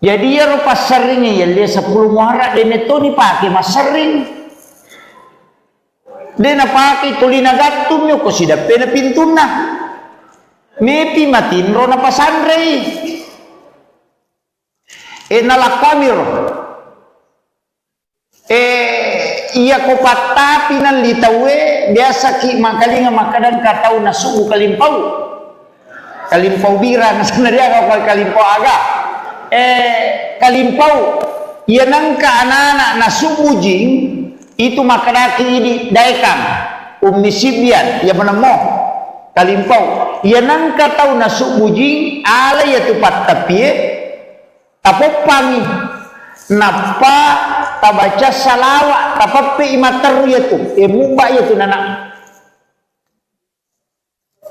jadi ya ro pasaringnya ya dia 10 Muharram dene to ni pake masaring dena pake tulina gatum yo ko sida pena pintuna mepi matin ro na pasandre nalakamir iya ko patapi nan litawe biasa ki makalinga makadan katau nasugu kalimpau bira na sanaria ko kalimpau aga kalimpau ia nangka anak-anak nasubujing itu makadaki ini daikang ummi sibyan ya menemoh kalimpau ia nangka tahu nasubujing ala ya tupat tapi tapopangi napa tabaca salawat tapapi imater ya tu mubah ya tu nanak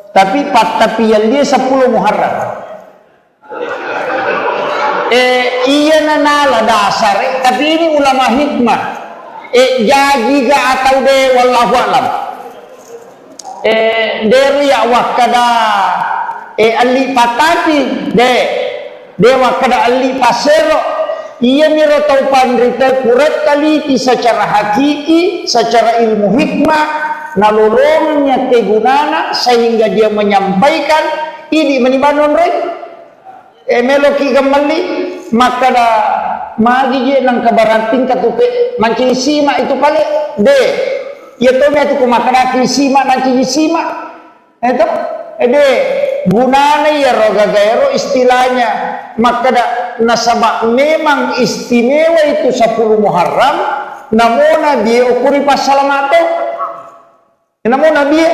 tapi tapi yang dia 10 Muharram iya nanala dasar tapi ini ulama hikmah jadi ga atau de wallahu alam dari ya wakada ali patati de wakada ali pasero iya miro tau pandrita kurat kali secara hakiki secara ilmu hikmah nalolongnya kegunana sehingga dia menyampaikan ini menibanon rek meloki kembali maka da magi je nang kabaranting katupe mancing sima itu kali de ya to me tu kumakada sima mancing sima itu de gunana ya roga gaero istilahnya maka da nasabak memang istimewa itu 10 Muharram namona dia ukuri pasalamato namona dia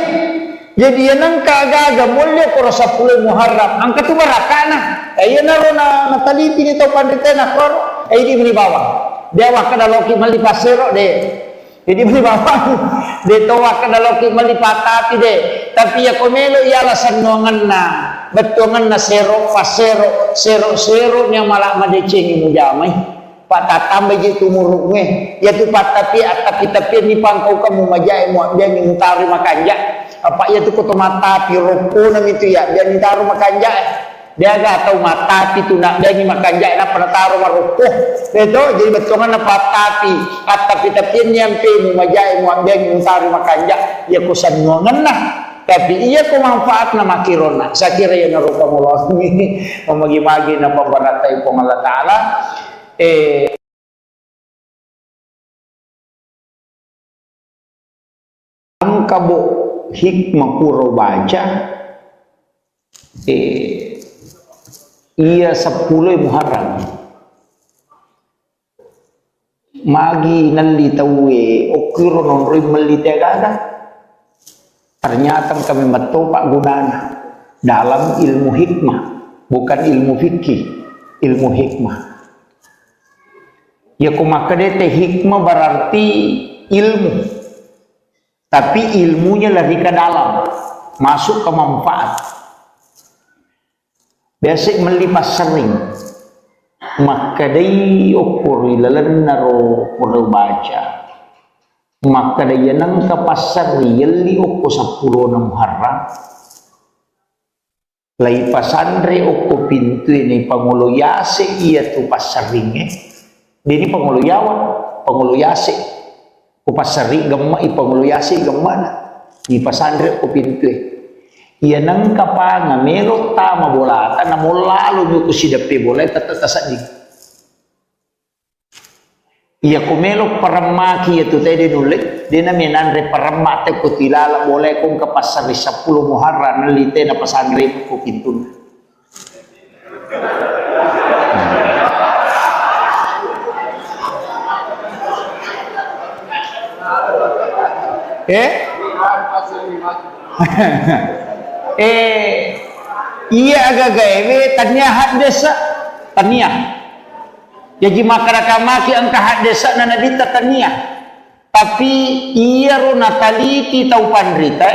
jadi yang kagaga mulia koro 10 Muharram angka tu barakana ayo naro na taliti ni to pandita na koro di beli bawah dia wakada loki mali pasero de jadi beli bawah de to wakada loki mali patati de tapi ya komelo ya alasan nuangan na betongan na sero pasero sero nya malak madecengi mujamai patatambe gitu muruknya ya tu patapi tapi ni pangkau kamu majai mu dia ni mutari makanja apa ya tu koto mata piropo nam itu ya dia ni taruh makanja dia gak tahu mata itu nak dia ni makanja na pernah taruh marupuh itu jadi betongan na tapi ni ampe mu majai mu dia ni mutari makanja ya kusan nuangan nah tapi iya ko manfaat na makirona sa kira ya narupa mo lo magi-magi na pambaratay ko Allah Taala ang kabo hikmah puro baca iya 10 Muharram magi nalitawe okiro non rin malitegaga ternyata kami matopak gunana dalam ilmu hikmah bukan ilmu fikih ilmu hikmah ya kumakadete hikmah berarti ilmu tapi ilmunya lebih ke dalam masuk ke manfaat biasa melipas sering maka day ukur ilalan naro pura baca maka day nang kapasar yali ukur 10 na Muharram lai pasandre ukur pintu ini panguluyase iya tu pasaringnya dini panguluyase upasari gemma ipanguluyase gemma na di pasandre ukur pintu iya nang kapanga melo tama bolata na mulalu nyo kusidapi bolay tatatasadig iya kumelo paramaki itu tadi nulit di na minanre paramate ko tilala boleh kung kapasari 10 Muharram nalite na pasandre ko pintun iya agak gawe tanya hak desa tanya jadi masyarakat angka hak desa na nadita tanya tapi iya ro nataliti tau pandrita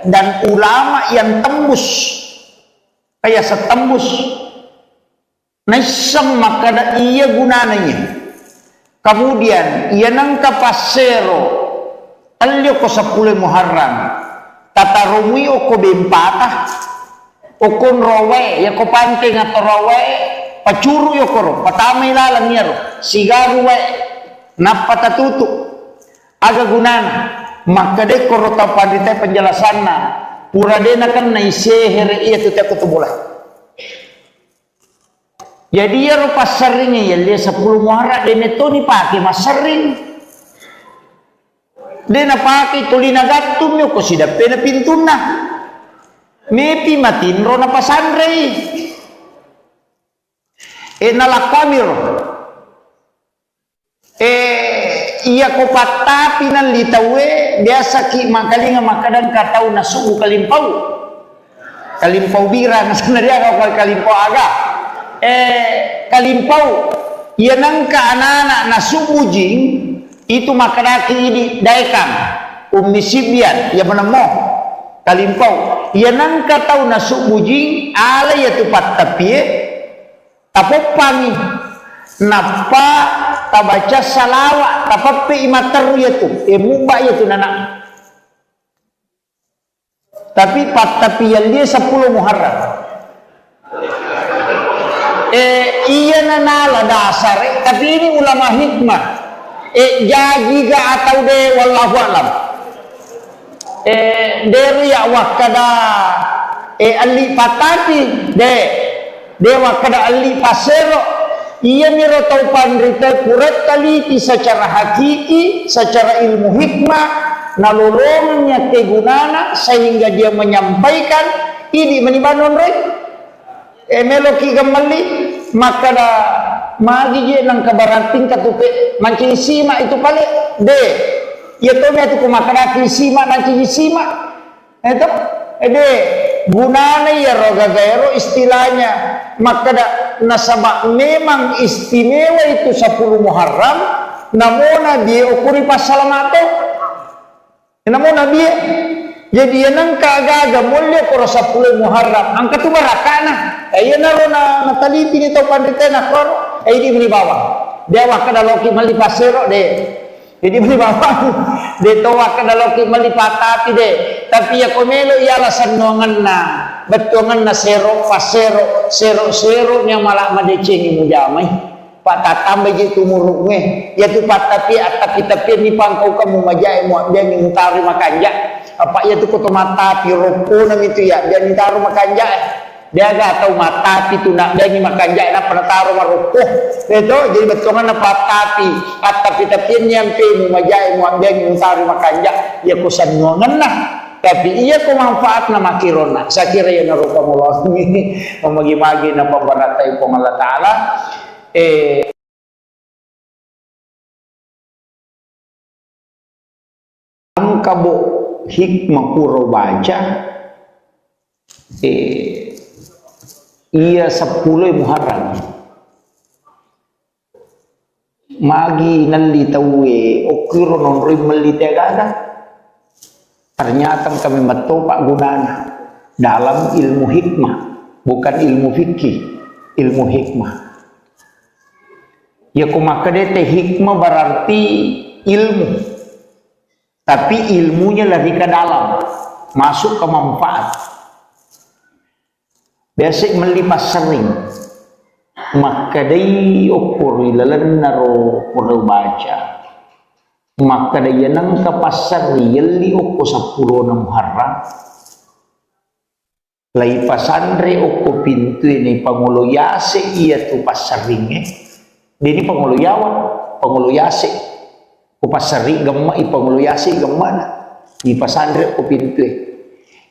dan ulama yang tembus kayak setembus naisam maka iya gunanya kemudian iya nangka pasero talyo ko 10 Muharram tatarumi o ko bempata o kon rowe ya ko panting atau rowe pacuru yo koro patamay lalang niya ro sigaru we napatatutu aga gunana maka de koro tau pandita penjelasan na pura de na kan naisehere iya tuti aku tubulay jadi ya ro pasaringnya ya dia 10 Muharram de neto ni pake masaring de na pake tulina gatum yo ko sidape na pintuna mepi matinro na pasandre nalakwamir Iya ko patapi nan litawe biasa ki makalinga makadan katau nasubu kalimpau bira nasana dia kau kalimpau aga kalimpau ia nangka anak-anak nasubu jing itu makadaki ini daikam umisibian ya menemo kalimpau ia nangka tau nasubu jing ala ya tupat tapi tapopangi napa tabaca salawat tapapi imataru yaitu mubah yaitu nana tapi tapi yang dia 10 Muharram iya nanala dasar tapi ini ulama hikmah jadi ga atau de wallahu alam dari ya wakada ali patati de wakada ali pasero ia miro tau pandrita kurat taliti secara hakiki, secara ilmu hikmah, nalolongnya kegunana sehingga dia menyampaikan ini menibanon rek. Meloki gemali maka da magi je nang kabaranting katupe manci sima itu pale de. Ya to me tu kumakana sima nanci sima. Itu de gunana ya roga gaero istilahnya maka da nasabak memang istimewa itu 10 Muharram namona dia ukuri pasalamato namona dia jadi yang kagaga mulia koro 10 Muharram angka tu barakana ayo naro na taliti ni tau pandita na koro di meni bawa dia wakada loki mali pasero de jadi meni bawa de to wakada loki mali patati de tapi ya komelo ialah sanongan na betongan na sero pasero sero nya malah madecengi mujamai pak tatambah gitu muruknya ya tu pak tapi ni pangkau kamu majai mu dia ni utari makanja apa ya tu koto mata piroko nam itu ya dia ni taruh makanja dia gak tahu mata itu nak dia ni makanja na pernah taruh maroko itu jadi betongan na tapi nyampe mu majai mu dia ni utari makanja ya kusan nuangan nah tapi iya ko manfaat na makirona sa kira ya narupa mo ini mamagi-magi na pambaratay po Allah Ta'ala ang kabo hikmah puro baca iya 10 Muharram magi nalitawe okiro non rimelitega ternyata kami metopak gunanya dalam ilmu hikmah, bukan ilmu fikih, ilmu hikmah. Ya kumakadete hikmah berarti ilmu, tapi ilmunya lebih ke dalam, masuk ke manfaat. Biasa melipas sering, maka day ukur ilalan naro perlu baca. Maka dia nang kapasar yeli oko 10 Muharram lai pasandre oko pintu ini pangulo yase iya tu pasaringe dini pangulo yase ko pasari gemma i pangulo yase gemana di pasandre oko pintu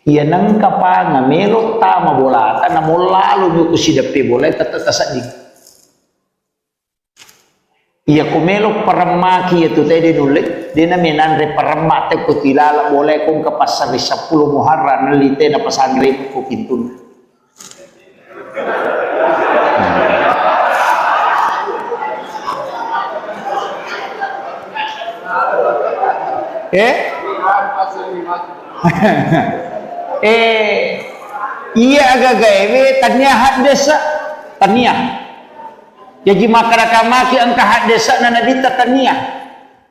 iya nang kapanga melo tama bolata na molalo nyo kusidape boleh tatasadik iya kumelo paramaki itu tadi nulik dia menandre paramate ko tilala boleh kong ke pasar 10 Muharram nalite na pasandre ko pintun iya agak gawe tanya hak desa tanya jadi masyarakat angka hak desa na nadita tania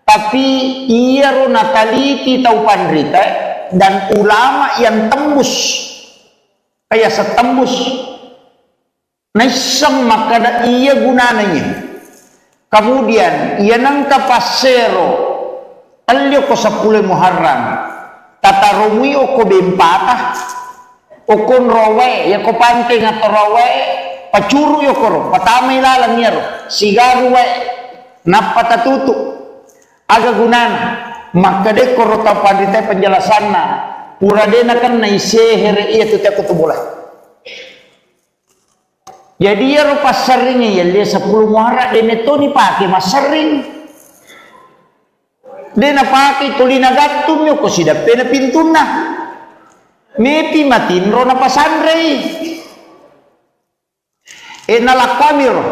tapi iya ro nataliti tau pandrita dan ulama yang tembus kayak setembus naisam maka iya gunanya kemudian iya nangka pasero talyo ko 10 Muharram tatarumi ko bempata okon rowe ya ko panting atau rowe pacuru yo koro patamay lalang yero sigaru we napatatutu aga gunana maka de koro ta pandita penjelasan na pura de na kan naisehere iya tu te boleh jadi ya rupa seringnya ya dia 10 Muharram de neto ni pake mas sering de na paki tulina gattum yo ko sidape na pintuna mepi matinro na pasandrei nalakwamiro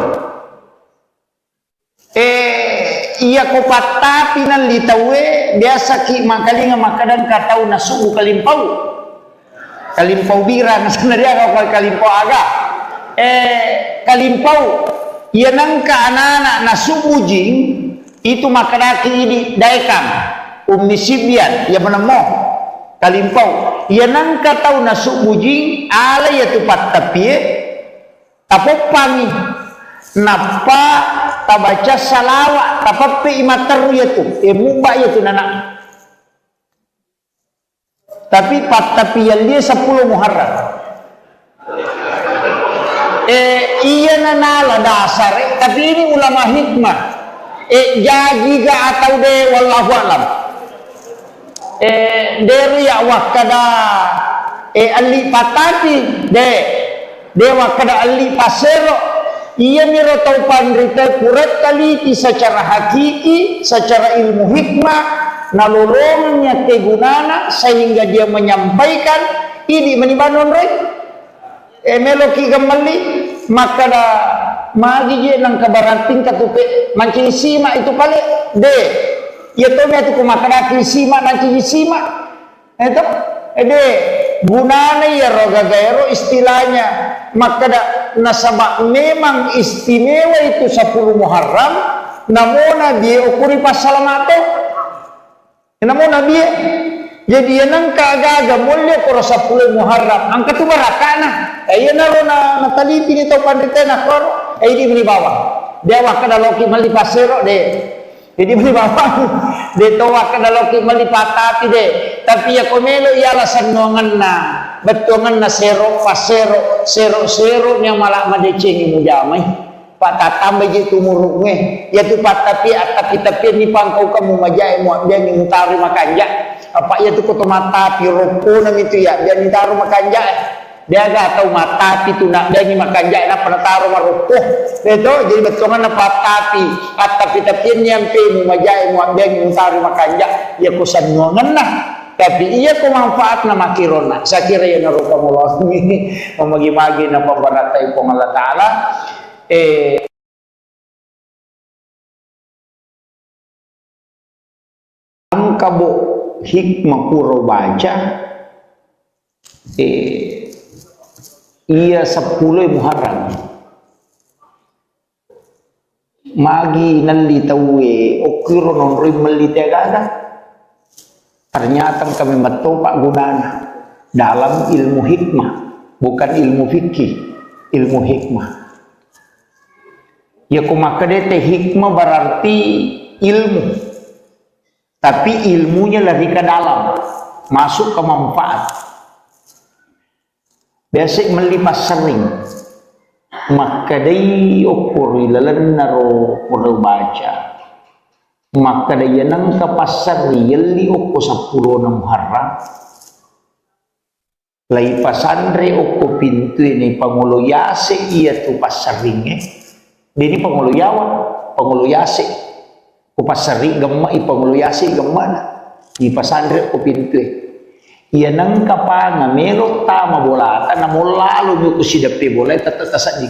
iya ko patapi ng litawe biasa ki makalinga makadan katau na sugu kalimpau bira na sanadya ko kalimpau aga kalimpau yanang ka anana na sugu jing itu makadaki ini daikam umnisibian ya menemo kalimpau yanang katau na sugu jing ala ya tupat tapi tapopangi napa tabaca salawat tapapi imateru yaitu mubah yaitu nana tapi tapi yang dia 10 Muharram iya nanala dasar tapi ini ulama hikmah jadi ga atau de wallahu alam dari ya wakada ali patati dewa kada ali pasero ia miro tau pandrita kurat taliti secara hakiki, secara ilmu hikmah, nalolongnya kegunana sehingga dia menyampaikan ini menibanon rek meloki gamali maka da magi je nang kabaranting katupe mancing sima itu pale de ya to me tu makada sima mancing sima itu de gunana ya roga gaero istilahnya maka da nasabak memang istimewa itu 10 Muharram namona dia ukuri pasalamato namona dia jadi yang kagaga mulia koro 10 Muharram angka tu barakana ayo naro na taliti ni tau pandita na koro di beli bawah dia wakada loki mali pasero de jadi beli bawah de to wakada loki mali patati de tapi ya komelo ialah sanongan na betongan na sero pasero sero nya malak madecengi mujamai patatam beji tumurunge ya tu patapi tapi ni pangkau kamu majai mu dia ni mutari makanja apa ya tu koto mata piropo nam itu ya dia ni taruh makanja dia ga tahu mata itu nak dia ni makanja na pada taruh marupuh itu jadi betongan na tapi ni ampe mu majai mu dia ni mutari makanja ya kusan nuangan nah tapi iya ko manfaat na makirona sa kira ya narupa mullah mamagi-magi na pambaratay po Allah Ta'ala ang kabo hikmah puro baca iya 10 Muharram magi nalitawe okiro nonroy malitegaga ternyata kami matopak gunana dalam ilmu hikmah bukan ilmu fikih ilmu hikmah ya kumakadete hikmah berarti ilmu tapi ilmunya lari ke dalam masuk ke manfaat biasa melipas sering makadai ukur ilalan naro pura baca maka daya nang kapasar yeli oko 10 na Muharram lai pasandre oko pintu ini pangulo yase iya tu pasaringe dini pangulo yawa pangulo yase ko pasari gemma i pangulo yase gemmana di pasandre oko pintu iya nang kapanga melo tama bolata na molalu nyo kusidape bolay tatatasadig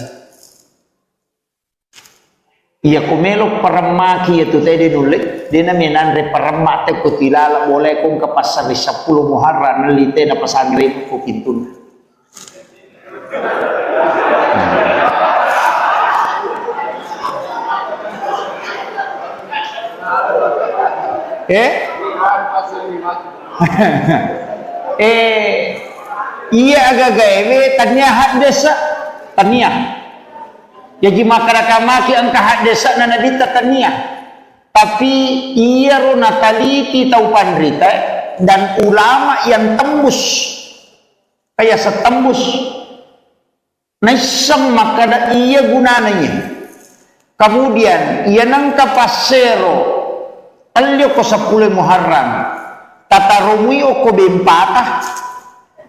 iya kumelo paramaki itu tadi nulit dia naminan re paramate ko tilala boleh kong kapasar 10 Muharram nalite na pasangre ko pintun iya agak gawe tanya hak desa tanya jadi masyarakat angka hak desa na nadita tania tapi iya ro nataliti tau pandrita dan ulama yang tembus kayak setembus naisam maka iya gunanya kemudian iya nang kapasero alyo ko 10 Muharram tatarumi oko bempata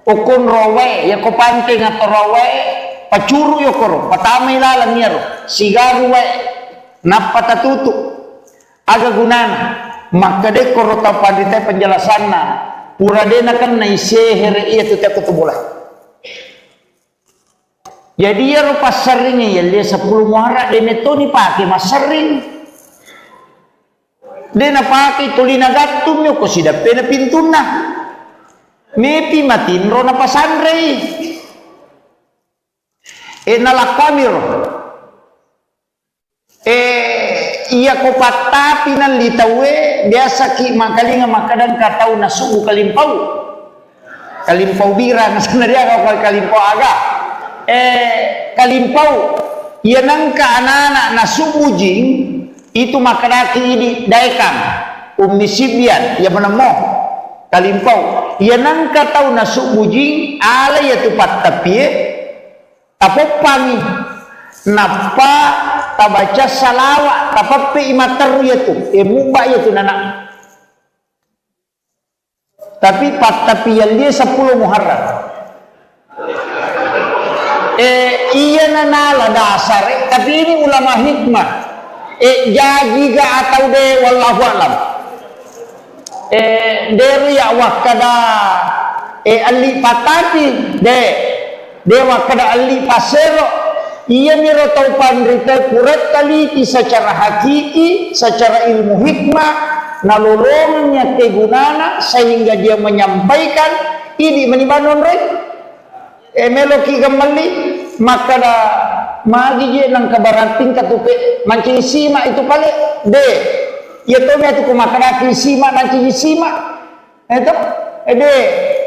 okon rowe ya ko panting atau rowe pacuru yo koro patame lalang yero sigaru we napatatutu aga gunana maka de korota pandita penjelasanna pura dena kan naiseher iya tu tak kutubulah. Jadi ya rupa seringnya ya dia 10 muara dene to ni pakai mas sering dena pakai tulina gatum yo ko sida pena pintuna mepi matin rona pasandrei nalakamir iya ko patapi nan litawe biasa ki makalinga makadan katau nasubu kalimpau bira nasana dia kau kalimpau aga kalimpau iya nangka anak-anak nasubu jing itu makadaki ini daikang ummi sibian ya menemo kalimpau iya nangka tau nasubu jing ala ya tupat tapi apa pangi napa tabaca salawat tapapi imatar ya tu muba ya tu nana tapi tapi yang dia 10 Muharram iya nanala dasar tapi ini ulama hikmah jadi ga atau de wallahu alam dari ya wakada ali patati dewa kada ali pasero iya miro tau pandrita kurat taliti secara hakiki secara ilmu hikmah nalolongnya kegunana sehingga dia menyampaikan ini menibanon rek meloki gamali maka da magi je nang kabarating katupe mancing sima itu pale de ya to me tu kumakana sima mancing sima itu de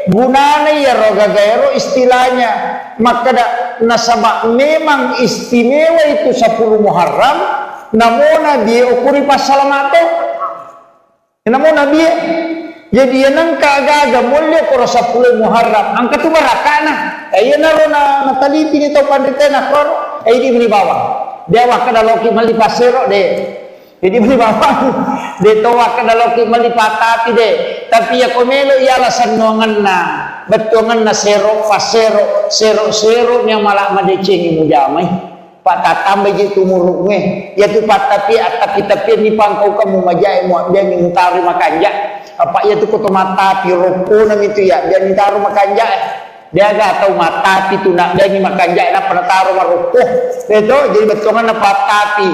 gunana ya roga gaero istilahnya maka da nasaba memang istimewa itu 10 Muharram namona dia ukuri pasalamato namona dia jadi yang kagaga mulia koro 10 Muharram angka tu barakana ayo naro na nataliti ni tau pandita na koro di beli bawah dia wakada loki mali pasero de jadi beli bawah de to wakada loki mali patati de tapi ya komelo ya alasan nongan na betongan na sero pasero sero nya malak madecengi mujamai patatambe je tumurunge ya tu patapi tapi ni pangkau kamu majai mu dia ngintari makanja apa ya tu koto mata piroko nam itu ya dia ngintari makanja dia gak tahu mata itu nak dia ni makanja na penataru marukuh itu jadi betongan na patapi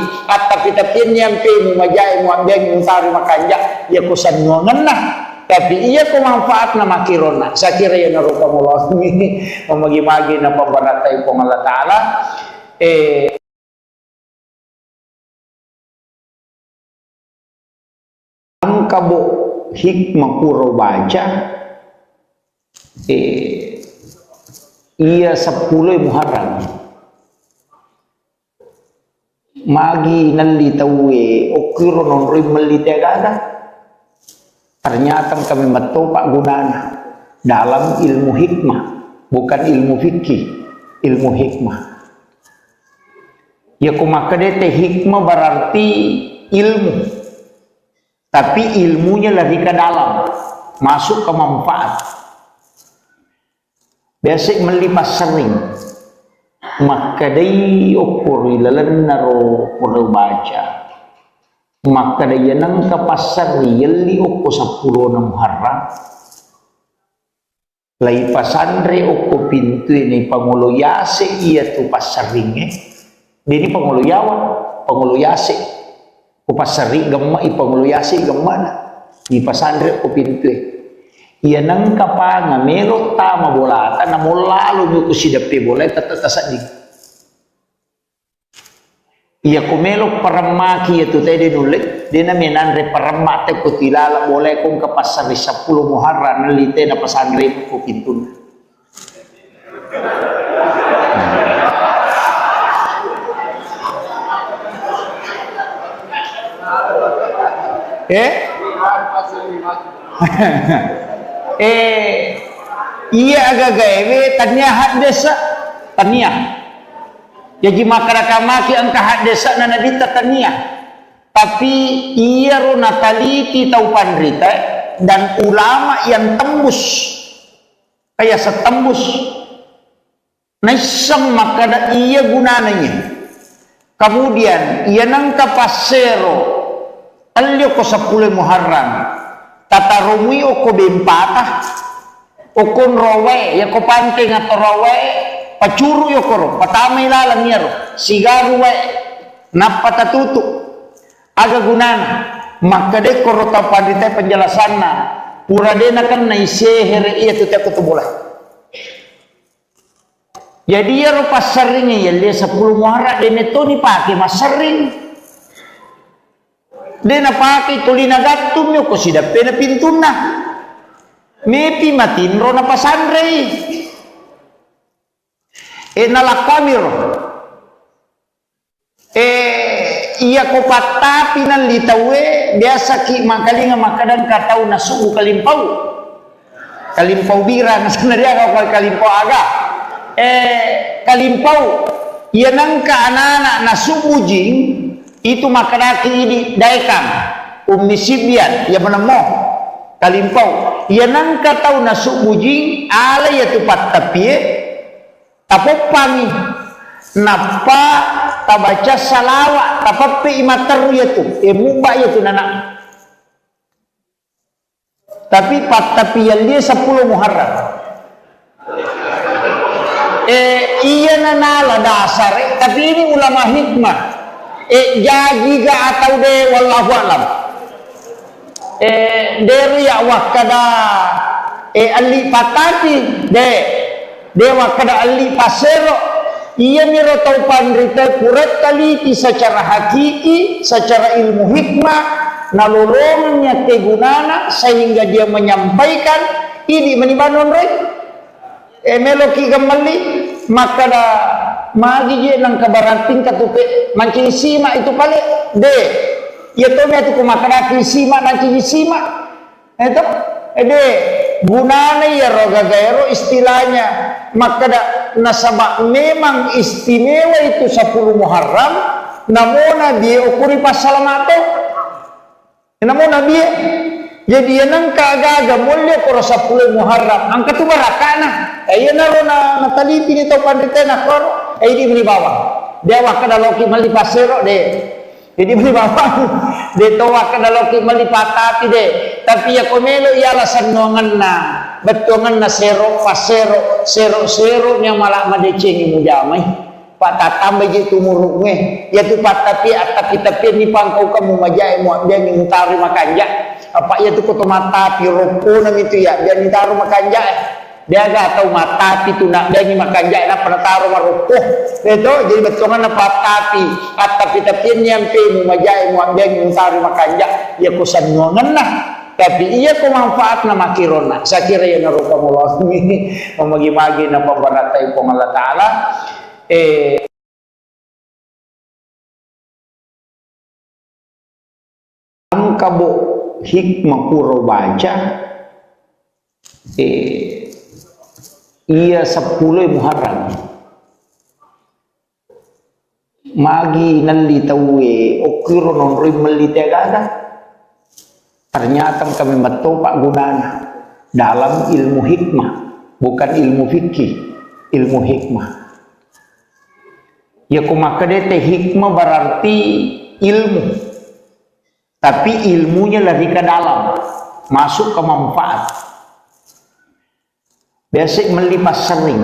tapi nyampe mu majai mu dia ngintari makanja ya kusan nuangan nah tapi iya ko manfaat na makirona sa kira ya narupa mullah mamagi-magi na pambaratay po Allah Ta'ala ang kabo hikmah puro baca iya 10 Muharram magi nalitawe okiro non rimelitagada ternyata kami matopak gunana dalam ilmu hikmah bukan ilmu fikih ilmu hikmah ya kumakadete hikmah berarti ilmu tapi ilmunya lebih ke dalam masuk ke manfaat biasa melipas sering maka day ukur ilalan naro pura baca maka day nang kapasar yali ukur 10 na Muharram lai pasandre ukur pintu ini pangulo yase iya tu pasaringe dini pangulo yawa pangulo yase ku pasari gemma i pangulo yase gemmana di pasandre ukur pintu iya nang kapanga melo tama bolata na lalu nyo kusidape boleh tatasadig iya kumelo paramaki itu tadi nulit dia menandre paramate ko tilala boleh kung kapasari 10 Muharram nalite na pasandre ko pintun iya agak gawe tanya hak desa tanya jadi masyarakat angka hak desa na nadita tania tapi iya ro nataliti tau pandrita dan ulama yang tembus kayak setembus naisang makada iya gunananya kemudian iya nangka pasero alio ko 10 Muharram tatarumui oko bempata okon rowe ya ko panting atau rowe pacuru yo koro patamay lalang yaro sigaru we napatatutu aga gunana maka de koro ta pandita penjelasan na pura dena kan na isehere iya tu tak boleh. Jadi ya rupa seringnya ya dia 10 Muharram de metoni pakai mas sering. Dena pakai tulina gatum yo ko sida pena pintuna. Mepi matinro na pasandrei. Nalakamir. Iya ko patapi nan litawe biasa ki makalinga makadan katau na suku kalimpau. Kalimpau bira na sebenarnya kalau kalimpau aga. Kalimpau iya nangka anak-anak na suku jing itu makanaki ini daikam ummi sibian ya menemo kalimpau iya nangka tau na suku jing ala ya tupat tapi tapopami napa tabaca salawat tapapi imataru yaitu muba yaitu nana tapi tapi yang dia 10 Muharram iya nanala dasar tapi ini ulama hikmah jadi ga atau de wallahu alam dari ya wakada ali patati de dewa kada ali pasero iya miro tau pandrita kurat taliti secara hakiki secara ilmu hikmah nalolongannya kegunana sehingga dia menyampaikan ini menibanon rek meloki gemali maka da magi je nang kabarating katupe mancing sima itu pale de ya to me tu kumakana sima mancing sima itu de gunanya ya roga gairo istilahnya maka da nasaba memang istimewa itu 10 Muharram namona dia ukuri pasalamate namona dia jadi yang kagaga mulia koro 10 Muharram angka tu barakana ayo naro na nataliti ni to pandita na koro di beli bawang dia wakada loki mali pasero de jadi beli bawang de to wakada loki mali patati de tapi ya komelo ya alasan nongan na betongan na sero pasero sero nya malah madecengi mujamai patatam beji tumurunge ya tu patapi tapi ni pangkau kamu majai mu dia ni mutari makanja apa ya tu koto mata piroko nang itu ya dia ni taruh makanja dia gak tahu mata itu nak dia ni makanja na pernah taruh maruko itu jadi betongan na patapi tapi nyampe mu majai mu dia ni mutari makanja ya kusan nuangan nah tapi iya ko manfaat na makirona sa kira ya naruka mullah mamagi-magi na pambaratay po Allah Ta'ala ang kabo hikmah puro baca iya 10 Muharram magi nalitawe okiro non rim melitagada ternyata kami betul pak gunana dalam ilmu hikmah bukan ilmu fikih ilmu hikmah ya kumakadete hikmah berarti ilmu tapi ilmunya lari ke dalam masuk ke manfaat biasa melipas sering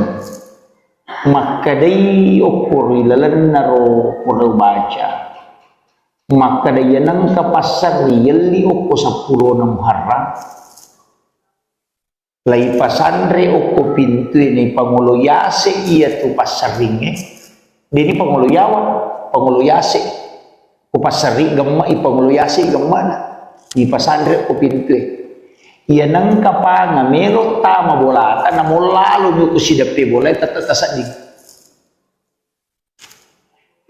maka day ukur ilalan naro kudu baca maka day nang kapasar yeli uko 10 na Muharram lay pasandre uko pintu ini pangulo yase iya tu pasaringe dini pangulo yawa pangulo yase ko pasari gamma ipangulo yase gamana di pasandre uko pintu iya nang kapanga melo tama bolata na molalo nyo ko sidape bolay tatatasadig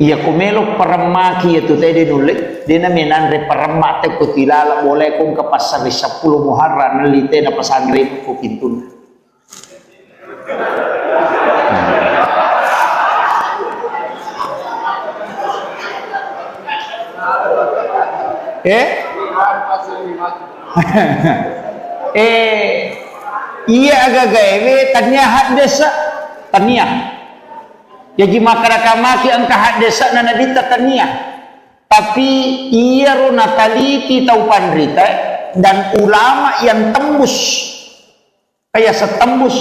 iya kumelo paramaki itu tadi nulit dia naminanre paramate ko tilala boleh kung kapasar 10 Muharram nalite na pasandre ko pintun iya agak gawe tanya hak desa tanya jadi makaraka maki angka hak desa na nadita tania tapi ia ro nataliti tau pandrita dan ulama yang tembus kayak setembus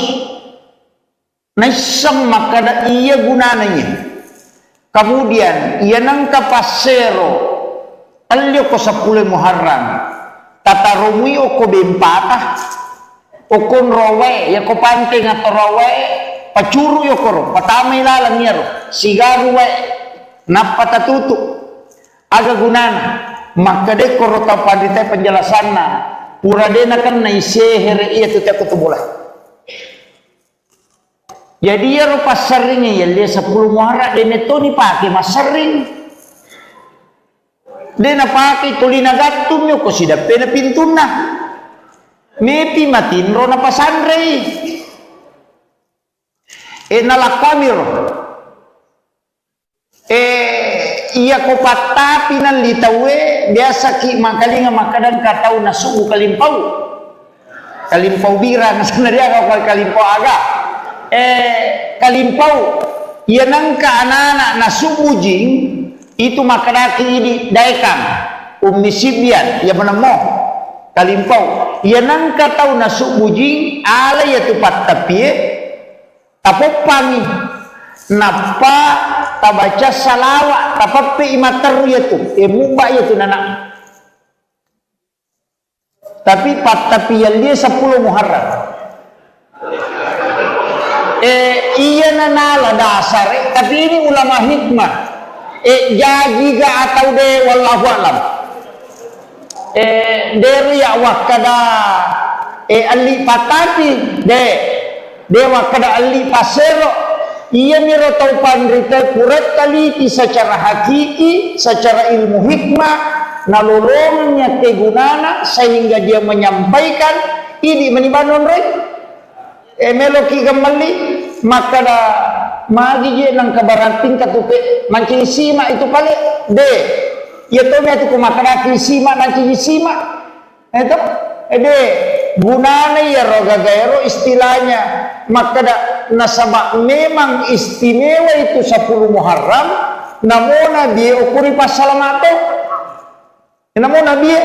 naisang makada ia gunananya. Kemudian ia nangka pasero alio ko 10 Muharram tatarumi oko bempata okon rowe ya ko panting atau rowe pacuru yo koro patamay lalang yaro sigaru we napata tutu aga gunana maka de koro ta pandita penjelasanna pura dena kan na isehere iya tu tak kutubulai. Jadi ya rupa seringnya ya dia 10 Muharram dene to ni pake mas sering dena pake tulina gattum yo ko sida pena pintuna mepi matinro na pasandrei nalakamiro iya ko patapi nan litawe biasa ki makalinga makadan katau na sugu kalimpau bira na sebenarnya kalau kalimpau aga kalimpau iya nangka anak-anak na sugu jing itu makadaki ini daikam umisibian ya menemo kalimpau iya nangka tau na sugu jing ala ya tupat tapi tapopami napa tabaca salawat tapapi imateru yaitu muba yaitu nana tapi tapi yang dia 10 Muharram iya nanala dasar tapi ini ulama hikmah jadi ga atau de wallahu alam dari ya wakada ali patati dewa kada ali pasero ia miro tau pandrita kurat taliti secara hakiki secara ilmu hikmah nalolongannya kegunana sehingga dia menyampaikan ini menibanon rek meloki gemali maka da magi je nang kabarating katupe mancing sima itu pale de ya to me tu kumakara sima mancing sima itu de gunana ya roga gaero istilahnya maka da nasabak memang istimewa itu 10 Muharram namona dia ukuri pasalamato namona dia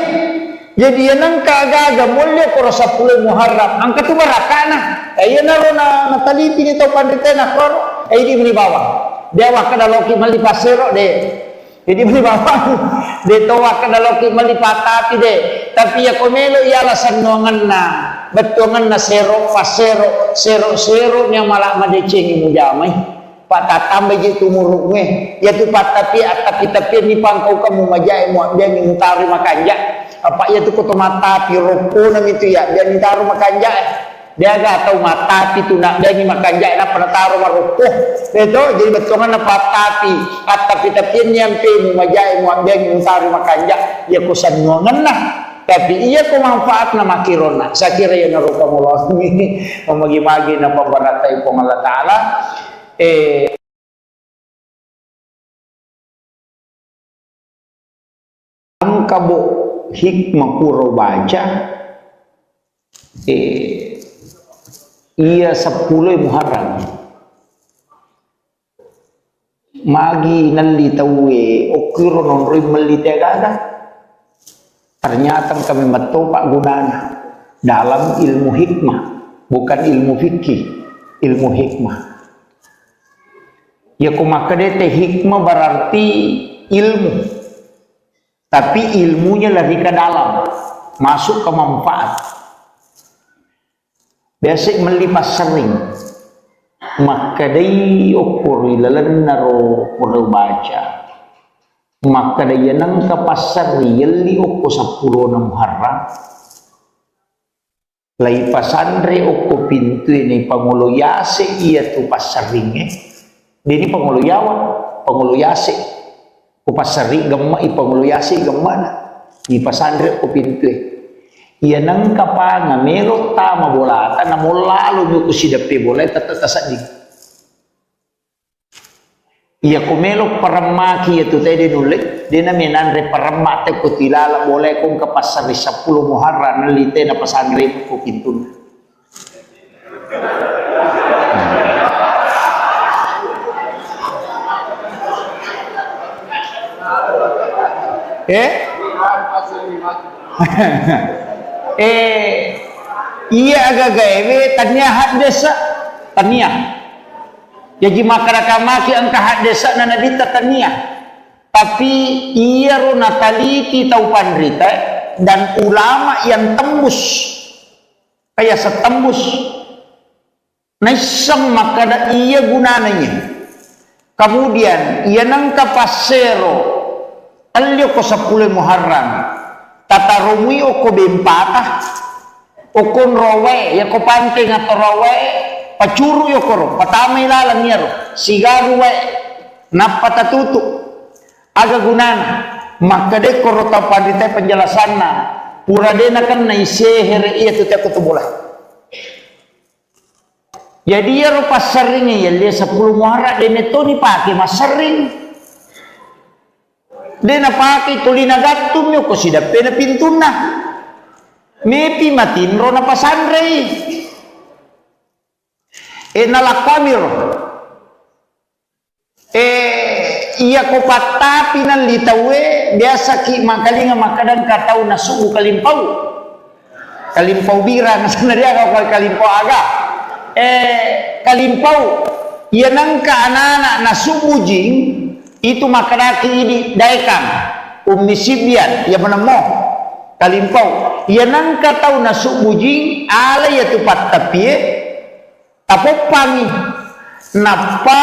jadi yang kagaga mulia koro 10 Muharram angka tu barakana ayo naro na nataliti ni tau pandita na koro di beli bawah dia wakada loki mali pasero de jadi beli bawah de to wakada loki mali patati de tapi ya komelo ya alasan nongan na betongan na sero pasero sero nya malak madecengi mujamai patatambe gitu muruknya ya tu patapi tapi ni pangkau kamu majai mu dia ngintari makanja apa ya tu koto mata piroko nam itu ya dia ngintari makanja dia ga tahu mata itu nak dia ni makanja na penataro marukuh itu jadi betongan na patapi tapi nyampe mu majai mu dia ngintari makanja ya kusan ngongan nah tapi iya ko manfaat na makirona sa kira ya naruka mullah mamagi-magi na pambaratay po Allah Ta'ala ang kabo hikmah puro baca iya 10 Muharram magi nalitawe okiro non rim melitagada ternyata kami metopak gunana dalam ilmu hikmah bukan ilmu fikih ilmu hikmah ya kumakadete hikmah berarti ilmu tapi ilmunya lebih ke dalam masuk ke manfaat biasa melipas sering maka day okuri lalan naro kudu baca maka dia nang kapasar yeli oko 10 na Muharram lai pasandre oko pintu ini pangulo yase iya tu pasaringe dini pangulo yawa pangulo yase ko pasari gemma i pangulo yase gemmana i pasandre oko pintu iya nang kapanga mero tama bolata na molalo nyo kusidape bolata tatasadi iya kumelo paramaki itu tadi nulik dia naminan re paramate ko tilala boleh kong kapasar 10 Muharram nalite na pasangre ko pintun Iya agak gawe tanya hak desa tania. Jadi masyarakat maki angka hak desa nana dita tania. Tapi iya ro nataliti tau pandrita dan ulama yang tembus kayak setembus naisang makada iya gunananya. Kemudian ia nangka pasero alio ko 10 Muharram tata rumui oko bempata okon rowe ya ko panting atau rowe pacuru yo koro patamay lalang niya ro sigaru we napata tutu aga gunana makade koro ta pandita penjelasan na pura dena kan na isehere iya tuta kutubula. Jadi ya rupa seringnya ya dia 10 Muharram dene to ni pake mas sering dena pake tulina gatum yo ko sida pena pintuna mepi matin ro na pasandrei nalakwamir iya ko patapi nan litawe biasa ki makalinga makadang katau nasubu kalimpau bira na sanaria ka kalimpau aga kalimpau iya nangka anak-anak nasubu jing itu makanaki ini daikam ummi sibian ya menemo kalimpau iya nangka tau nasubu jing ala ya tupat tapi tapopami napa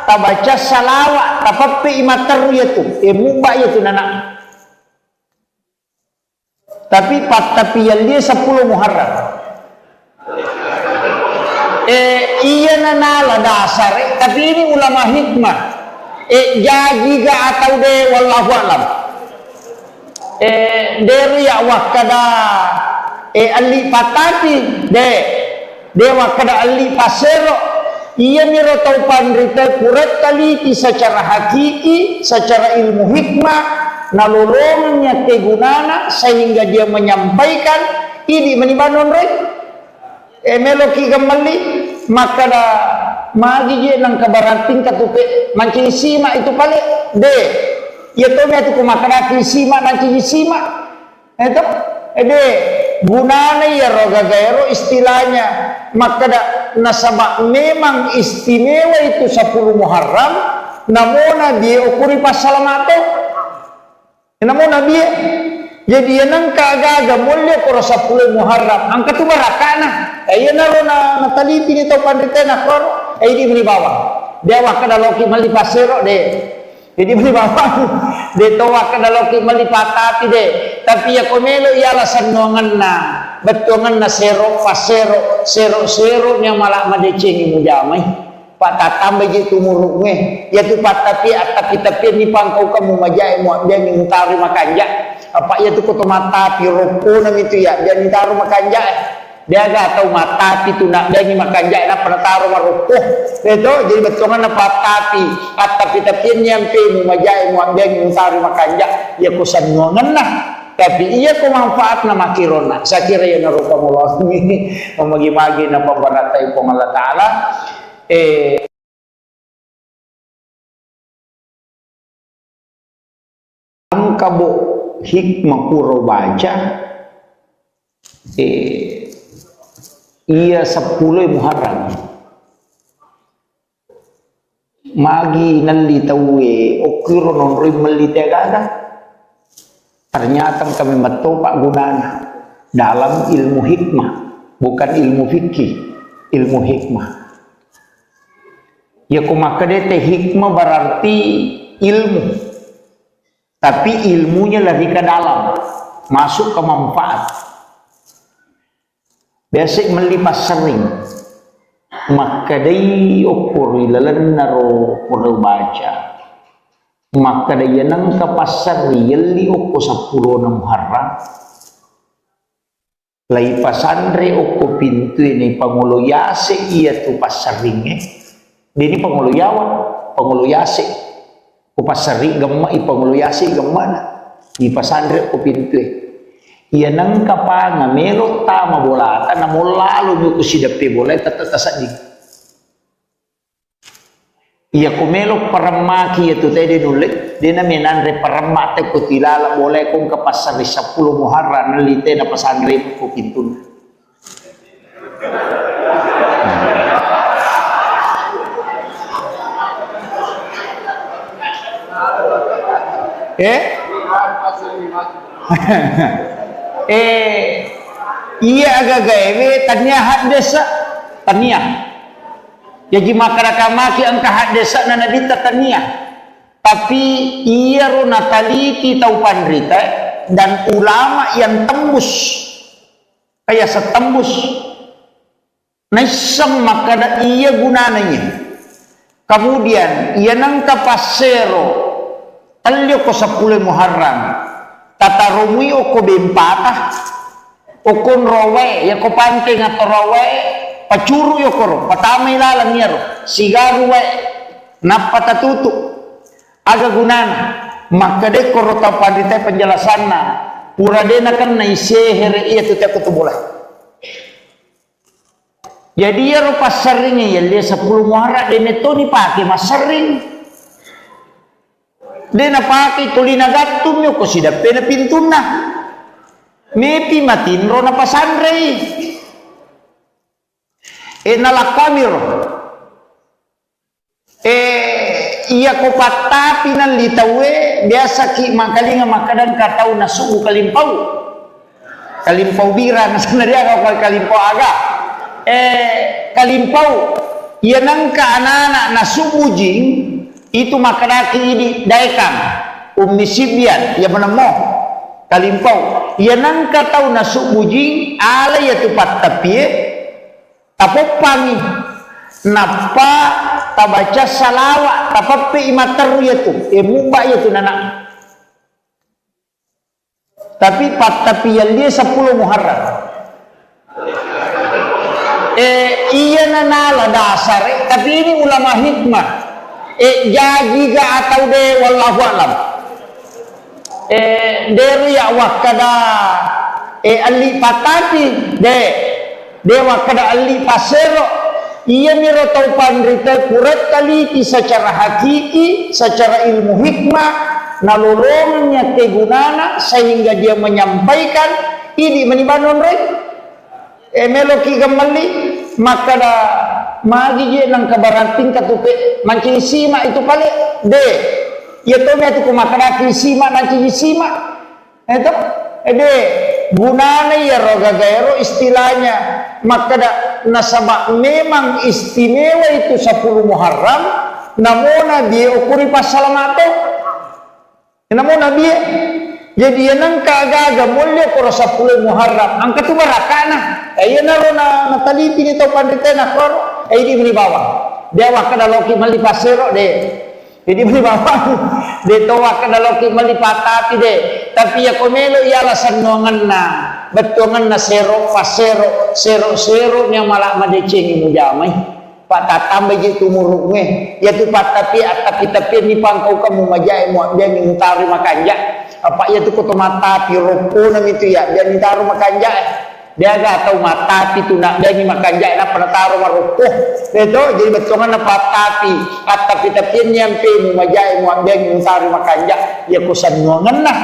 tabaca salawat tapapi imater ya tu muba ya tu nana tapi tapi yang dia 10 Muharram iya nanala dasar tapi ini ulama hikmah jadi ga atau de wallahu alam dari ya wakada ali patati dewa kada ali pasero iya miro tau pandrita kuret taliti secara hakiki secara ilmu hikmah nalolongannya kegunana sehingga dia menyampaikan ini menibanon rek meloki gamali maka da magi je nang kabarating katupe manci sima itu pale de ya to me tu kumakana sima manci sima itu de gunana ya roga gaero istilahnya maka da nasaba memang istimewa itu 10 Muharram namona dia ukuri pasalamato namona dia jadi yang kagaga mulia koro 10 Muharram angka tu barakana ayo naro na nataliti ni tau pandita na koro ini beri bawah dia wakada loki mali pasero de jadi beri bawah de to wakada loki mali patati de tapi ya komelo ialah sanongan na betongan na sero pasero sero nya malah madecengi mujamai patatambe jitu muruknya ya tu patapi tapi ni pangkau kamu majai mu dia ni mutari makanja apa ya tu koto mata piroko nam itu ya dia ni taruh makanja dia ga tahu mata itu nak dia ni makanja na pernah taruh maroko itu jadi betongan na patapi tapi nyampe mu majai mu dia ni mutari makanja ya kusan ngongan lah tapi iya ko manfaat na makirona saya kira ya narupa mullah memagi-magi na pambaratai po Allah Ta'ala angkabo hikmah puro baca iya 10 Muharram magi nalitawe okiro non rimelitagada ternyata kami betul Pak Gunana dalam ilmu hikmah bukan ilmu fikih ilmu hikmah ya kumakadete hikmah berarti ilmu tapi ilmunya lebih ke dalam masuk ke manfaat biasa melipas sering makadai okuri lalan naro perlu baca makadai nang kapasar yeli oko 10 Muharram lai pasandre oko pintu ini pangulo yase iya tu pasaringe ini pangulo yawa pangulo yase ko pasari gamma ipangulo yase gamma na di pasandre ko pintu iya nang kapanga melo tama bolata na mulalo nyo ko sidape bola tatatasading Iya kumelo paramaki itu tadi nulik dia menandre paramak te kutilala boleh kong ke pasar 10 Muharram nalite na pasandre ko pintun. Iya agak gawe tanya hak desa tanya. Jadi masyarakat maki angka hak desa na nadita tania, tapi ia ro nataliti tau pandrita dan ulama yang tembus kayak setembus naisang makada iya gunananya. Kemudian ia nangka pasero talyo ko 10 Muharram tatarumi o ko bempata o kon rowe ya ko panting atau rowe pacuru yo koro patamay lalang niya ro sigaru we napatatutu aga gunana makade koro tapadite penjelasan na pura dena kan na isehere iya tuti aku tubulah jadi ya ro pasaringnya ya dia 10 Muharram dene to ni pake masaring dena pake tulina gatum yo ko sida pena pintuna mepi matin ro na pasandre nalakamir iya ko patapi nan litawe biasa ki makalinga makadan katau na subu kalimpau bira na sebenarnya kalau kalimpau aga kalimpau iya nangka anak-anak na subu jing itu makanaki ini daikam umisibian ya menemo kalimpau iya nangka tau na subu jing ala ya tupat tapi tapopangi napa tabaca salawat tapapi imateru yaitu mubah yaitu nana tapi tapi yang dia 10 Muharram iya nanala dasar tapi ini ulama hikmah jadi ga atau de wallahu alam dari ya wakada ali patati de dewa kada ali pasero ia miro tau pandrita kurat taliti secara hakiki secara ilmu hikmah nalolongannya kegunana sehingga dia menyampaikan ini menibanon rek meloki gemali maka da magi je nang kabarating katupe mancing sima itu pale de ya to me tu kumakada sima mancing sima itu de gunana ya roga gaero istilahnya maka nasabak memang istimewa itu 10 Muharram namona dia ukuri pasalamato namona dia jadi yang kagaga mulia koro 10 Muharram angka tu barakana ayo naro na nataliti ni tau pandita na koro di beli bawah dia wakada loki mali pasero de jadi beli bawah de to wakada loki mali patati de tapi ya komelo ialah sanongan na betongan na sero pasero sero nya malah madecengi mujamai pak tatambah je tumuruk me ya tu pak tapi ni pangkau kamu majai mu dia ni mutari makanja apa ya tu koto mata piroko nam itu ya dia ni taruh makanja dia ga tahu mata itu nak dia ni makanja na penataruh maroko itu jadi betongan na patapi tapi nyampe mu majai mu dia ni mutari makanja ya kusan ngongan nah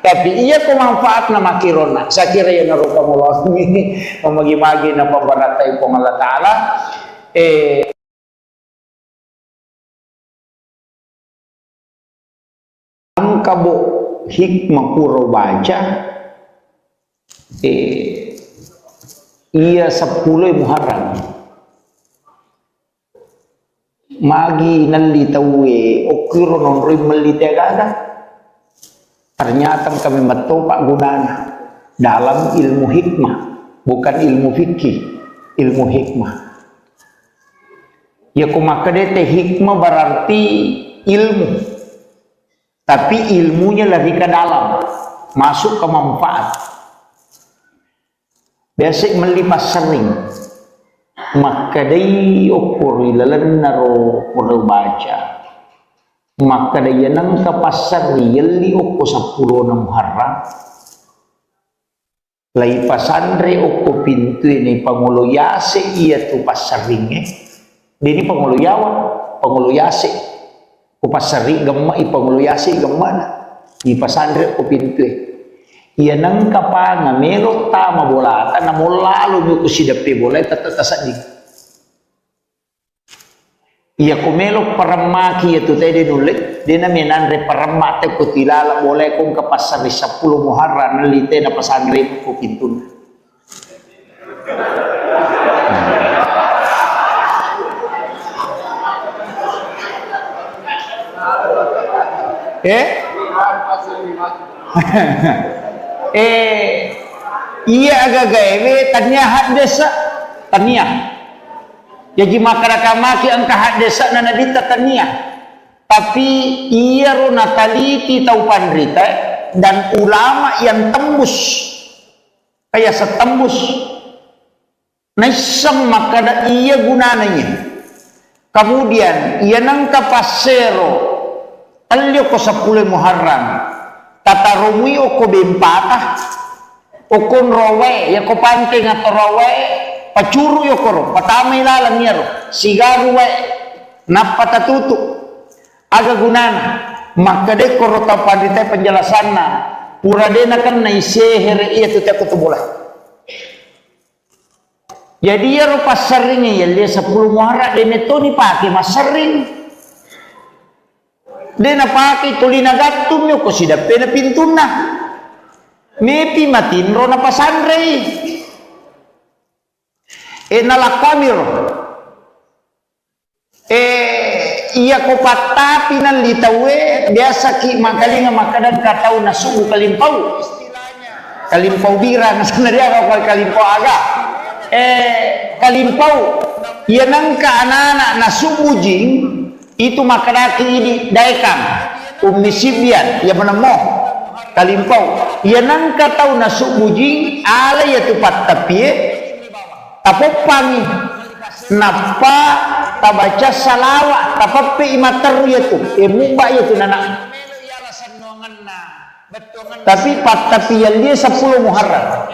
tapi iya ko manfaat na makirona sa kira yan narupa mo ini mamagi-magi na pambaratay po Allah Ta'ala ang kabo hikmah puro baca iya 10 Muharram magi nalitawe okiro non rin malitegaga ternyata kami metopak gunana dalam ilmu hikmah bukan ilmu fikih ilmu hikmah ya kumakadete hikmah berarti ilmu tapi ilmunya lebih ke dalam masuk ke manfaat biasa melipas sering makadai ukur ilalan naro perlu baca maka daya nang kapasar yeli oko 10 Muharram lai pasandre oko pintu ini pangulo yase iya tu pasaringe dini pangulo yawa panguluyasi ko pasari gamma ipanguluyasi gamma na ipasandre ko pintu iya nang kapanga melo tama bolata na molalo nyo ko sidapi bola tatasadi iya ko melo paramaki itu tadi nulit dina minandre paramate ko tilala boleh kong kapasari 10 Muharram nalite na pasandre ko pintu iya agak gawe tanyahat desa tanya jadi maki angka hak desa na nadita tanya tapi iya ro nataliti tau pandrita dan ulama yang tembus kayak setembus naisang makada iya gunananya kemudian iya nangka pasero alyo ko 10 Muharram tatarumi o ko bempata o kon rowe ya ko panting atau rowe pacuru yo koro patamay lalang niya ro sigaru we napatatutu aga gunana makade koro tapandita penjelasan na puradena kan na isehere iya tuti ako tubulah jadi ya ro pasaringnya ya dia 10 Muharram deneto ni pake masaring dena pake tulina gattum yo ko sidape na pintuna mepi matinro na pasandre nalakamiro iya ko patapi nan litawe biasa ki makalinga makadan katau na subu kalimpau kalimpau bira na sanaria ko kalimpau aga kalimpau iya nangka anak-anak na subu jing itu makanaki ini daikam umisibian ya menemoh kalimpau ya nangka tau nasuk bujing ala ya tupat tapi tapopangi napa tabaca salawat tapapi imater ya tu mubah ya tu nana tapi pat tapi yang dia 10 Muharram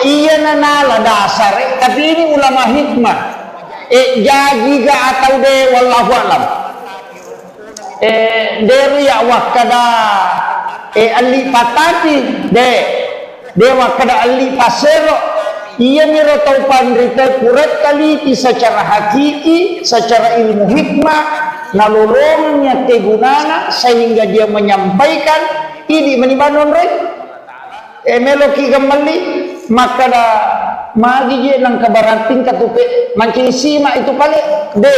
iya nanala dasar tapi ini ulama hikmah jadi ga atau de wallahu alam dari ya wakada ali patati de wakada ali pasero iya miro tau pandrita kuret kali secara hakiki secara ilmu hikmah nalolongnya kegunana sehingga dia menyampaikan ini menibanon rek meloki kembali maka magi je nang kabarating katupe manci sima itu pale de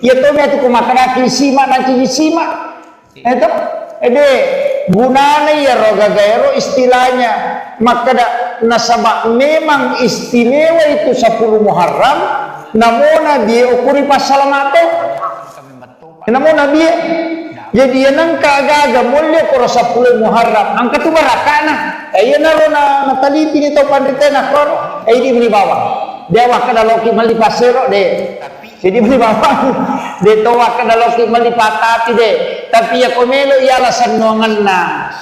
ya to me tu kumakanaki sima manci sima itu de gunane ya roga gaero istilahnya maka nasaba memang istimewa itu 10 Muharram namona dia ukuri pasalamato namona dia jadi nang kagaga mulya ko 10 Muharram angka tu barakana ayo naro na nataliti ni to pandrita na kron ay di bawah dia wakada loki mali pasero de jadi bawah de to wakada loki mali patati de tapi ya komelo ya alasan nuangan na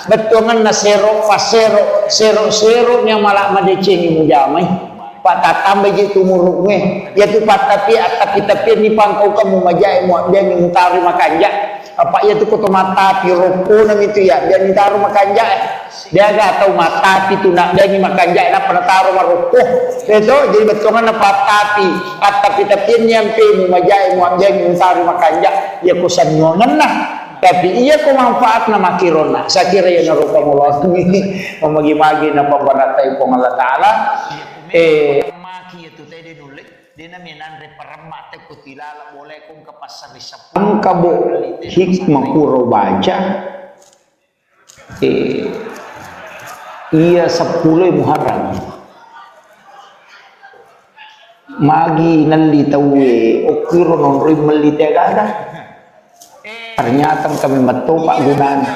betongan na sero pasero sero nya malah madecengi mujamai patatambe je tumurukme ya tu patapi tapi ni pangkau kamu majai mu dia ngintari makanja apa ya tu koto mata piroko nam itu ya dia ngintaro makanja dia ga tahu mata itu nak dia ni makanja na panataro maroko itu jadi betongan na patapi tapi nyampe mu majai mu dia ngintari makanja ya kusan nyongan nah tapi iya ko manfaat na makirona sa kira ya narupa mulot ni mamagi-magi na pambaratay ko Allah taala maki itu tadi nulit dina minandre paramate ko tilala boleh kong kapasari sa ang kabo hikmah kuro baca iya 10 Muharram magi nalitawe okiro non ri melitagada ternyata kami matopa gunana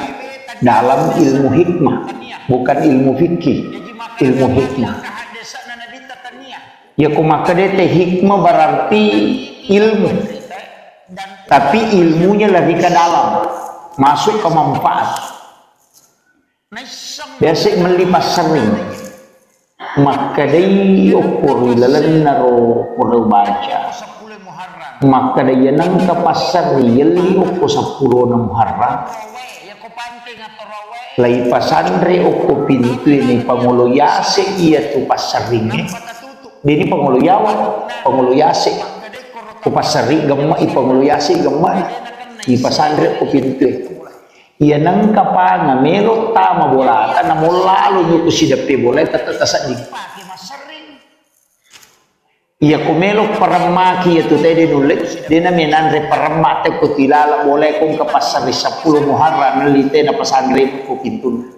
dalam ilmu hikmah bukan ilmu fikih ilmu hikmah ya kumakadete hikmah berarti ilmu tapi ilmunya lebih ke dalam masuk ke manfaat biasa melipas sering maka dari ukur lalan naro perlu baca maka daya nang kapasar yeli oko 10 na Muharram lai pasandre oko pintu ini Pangulo Yase iya tu pasaringe dini Pangulo Yawa Pangulo Yase ko pasari gamma i Pangulo Yase gamma i pasandre oko pintu iya nang kapanga melo tama bolata na mulalo nyo ko sidapi bolata tatasa di iya kumelo paramaki itu tadi nulit dia naminanre paramate ko tilala boleh kong kapasari 10 Muharram nalite na pasandre ko pintun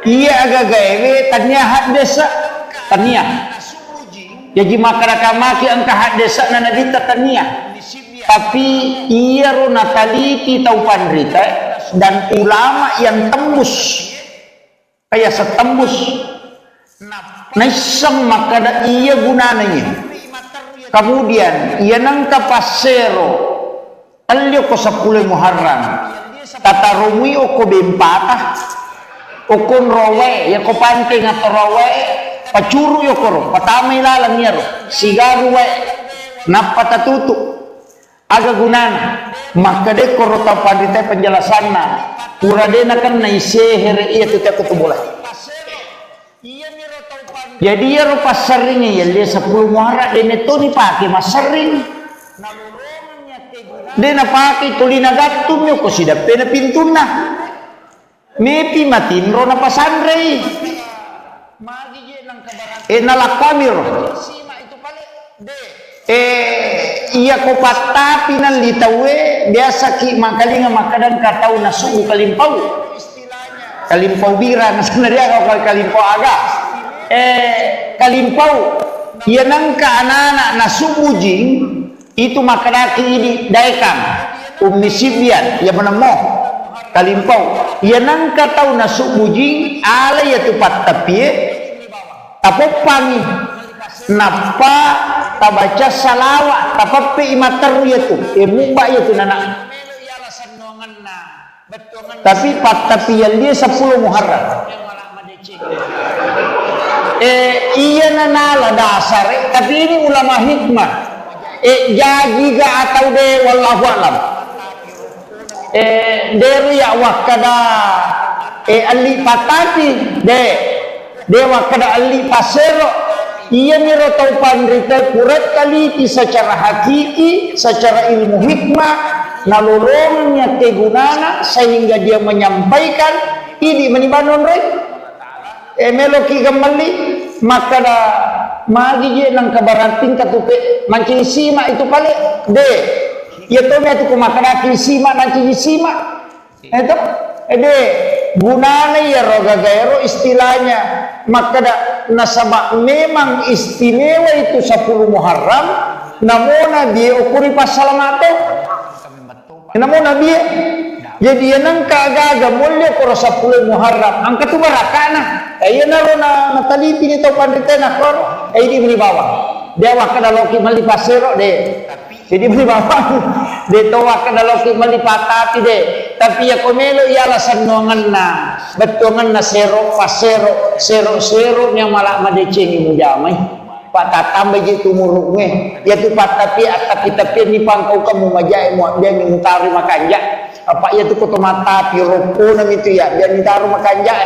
iya agak gawe tanyahat desa tanya jadi makamaki ang kahadesa na nadita tania tapi iya ro nataliti tau pandrita dan ulama yang tembus kayak setembus naisang makada iya gunananya kemudian iya nang kapasero alyo ko 10 Muharram tatarumi o ko bempata o kon rowe ya ko pante nga rowe pacuru yo koro patamay lalang niya ro sigaru we napatatutu aga gunana makade koro tapadite penjelasan na uradena kan na isehere iya tuta kutubula jadi ya ro pasaring ya dia 10 Muharram dene to ni pake masaring dena pake tulina gattum yo ko sidape na pintuna mepi matin ro na pasandre nalakamir iya ko patapi ng litawe biasa ki makalinga makadan katau na sugu kalimpaw bira na sanariya ko kalimpaw aga kalimpaw yan ang kaanana na sugu jing itu makadaki ini daikang umisibian ya manamo kalimpaw yan ang katau na sugu jing alay atu patapi tapopangi napa tabaca salawat tapapi imateru yaitu mubah yaitu nana tapi yang dia 10 Muharram iya nanala dasar tapi ini ulama hikmah jadi ga atau de wallahu alam dari ya wakada ali patati dewa kada ali pasero iya miro tau pandrita kurat kali secara hakiki secara ilmu hikmah nalolongnya kegunana sehingga dia menyampaikan ini menibanon rek meloki gemali maka da magi je nang kabarating katupe mancing sima itu kali de ya to me tu kumakana sima mancing sima itu gunana ya roga gaero istilahnya maka nasabak memang istimewa itu 10 Muharram namona dia ukuri pasalamato namona dia jadi nang kagaga mulya ko 10 Muharram ang katubarakana ayan na ro na nataliti nito pandita na ko ay di binibawa dewa kada loki malipasero de jadi binibawa de towa kada loki malipatati de tapi ya komelo ialah sanongan na betongan na sero pasero sero yang malah madecengi mujamai patatambah jitu muruknya ya tu patapi tapi ni pangkau kamu majai mu dia ngintari makanja apa ya tu koto matapi roko nam itu ya dia ngintaro makanja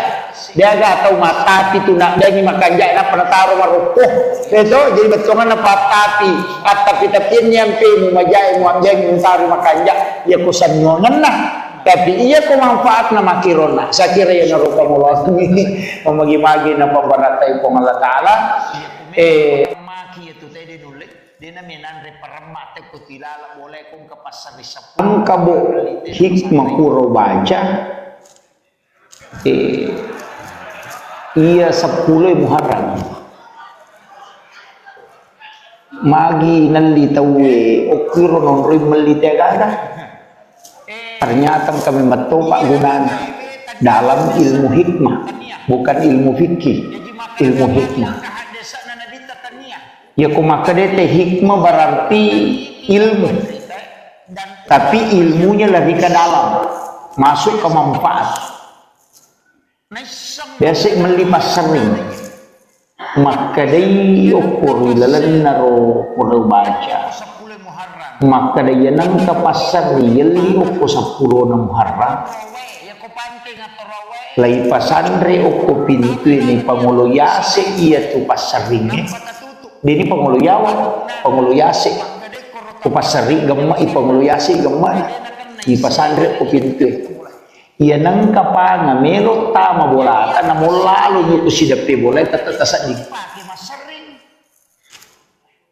dia ga tahu matapi tu nak dia ni makanja na panataro maroko itu jadi betongan na patapi tapi nyampe mu majai mu dia ngintari makanja ya kusanongan na tapi iya ko manfaat na makirona sa kira ya narupa mo ini mamagi-magi na pambaratay po Allah Ta'ala maki itu tadi nulit dia naminanre paramate ko tilala boleh kong kapasari sa ang kabo hikmah puro baca iya 10 Muharram magi nalitawe okiro non rin malitagada ternyata kami matopak gunanya dalam ilmu hikmah bukan ilmu fikih ilmu hikmah ya kumakadete hikmah berarti ilmu tapi ilmunya lebih ke dalam, masuk ke manfaat. Biasa melipas sering, maka day ukur lalan naro pura baca, maka day nang kapasar yeli ukur 10 na Muharram. Lai pasandre ukur pintu ini Pangulo Yase iya tu pasaringnya. Dini Pangulo Yawa, Pangulo Yase, ku pasari gemma i Pangulo Yase gemma i pasandre ukur pintu. Iya nang kapanga melo tama bola na lalu nyo ko sidapi bola tatatasan di.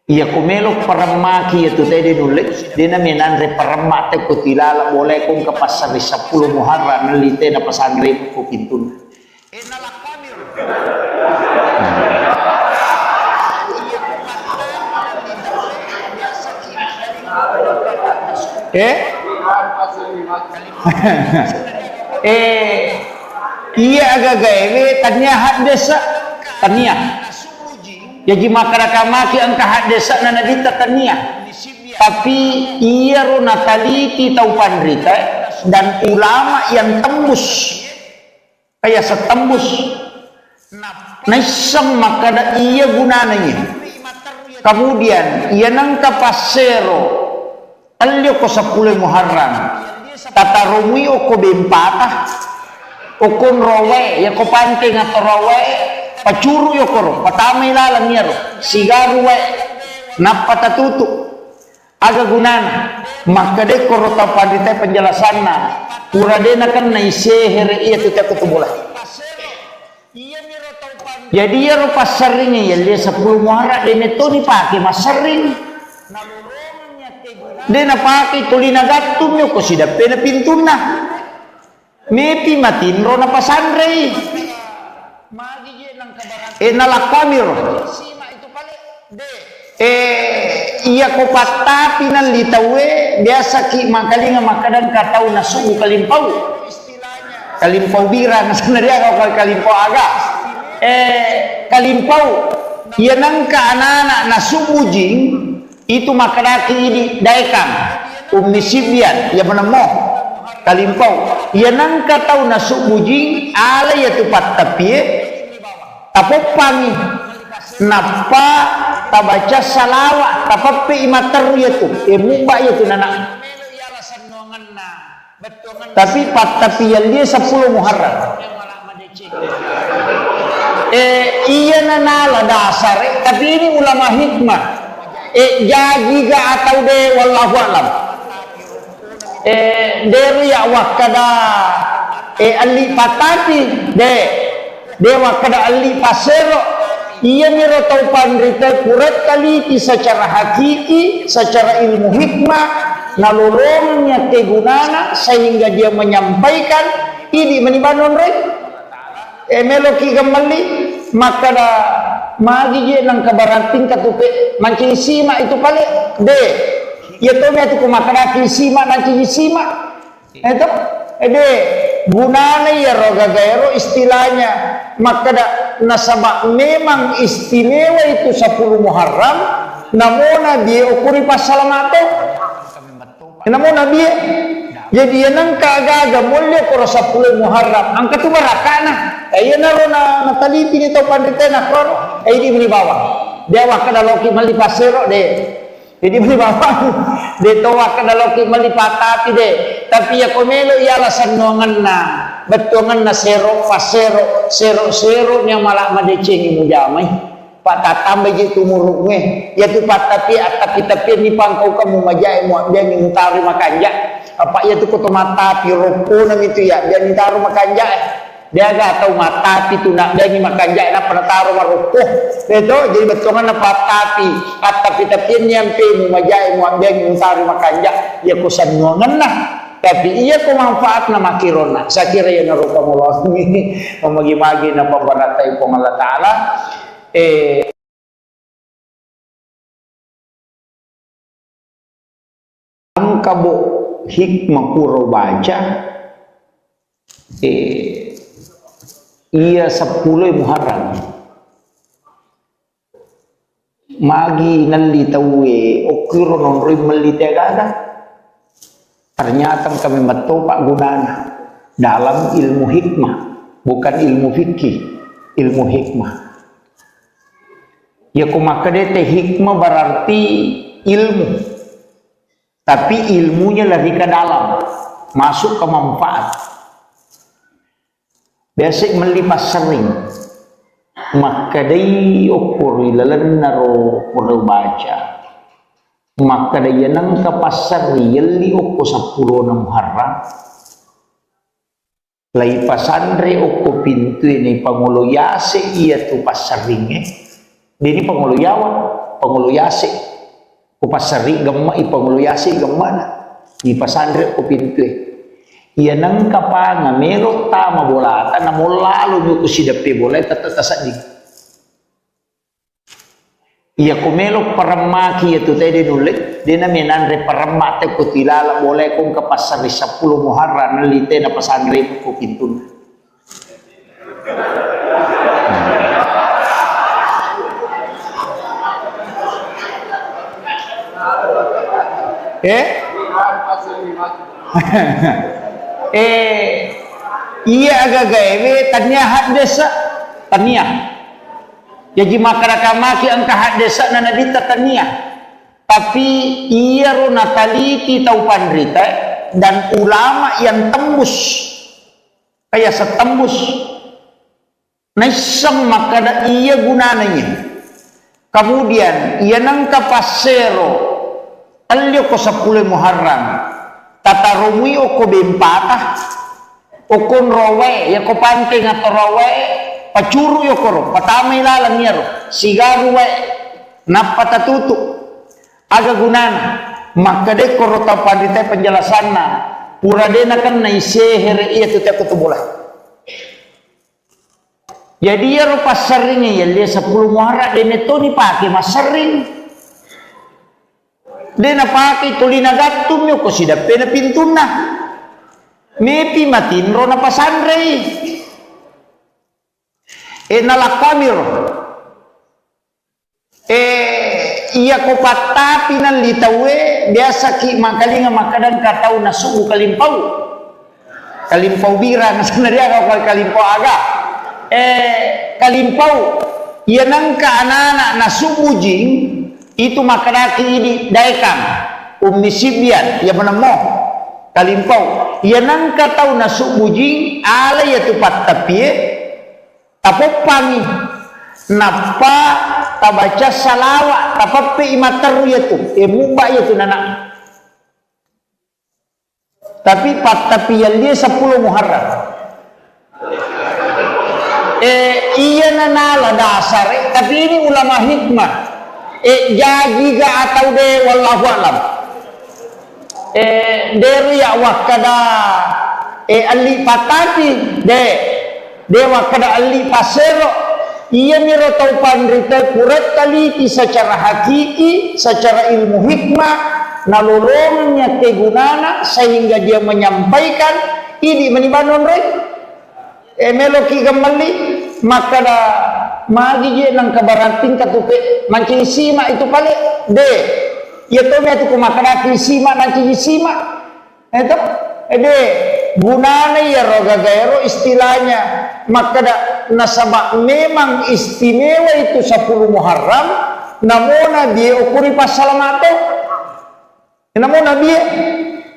Iya ko melo paramaki ito tayo dinulit. Di na minanre paramate ko tilala bola kong kapasari 10 Muharram nalite na pasandre ko pintun. Iya agak gaya tanya hak desa tanya jadi masyarakat ang kahak desa na nadita tanya tapi iya ro nataliti tau pandrita dan ulama yang tembus kayak setembus na isang makada iya gunananya kemudian iya nang kapasero alyo ko 10 Muharram tatarumi o ko bempata o kon rowe ya ko pante nga to rowe pacuru yo ko patamay lalang niya ro sigaru we napatatutu aga gunana makade ko ro tapadite penjelasan na uradena kan na isehere iya tu ta kutubula jadi ya ro pasaringnya ya dia 10 Muharram dene to ni pake masaring dena pake tulina gattum yo ko sidape na pintuna mepi matinro na pasandre nalakamir iya ko patapi ng litawe biasa ki makalinga makadan katau na sugu kalimpaw bira na sanariya ako kalimpaw aga kalimpaw yan ang kaanana na sumujing itu makadaki ini daikang umnisibian ya menemo kalimpau ya nang katau na subujing ala ya tupat tapi tapopangi napa tabaca salawat tapapi imater ya tu mumba ya tu nana tapi pat tapi yang dia 10 Muharram iya nanala dasar tapi ini ulama hikmah jadi ga atau de wallahu alam dari ya wakada ali patati de wakada ali pasero iya miro tau pandrita kurat kali secara hakiki secara ilmu hikmah nalolongnya kegunana sehingga dia menyampaikan ini menibanon rek meloki kembali maka da magi je nang kabarating katupe mancing sima itu kali de ya to me tu kumakaraki sima nanti sima itu de gunana ya roga gaero istilahnya maka da nasaba memang istimewa itu 10 Muharram namona dia ukuri pasalamato namona dia jadi nang kagaga mulya ko 10 Muharram ang katubarakana ayo na ro na nataliti nito pandrita na kor ay di bawah dia wakada loki malipasero de jadi bawah de to wakada loki malipatati de tapi ya komelo ya alasan nongan na betongan na sero pasero sero nya malak madecengi mujamai patatambe jitu muruknya ya tu patapi tapi ni pangkau kamu majai mu dia ngintari makanja apa ya tu koto mata piroko nam itu ya dia ngintari makanja dia gak tahu mata itu nak dia ni makanja na penataro maroko itu jadi betongan na patapi tapi nyampe mu majai mu dia ngintari makanja ya kusan ngongan nah tapi iya ko manfaat na makirona sa kira ya narupa mo ini mamagi-magi na pambaratay ko Allah Taala ang kabo hikmah puro baca iya 10 Muharram magi nalitawe okiro non ri melitagada Ternyata kami metopak gunana dalam ilmu hikmah, bukan ilmu fikih, ilmu hikmah. Ya kumakadete hikmah berarti ilmu, tapi ilmunya lebih ke dalam, masuk ke manfaat. Biasa melipas sering, makadai ukur ilalan naro perlu baca. Maka dia nang ke pasar yeli oko 10 na Muharram lai pasandre oko pintu ini pangulo yase iya tu pasar ringe dini pangulo yawa pangulo yase ku pasar ring gemma i pangulo yase gemma di pasandre oko pintu iya nang kapanga mero tama bolata na lalu nyu ku sidape bola tatatasan di iya kumelo paramaki itu tadi nulit dia naminan re paramate ko tilala boleh kong ke pasar 10 Muharram nalite na pasandre ko pintun. Iya agak gawe tanya desa tanya. Jadi masyarakat maki angka desa na nadita tania, tapi ia rona taliti tau pandrita dan ulama yang tembus kayak setembus naisang makada ia gunanya. Kemudian ia nangka pasero alio ko 10 Muharram tata rumui oko bempatah okon rowe ya ko panting atau rowe pacuru yo koro patamay lalang niya ro sigaru we napatatutu aga gunana makade koro tapadite penjelasan na pura dena kan na isehere iya tu tiap bola jadi ya ro pasaringnya ya dia 10 Muharram dene to ni pake masaring dena pake tulina gatum yo ko sidape na pintuna mepi matin ro na pasandre nalakamir iya ko patapi nan litawe biasa ki makalinga makadan katau na subu kalimpau bira na sanaria ka kalimpau aga kalimpau iya nangka anak-anak na subu jing itu makadaki ini daekan ummi sibian ya menemo kalimpau iya nangka tau na subu jing ala ya tu patapie tapopangi napa tabaca salawat tapape imataru ya tu muba ya tu nana tapi yang dia 10 Muharram iya nanala dasar tapi ini ulama hikmah jadi ga atau de wallahu alam dari ya wakada ali patati de dewa kada ali pasero ia miro tau pandrita kuret taliti secara hakiki secara ilmu hikmah nalolongnya kegunana sehingga dia menyampaikan ini menibanon rek meloki gemali maka da magi je nang kabarating katupe mancing sima itu pale de ya to me tu kumakada sima mancing sima itu de gunana ya roga gaero istilahnya maka nasabak memang istimewa itu 10 Muharram namona dia ukuri pasalamato namona dia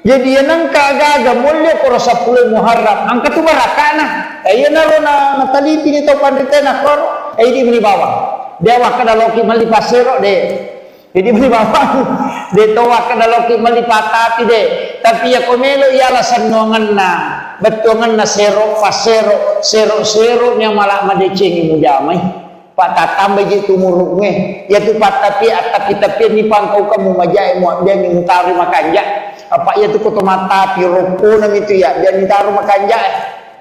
jadi nang kagaga mulya ko 10 Muharram angka tu barakana ayo na nataliti ni to pandritena kor ay di bawah dia wakada loki mali pasero de jadi beli bawang de to wakada loki mali patati de tapi ya komelo ialah sanongan na betongan na sero nya malah madecengi mujamai patatambe gitu muruknya ya tu patapi atak kita ni pangkau kamu majai mu dia ni mutari makanja apa ya tu koto mata piroko nam itu ya dia ni taruh makanja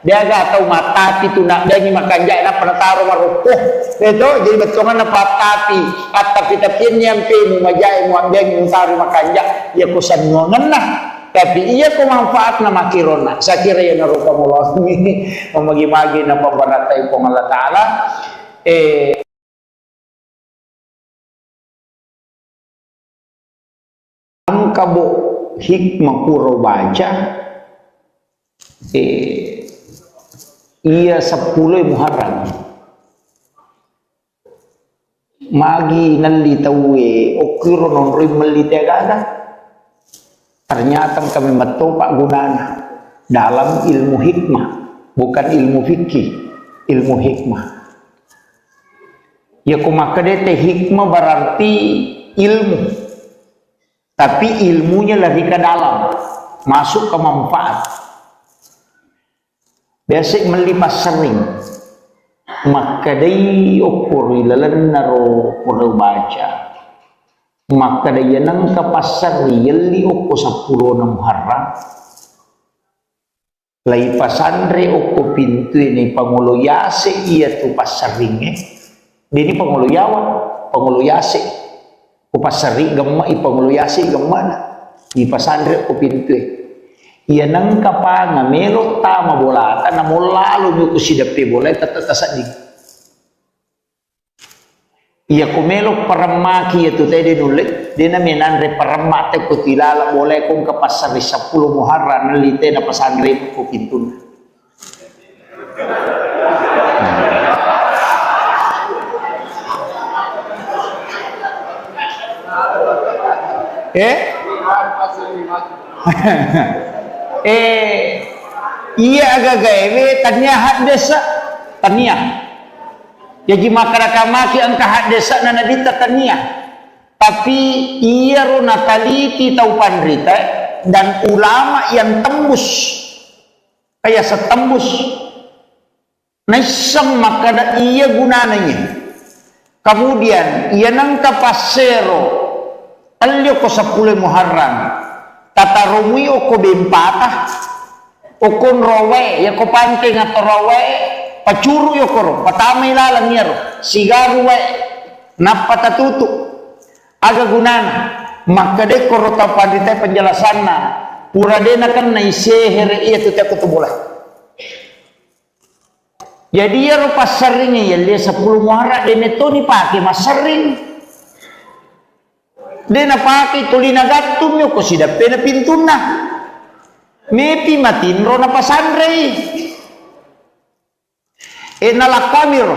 dia gak tahu mata itu nak dia ni makanja na penataruh maroko itu jadi betongan na patapi atak kita nyampe mu majai mu dia ni mutari makanja ya kusan ngongan nah tapi iya ko manfaat na makirona sa kira ya narupa mullah ini mamagi-magi na pambaratay ko Allah Ta'ala ang kabo hikmah pura baca ia 10 Muharram magi nalli tawe okiro non rimeli tegada ternyata kami matopak gunana dalam ilmu hikmah, bukan ilmu fikih, ilmu hikmah. Ya kumakadete hikmah berarti ilmu, tapi ilmunya lebih ke dalam, masuk ke manfaat. Biasa melipas sering, maka day ukur ilalan naro pura baca, maka day nang kapasar yali ukur 10 na Muharram. Lai pasandre ukur pintu ini pangulo yase iya tu pasaringe, ini pangulo yawa, pangulo yase, upasari gemma ipangulo yase gemana, di pasandre ukur pintu. Ia nang kapanga melo tama bola na mo lalo nyo kusidapi bola tatatasan di. Ia kumelo paramaki itu tadi nulit dia na menandre paramate ko tilala bola kung kapasar 10 Muharram nalite na pasandre ko pintun. Iya agak gawe tanya hak desa tanya jadi masyarakat angka hak desa na nadita tanya tapi iya ro nataliti tau pandrita dan ulama yang tembus kayak setembus naisang makada iya gunananya kemudian iya nangka pasero alyo ko 10 Muharram tata rumui oko bempatah okon rowe ya ko panting atau rowe pacuru yo koro patamay lalang yaro sigaru we napata tutu aga gunana maka de koro tapadite penjelasan na pura de na kan na isehere iya tu tiap bola jadi ya ro pasaringnya ya dia 10 Muharram de neto ni pake masaring de na pake tulina gatum yo ko sidape na pintuna mepi matinro na pasandre nalakamiro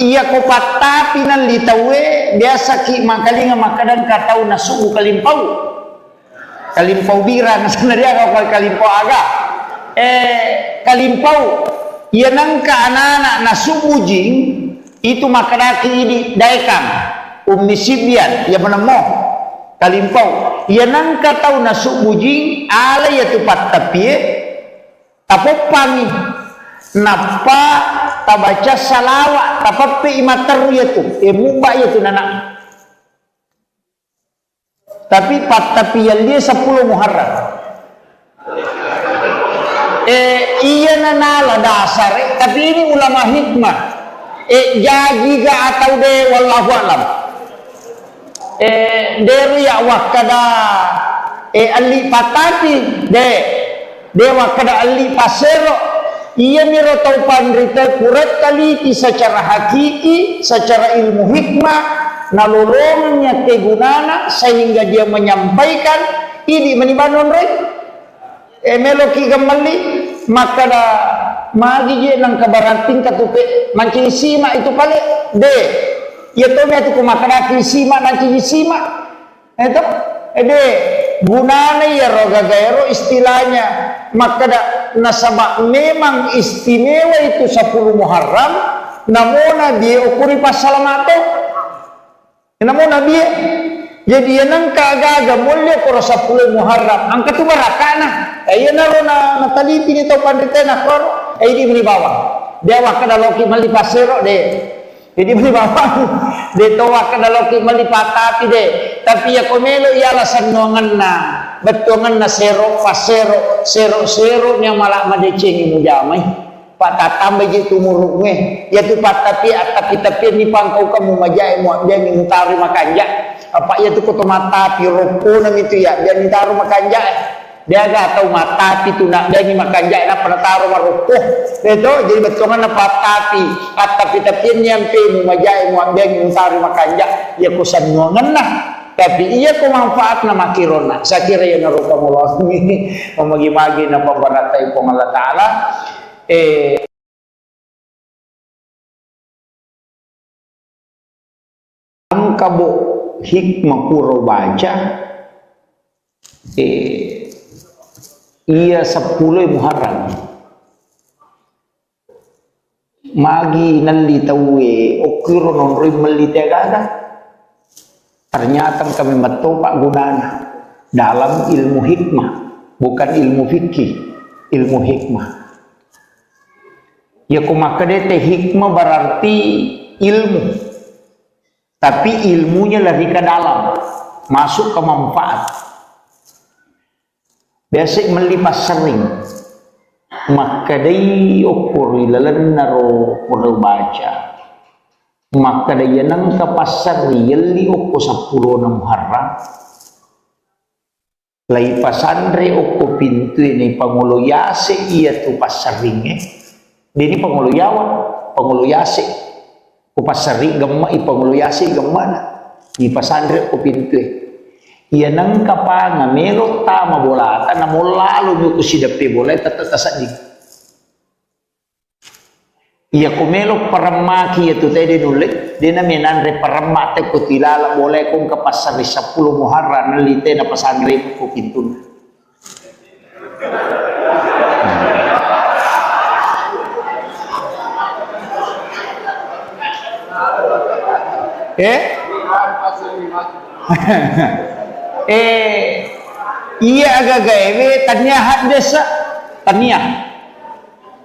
iya ko patapi ng litawe biasa ki makalinga makadan katau na subu kalimpau bira na sanariya ako kalimpau aga kalimpau iya nang kaanana na subu jing itu makadaki ini daikang umisibian ya menemo kalimpau iya nang katau na subujing ala ya tupat tapie tapopami napa tabaca salawa tapapi imateru ya tu muba ya tu nana tapi pat tapi yang dia 10 Muharram iya nanala dasar tapi ini ulama hikmah jadi ga atau de wallahu alam dari ya wakada ali patati de wakada ali pasero iya miro tau pandrita kuret taliti secara hakiki secara ilmu hikmah nalolongnya kegunana sehingga dia menyampaikan ini menibanon rek meloki gemali maka da magi je nang kabaranting katupe mancing sima itu pale de ya tomi atu kumakaraki sima nanti sima itu gunanya ya roga gaero istilahnya maka da nasabak memang istimewa itu 10 Muharram namona dia ukuri pasalamato namona dia jadi nang kagaga mulya ko 10 Muharram angka tu barakana ayo naro na nataliti ni to pandita na kor ay di bawah dia wakada loki mali pasero de jadi beli bawang de to wakada loki mali patati de tapi ya komelo ialah sanongan na betongan na sero pasero sero nya malah madecengi mujamai patatambe gitu muruknya ya tu tapi ni pangkau kamu majai mu dia ngintari makanja apa ya tu koto mata piroko nang itu ya dia ngintari makanja dia gak tahu mata itu nak dia ni makanja na panataro maroko itu jadi betongan na patati tapi nyampe mu majai mu dia ngintari makanja ya kusan ngongan nah tapi iya ko manfaat na makirona. Sa kira yan naruka mo lang mamagi-magi na pabaratay po ng Allah Ta'ala. Ang kabo hikmah puro baca iya 10 Muharram magi nalitawe okiro non roy malitiagada ternyata kami matopak gunana dalam ilmu hikmah, bukan ilmu fikih, ilmu hikmah. Ya kumakadete hikmah berarti ilmu, tapi ilmunya lebih ke dalam, masuk ke manfaat. Biasa melipas sering, maka day ukur ilalan naro pura baca, maka day nang kapasar yali ukur 10 na Muharram. Lai pasandre ukur pintu ini panguluyase iya tu pasaringe, ini panguluyawan, panguluyase. Kupasari gemma ipanguluyasi gemmana di pasandre ko pintu iya nang kapanga melo tama bolata na lalu mo kusidape boleh tatatasan di iya ko melo paramaki itu tadi nulit di na menandre paramate ko tilala boleh kong kapasari 10 Muharram nalite na pasandre ko pintu. Iya agak gawe taniahat desa taniah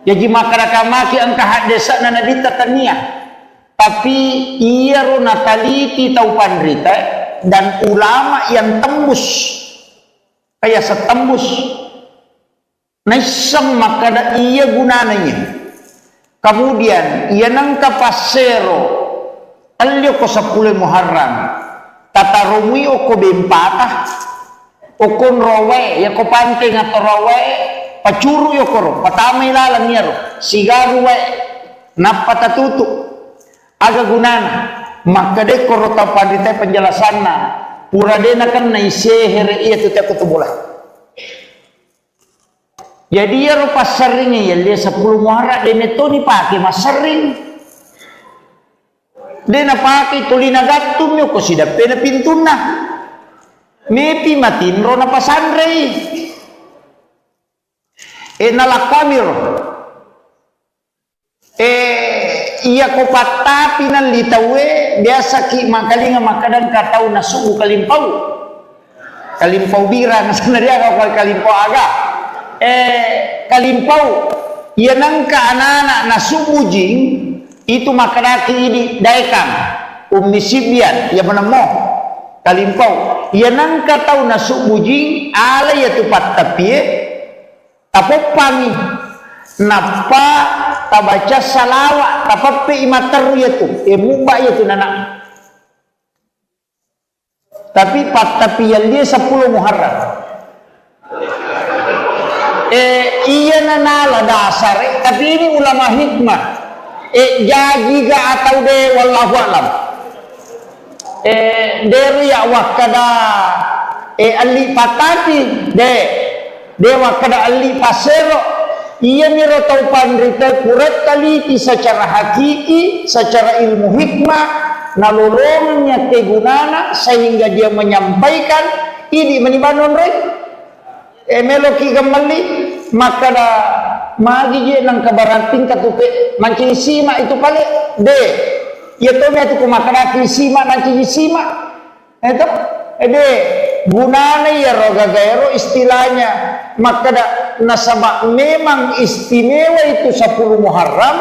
jadi masyarakat ang kahat desa na nadita taniah tapi iya ro nataliti tau pandrita dan ulama yang tembus kayak setembus naisang makada iya gunananya kemudian iya nang kapasero alyo ko 10 Muharram tatarumi o ko bimpata o kon rowe ya ko pante nga to rowe pacuru yo ko patamay lalang niya ro sigaru we napatatutu aga gunana makade ko rota pandita penjelasan na pura de na kan na isehere iya tu te ko bola jadi ya ro pasaring ya 10 Muharram de neto ni pake masaring de napaki tuli nagatum yo ko sidape na pintuna mepi matinro na pasandre nalakamir iya ko patapi ng litawe biasa ki makalinga makadang katao na subu kalimpaw bira na sanariya ka kalimpaw aga kalimpaw yan ang kaanana na subu jing itu makaraki ini daikang umisibian ya menemo kalimpau ya nang katau nasuk bujing ala ya tupat tapie tapopami napa tabaca salawat tapape imater ya tu muba ya tu nana tapi pat tapian dia 10 Muharram iya nanala dasar tapi ini ulama hikmah jadi ga atau de wallahu alam dari ya wakada ali patati de wakada ali pasero iya miro tau pandrita kuret kali secara hakiki secara ilmu hikmah nalolongnya kegunana sehingga dia menyampaikan ini menibanon rek meloki gemali maka da magi je nang kabarating katupe mancing sima itu kali de ya to me tu kumakaraki sima mancing sima itu de gunane ya roga gaero istilahnya maka da nasaba memang istimewa itu 10 Muharram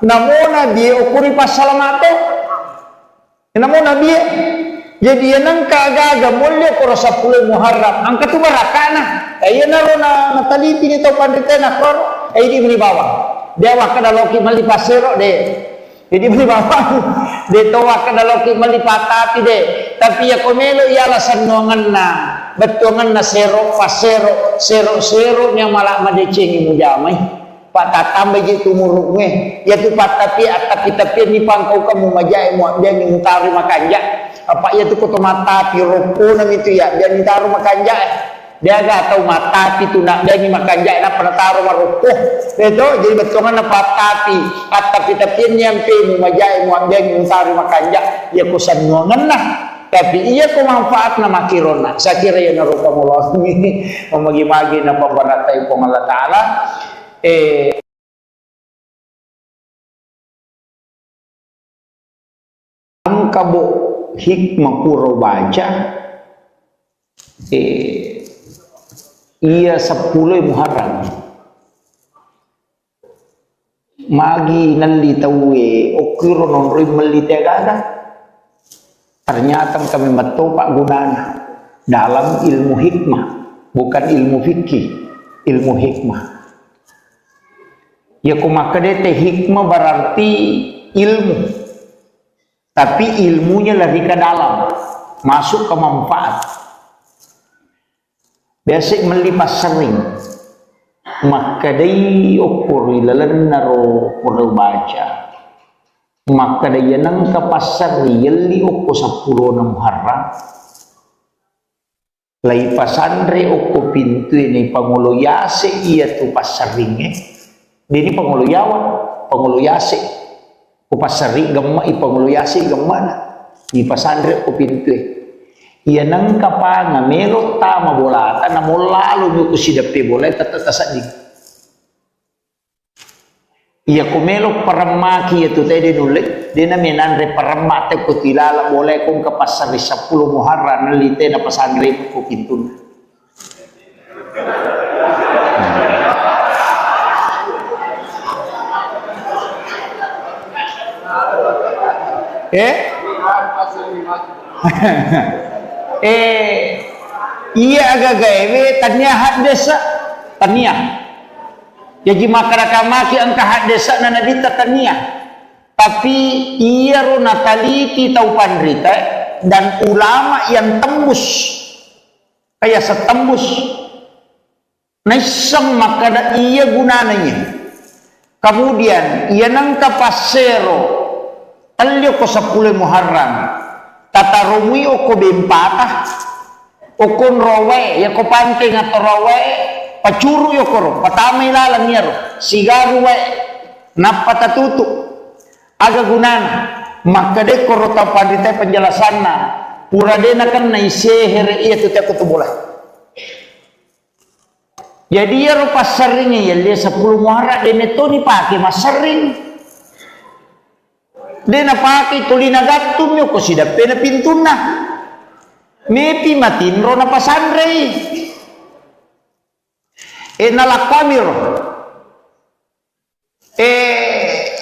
namona dia ukuri pasalamato namona dia jadi nang kagaga mulya ko 10 Muharram ang katubarakana ayan na ro na nataliti nito pandrita na kron ay di bawah dewa kada loki malipasero de jadi bawah de towa kada loki malipatati de tapi ya komelo ialah sanongan na betongan na sero pasero sero nya malak madecengi mujamai Pak tatam bagi tu muruknya ya tu pak tapi ni pangkau kamu majai muat dia ni mutari makanja apa ya tu koto mata pi roko nam itu ya dia ni taruh makanja dia gak tahu mata pi tu nak dia ni makanja na pernah taruh maroko itu jadi betongan apa tapi ni ampe mu majai muat dia ni mutari makanja ya kusan ngongan lah tapi iya ko manfaat na makirona sa kira ya naruka mullah ni mamagi-magi na pambaratay ko Allah taala ang kabo hikmah puro baca iya 10 Muharram magi nalitawe okiro non rin malitegada ternyata kami matopak gunana dalam ilmu hikmah bukan ilmu fikih ilmu hikmah ya kumakadete hikmah berarti ilmu tapi ilmunya lebih ke dalam masuk ke manfaat biasa melipas sering maka day ukur ilalan naro pura baca maka day nang kapasar yali uko 10 na Muharram lay pasandre uko pintu ini panguluyase iya tu pasaringe dini panguluyase kupasari gamma ipanguluyase gamma na di pasandre uko pintu iya nang kapanga melot tama bolata na mulalu mo kusidapi boleh tatatasan di iya kumelo paramaki itu tadi nulit dia namin andre paramate ko tilala boleh kung kapasari 10 Muharram nalite na pasandre ko pintun iya agak gawe taniahat desa taniah jadi masyarakat ang kahat desa na nadita taniah tapi iya ro nataliti tau pandrita dan ulama yang tembus kaya setembus naisang makada iya gunananya kemudian iya nang kapasero talyo ko 10 Muharram tatarumi o ko bempatah o kon rowe ya ko panting atau rowe pacuru yo koro patamay lalang yaro sigaru we napatatutu aga gunana maka de koro tapadite penjelasan na pura de na kan na isehere iya tu tiap bola jadi ya ro pasaringnya ya dia 10 Muharram de neto ni pake masaring de na pake tulina gatum yo ko sidape na pintuna mepi matinro na pasandre nalakamir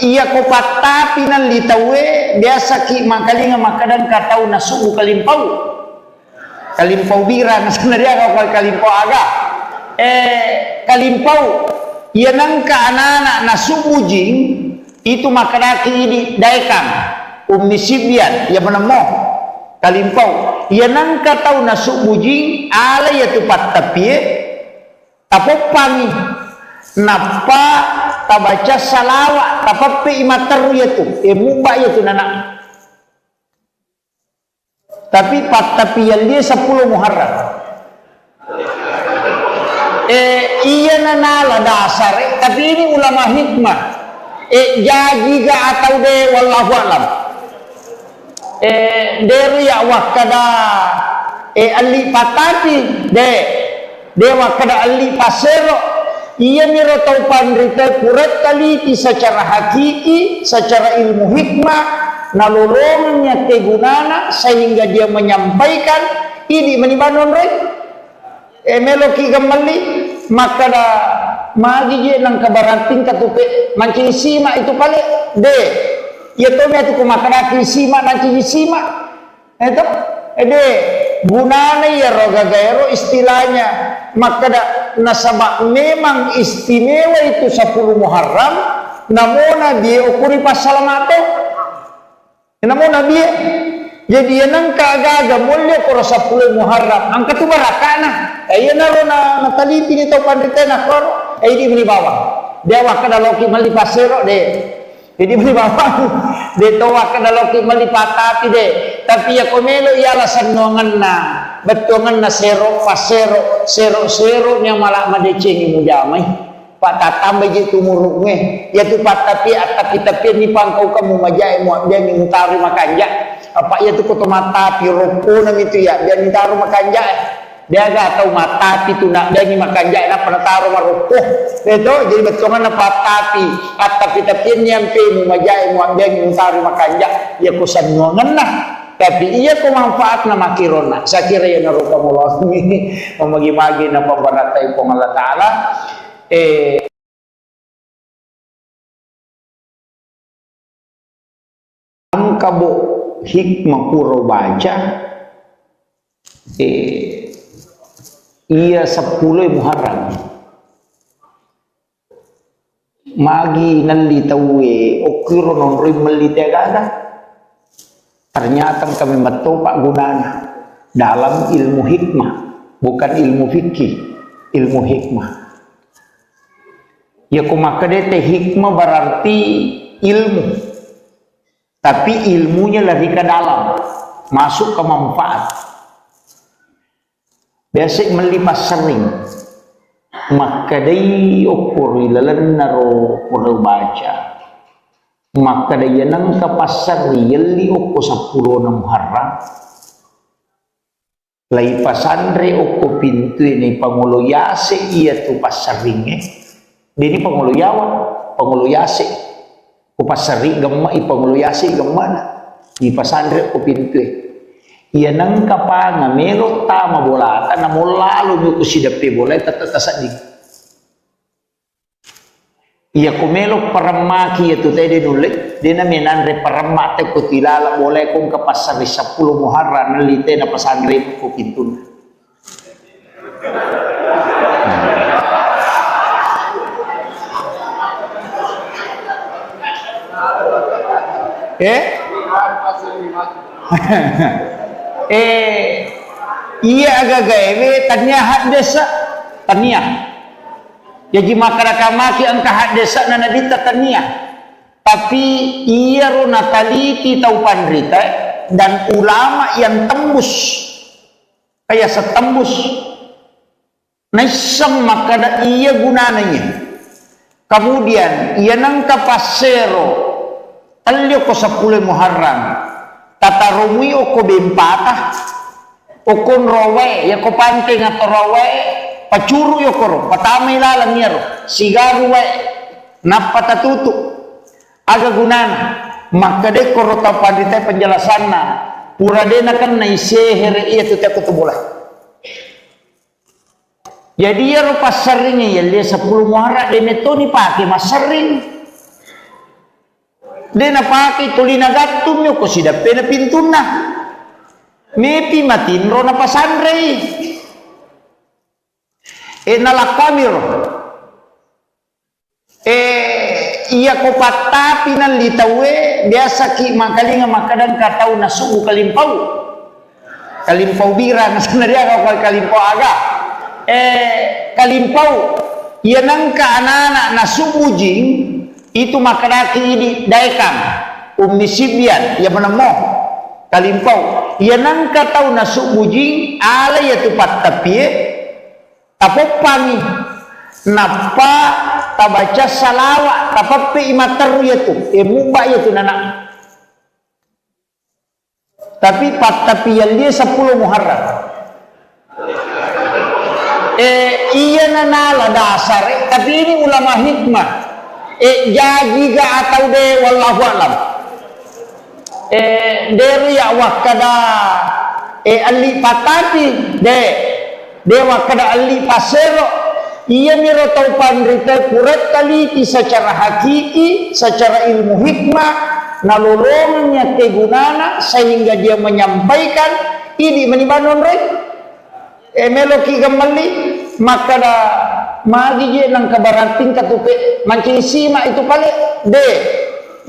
iya ko patapi ng litawe biasa ki makalinga makadan katau na subu kalimpaw bira na sanadya ka kalimpaw aga kalimpaw iya nang kaanana na subu jing itu makadaki ini daikang umnisibian ya menemo kalimpaw iya nang katau na subu jing ala ya tupat tapi tapopangi napa tabaca salawat tapapi imataru yaitu mubah yaitu nana tapi tapi yang dia 10 Muharram iya nanala dasar tapi ini ulama hikmah jadi ga atau de wallahu alam dari ya wakada ali patati de dewa kada ali pasero iya miro tau pandrita kuret taliti secara hakiki secara ilmu hikmah nalolongnya kegunana sehingga dia menyampaikan ini menibanon rek meloki kembali maka da magi je nang kabaranting katupe mancing sima itu kali de ya to me tu kumakana sima mancing sima itu de gunanya ya roga gaero istilahnya maka da nasabak memang istimewa itu 10 Muharram namona dia ukuri pasalamato namona dia jadi nang kagaga mulya ko 10 Muharram ang katubarakana ay na ro na nataliti nito pandita na kor ay di bawang dewa kada loki malipasero de. Jadi beli bapak de toa kada loki malipatapi de. Tapi ya komelo ialah sanongan na betongan na sero pasero sero nya malah madecengi mujamai. Pak tatambah gitu muruknya ya tu pak tapi ni pangkau kamu majai mu dia ni mutari makanja apa ya tu koto mata pi roponam itu ya dia ni taruh makanja dia gak tahu mata itu nak dia ni makanja nak pernah taruh maropoh itu jadi betongan apa tapi nyampe mu majai mu dia ni mutari makanja ya kusan ngongan lah tapi iya ko manfaat na makirona sa kira ya naruka mo ini mamagi-magi na pambaratay po Allah Ta'ala ang kabo hikmah puro baca iya 10 Muharram magi nalitawe okiro non rin malitegaga ternyata kami matopak gunanya dalam ilmu hikmah bukan ilmu fikih ilmu hikmah ya kumakadete hikmah berarti ilmu tapi ilmunya lebih ke dalam masuk ke manfaat biasa melipas sering maka day ukur ilalan naro pura baca maka day nang kapasar yali ukur 10 na Muharram lay pasandre ukur pintu ini panguluyase iya tu pasaringe dini panguluyase kupasari gemma ipanguluyase gemma di pasandre ukur pintu iya nang kapanga melok tama bolata na molalu nyo kusidapi bolay tatatasadig iya kumelok paramaki ito tayo dinulit di namin andre paramate ko tilala bolay kong kapasari 10 Muharram nalite na pasandre ko pintun iya agak gawe tanya desa tania jadi maki angka hak desa na nadita tania tapi iya ro nataliti tau pandrita dan ulama yang tembus kayak setembus naisam maka iya gunanya kemudian iya nangka pasero talyo ko 10 Muharram tatarumi ko bempatah ukon rowe ya ko panting atau rowe pacuru yo koro patamay lalang yaro sigaru we napatatutu aga gunana maka de koro tapadite penjelasan na pura de na kan na isehere iya tu tiap bola jadi ya ro pasaringnya ya dia 10 Muharram de neto ni pake masaring de na pake tulina gatum yo ko sidape na pintuna mepi matinro na pasandre nalakamiro iya ko patapi ng litawe biasa ki makalinga makadang katao na sugu kalimpaw bira na sanadya ka kalimpaw aga kalimpaw yan ang kaanana na sugu jing itu makadaki ini daikang umnisibyan ya menemo kalimpaw yan ang katao na sugu jing ala ya tupat tapi tapopangi napa tabaca salawat tapapi imataru yaitu mubah yaitu nana tapi tapi yang dia 10 Muharram iya nanala dasar tapi ini ulama hikmah jadi ga atau de wallahu alam dari ya wakada ali patati de dewa kada ali pasero iya miro tau pandrita kuret kali secara hakiki secara ilmu hikmah nalolongnya kegunana sehingga dia menyampaikan ini menibanon rek meloki kembali maka da magi je nang kabaranting katupe mancing sima itu kali de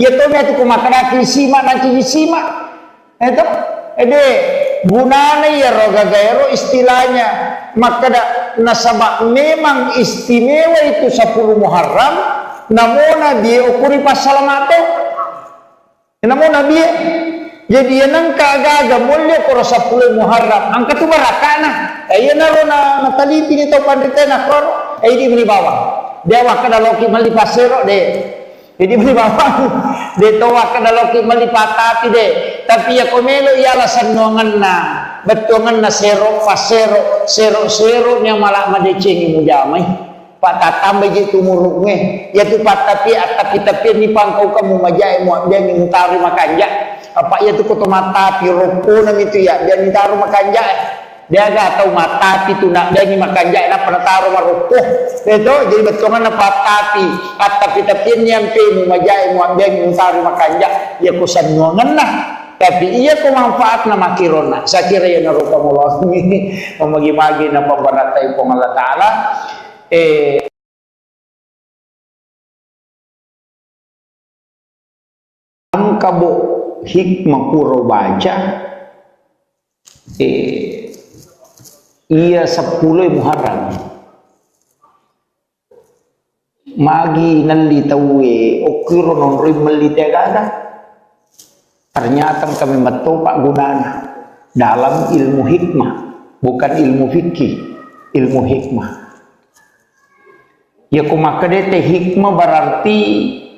ya to me tu kumakana sima mancing sima itu de gunanya ya roga gaero istilahnya maka nasabak memang istimewa itu 10 Muharram namona dia ukuri pasalamato, namona dia. Jadi yang kagaga mulya ko sa 10 Muharram ang katubarakana ay naro na nataliti nito pandita na kron ay di bawah dewa kada loki malipasero de jadi bawah de to kada loki malipatati de tapi ya komelo ialah sanongan na betongan na sero pasero sero nya malak madecengi mujamai patatambay gitu muruknya ya tu patapi tapi ni pangkau kamu majai mo dia ngutari makanja apa ya tu koto mata piropo nang itu ya dia nitaruh makanja dia gak tahu mata itu nak dia ni makanja na penataruh marupo itu jadi betongan na patapi tapi nyampe mo majai mo dia ngutari makanja ya kusan ngongan nah tapi iya ko manfaat na makirona sa kira ya narupa mo lo mamagi-magi na pambaratay po Allah Ta'ala ang kabo hikmah puro baca iya 10 Muharram magi nalitawe okiro non rimelitagada ternyata kami matopak gunana dalam ilmu hikmah bukan ilmu fikih ilmu hikmah ya kumakadete hikmah berarti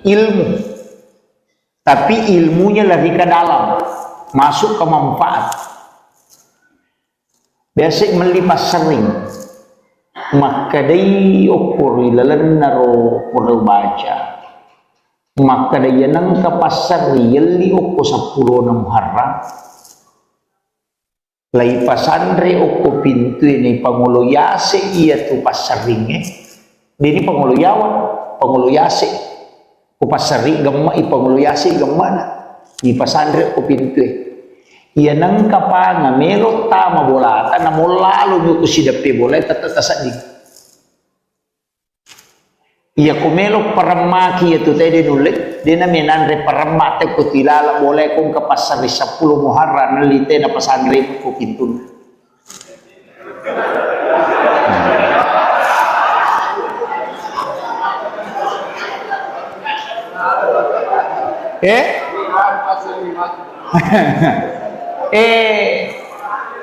ilmu tapi ilmunya lebih ke dalam masuk ke manfaat biasa melipas sering maka day ukur ilalan naro pura baca maka day nang kapasar yali ukur 10 na Muharram lay pasandre ukur pintu ini panguluyase iya tu pasaringnya dini panguluyase kupasari gemma ipanguluyasi gemma na ipasandre ko pintu iya nang kapanga melo tama bolata na molalo nyo kusidapi bolay tatatasadig iya kumelo paramaki ito tayo dinulit di na minanre paramate ko tilala bolay kung kapasari 10 Muharram nalite na pasandre ko pintu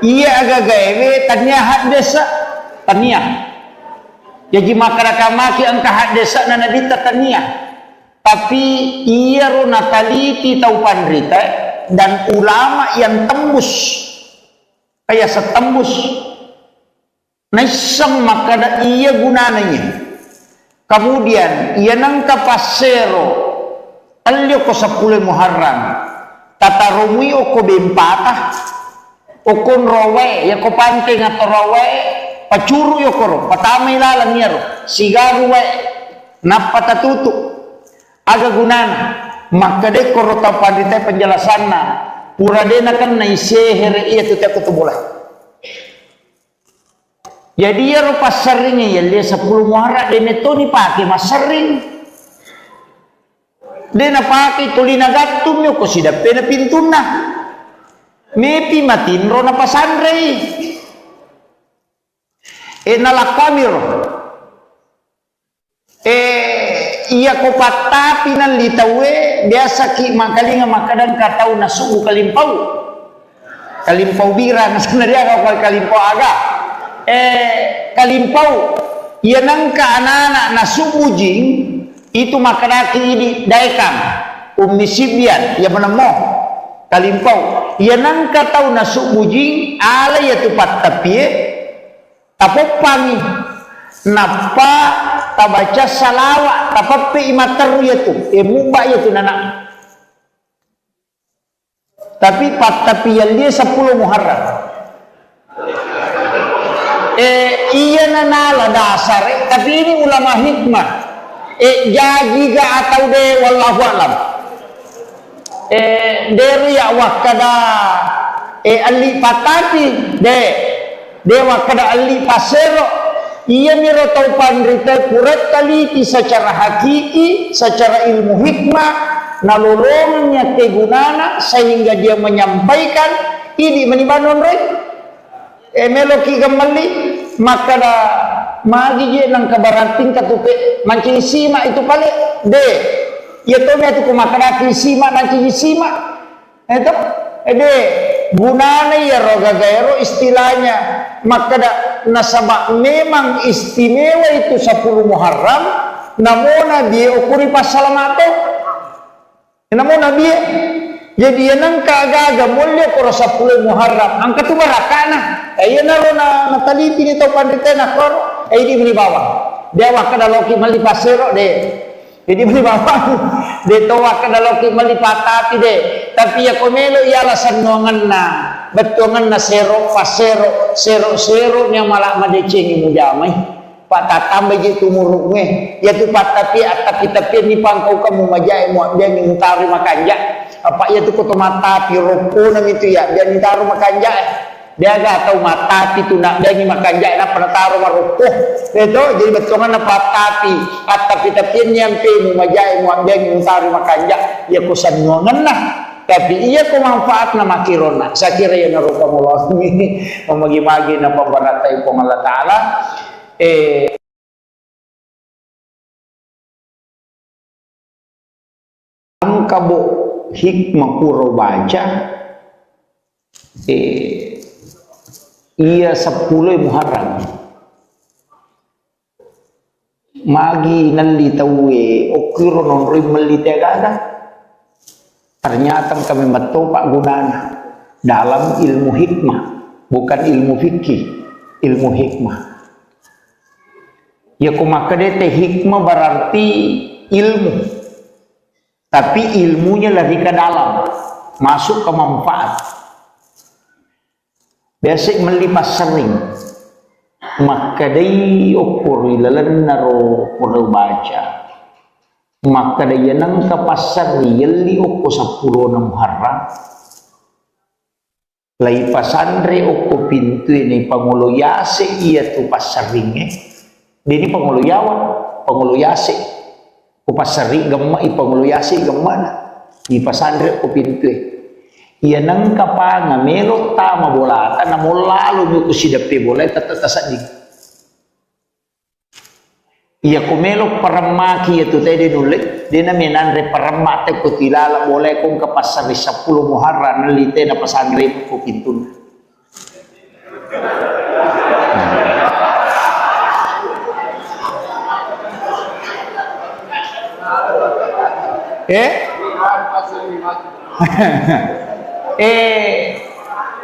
iya agak gawe tanyahat desa taniah jadi makaraka-maki ang kahat desa na nadita taniah tapi iya ro nataliti tau pandrita dan ulama yang tembus kaya setembus naisang makada iya gunananya kemudian iya nang kapasero alyo ko 10 Muharram tatarumi o ko bempata o kon rowe ya ko panting ato rowe pacuru yo ko patamay lalang niya ro sigaru we napatatutu aga gunana makade ko ro tapadite penjelasan na pura de na kan na isehere iya tu te ko boleh jadi ya ro pasaringnya ya dia 10 Muharram de neto ni pake masaring dia napaki tulina gatum yo ko sidape na pintuna mepi matinro na pasandre nalakamiro iya ko patapi ng litawe biasa ki makalinga makadang katao na sugo kalimpaw bira na sanadya ka kalimpaw aga kalimpaw yan ang kaanana na sugo jing itu makanaki ini daikang umisibian ya menemo kalimpau ya nang katau nasuk bujing ala ya tupat tapi tapopangi napa tabaca salawat tapapi imataru ya tu mubak ya tu nana tapi tapi yang dia 10 Muharram iya nanala dasar tapi ini ulama hikmah jadi ga atau de wallahu alam dari ya wakada ali patati de wakada ali pasero iya miro tau pandrita kurat kali secara hakiki secara ilmu hikmah nalolongnya kegunana sehingga dia menyampaikan ini menibanon rek meloki kembali maka da magi je nang kabaranting katupe mancing sima itu pale de ya to me tu kumakadaki simak nanti simak itu de gunanya ya roga gaero istilahnya makada nasabak memang istimewa itu 10 Muharram namona dia ukuri pasalamato namona dia jadi yang kagaga mulya koro 10 Muharram angka tu barakana ayo naro na taliti ni to pandita na koro ay di beli bawah dia wakada loki mali pasero de jadi beli bawah de to wakada loki mali patati de tapi ya komelo ya alasan nuangan na betongan na sero pasero sero nya malak madecengi mujamai pak tatambah gitu muruknya ya tu pak tapi ni pangkau kamu majai mau dia ngintari makanja apa ya tu koto mata piropo nang itu ya dia ngintari makanja dia gak tahu mata itu nak dia ngi makanja na penataro marupuh itu jadi betongan na patapi tapi nyampe mu majai mau dia ngintari makanja ya kusan nuangan nah tapi iya ko manfaat na makirona sa kira ya narupa mo ini mamagi-magi na pambaratay ko Allah Ta'ala ang kabo hikmah puro baca iya 10 Muharram magi nalitawe okiro non rimelite agada ternyata kami metopak gunanya dalam ilmu hikmah bukan ilmu fikih ilmu hikmah ya kumakadete hikmah berarti ilmu tapi ilmunya lebih ke dalam masuk ke manfaat biasa melipas sering maka day ukur ilalan naro pura baca maka dia nang kapasar yeli oko 10 na Muharram lai pasandre oko pintu ini panguluyase iya tu pasaringe dini panguluyase ko pasari gemma ipanguluyase gemana di pasandre oko pintu iya nang kapanga melo tama bolata na molalu nyo kusidape bolay tatatasadig iya kumelo paramaki itu tadi nulit dia naminan re paramate ko tilala boleh kung kapasar 10 Muharram nalite na pasandre ko pintun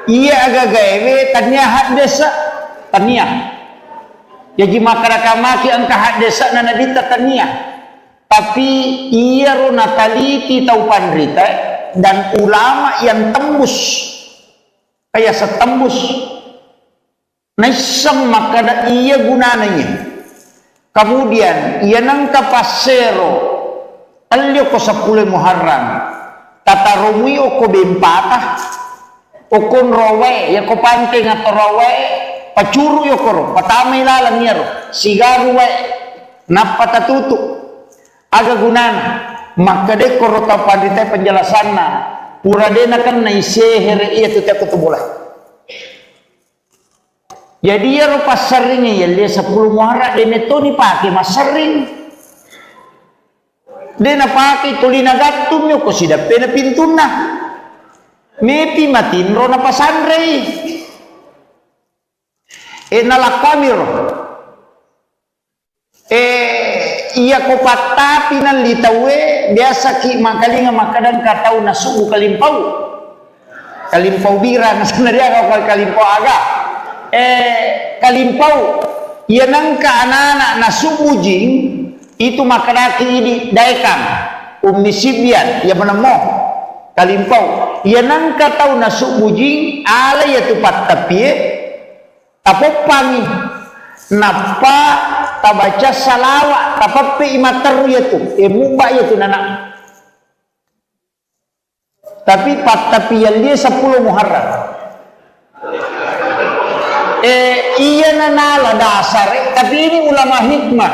iya agak gawe tanya hak desa tanya jadi masyarakat angka hak desa na nabita tania tapi iya ro nataliti tau pandrita dan ulama yang tembus kayak setembus naisang makada iya gunanya kemudian iya nang kapasero alyo ko 10 Muharram tatarumui ko bempata okon rowe ya ko panteng atau rowe pacuru yo koro patamay lalang yaro sigaru we napatatutu aga gunana makade koro tapadite penjelasan na pura dena kan na isehere iya tu tak boleh jadi yaro pasaringnya ya dia 10 Muharram dene to ni pake masaring dena pake tulina gatum yo ko sida pena pintuna mepi matinro na pasandrei nalakamir iya ko patapi nan litawe biasa ki makalinga makadan katau nasugu kalimpau bira na sanaria ko kalimpau aga kalimpau iya nangka anak-anak nasugu jing itu makadaki ini daekang umisibian ya menemo kalimpau iya nangka tau nasugu jing ala ya tupat tapi tapopangi napa tabaca salawat tapapi imater yaitu mubah yaitu nana tapi tapi yang dia 10 Muharram iya nanala dasar tapi ini ulama hikmah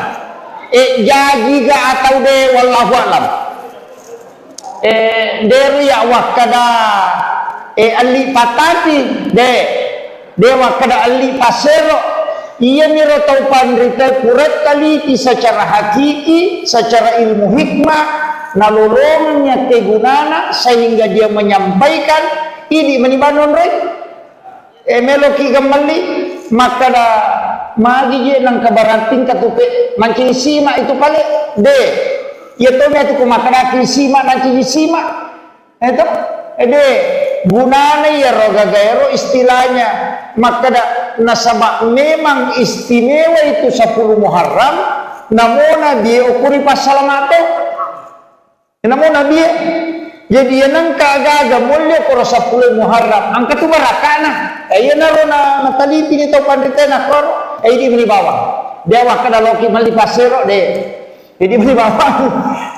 jadi ga atau de wallahu alam dari ya wakada ali patati de dewa kada ali pasero ia miro tau pandrita kuret taliti secara hakiki, secara ilmu hikmah, nalolongnya kegunana sehingga dia menyampaikan ini menibanon rek meloki kembali maka da magi je nang kabaranting katupe mancing sima itu kali de ya to me tu kumakadaki sima nanti sima itu de gunana ya roga gaero istilahnya maka da nasabak memang istimewa itu 10 Muharram namona dia ukuri pasalamato namona dia jadi yang kagaga mulia koro 10 Muharram angka tu barakana ayo naro na taliti ni to pandita na koro di beli bawah dia wakada loki mali pasero de jadi beli bawah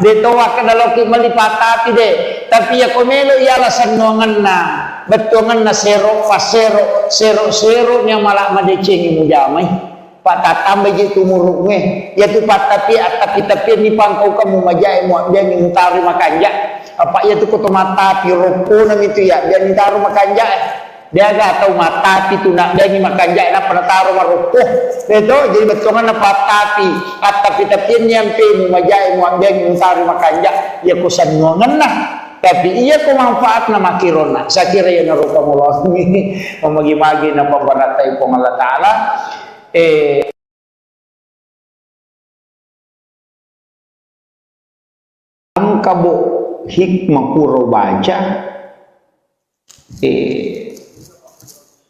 de to wakada loki mali patati de tapi ya komelo ya alasan nuangan na betongan na sero pasero sero nya malak madecengi mujamai patatambe gitu muruknya ya tu patapi tapi ni pangkau kamu majai mu dia ngintari makanja apa ya tu koto mata piropo nam itu ya dia ngintari makanja dia gak tahu mata itu nak dia ni makanja na penataro marupuh itu jadi betongan na patapi tapi nyampe mu majai mu dia ngintari makanja ya kusan nuangan nah tapi iya ko manfaat na makirona sa kira ya narupa mo ini mamagi-magi na pambaratay po Allah Ta'ala ang kabo hikmah puro baca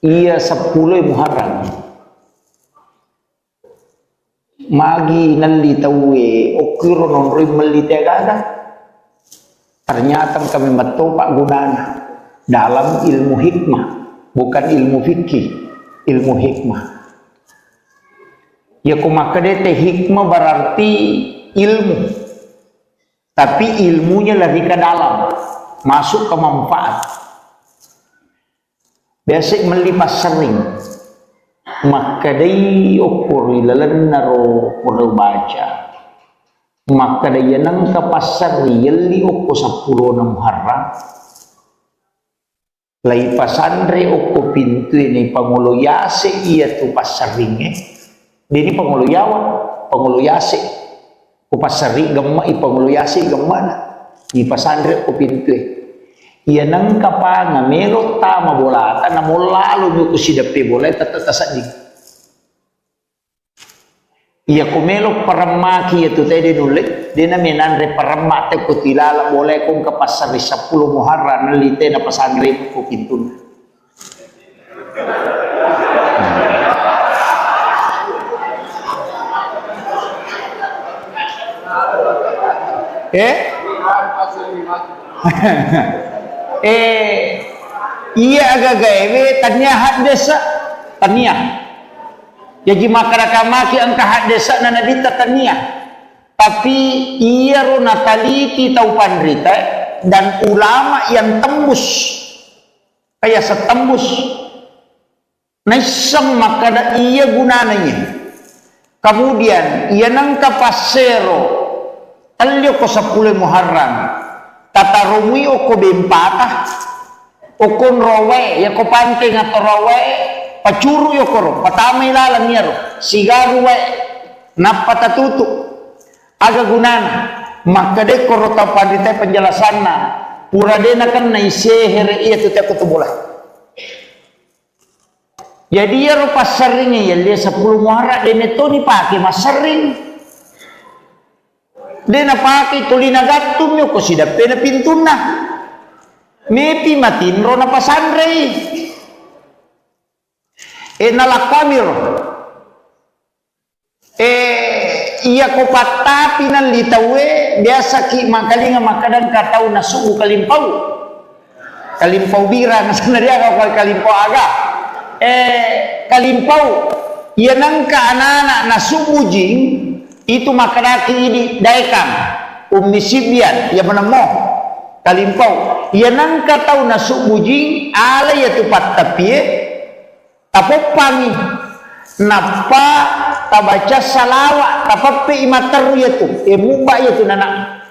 iya 10 Muharram magi nalitawe okiro non rin malitegaga ternyata kami metopak gunana dalam ilmu hikmah bukan ilmu fikih ilmu hikmah ya kumakadete hikmah berarti ilmu tapi ilmunya lebih ke dalam masuk ke manfaat biasa melipas sering maka day ukur ilalan naro pura baca maka day nang kapasar yali ukur 10 na Muharram lai pasandre ukur pintu ini pangulo yase iya tu pasaringe dini pangulo yawa pangulo yase upasari gemma ipangulo yase gemma na di pasandre ukur pintu iya nang kapanga melo tama bolata na mulalu nyo kusidape bolay tatatasadig iya kumelo paramaki itu tadi nulit dia naminan re paramate ko tilala boleh kung kapasar 10 Muharram nalite na pasandre ko pintun iya agak gawe tanya hak desa tanya jadi makaraka-maki angka hak desa na nadita tania tapi iya ro nataliti tau pandrita dan ulama yang tembus kayak setembus naisam makada iya gunananya kemudian iya nangka pasero talyo ko 10 Muharram tatarumi o ko bempata o kon rowe ya ko panting atau rowe pacuru yo koro patamay lalang niya ro sigaru we napatatutu aga gunana makade koro ta pandita penjelasan na pura dena kan na isehere iya tu tak bola jadi ya ro pasaringnya ya dia 10 Muharram dene to ni pake masaring dena pake tulina gatum yo ko sidape na pintuna mepi matin ro na pasandre nalakamir iya ko patapi nan litawe biasa ki makalinga makadan katau nasugu kalimpau bira nasana dia ko kalimpau aga kalimpau iya nangka anak-anak nasugu jing itu makadaki ini daekam ummi sibian ya menemo kalimpau iya nangka tau nasugu jing ala ya tupat tapi tapopangi napa tabaca salawat tapapi imateru yaitu mubah yaitu nana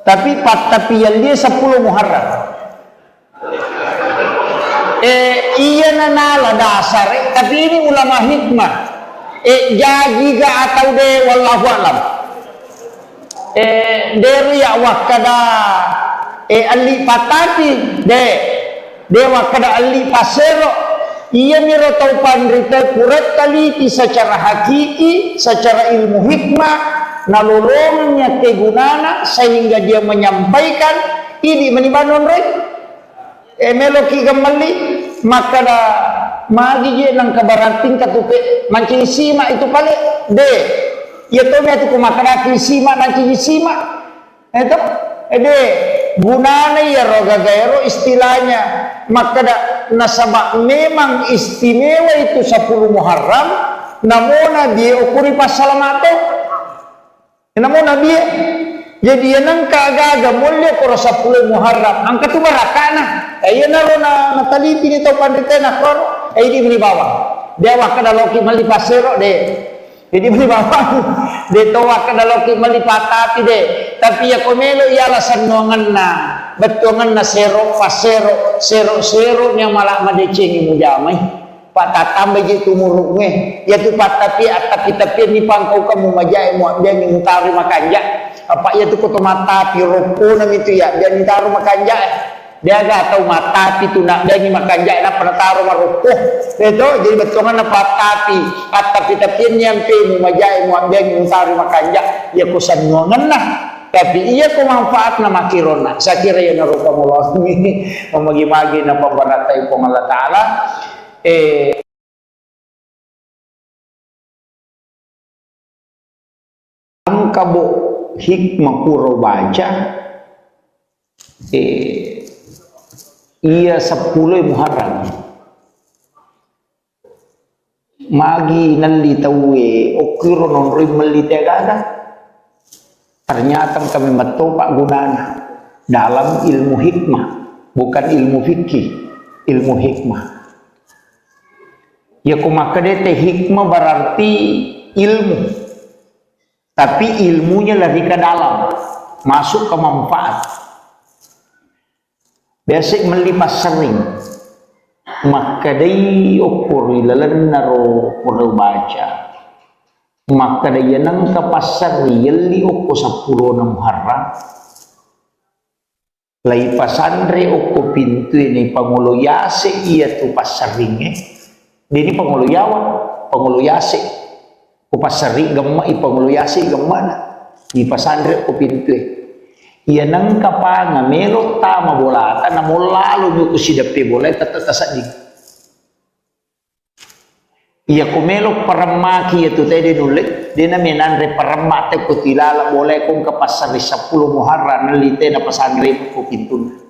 tapi yang dia 10 Muharram Iya nala dasar tapi ini ulama hikmah jadi ga atau de wallahu alam dari ya wakada ali patati de wakada ali pasero iya miro tau pandrita kuret kali secara hakiki secara ilmu hikmah nalolongnya kegunana sehingga dia menyampaikan ini menibanon rek meloki gemali maka da magi je nang kabarating katupe manci sima itu pale de ya to me tu makana ki sima nanci sima itu de gunana ya roga gairo istilahnya maka da nasabak memang istimewa itu 10 Muharram namona dia ukuri pasalamato namona dia jadi yang kagaga mulia koro 10 Muharram angka tu barakana ayo naro na taliti ni tau pandita na koro di beli bawah dia wakada loki mali pasero de jadi beli bawah de to wakada loki mali patati de tapi ya komelo ya alasan nuangan na betongan na sero pasero sero nya malah madecengi mujamai patatam begitu muruknya ya tu patapi tapi ni pangkau kamu majai mu dia ni mutari makanja apa ya tu koto mata piropo nam itu ya dia ni taruh makanja dia gak tahu mata itu nak dia ni makanja nak pernah taruh marukuh itu jadi betongan na patapi tapi nyampe mu majai mu dia ni mutari makanja ya kusan nuangan lah tapi iya ko manfaat na makirona sa kira ya narupa mullah ini memagi-magi na pambaratai pong Allah Ta'ala ang kabo hikmah puro baca iya 10 Muharram magi nalitawe okiro non rimelitegaga ternyata kami metopak gunana dalam ilmu hikmah bukan ilmu fikih ilmu hikmah ya kumakadete hikmah berarti ilmu tapi ilmunya lari ke dalam masuk ke manfaat biasa melipas sering maka day ukur ilalan naro pura baca maka day nang kapasar yali ukur 10 na Muharram lai pasandre ukur pintu ini pangulo yase iya tu pasaringnya dini pangulo yawa pangulo yase upasari gemma ipangulo yase gemma na di pasandre ukur pintu iya nang kapanga melot tama bolata na mulalu nyo kusidapi boleh tatatasadig iya kumelo paramaki itu tadi nulit dia menandre paramate ko tilala boleh kung kapasari 10 Muharram nalite na pasandre ko pintun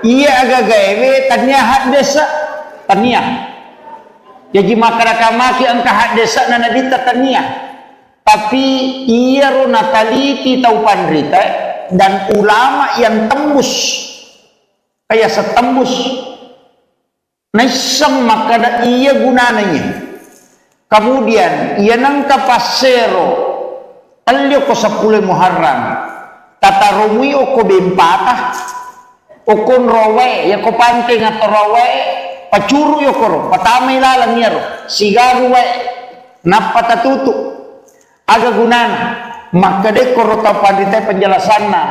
iya agak gawe tanya hak desa tanya jadi makaraka maki angka hak desa na nadita tania tapi iya ro nataliti tau pandrita dan ulama yang tembus kayak setembus naisam makada iya gunananya kemudian iya nangka pasero talyo ko 10 Muharram tatarumi o ko bempata o kon rowe ya ko panting atau rowe pacuru yo koro patamay lalang yaro sigaru we napatatutu aga gunana maka de koro ta pandita penjelasan na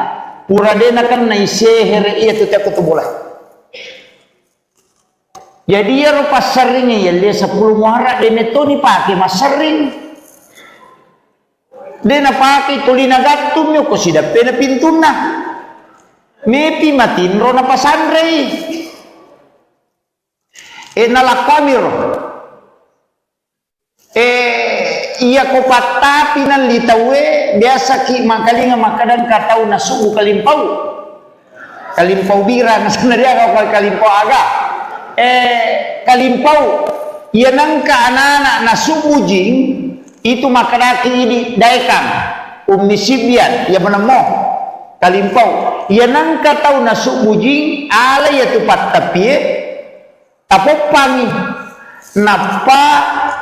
pura de na kan na isehere iya tu tak boleh jadi ya ro pasaringnya ya dia 10 Muharram de neto ni pake masaring de na pake tulina gatum yo ko sida pena pintuna mepi matinro na pasandrei nalakamir iya ko patapi nan litawe biasa ki makalinga makadan katau na sugu kalimpau bira na sanaria ka kalimpau aga kalimpau iya nangka anak na sugu jing itu makanaki ini daikang umisibian ya menemo kalimpau iya nangka tau na sugu jing ala ya tu patapi tapopangi napa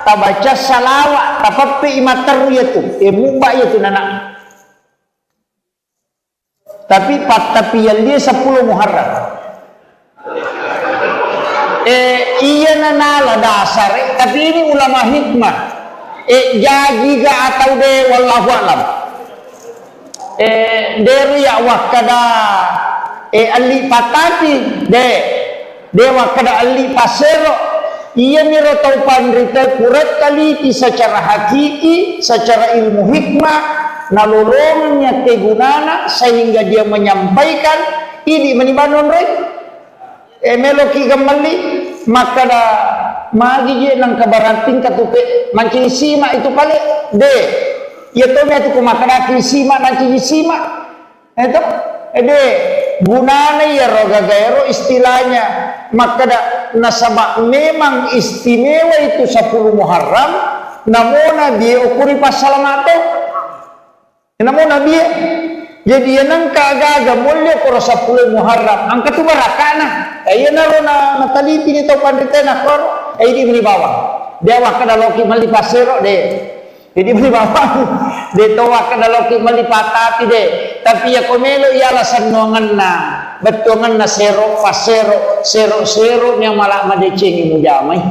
tabaca salawat tapapi imateru yaitu mumba yaitu nana tapi patapian dia 10 Muharram iya nana dasar tapi ini ulama hikmah jadi ga atau de wallahu alam dari ya wakada ali patati dewa kada ali pasero ia miro taupan rita kurat kali secara hakiki secara ilmu hikmah nalolongnya kegunana sehingga dia menyampaikan ini menibanon rek meloki gamali maka da magi je nang kabaranting katupe mancing sima itu pale de ya to me tu makada sima mancing sima itu de gunana ya roga gaero istilahnya maka da nasabak memang istimewa itu 10 Muharram namona dia ukuri pasalamato namona dia jadi yang kagaga mulia koro 10 Muharram angka tu barakana ayo naro na taliti ni tau pandritena koro di beli bawah dia wakada loki mali pasero de jadi beli bawah de to wakada loki mali patati de tapi ya komelo ya alasan nuangan na betongan na sero pasero sero yang malah madecengi mujamai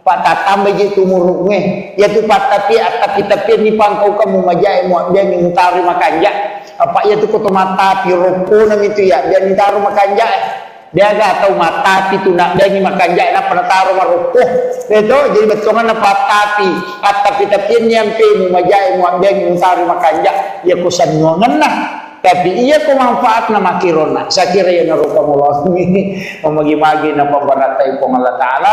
patatam begitu muruknya ya tu patapi tapi ni pangkau kamu majai mu dia ngintari makanja apa ya tu koto mata piroko nam itu ya dia ngintari makanja dia gak tahu mata itu nak dia ni makanja na penataru marukuh itu jadi betongan na patapi tapi nyampe mu majai mu dia ngintari makanja ya kusan nuangan nah tapi iya ko manfaat na makirona sa kira ya narupa mullah mamagi-magi na pambaratay po Allah Ta'ala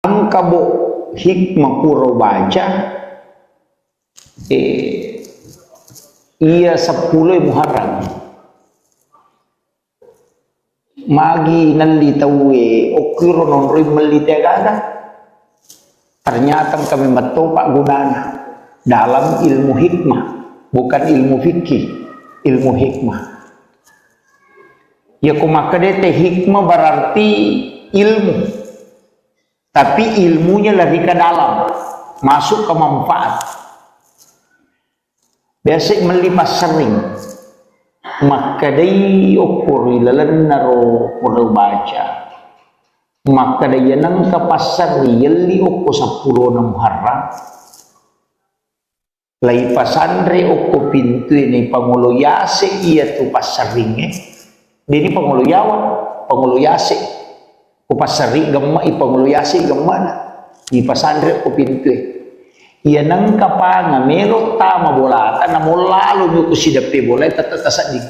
ang kabo hikmah puro baca iya 10 Muharram magi nalitawe okiro nonroy malitegaga ternyata kami metopak gunana dalam ilmu hikmah bukan ilmu fikih ilmu hikmah ya kumakadete hikmah berarti ilmu tapi ilmunya lebih ke dalam masuk ke manfaat biasa melipas sering makadai ukur ilalan naro pura baca maka daya nang kapasar yeli oko 10 na Muharram lai pasandre oko pintu ini pangulo yase iya tu pasaringe dini pangulo yawa pangulo yase ko pasari gemma i pangulo yase gemmana di pasandre oko pintu iya nang kapanga melo tama bolata na molalu nyo kusidape bolay tatatasadig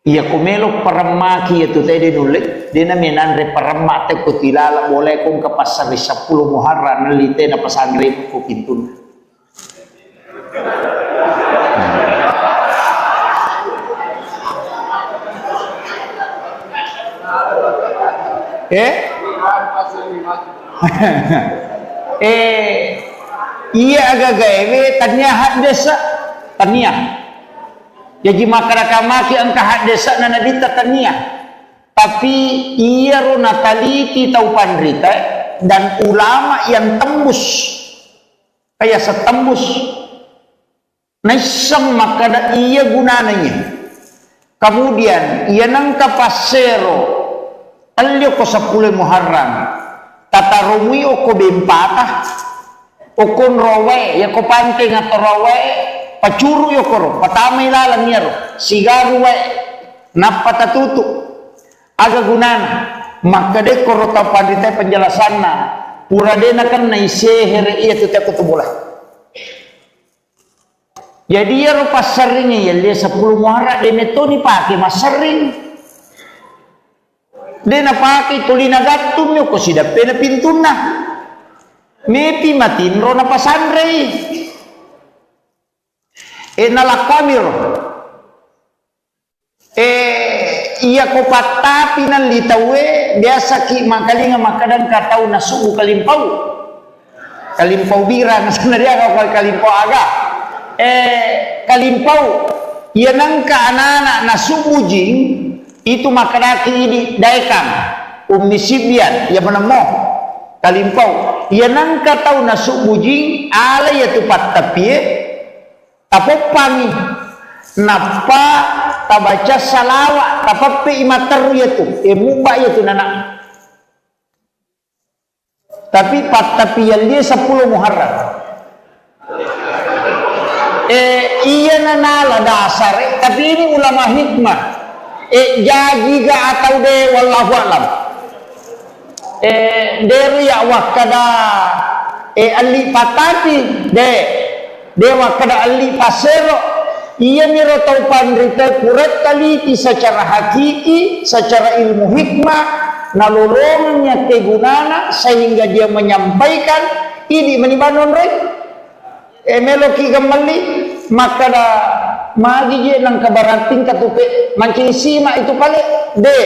iya kumelo paramaki itu tadi nulit dia naminan re paramate ko tilala boleh kung kapasar 10 Muharram nalite na pasangre ko pintun iya agak gawe tanya hak desa tanya jadi masyarakat angka hak desa na nadita tania tapi iya ro nataliti tau pandrita dan ulama yang tembus kayak setembus naisam maka iya gunananya kemudian iya nangka pasero alio ko 10 Muharram tatarumi oko bempata okon rowe ya ko panting atau rowe pacuru yo koro patamay lalang yaro sigaru we napatatutu aga gunana maka de koro ta pandita penjelasan na pura de na kan naisehere iya tu te kutubulah jadi ya rupa seringnya ya dia 10 Muharram de neto ni pake masering de na pake tulina gatum yo ko sidape na pintuna mepi matinro na pasandre nalakamir iya ko patapi nan litawe biasa ki makalinga makadan katau nasugu kalimpau bira na sana dia kalimpau aga kalimpau ia nangka anak-anak nasubujing itu makanaki ini daikang umisibian ia menemoh kalimpau ia nangka tahu nasubujing ala ya tupat tapi tapopangi napa tabaca salawat tapapi imater ya tu mubah ya tu nanak tapi tapi yang dia 10 Muharram iya nanala dasar tapi ini ulama hikmah jadi ga atau de wallahu alam dari ya wakada ali patati de wakada ali pasero iya miro tau pandrita kuret taliti secara hakiki secara ilmu hikmah nalolongnya kegunana sehingga dia menyampaikan ini menibanon rek meloki gamali maka da magi je nang kabarating katupe manci sima itu pale de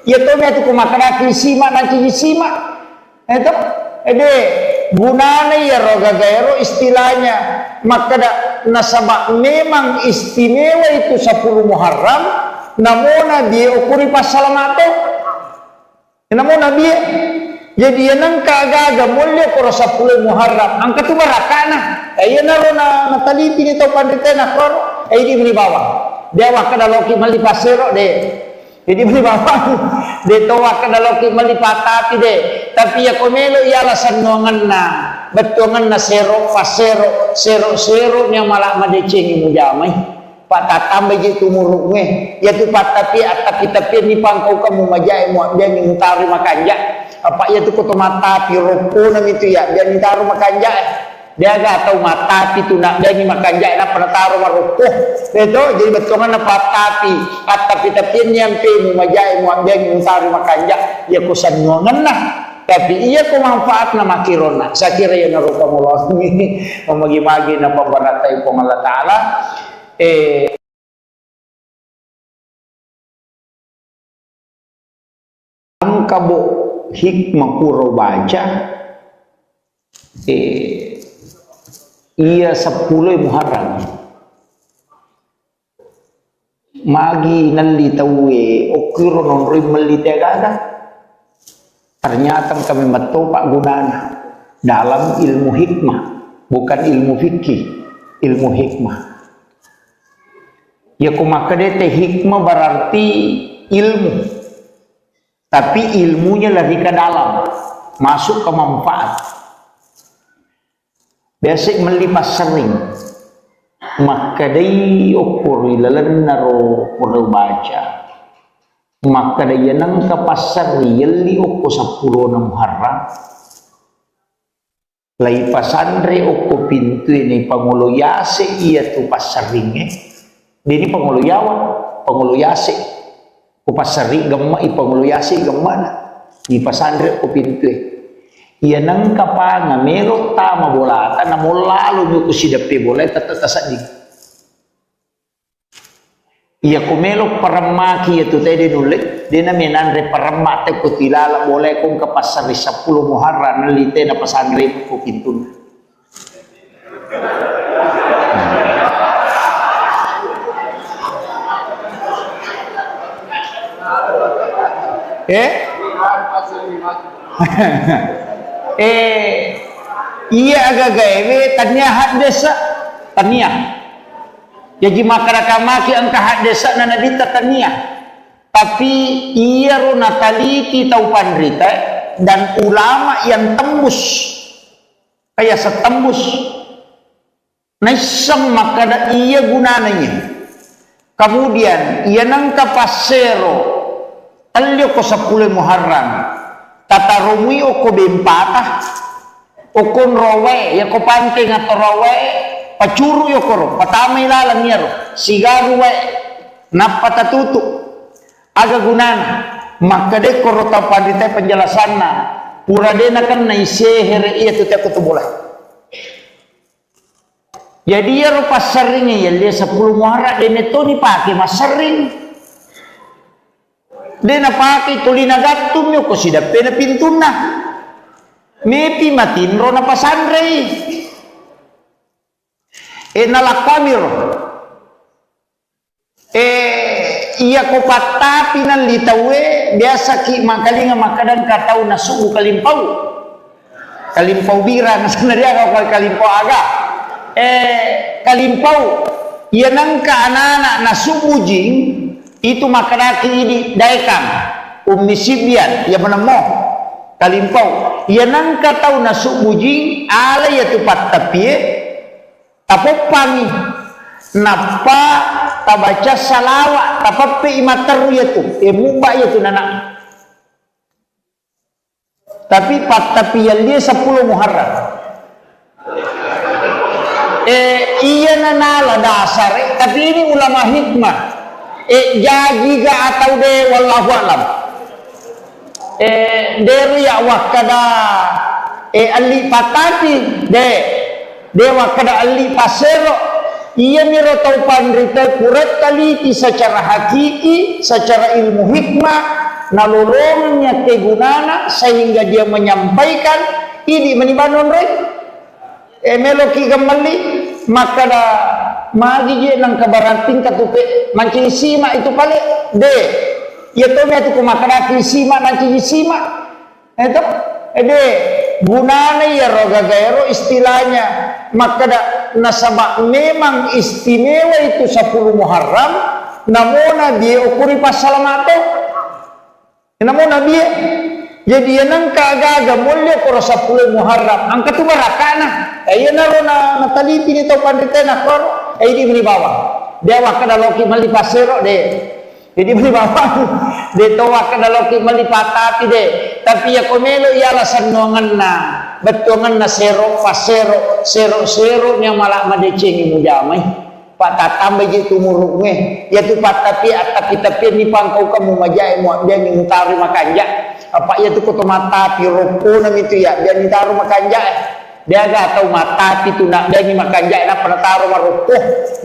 ya to me tu makana sima nanci sima itu de gunane ya roga gaero istilahnya maka da nasaba memang istimewa itu 10 Muharram namona dia ukuri pasalamato namona dia jadi yang kagaga mulia koro 10 Muharram angka tu barakana ayo naro na taliti ni tau pandita na koro di beli bawah dia wakada loki mali pasero de jadi beli bawah de to wakada loki mali patati de tapi ya komelo ya alasan nongan na betongan na sero pasero sero nya malah madecengi mujamai patatam beji tumurunge ya tu patapi tapi ni pangkau kamu majai mu dia ngintari makanja apa ya tu koto mata piroko nam itu ya dia ngintari makanja dia gak tahu mata itu nak dia ni makanja na penataru marukuh itu jadi betongan na patapi tapi nyampe mu majai mu dia ngintari makanja ya kusan nuangan nah tapi iya ko manfaat na makirona sa kira ya narupa mullah mamagi-magi na pambaratay po Allah Ta'ala ang kabo hikmah puro baca iya 10 Muharram magi nalitawe okiro non rimelitagada ternyata kami matopak gunana dalam ilmu hikmah bukan ilmu fikih ilmu hikmah ya kumakadete hikmah berarti ilmu tapi ilmunya lebih ke dalam masuk ke manfaat biasa melipas sering maka day ukur ilalan naro pura baca maka day nang kapasar yali uko 10 na Muharram lay pasandre uko pintu ini pangulo yase iya tu pasaringe dini pangulo yawa pangulo yase ko pasari gamma ipangulo yase gamma na di pasandre uko pintu iya nang kapanga mero tama bolata na mulalo nyo ko sidapi bolata tatasadig iya kumelo paramaki itu tadi nulit dia naminanre paramate ko tilala boleh kong kapasari 10 Muharram nalite na pasandre ko pintun iya agak gawe tanya hak desa tanya jadi makaraka maki angka hak desa na nadita tania tapi iya ro nataliti tau pandrita dan ulama yang tembus kayak setembus naisang makada iya gunananya kemudian iya nangka pasero alyo ko 10 Muharram tatarumi o ko bempata o kon rowe ya ko panting atau rowe pacuru yo koro patama ilalang yaro sigaru we napatatutu aga gunana maka de koro ta pandita penjelasanna pura de kan naisehere iya tu tak boleh jadi ya rupa seringnya ya dia 10 Muharram de metoni pake mas sering de na pake tulina gattum yo ko sida pena pintuna mepi matinro na pasandrei nalakwamir iya ko patapi nan litawe biasa ki makalinga makadan katau na sugu kalimpau bira na sebenarnya kau kalimpau aga kalimpau iya nangka anak-anak na sugu jing itu makanaki ini daikang umisibian ya menemo kalimpau iya nangka tau na sugu jing ala ya tu patapi tapopani napa tabaca salawat tapapi imataru ya tu muba ya tu nana tapi tapi yang dia 10 Muharram iya nanala dasar tapi ini ulama hikmah jadi ga atau de wallahu alam dari ya wakada ali patati de wakada ali pasero iya miro tau pandrita kurat taliti secara hakiki secara ilmu hikmah nalolongnya kegunana sehingga dia menyampaikan ini menibanon rek meloki gemali maka da magi je nang kabarating katupe manci sima itu pale de ya to me tu kumakana sima manci sima itu de gunana ya roga gairo istilahnya maka da nasaba memang istimewa itu 10 Muharram namona dia ukuri pasalamato namona dia jadi yang kagaga mulia koro 10 Muharram angka tu barakana ayo naro na taliti ni to pandita na koro di beli bawah dia wakada loki mali pasero de jadi beli bawah de to wakada loki mali patati de tapi ya komelo ya alasan nongan na betongan na sero pasero sero nya malah madecengi mujamai patatam beji tumurunge ya tu patapi tapi ni pangkau kamu majai mu dia ni utari makanja apa ya tu koto mata piroko nam itu ya dia ni taruh makanja dia ga tahu mata itu nak dia ni makanja na pernah taruh maruko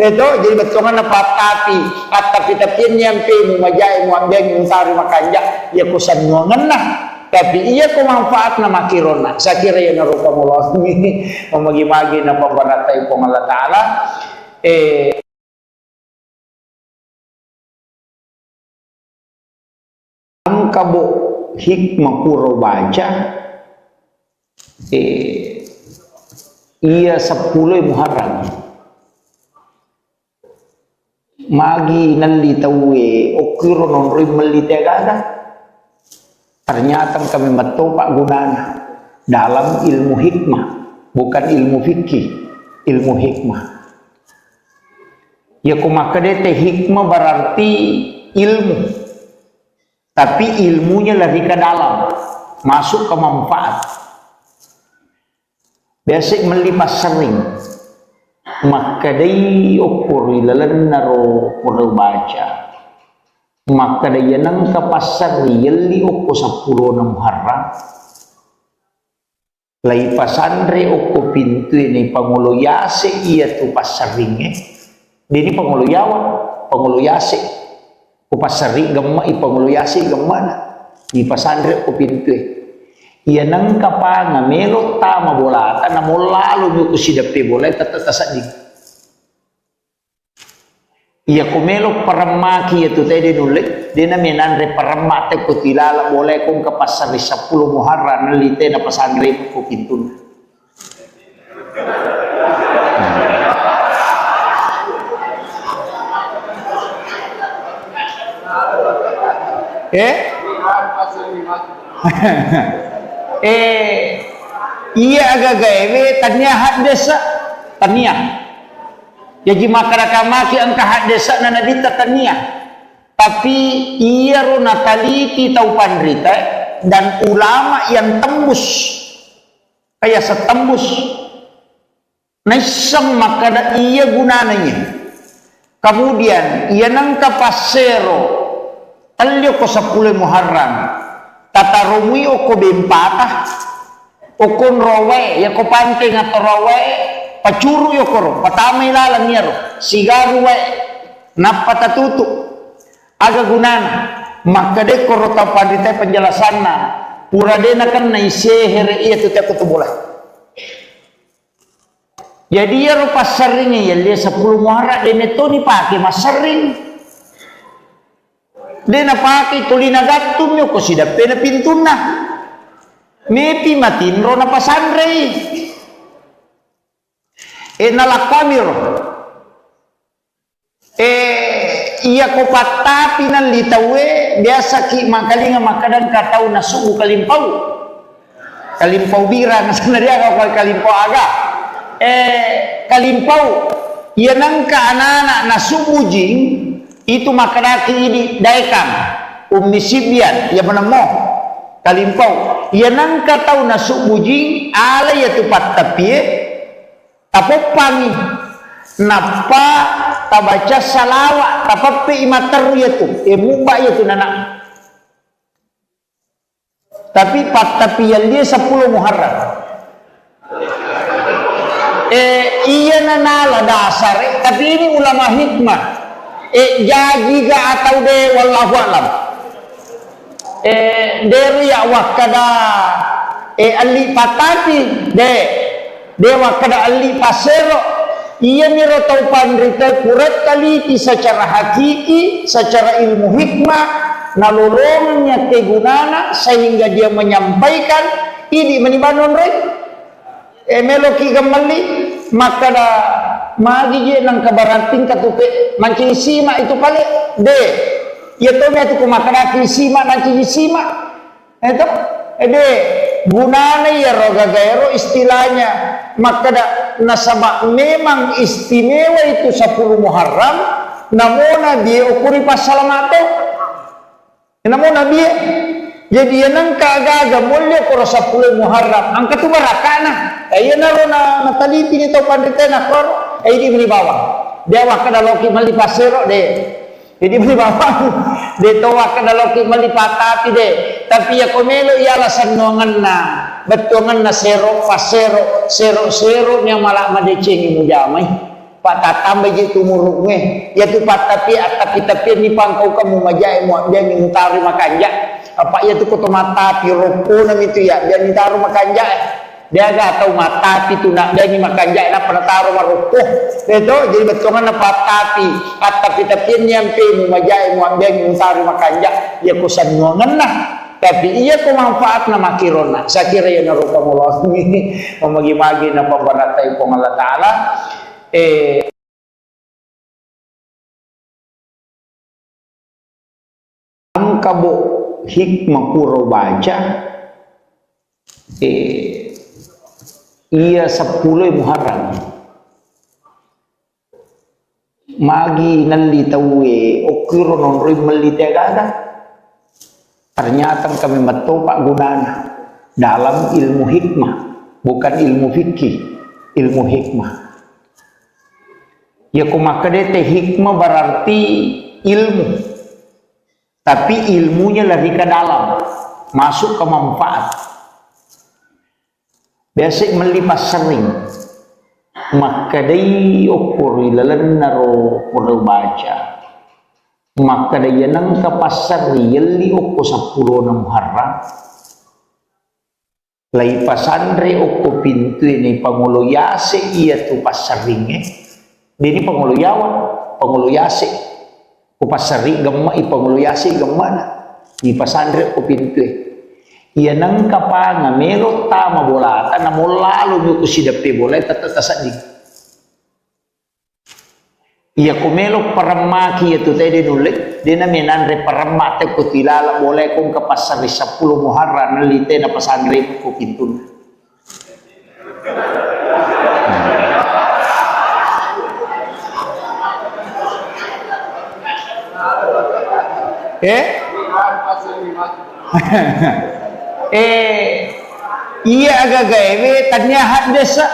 itu jadi betongan na patapi tapi nyampe mu majai mu dia ni utari makanja ya kusan nuangan nah tapi iya ko manfaat na makirona saya kira ya narupa mulah memagi-magi na pembaratai ko Allah Taala kabo hikmah puro baca iya 10 Muharram magi nalli tawe okiro non rimeli tegada ternyata kami betul pak gunana dalam ilmu hikmah bukan ilmu fikih ilmu hikmah ya kumakadete hikmah berarti ilmu tapi ilmunya lari ke dalam masuk ke manfaat biasa melipas sering maka day ukur ilalan naro pura baca maka day nang kapasar yali ukur 10 na Muharram lai pasandre ukur pintu ini pangulo yase iya tu pasaringnya ini pangulo yawa pangulo yase upasari gemma ipanguluyasi gemmana di pasandre ko pintu iya nang kapanga melo tama bolata na lalu nyu kusidape boleh tatasadi iya ko melo paramaki itu tadi nulit dina menandre paramate ko tilala boleh kong kapasari 10 Muharram nalite na pasandre ko pintu iya agak gawe tanya hak desa tanya jadi masyarakat maki angka hak desa nana dita tanya tapi iya rona taliti tau pandrita dan ulama yang tembus kayak setembus naisang makada iya gunananya kemudian iya nangka pasero alyo ko 10 Muharram tatarumi o ko bempata o kon rowe ya ko panting atau rowe pacuru yo koro patama ilalang yaro sigaru we napatatutu aga gunana maka de koro tapadite penjelasanna pura de kan naisehere iya tu tak boleh jadi ya rupa seringnya ya dia 10 Muharram de neto ni pakai mas sering de na paki tulina gattum yo ko sidape na pintuna mepi matinro na pasandrei nalakamiro iya ko patapi ng litawe biasa ki makalinga makadan katau na sugu kalimpau bira na sanariya ko kalimpau aga kalimpau iya nang kaanana na sugu jing itu makadaki ini daikang umisibian ya menemo kalimpau iya nang katau na sugu jing ala ya tupat tapi tapopangi napa tabaca salawat tapapi imater yaitu muba yaitu nana tapi patapian dia 10 Muharram iya nanala dasar tapi ini ulama hikmah jadi ga atau de wallahu alam dari ya wakada ali patati dewa kada ali pasero iya miro taupan rita kurat taliti secara hakiki secara ilmu hikmah nalolongannya kegunana sehingga dia menyampaikan ini menibanon rek meloki gemali maka da magi je nang kabarating katupe manci sima itu pale de ya to me tu makana sima nanci sima itu de gunana ya roga gaero istilahnya maka da nasaba memang istimewa itu 10 Muharram namona dia ukuri pasalamato namona dia jadi nang kagaga mulya ko 10 Muharram ang katubarakana ay na ro na nataliti ni to pandite na kor ay di bawah dewa kada loki mali pasero de jadi beli bawang de towa kada loki mali patati de tapi ya komelo ialah sanongan na betongan na sero pasero sero nya malak madecengi mujamai patatambe je tumuruk nge ya tu patapi tapi ni pangkau kamu majai mu dia ngintari makanja apa ya tu koto mata piroko nam itu ya dia ngintari makanja dia ga tahu mata itu nak dia ni makanja na penataro marukuh itu jadi betongan na patapi tapi nyampe mu majai mu dia ngintari makanja ya kusan nuangan nah tapi iya ko manfaat na makirona sa kira ya naruka mullah mamagi-magi na pambaratay po Allah Ta'ala ang kabo hikmah puro baca iya 10 Muharram magi nalitawe okiro non rim melitagada ternyata kami metopak gunana dalam ilmu hikmah bukan ilmu fikih ilmu hikmah ya kumakadete hikmah berarti ilmu tapi ilmunya lebih ke dalam masuk ke manfaat biasa melipas sering maka day okuri lalan naro perlu baca maka daya nang kapasar yeli oko 10 na Muharram lai pasandre oko pintu ini pangulo yase iya tu pasaringe dini pangulo yawa pangulo yase ko pasari gemma i pangulo yase gemmana i pasandre oko pintu iya nang kapanga mero tama bolata na molalo mi ko sidape bola tatasadi iya kumelo paramaki itu tadi nulik dia naminanre paramate ko tilala boleh kong kapasar 10 Muharram nalite na pasandre ko pintun iya agak gawe tanyahat desa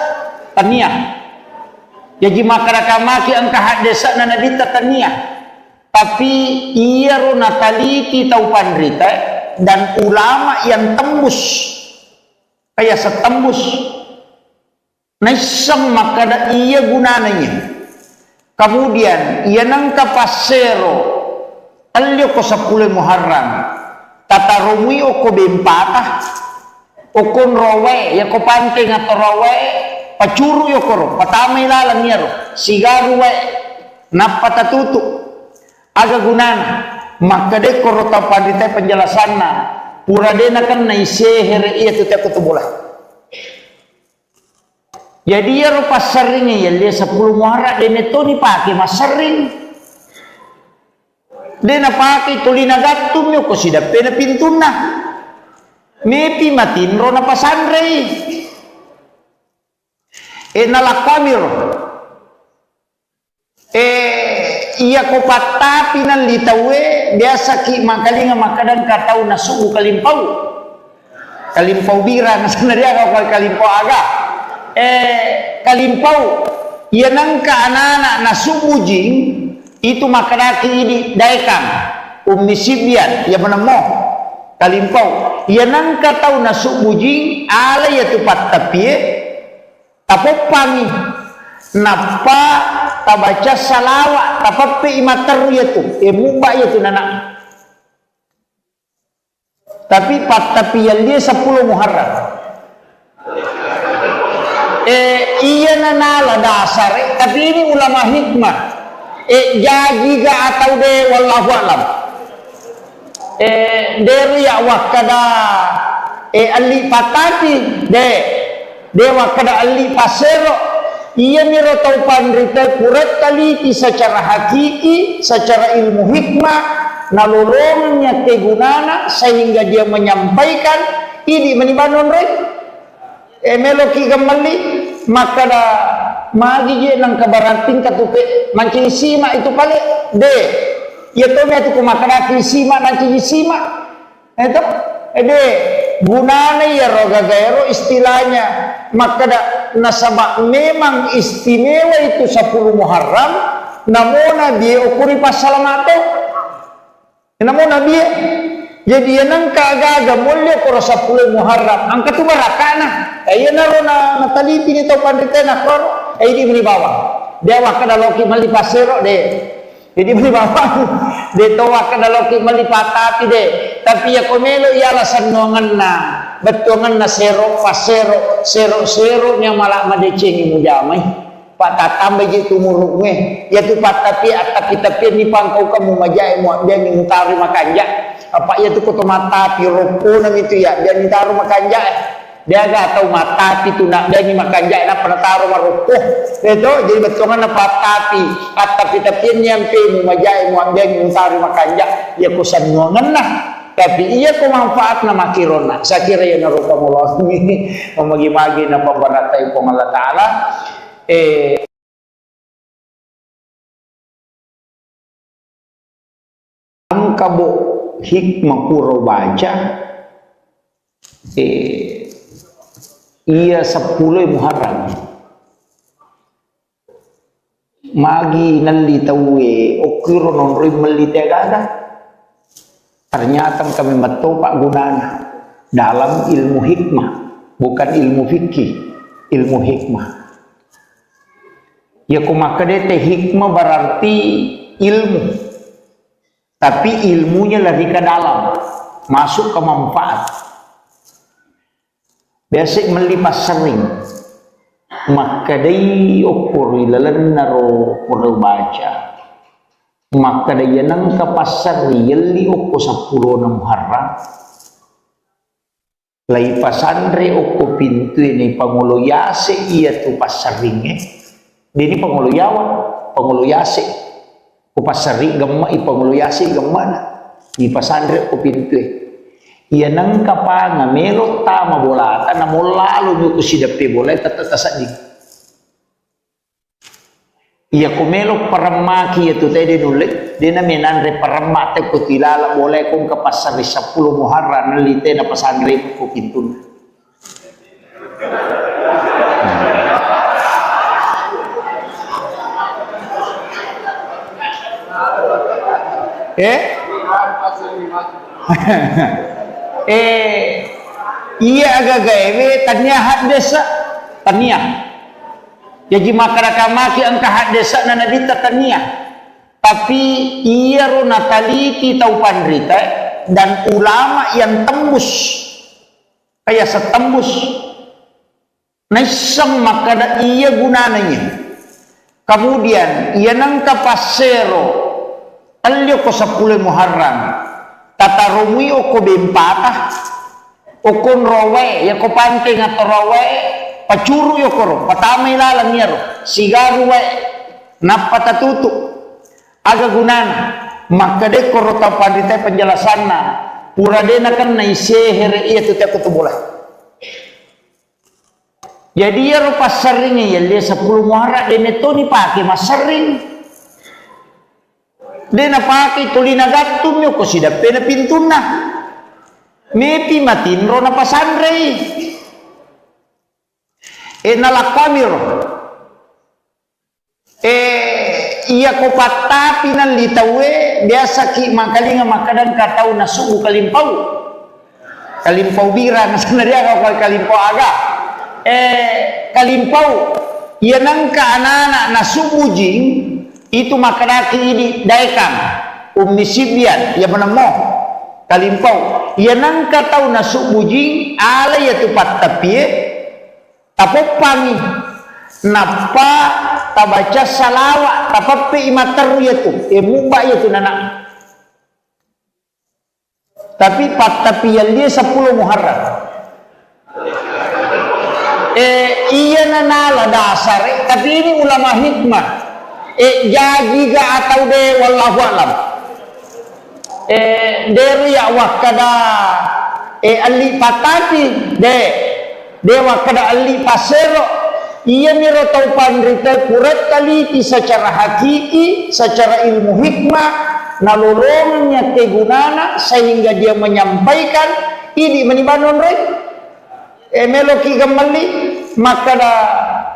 tanya jadi makaramaki ang kahadesa na nadita tania tapi iya ro nataliti tau pandrita dan ulama yang tembus kayak setembus naisang makada iya gunananya kemudian iya nang kapasero alyo ko 10 Muharram tatarumi o ko bempata o kon rowe ya ko panting atau rowe pacuru yo koro patamay lalang niya ro sigaru we napatatuto aga gunana maka de korota pandita penjelasanna pura dena kan naiseher iya tu tak kutubulah. Jadi ya rupa seringnya ya dia 10 muharram dene to ni pakai mas sering. Dena pakai tulina gattum yo ko sida pena pintuna. Mepi matinro na pasandrei. Nalakamir. Iya ko patapi nan litawe biasa ki makalinga makadang katau na subu kalimpau. Kalimpau bira na sanaria kau kalimpau aga. Kalimpau iya nangka anak-anak na subu jing itu makadaki ini daikang ummi sibian ya menemo kalimpau iya nangka tau na subu jing ala ya tupat tapi tapopangi napa tabaca salawat tapapi imater ya tu muba ya tu nana tapi tapi yang dia 10 Muharram iya nanala dasar tapi ini ulama hikmah jadi ga atau de wallahu alam dari ya wakada ali patati de wakada ali pasero iya miro tau pandrita kurat taliti secara hakiki secara ilmu hikmah nalolongannya kegunana sehingga dia menyampaikan ini menibanon rek meloki kembali maka da magi je nang kabarating katupe mancing sima itu pale de ya to me tu kumakaraki sima mancing sima itu de gunana ya roga gaero istilahnya maka da nasaba memang istimewa itu 10 Muharram namona dia ukuri pasalamato namona dia jadi yang kagaga mulia koro 10 Muharram angka tu barakana ayo naro na nataliti ni tau pandita na koro ini beli bawah dia wakada loki mali pasero de jadi beli bawah de to wakada loki mali patati de tapi ya komelo ya alasan nuangan na betongan na sero pasero sero nya malah madecengi mujamai patatambe je tumurukme ya tu patapi tapi ni pangkau kamu majai mu dia ni mutari makanja apa ya tu koto mata piroko nam itu ya dia ni taruh makanja dia gak tahu mata itu nak dia ni makanja nak pernah taruh maroko itu jadi betongan na patapi tapi nyampe mu majai mu dia ni mutari makanja ya kusan nuangan nah tapi iya ko manfaat na makirona sa kira ya naruka mullah mamagi-magi na pambaratay ko Allah taala angkabo hikmah puro baca iya 10 Muharram magi nalitawe okiro non rimelitagada ternyata kami betul pak gunana dalam ilmu hikmah bukan ilmu fikih ilmu hikmah ya kumakadete hikmah berarti ilmu tapi ilmunya lebih ke dalam masuk ke manfaat biasa melipas sering maka day ukur ilalan naro perlu baca maka day nang kapasar yeli ukur 10 Muharram lai pasandre ukur pintu ini pangulo yase iya tu pasaringnya ini pangulo yawa pangulo yase upasari gemma ipangulo yase gemma na di pasandre ukur pintu iya nang kapanga melo tama bolata na mulalu nyo kusidapi bola tatasadi iya kumelo paramaki itu tadi nulit dia na menandre paramate ko tilala boleh kung kapasari 10 Muharram nalite na pasandre ko pintun iya agak gawe tanya desa tanya jadi makaraka maki angka hak desa na nadita tania tapi iya ro nataliti tau pandrita dan ulama yang tembus kayak setembus naisang makada iya gunananya kemudian iya nangka pasero Alyo ko 10 Muharram. Tatarumi o ko bempata. O kon rowe, ya ko panting ato rowe, pacuru yo koro, patamay lalang yaro, sigaru we, napatatutu, aga gunana, makade koro tapandite penjelasan na, pura dena kan na isehere iya tuti aku tubulah. Jadi ya rupa seringnya ya dia 10 Muharram dene to ni pake mas sering. Dena pake tulina gatum yo ko sida pena pintuna. Mepi matinro na pasandre nalakamiro iya ko patapi ng litawe biasa ki makalinga makadan katau na subu kalimpau bira na sanaria ka kalimpau aga kalimpau iya nang kaanana na subu jing itu makadaki ini daikam umnisibian ya menemo kalimpau ia nang katau na subujing ala ya tupat tapi tapopangi napa tabaca salawa tapapi imataru ya tu muba ya tu nana tapi pat tapi yang dia 10 Muharram iya nanala dasar tapi ini ulama hikmah jadi ga atau de wallahu alam dari ya wakada ali patati de wakada ali pasero iya miro tau pandrita kurat kali secara hakiki secara ilmu hikmah nalolongnya kegunana sehingga dia menyampaikan ini menibanon rek meloki gemali maka da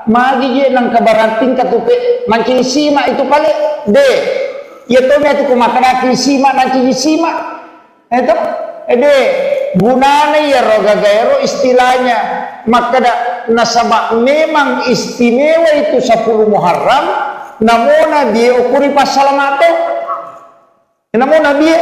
magi je nang kabarating katupe mancing sima itu pale de ya to me tu kumakana kisima nanti kisima itu gunana ya roga gaero istilahnya maka da nasaba memang istimewa itu 10 Muharram namona dia ukuri pasalamato namona dia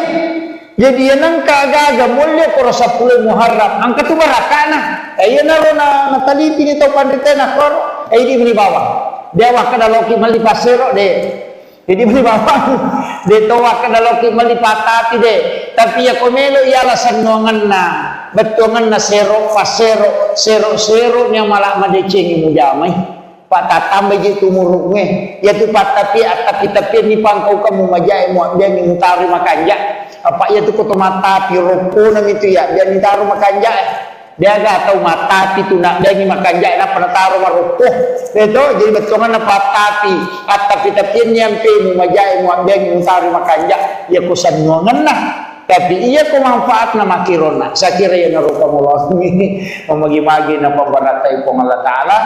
jadi nang kagaga mulya ko 10 Muharram ang katubarakana ayo na ro na nataliti nito pandite na kor ay di bawah dia wakada loki mali pasero de jadi beli bapak de toa kada ki malipatati de tapi ya komelo ialah sanongan na betongan na sero pasero sero nya malak madecengi mujamai pak tatambah je tumuruk nge ya tu pat tapi ni pangkau kamu majai mu dia ni mutari makanja apa ya tu koto mata piroko nang itu ya dia ni taru makanja dia gak tahu mata itu nak dia ni makan jai nak pernah taruh marukuh itu jadi betongan apa tapi nyampe mu majai mu dia ni taruh makan jai ya kusan ngongan nah tapi iya ko manfaat na makirona sa kira ya narupa mo ini mamagi-magi na pambaratay po Allah Ta'ala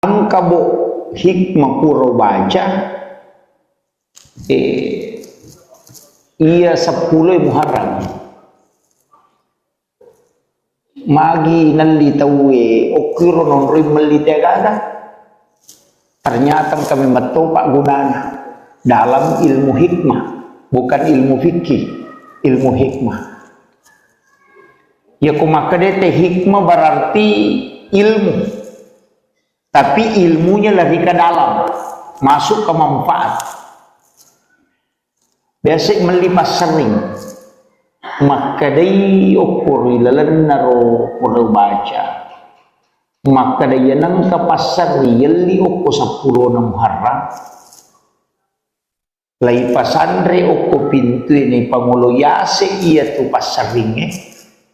ang kabo hikmah puro baca iya 10 Muharram magi nalitawe okiro non rimelitagada ternyata kami metopak gunana dalam ilmu hikmah bukan ilmu fikih ilmu hikmah ya kumakadete hikmah berarti ilmu tapi ilmunya lebih ke dalam masuk ke manfaat biasa melipas sering maka day ukur ilalan naro pura baca maka day nang kapasar yali uku 10 na Muharram lay pasandre uku pintu ini panguluyase iya tu pasaringe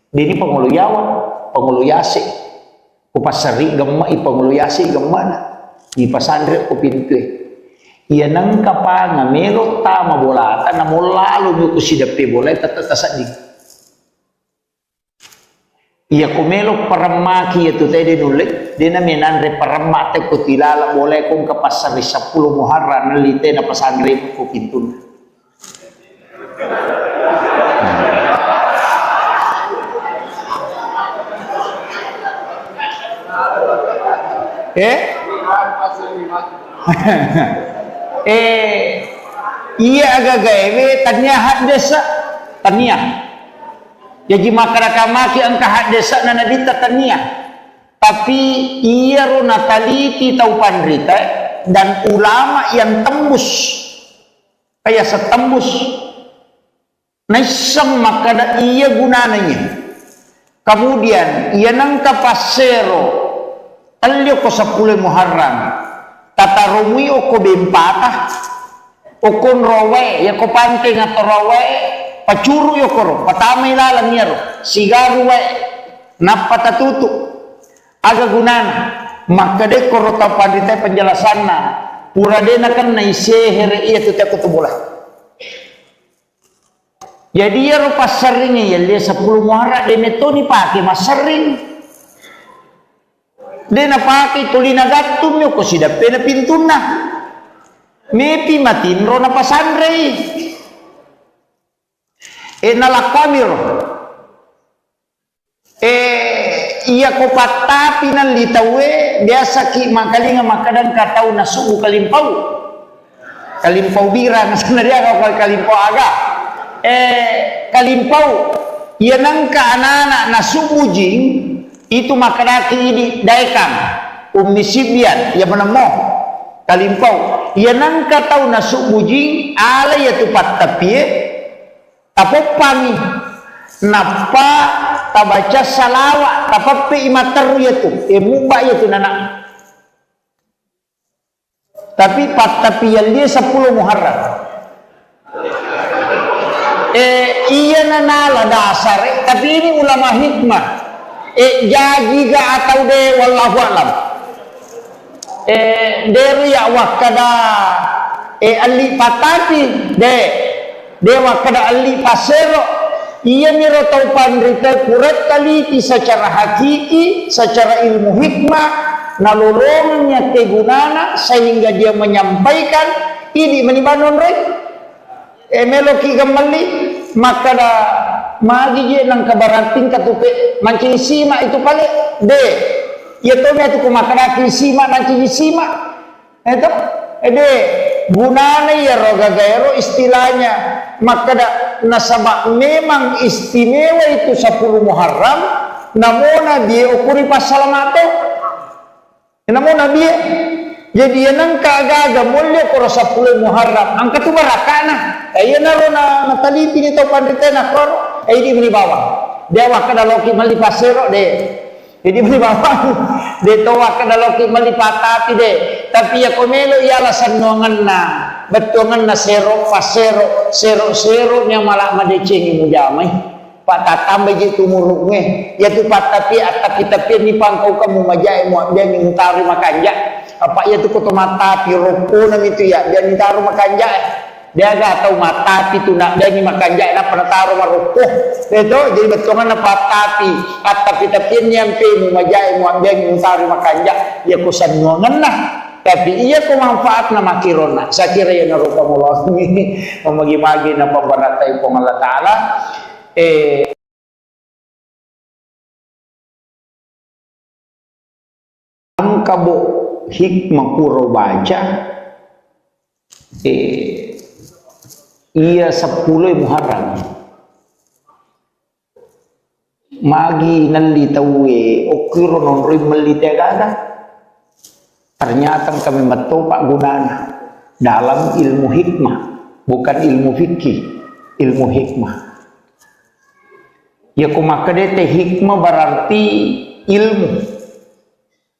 dini panguluyase ku pasari gemma ipanguluyase gemma na di pasandre uku pintu iya nang kapanga melo tama bolata na lalu nyo kusidapi bola tatasadik iya kumelo paramaki itu tadi nulit dia na minandre paramate ko tilala boleh kung kapasari 10 Muharram nalite na pasandre ko pintun iya agak gawe tanya desa tanya jadi makaraka maki angka desa na nadita tanya tapi ia ro nataliti tau pandrita dan ulama yang tembus kayak setembus naisang makada ia gunananya. Kemudian ia nangka pasero alio ko 10 Muharram tatarumi oko bempata okon rowe ya ko pante ngato rowe pacuru yo koro patamay lalang yaro sigaru we napata tutu aga gunana makade koro tapadite penjelasanna pura dena kan naisehere iya tuti aku tubulah. Jadi ya rupa seringnya ya dia 10 Muharram dene to ni pake mas sering dena pake tulina gattum yo ko sida pena pintuna mepi matin ro na pasandrei nalakamir iya ko patapi nan litawe biasa ki makalinga makadan katau nasubu kalimpau bira nasana dia kau kalimpau aga kalimpau iya nangka anak-anak nasubu jing itu makadaki ini daikam ummi sibyan ya menemo kalimpau iya nangka tau nasubu jing ala ya tupat tapie tapopangi napa tabaca salawat tapape imater yaitu muba yaitu nana tapi tapi yang dia 10 Muharram iya nanala dasar tapi ini ulama hikmah jadi ga atau de wallahu alam dari ya wakada ali patati de wakada ali pasero iya miro tau pandrita kurat taliti secara hakiki secara ilmu hikmah nalolongannya kegunana sehingga dia menyampaikan ini menibanon rek meloki gemali maka da magi je nang kabarating katupe mancing sima itu pale de ya to me tu kumakana sima mancing sima itu de gunana ya roga gaero istilahnya maka da nasaba memang istimewa itu 10 Muharram namona dia ukuri pasalamato namona dia jadi yang kagaga mulia koro 10 Muharram angkat tu barakana ayo naro na nataliti ni tau pandrita na koro ini beli bawang dia wakada loki mali pasero de jadi beli bawang de to wakada loki mali patati de tapi ya komelo ya alasan nuangan na betongan na sero pasero sero nya malah madecengi mujamai patatambe je tumuruknya ya tu patapi tapi ni pangkau kamu majai mu dia ni mutari makanja apa ya tu koto mata piroko nam itu ya dia ni taruh makanja dia ga tahu mata itu nak dia ni makanja na pernah taruh maroko itu jadi betongan na patapi tapi nyampe mu majai mu dia ni mutari makanja ya kusan ngongan nah tapi iya ko manfaat na makirona sa kira ya narupa mullah mamagi-magi na pambaratay po Allah Taala ang kabo hikmah puro baca iya 10 Muharram magi nalitawe okiro non rin malitagada ternyata kami matopak gunana dalam ilmu hikmah bukan ilmu fikih ilmu hikmah ya kumakadete hikmah berarti ilmu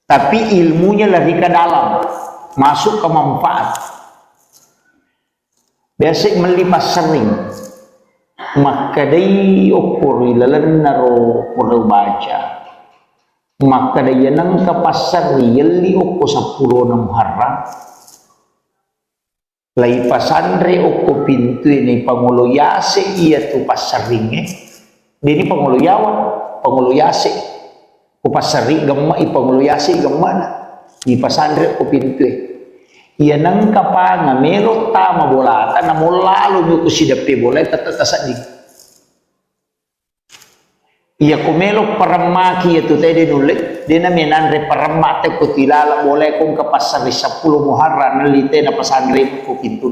tapi ilmunya lari ke dalam masuk ke manfaat biasa melipas sering maka day ukur ilalan naro pura baca maka day nang kapasar yali uko 10 Muharram lai pasandre uko pintu ini pangulo yase iya tu pasaringe dini pangulo yawa pangulo yase kupasari gemma ipangulo yase gemma na di pasandre uko pintu iya nang kapanga melo tama bolata na mulalu nyo kusidapi bolay tatasadi iya kumelo paramaki itu tadi nulit dia na menandre paramate kutilala boleh kung kapasari 10 Muharram nalite na pasandre uko pintu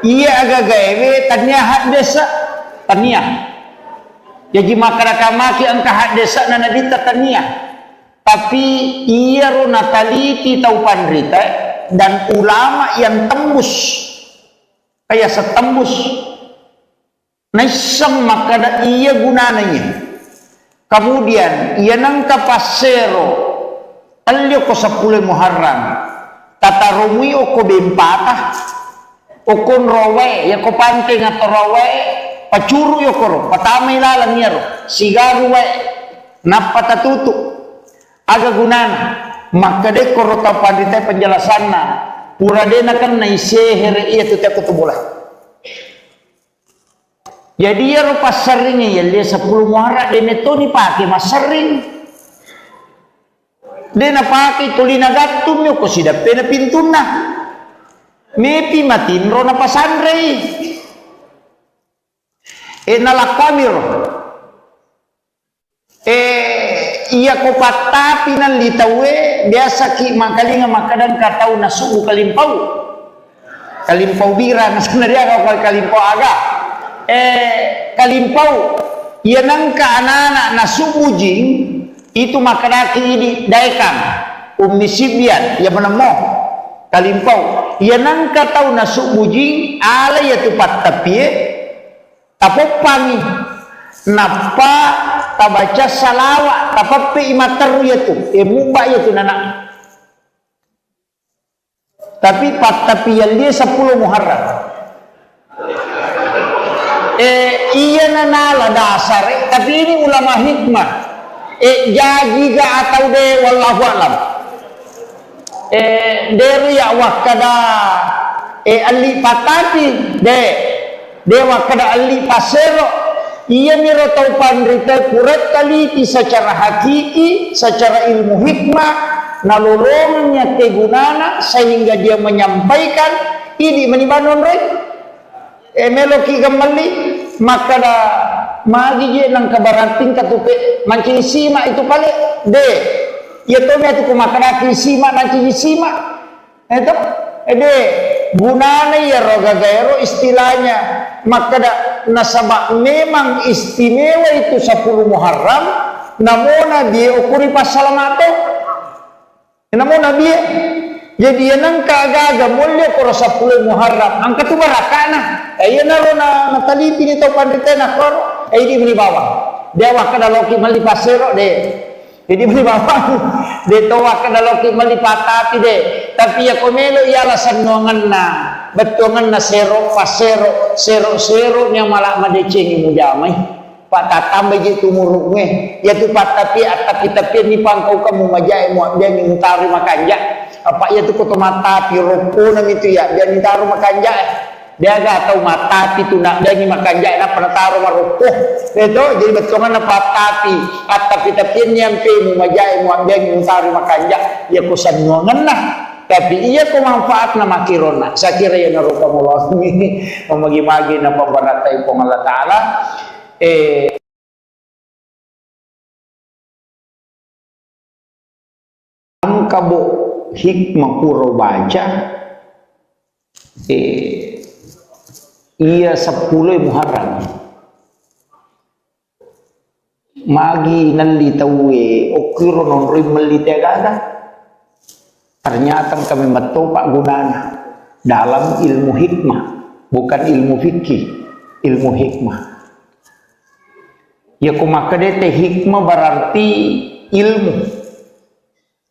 Iya agak gawe taniah hak desa taniah. Jadi makara maki angka hak desa nana dita taniah. Tapi iya ro nataliti tau pandrita dan ulama yang tembus kayak setembus naisang makada iya gunananya. Kemudian ia nangka pasero alio ko 10 Muharram tata romui oko bempatah okon rowe ya ko panteng atau rowe pacuru yo koro patamay lalang yaro sigaru we napata tutu aga gunana maka de koro ta pandita penjelasanna pura dena kan na isehere iya tuti aku tubulah. Jadi ya rupa seringnya ya dia 10 Muharram dene to ni pake mas sering dena pake tulina gattum yo ko sida pena pintuna mepi matin ro na pasandrei nalakamir iya ko patapi nan litawe biasa ki makalinga makadan katau nasubu kalimpau bira na sebenarnya kau kalimpau aga kalimpau iya nangka anak-anak nasubu jing itu makadaki ini daikam ummi sibyan ya menemo kalimpau iya nangka tau nasubu jing ala ya tupat tapi tapopangi napa tabaca salawat tapapi imateru yaitu mubah yaitu nana tapi tapi yang dia 10 Muharram iya nanala dasar tapi ini ulama hikmah jadi ga atau de wallahu alam dari ya wakada ali patati dewa kada ali pasero iya miro tau pandrita kuret taliti secara hakiki secara ilmu hikmah nalolongnya kegunana sehingga dia menyampaikan ini menibanon rek meloki gemali maka da magi je nang kabaranting katupe mancing sima itu pale de ya to me tu makana sima mancing sima itu de gunana ya roga gaero istilahnya maka da nasabak memang istimewa itu 10 Muharram namona dia ukuri pasalamato namona dia jadi yang kagaga mulia koro 10 Muharram angka tu barakana ayo naro na nataliti ni tau pandita na koro di beli bawah dia wakada loki mali pasero de jadi beli bawah de to wakada loki mali patati de tapi ya komelo ya alasan nuangan na betongan na sero pasero sero nya malak madecengi mujamai patatam beji tumurunge ya tu patapi tapi ni pangkau kamu majai mu dia ni mutari makanja apa ya tu koto mata piroko nam itu ya dia ni taruh makanja dia gak tahu mata itu nak dia ni makanja na pernah taruh maroko itu jadi betongan na patapi tapi nyampe mu majai mu dia ni mutari makanja ya kusan ngongan nah tapi iya ko manfaat na makirona sa kira ya narupa mullah ini memagi-magi na pambanatay po Allah Ta'ala ang kabo hikmah puro baca iya 10 Muharram magi nalitawe okiro non rimelitagada ternyata kami matopak gunana dalam ilmu hikmah bukan ilmu fikih ilmu hikmah ya kumakadete hikmah berarti ilmu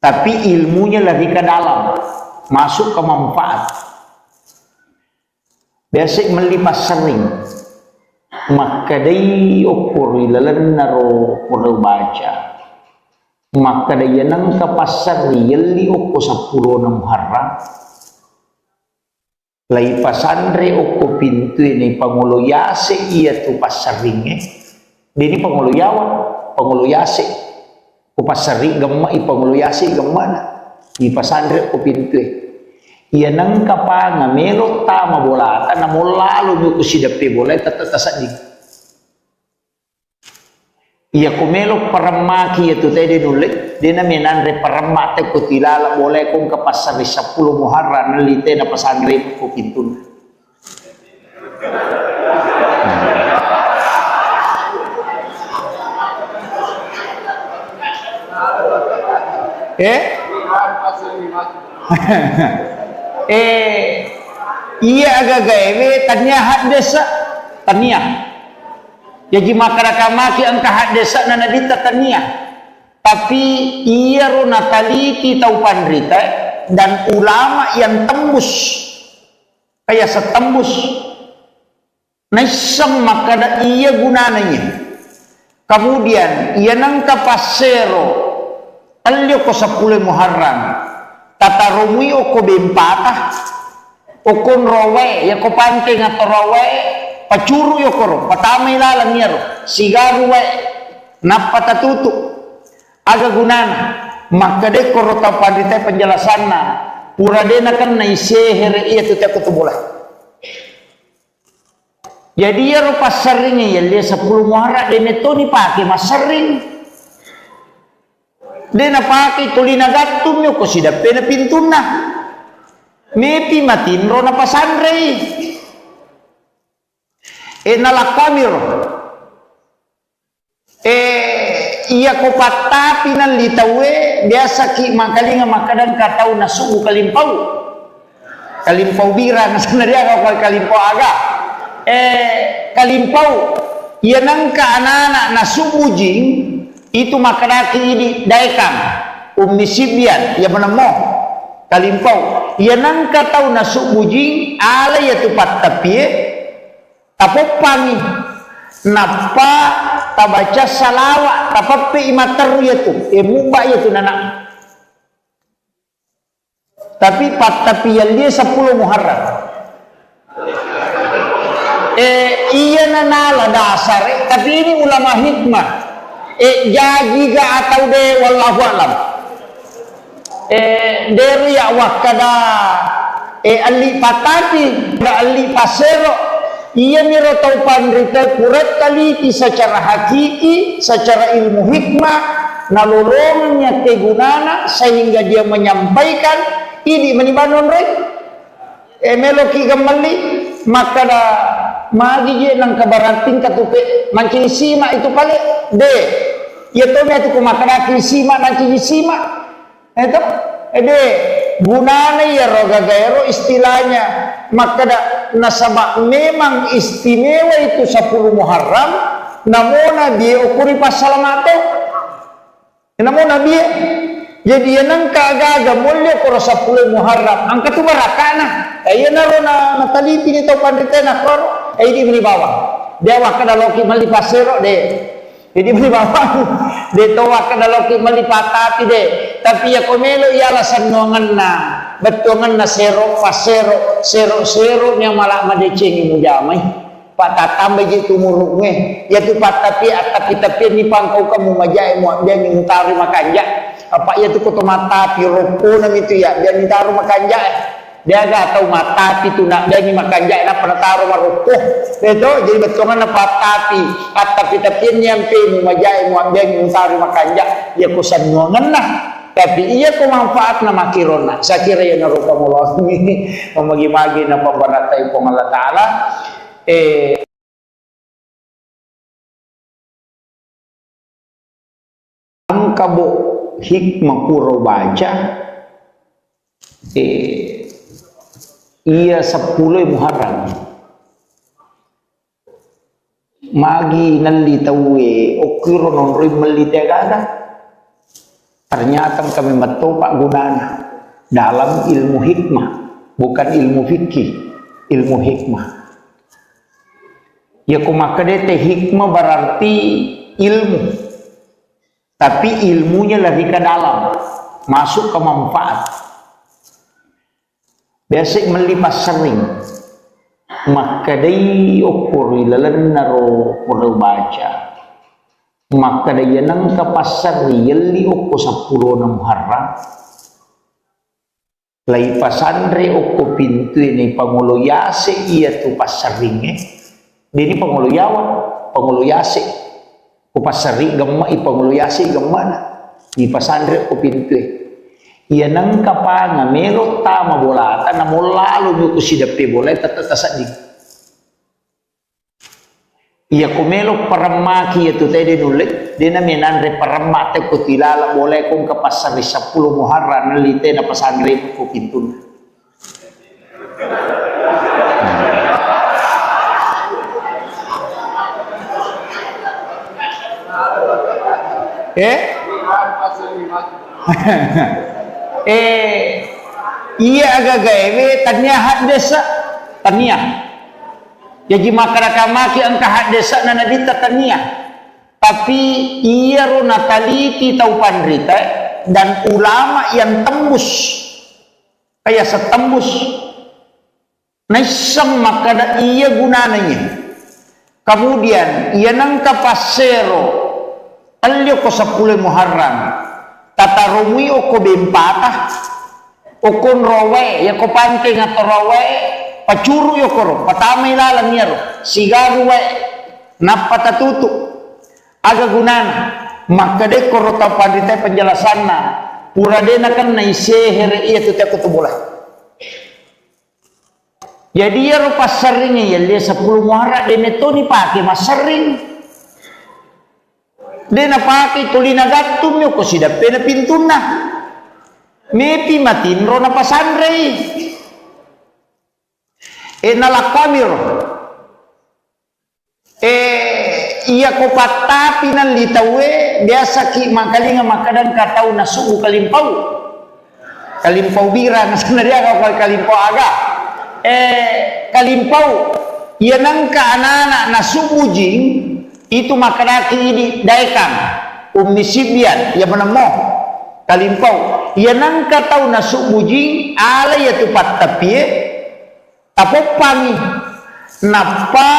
tapi ilmunya lebih ke dalam masuk ke manfaat biasa melipas sering maka day ukur ilalan naro pura baca maka day nang kapasar yeli uko 10 Muharram lai pasandre uko pintu ini panguluyase iya tu pasaringe ini panguluyase ku pasari gemma ipanguluyase gemmana di pasandre uko pintu iya nang kapanga melo tama bolata na mulalu ko sidape bola tatatasadi Iya kumelo paramaki itu tadi nulik dia menandre paramak te kutilala boleh kong ke pasar di 10 Muharram nalite na pasandre ko pintun. Iya agak gawe tanya hak desa tanya. Jadi masyarakat maki angka desa na nadita tania, tapi ia ro nataliti tau pandrita dan ulama yang tembus kayak setembus naisang makada ia gunananya. Kemudian ia nangka pasero alio ko 10 Muharram tata romui oko bempatah okon rowe ya ko pante ngato rowe pacuru yo koro patamay lalang niya ro sigaru we napatatutu aga gunana makade koro tapadite penjelasan na pura dena kan na isehere iya tu tiap kutubulah jadi ya ro pasaringnya ya dia 10 Muharram dene to ni pake masaring dena pake tulina gatum yo ko sida pena pintuna mepi matin ro na pasandrei nalakamir iya ko patapi nan litawe biasa ki makalinga makadan katau na subu kalimpau bira na sanaria ko kalimpau aga kalimpau iya nangka anak-anak na subu jing itu makanaki ini daekang umisibian ya menemo kalimpau iya nangka tau na subu jing ala ya tu patapie tapopangi napa tabaca salawat tapape imater ya tu muba ya tu nana tapi patapian dia 10 Muharram iya nanala dasar tapi ini ulama hikmah jadi ga atau de wallahu alam dari ya wakada ali patati da ali pasero ia miro tau pandrita kurat kali secara hakiki, secara ilmu hikmah, nalolongnya kegunana sehingga dia menyampaikan ini menibanon rek, meloki kembali maka da magi je nang kabarating katupe mancing sima itu kali de, ya to me tu kumakana sima mancing sima, itu de gunana ya roga gaero istilahnya maka da nasabak memang istimewa itu 10 Muharram namona dia ukuri pasalamato namona dia jadi yang kagaga mulya ko 10 Muharram angka tu barakana ayo naro na nataliti ni to panditena kor di bawah dia wakada loki mali pasero de jadi beli bawah de to wakada loki mali patati de tapi ya komelo ialah sanuangan na betongan na sero pasero sero nya malah madecengi mujamai patatambe gitu muruknya ya tu patapi tapi ni pangkau kamu majai mu dia ni mutari makanja apa ya tu koto mata piroko nam itu ya dia ni taruh makanja dia gak tahu mata itu nak dia ni makanja na pernah taruh maroko itu jadi betongan na patapi tapi nyampe mu majai mu dia ni mutari makanja ya kusan nuangan nah tapi iya ko manfaat na makirona sa kira ya narukamullah ini mamagi-magi na pambaratay po Allah Ta'ala ang kabo hikmah puro baca iya 10 Muharram magi nalitawe okiro non rin malitegada ternyata kami metopak gunana dalam ilmu hikmah bukan ilmu fikih ilmu hikmah ya kumakadete hikmah berarti ilmu tapi ilmunya lebih ke dalam masuk ke manfaat biasa melipas sering makadai ukur ilalan naro pura baca maka dia nang ke pasar yeli oko 10 Muharram lai pasandre oko pintu ini pangulo yase iya tu pasar ringe ini pangulo yawa pangulo yase ko pasari gemma ipanguluyasi gemma na ipasandre ko pintu iya nang kapanga melo tama bolata na molalo mo kusidapi boleh tatasadi iya kumelo paramaki itu tadi nulit dia na menandre paramate ko tilala boleh kong kapasari 10 Muharram nalite na pasandre ko pintu iya agak gawe taniahat desa taniah jadi makaraka-maki ang kahat desa na nadita taniah tapi iya ro nataliti tau pandrita dan ulama yang tembus kaya setembus naisang makada iya gunananya kemudian iya nang kapasero alyo ko 10 Muharram tatarumi o ko bempata o kon rowe ya ko panting ato rowe pacuru yo ko patamay lalang niya ro sigaru we napatatutu aga gunana makade ko ro tapadite penjelasan na pura dena kan na isehere iya tu tak boleh jadi ya ro pasaring ya dia 10 Muharram dene to ni pake masaring dena pake tulina gatum yo ko sida pena pintuna mepi matinro na pasandre nalakamir iya ko patapi nan litawe biasa ki makalinga makadan katau na subu kalimpau bira na sanaria ka kalimpau aga kalimpau iya nang ka anak na subu jing itu makaraki ini daikang umisibian ya menemo kalimpau ya nang katau nasuk bujing ala ya tupat tapi tapopangi napa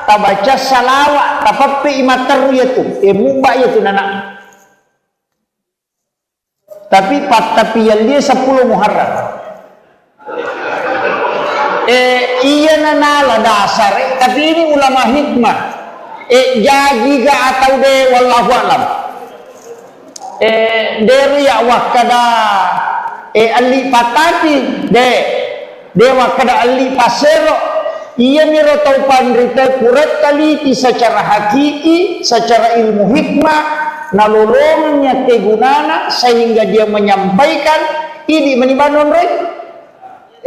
tabaca salawat tapapi imataru ya tu mubah ya tu nana tapi pat tapi yang dia 10 Muharram iya nana dasar tapi ini ulama hikmah jadi ga atau de wallahu alam dari ya wakada ali patati de wakada ali pasero iya miro tau pandrita kuret kali secara hakiki secara ilmu hikmah nalolongnya kegunana sehingga dia menyampaikan ini menibanon rek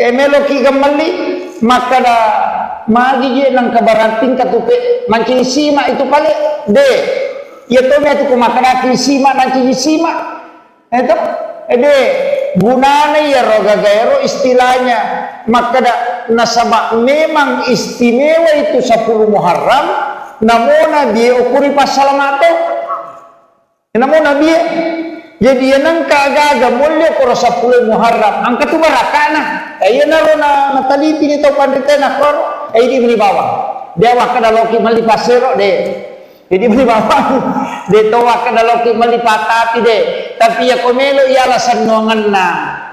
meloki kembali maka da magi je nang kabaranting katupe mancing sima itu kali de ya to me tu kumakaraki sima mancing sima itu de gunane ya roga gaero istilahnya maka da nasabak memang istimewa itu 10 Muharram namona dia ukuri pasalamato namona dia jadi nang kagaga mulya ko 10 Muharram ang katubarakana ayo na ro na nataliti ni to pandita na ko ay di bawah dia wakada loki malipasero de jadi bawah de to wakada loki malipatati de tapi ya komelo ya alasan nuangan na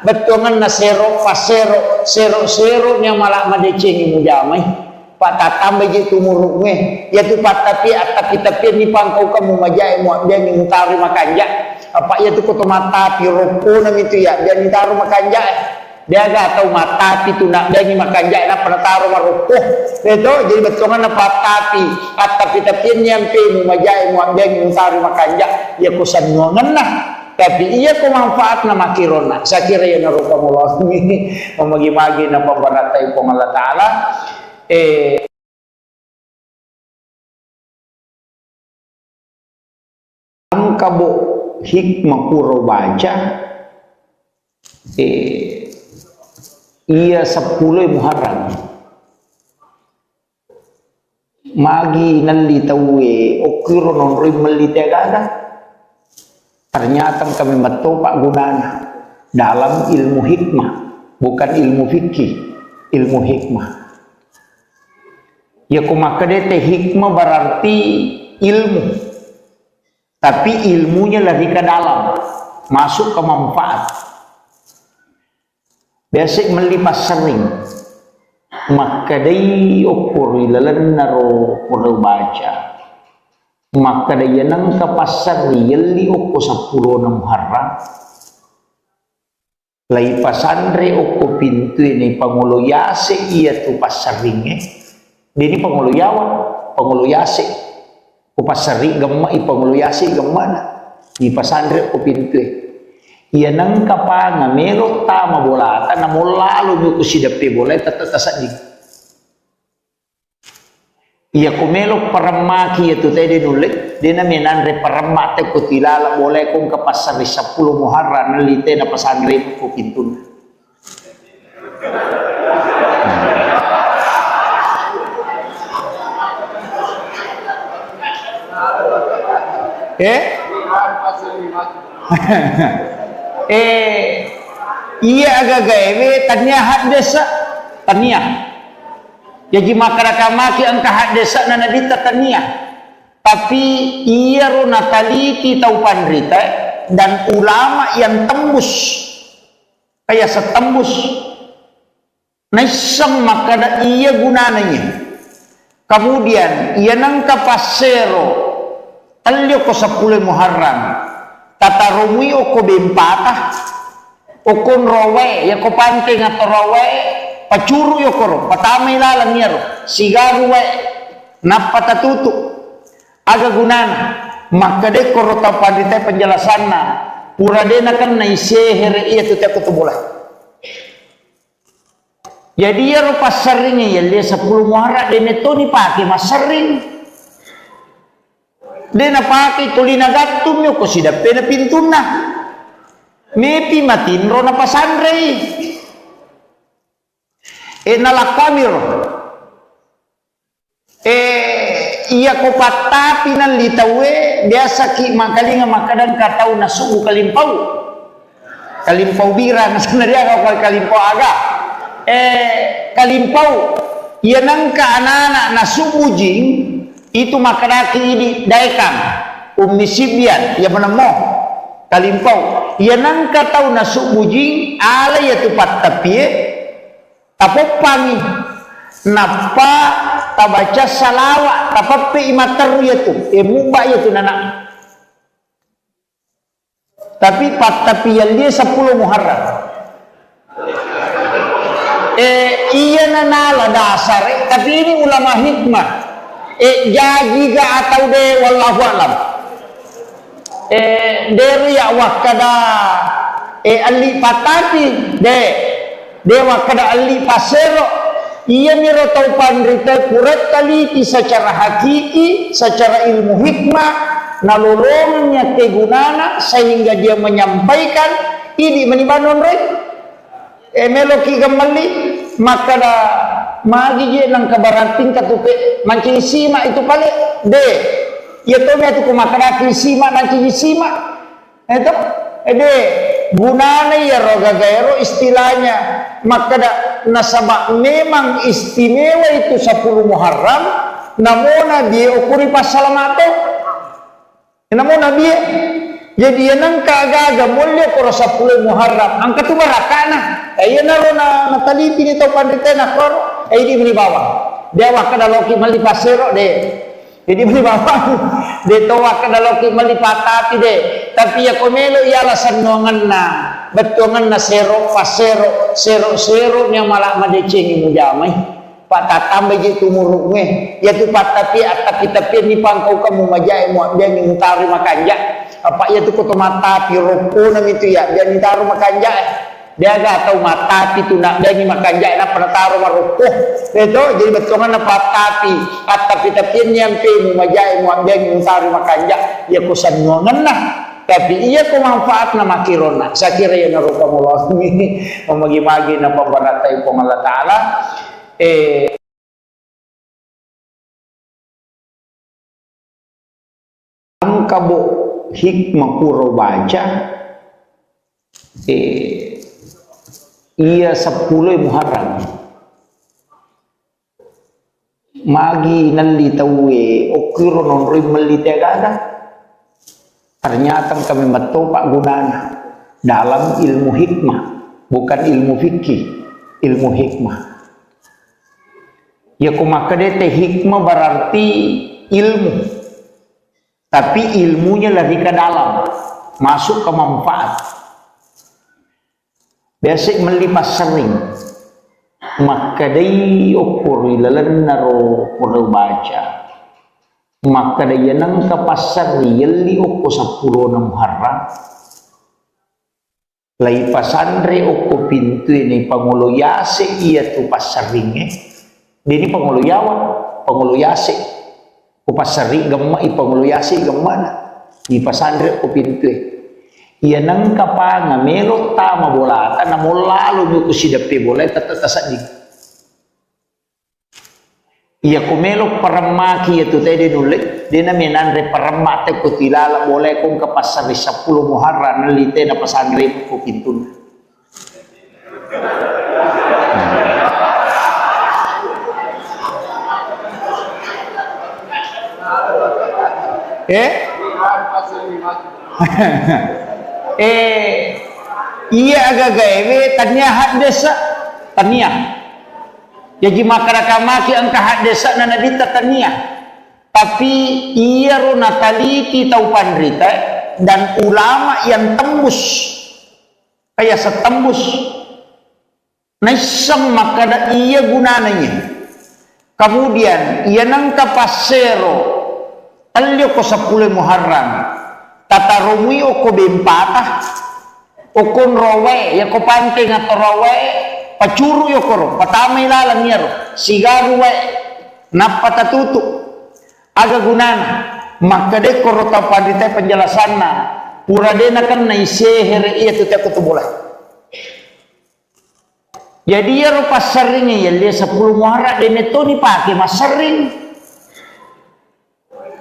betongan na sero pasero sero nya malah madecengi mujamai patatambe gitu murukme ya tu patapi tapi ni pangkau kamu majai mu dia ni mutari makanja apa ya tu koto mata piroko nam itu ya dia ni taruh makanja dia gak tahu mata itu nak dia ni makanja na pernah taruh marukuh itu jadi betongan na patapi tapi nyampe mu majai mu dia ni mutari makanja ya kusan nuangan lah tapi iya ko manfaat na makirona sakira ya naruka mullah ini memagi-magi na pambaratai ko Allah taala kabo hikmah puro baca iya 10 Muharram magi nalli tawe okiro non rimeli tegada ternyata kami matopak gunana dalam ilmu hikmah bukan ilmu fikih ilmu hikmah ya kumakadete hikmah berarti ilmu tapi ilmunya lebih ke dalam masuk ke manfaat biasa melipas sering maka day ukur ilalan naro baca maka daya nang kapasar yelli okko 10 na Muharram lai pasandre okko pintu ini pangulo yase iya tu pasaringe dini pangulo yawa pangulo yase ko pasari gemma i pangulo yase gemma na di pasandre okko pintu iya nang kapanga melo tama bolata na molalo mo kusidape boleh tatatasan di iya kumelo paramaki itu tadi nulik dia naminan re paramate ko tilala boleh kong kapasar 10 Muharram nalite na pasandre ko pintun iya agak gawe tanya hak desa tanya jadi masyarakat ang kahit desa na nadita tania tapi iya ro nataliti tau pandrita dan ulama yang tembus kaya setembus naisang makada iya gunananya kemudian iya nang kapasero talyo ko 10 Muharram tatarumi o ko bempatah o kon rowe ya ko panting atau rowe pacuru yo koro patamay lalang niya ro sigaru we napatatutu aga gunana makade koro tapadite penjelasan na purade na kan na isehere iya tu tiap bola jadi ya ro pasaring ya dia 10 Muharram dene to ni pake masaring dena pake tulina gatum yo ko sidape na pintuna mepi matinro na pasandre nalakamir iya ko patapi ng litawe biasa ki makalinga makadan katau na subu kalimpaw bira na sanadya ka kalimpaw aga kalimpaw iya nang kaanana na subu jing itu makadaki ini daikang umisibian ya menemo kalimpaw iya nang katau na subu jing ala ya tupat tapi tapopangi napa tabaca salawat tapape imatar yaitu muba yaitu nana tapi tapi yang dia 10 Muharram iya nanala dasar tapi ini ulama hikmah jadi ga atau de wallahu alam dari ya wakada ali patati de dewa kada ali pasero ia miro tau pandrita kuret taliti secara hakiki secara ilmu hikmah nalolongnya kegunana sehingga dia menyampaikan ini menibanon rek meloki gemali maka da magi je nang kabaranting katupe mancing sima itu kali de ya to me tu kumakara sima mancing sima itu de gunanya ya roga gaero istilahnya maka nasabak memang istimewa itu 10 Muharram namona dia ukuri pasalamato namona dia jadi yang kagaga mulya ko 10 Muharram ang katubarakana ayan na ro na nataliti nito pandita na koro ay di bawah dewa kadaloki malipasero de jadi bawah de towa kadaloki malipatati de tapi ya komelo ialah sanuangan na betongan na sero pasero sero nya malak madecengi mujamai patatambe gitu murukme ya tu patapi tapi ni pangkau kamu majai mu dia ni mutari makanja apa ya tu koto mata pi roko nang itu ya dia ni taruh makanja dia ga tahu mata itu nak dia ni makanja na pernah taruh maroko itu jadi betongan na patapi tapi yang pe mu majai mu dia ni mutari makanja ya kusan nuangan nah tapi iya ko manfaat na makirona sa kira ya narupa mo ini mamagi-magi na pambaratay po Allah Ta'ala ang kabo hikmah puro baca iya 10 Muharram magi nalitawe okiro non rimelite agada ternyata kami metopak gunanya dalam ilmu hikmah bukan ilmu fikih ilmu hikmah ya kumakadete hikmah berarti ilmu tapi ilmunya lebih ke dalam, masuk ke manfaat. Biasa melipas sering, maka day ukur ilalan naro pura baca, maka day nang kapasar yeli ukur 10 na Muharram. Lai pasandre ukur pintu ini panguluyase iya tu pasaringe, dini panguluyawan, panguluyase, upasari gemma ipanguluyase gemma na, di pasandre ukur pintu. Iya nang kapanga melot tama bolata na lalu nyo kusidapi bola tatatasan di. Iya ko melot paramaki itu tadi nulit dia na menandre paramate ko tilala boleh kung kapasari 10 Muharram nalite na pasandre ko pintun. Iya agak gawe tanya hak desa tanya jadi maki angka hak desa na nadita tanya tapi iya ro nataliti tau pandrita dan ulama yang tembus kayak setembus naisam maka iya gunanya kemudian iya nangka pasero talyo ko 10 Muharram tatarumi ko bempatah ukun rowe ya ko panting atau rowe pacuru yo koro patamay lalang yaro sigaru we napatatutu aga gunana maka de koro tapadite penjelasan na pura de na kan na isehere iya tu tiap boleh jadi ya ro pasaringnya ya dia 10 Muharram de neto ni pake masaring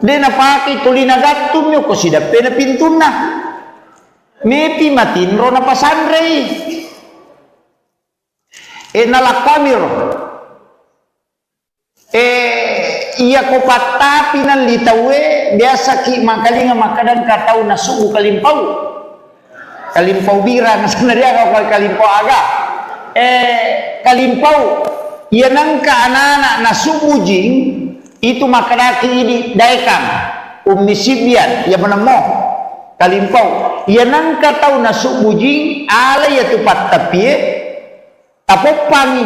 de na pake tulina gatum yo ko sidape na pintuna mepi matinro na pasandre nalakamiro iya ko patapi ng litawe biasa ki makalinga makadan katau na sugu kalimpau bira na sanariya ko kalimpau aga kalimpau iya nang kaanana na sugu jing itu makadaki ini daikang umisibian ya menemo kalimpau iya nang katau na sugu jing ala ya tupat tapi tapopangi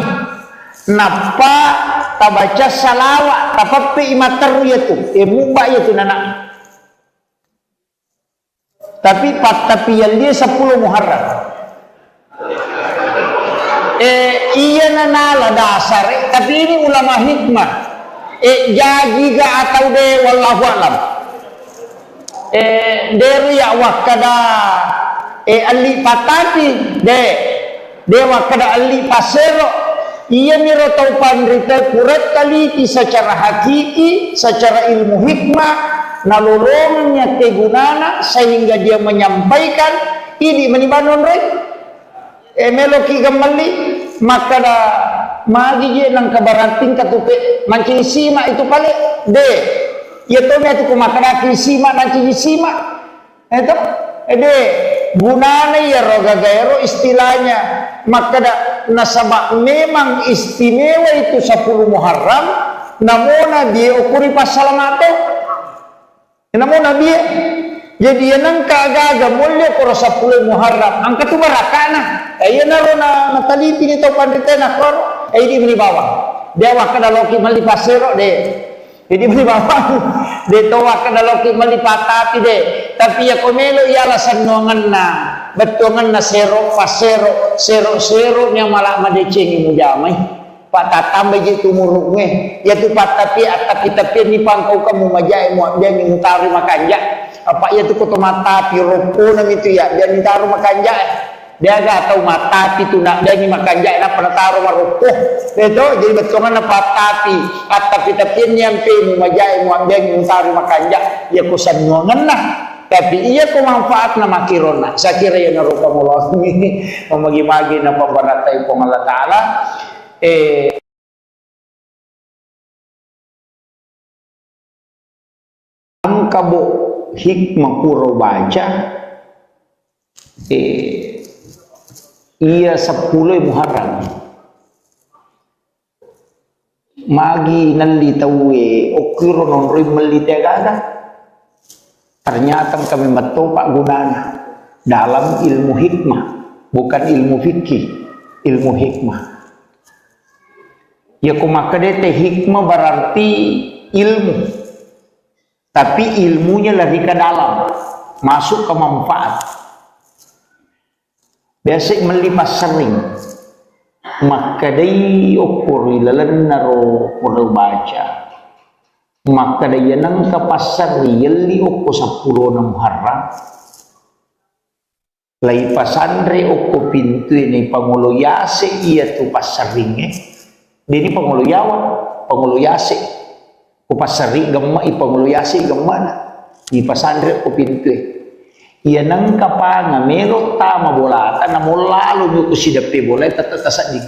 napa tabaca salawat tapapi imataru yaitu mubah yaitu nana tapi tapi yang dia 10 Muharram iya nanala dasar tapi ini ulama hikmah jadi ga atau de wallahu alam dari ya wakada ali patati de dewa kada ali pasero iya miro tau pandrita kuret kali secara hakiki secara ilmu hikmah nalolongnya kegunana sehingga dia menyampaikan ini menibanon rek meloki kembali maka da magi je nang kabaranting katupe mancing sima itu kali de ya to me tu kumakada sima mancing sima itu de gunanya ya roga gaero istilahnya maka nasabak memang istimewa itu 10 Muharram namona dia ukuri pasalamato namona dia jadi yang kagaga mulya koro 10 Muharram angka tu barakana ayo naro na nataliti ni to pandita na koro di beli bawah dia wakada loki mali pasero de jadi beli bawah de to wakada loki mali patati de tapi ya komelo ialah sanongan na betongan na sero pasero sero nya malah madecengi mujamai patatambe gitu muruknya ya tu patapi tapi ni pangkau kamu majai mu dia ni mutari makanja apa ya tu koto mata pi roko nang itu ya dia ni taruh makanja dia gak tahu mata itu nak dia ni makanja na penataruh maroko itu jadi betongan na patapi tapi ni ampe mu majai mu dia ni mutari makanja ya kusanongan nah tapi iya ko manfaat na makirona sa kira ya narupa mo ini mamagi-magi na pambaratay po ng Allah Ta'ala ang kabo hikmah puro baca iya 10 Muharram magi nalitawe okiro non roy malitegaga ternyata kami metopak gunanya dalam ilmu hikmah, bukan ilmu fikih, ilmu hikmah. Ya kumakadete hikmah berarti ilmu, tapi ilmunya lebih ke dalam, masuk ke manfaat. Biasa melipas sering, maka day ukur ilalan naro pura baca, maka day nang kapasar yeli ukur 10 na Muharram. Lai pasandre ukur pintu ini panguluyase iya tu pasaringe, dini panguluyawan, panguluyase, kupasari gemma ipanguluyase gemma na, di pasandre ukur pintu. Iya nang kapanga melo tama bolata na molalu nyo kusidape bola tatatasadik.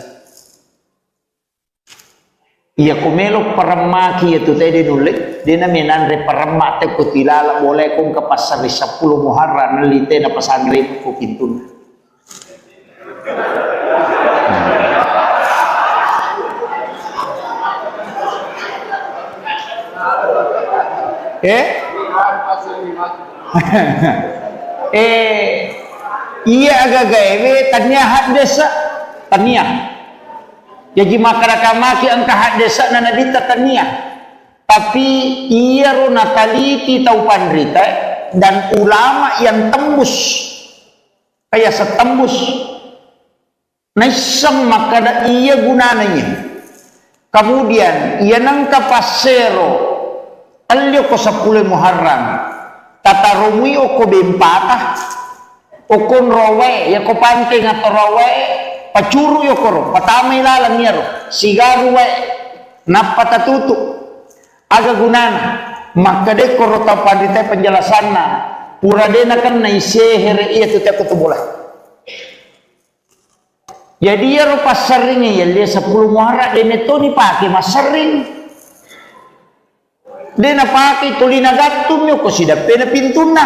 Iya kumelo paramaki itu tadi nulit dina menandre paramate ko tilala boleh kung kapasari 10 Muharram nalite na pasandre ko pintun. Iya agak gawe tanya desa tania. Jadi masyarakat angka hak desa na nadita tania. Tapi iya ro nataliti tau pandrita dan ulama yang tembus kayak setembus naisam maka iya gunanya. Kemudian ia nangka pasero alyo ko 10 Muharram tata rumui ko bempata okon rowe ya ko panting atau rowe pacuru yo koro patamay lalang yaro sigaru we napatatutu aga gunana maka de koro tapadite penjelasan na pura de na kan na isehere iya tu tiap bola jadi yaro pasaringnya ya dia 10 Muharram de neto ni pake masaring de na pake tulina gatum yo ko sidape na pintuna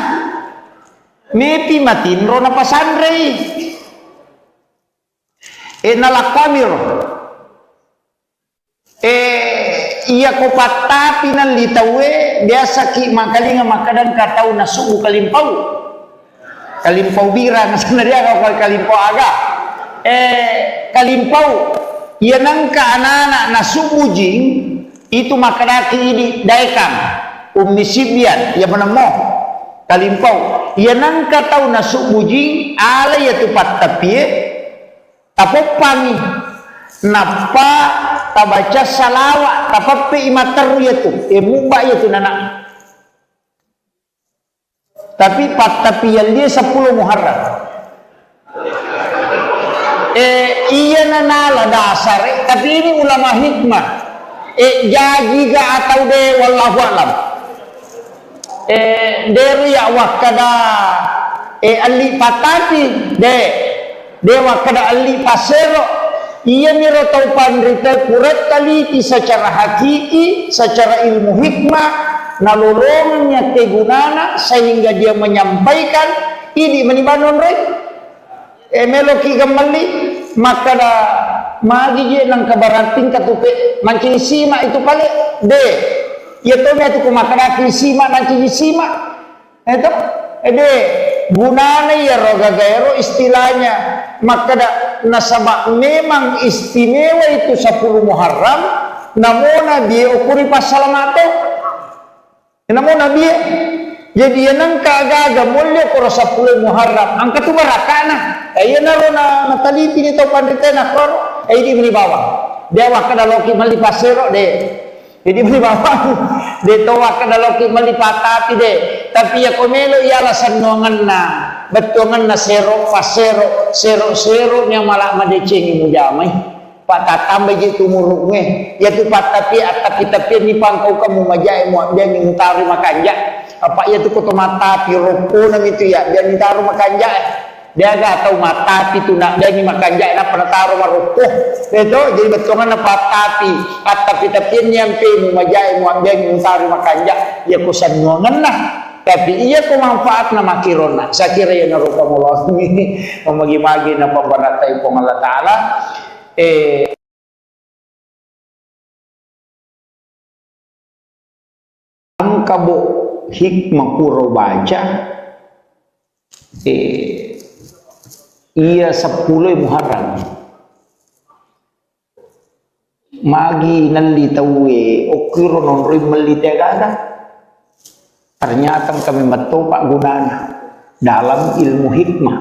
mepi matinro na pasandrei nalakamir iya ko patapi nan litawe biasa ki makalinga makadan katau na suku kalimpau bira na sana dia kau kalimpau aga kalimpau iya nangka anak-anak na suku jing itu makadaki di daekang umisibian ya menemo kalimpau iya nangka tau na suku jing ala ya tupat tapi tapopangi napa tabaca salawat tapapi imater yaitu mubah yaitu nana tapi tapi yang dia 10 Muharram iya nana dasar tapi ini ulama hikmah jadi ga atau de wallahu alam dari ya wakada ali patati de dewa kada ali pasero iya miro tau pandrita kuret taliti secara hakiki secara ilmu hikmah nalolongnya kegunana sehingga dia menyampaikan ini menibanon rek meloki gemali maka da magi je nang kabaranting katupe mancing sima itu kali de ya to me tu kumakada sima mancing sima itu de gunanya ya roga gaero istilahnya maka nasabak memang istimewa itu 10 Muharram namona dia ukuri pasalamato namona dia jadi yang kagaga mulia koro 10 Muharram angka tu barakana ayo naro na taliti ni to panditena koro di beli bawah dia wakada loki mali pasero de jadi beli bawah de to wakada loki mali patati de tapi ya komelo ialah sanuangan na betongan na sero pasero sero nya malah madecengi mujamai patatambe gitu murunge ya tu patapi tapi ni pangkau kamu majai mu dia ngutari makanja apa ya tu koto mata piroko nam itu ya dia ngitaru makanja dia gak tahu mata itu nak dia ni makanja na penataru marukuh itu jadi betongan na patapi tapi yang pe mu majai mu dia ngutari makanja ya kusanuangan nah tapi iya ko manfaat na makirona sa kira ya narupa mo ini mamagi-magi na pambaratay ko Allah Ta'ala ang kabo hikmah pura baca ia 10 Muharram magi nalli tawe okiro non rimeli tegada. Ternyata kami metopak gunanya dalam ilmu hikmah,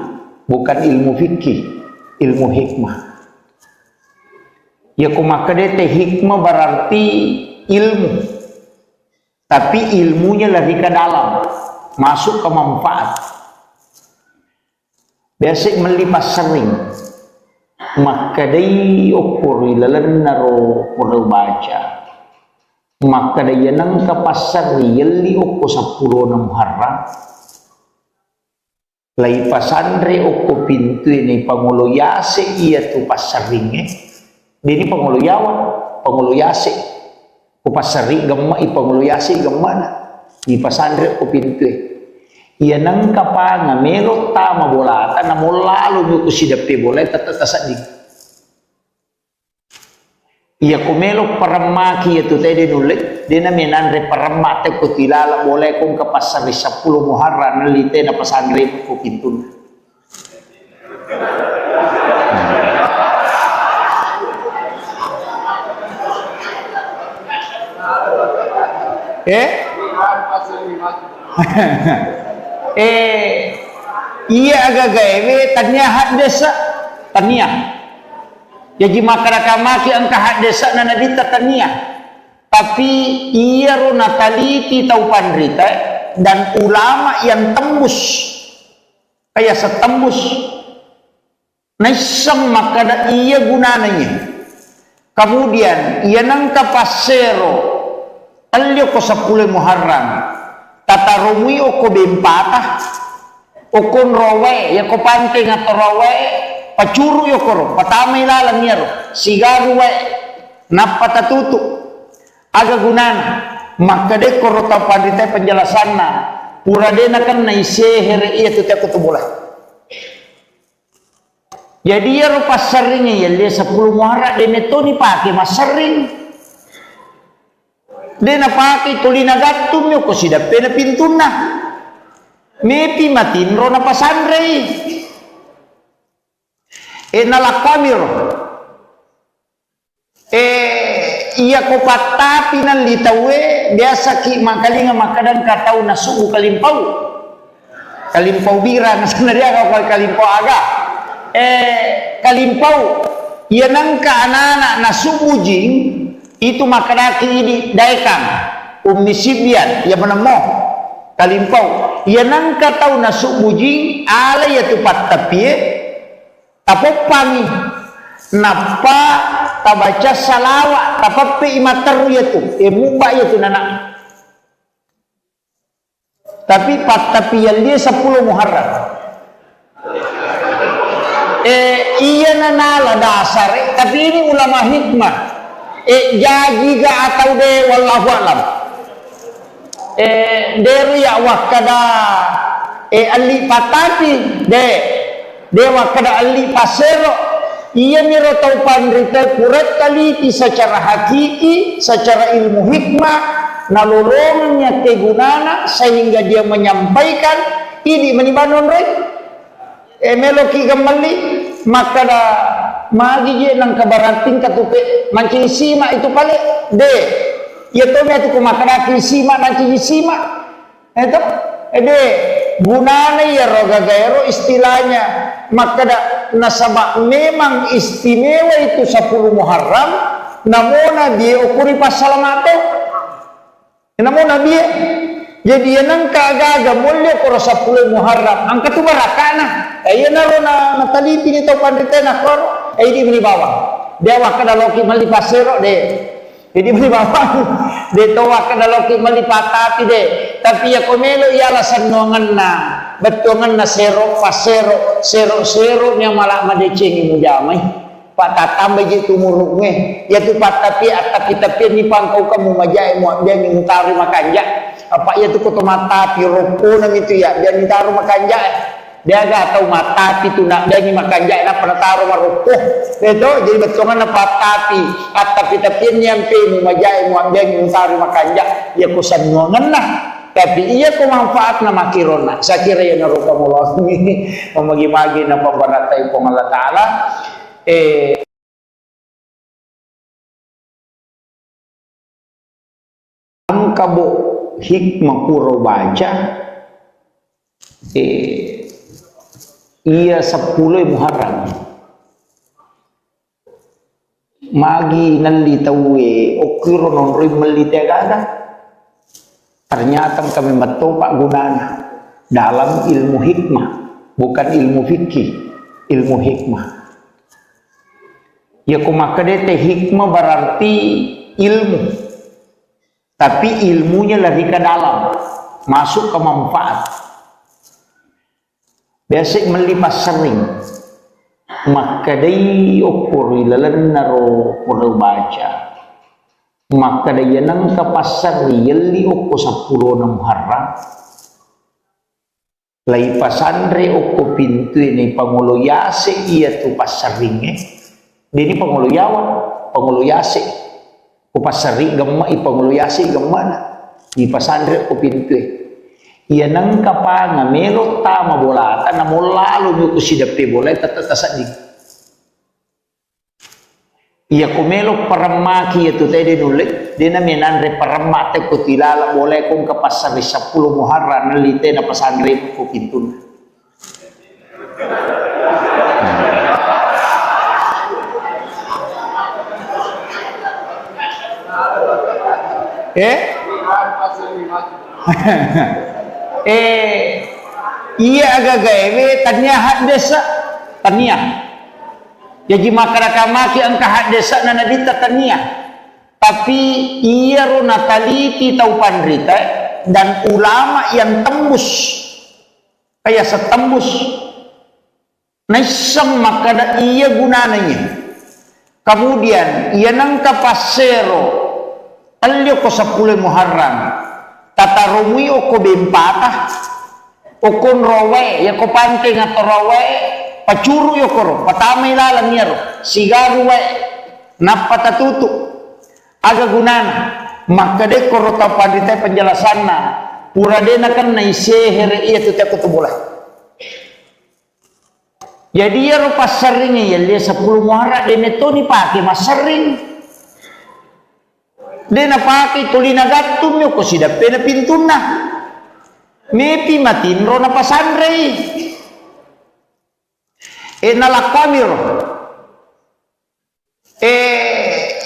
bukan ilmu fikih, ilmu hikmah. Ya kumakadete hikmah berarti ilmu, tapi ilmunya lebih ke dalam, masuk ke manfaat. Biasa melipas sering, maka day ukur ilalan naro pura baca. Maka dia nang kapasar yeli oko 10 na Muharram lai pasandre oko pintu ini pangulo yase iya tu pasaringe dini pangulo yawa pangulo yase ko pasari gemma i pangulo yase gemana di pasandre oko pintu iya nang kapanga melo tama bolata na lalu nyo kusidape boleh tatatasadik. Iya kumelo paramaki itu tadi nulit dia naminanre paramate ko tilala boleh kong ke pasar 10 Muharram nalite na pasandre ko pintun. Iya agak gawe tanya hak desa tanya. Jadi masyarakat angka hak desa na nabita tania, tapi ia ro nataliti tau pandrita dan ulama yang tembus kayak setembus naisam maka ia gunanya. Kemudian ia nangka pasero talio ko 10 Muharram tatarumui oko bempata okon rowe ya ko pante atau rowe pacuru yo koro patama ilalang niya ro sigaru we napata tutu aga gunana maka de koro ta pandita penjelasan na pura de na kan na isehere iya tu ta kutubola jadi ya ro pasarinya ya dia 10 Muharram de neto ni pake masaring de na pake tulina gatum yo ko sida pena pintuna mepi matin ro na pasandre nalakamir iya ko patapi nan litawe biasa ki makalinga makadan katau nasugu kalimpau bira na sanaria ka kalimpau aga kalimpau iya nangka anak-anak nasugu jing itu makadaki ini daekang ummi sibian ya menemo kalimpau iya nangka tau nasugu jing ala ya tupat tapi tapopani napa tabaca salawat tapapi imateru yaitu mubah yaitu nana tapi yang dia 10 Muharram iya nanala dasar tapi ini ulama hikmah jadi ga atau de wallahu alam dari ya wakada ali patati de dewa kada ali pasero ia miro tau pandrita kuret taliti secara hakiki secara ilmu hikmah nalolongnya kegunana sehingga dia menyampaikan ini menibanon rek meloki gemali maka da magi je nang kabaranting katupe mancing sima itu pale de ya to me tu kumakada sima mancing sima itu de gunanya ya roga gaero istilahnya maka nasabak memang istimewa itu 10 Muharram namona dia ukuri pasalamato namona dia jadi yang kagaga mulia koro 10 Muharram angka tu barakana ayo naro na taliti ni tau pandita na koro di beli bawang dia wakada loki mali pasero de jadi beli bawang de to wakada loki mali patati de tapi ya komelo ialah sanongan na betongan na sero pasero sero nya malak madecengi mujamai patatambe jitu murunge ya tu patapi tapi ni pangkau kamu majai mo dia ni mutari makanja apa ya tu koto mata piropo nang itu ya dia ni taruh makanja dia ga tahu mata itu nak dia ni makanja na pernah taruh marupuh itu jadi betongan na patapi tapi nyampe mo majai mo dia ni mutari makanja ya kusanongan nah tapi iya ko manfaat na makirona sa kira yan narupa mo lang mamagi-magi na pambaratay po ng Allah Ta'ala ang kabo hikmah puro baca iya 10 Muharram magi nalitawe okiro non rin malitegaga ternyata kami matopak gunanya dalam ilmu hikmah, bukan ilmu fikih, ilmu hikmah. Ya kumakadete hikmah berarti ilmu, tapi ilmunya lebih ke dalam, masuk ke manfaat. Biasa melipas sering, maka day ukur ilalan naro pura baca. Maka daya nang kapasar yali oko 10 na Muharram lai pasandre oko pintu ini pangulo yase iya tu pasaring dini pangulo yawan pangulo yase ko pasari gemma ipangulo yase gemma na di pasandre oko pintu iya nang kapanga melo tama bolata na molalo nyo kusidape bola tatatasadig iya kumelo paramaki itu tadi nulit dia naminan re paramate ko tilala boleh kung kapasar 10 Muharram nalite na pasandre ko pintun iya agak gawe tanya hak desa tanya jadi masyarakat ang kahadesa na nadita tania tapi iya ro nataliti tau pandrita dan ulama yang tembus kaya setembus naisang makada iya gunananya kemudian iya nang kapasero talyo ko 10 Muharram tatarumui oko bempata okon rowe ya ko panting atau rowe pacuru yo koro patamay lalang niya ro sigaru we napatatutu aga gunana makade koro tau panditay penjelasan na pura dena kan na isehere iya tu tiap boleh jadi ya ro pasaring ya dia 10 Muharram dene to ni pake masaring dena pake tulina gatum yo ko sidape na pintuna mepi matinro na pasandre nalakwamir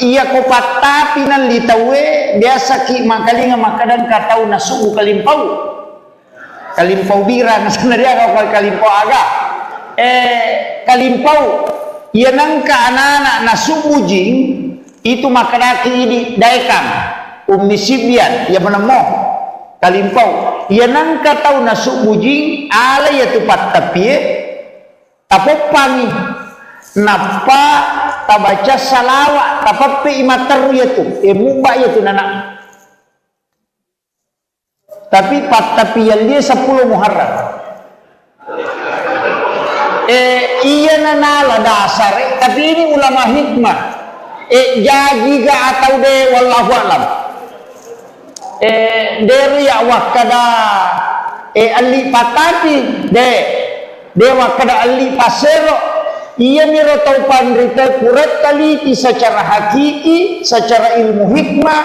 iya ko patapi ng litawe biasa ki makalinga makadan katau na sugu kalimpaw bira na sanariya ka kalimpaw aga kalimpaw iya nang kaanana na sugu jing itu makadaki ini daikam umisibian ya menemo kalimpaw iya nang katau na sugu jing ala ya tupat tapi tapopangi napa tabaca salawat tapapi imater yaitu mumba yaitu nana tapi tapi yang dia 10 Muharram iya nanala dasar tapi ini ulama hikmah jadi ga atau de wallahu alam dari ya wakada ali patati de dewa kada ali pasero ia miro tau pandrita kuret taliti secara hakiki secara ilmu hikmah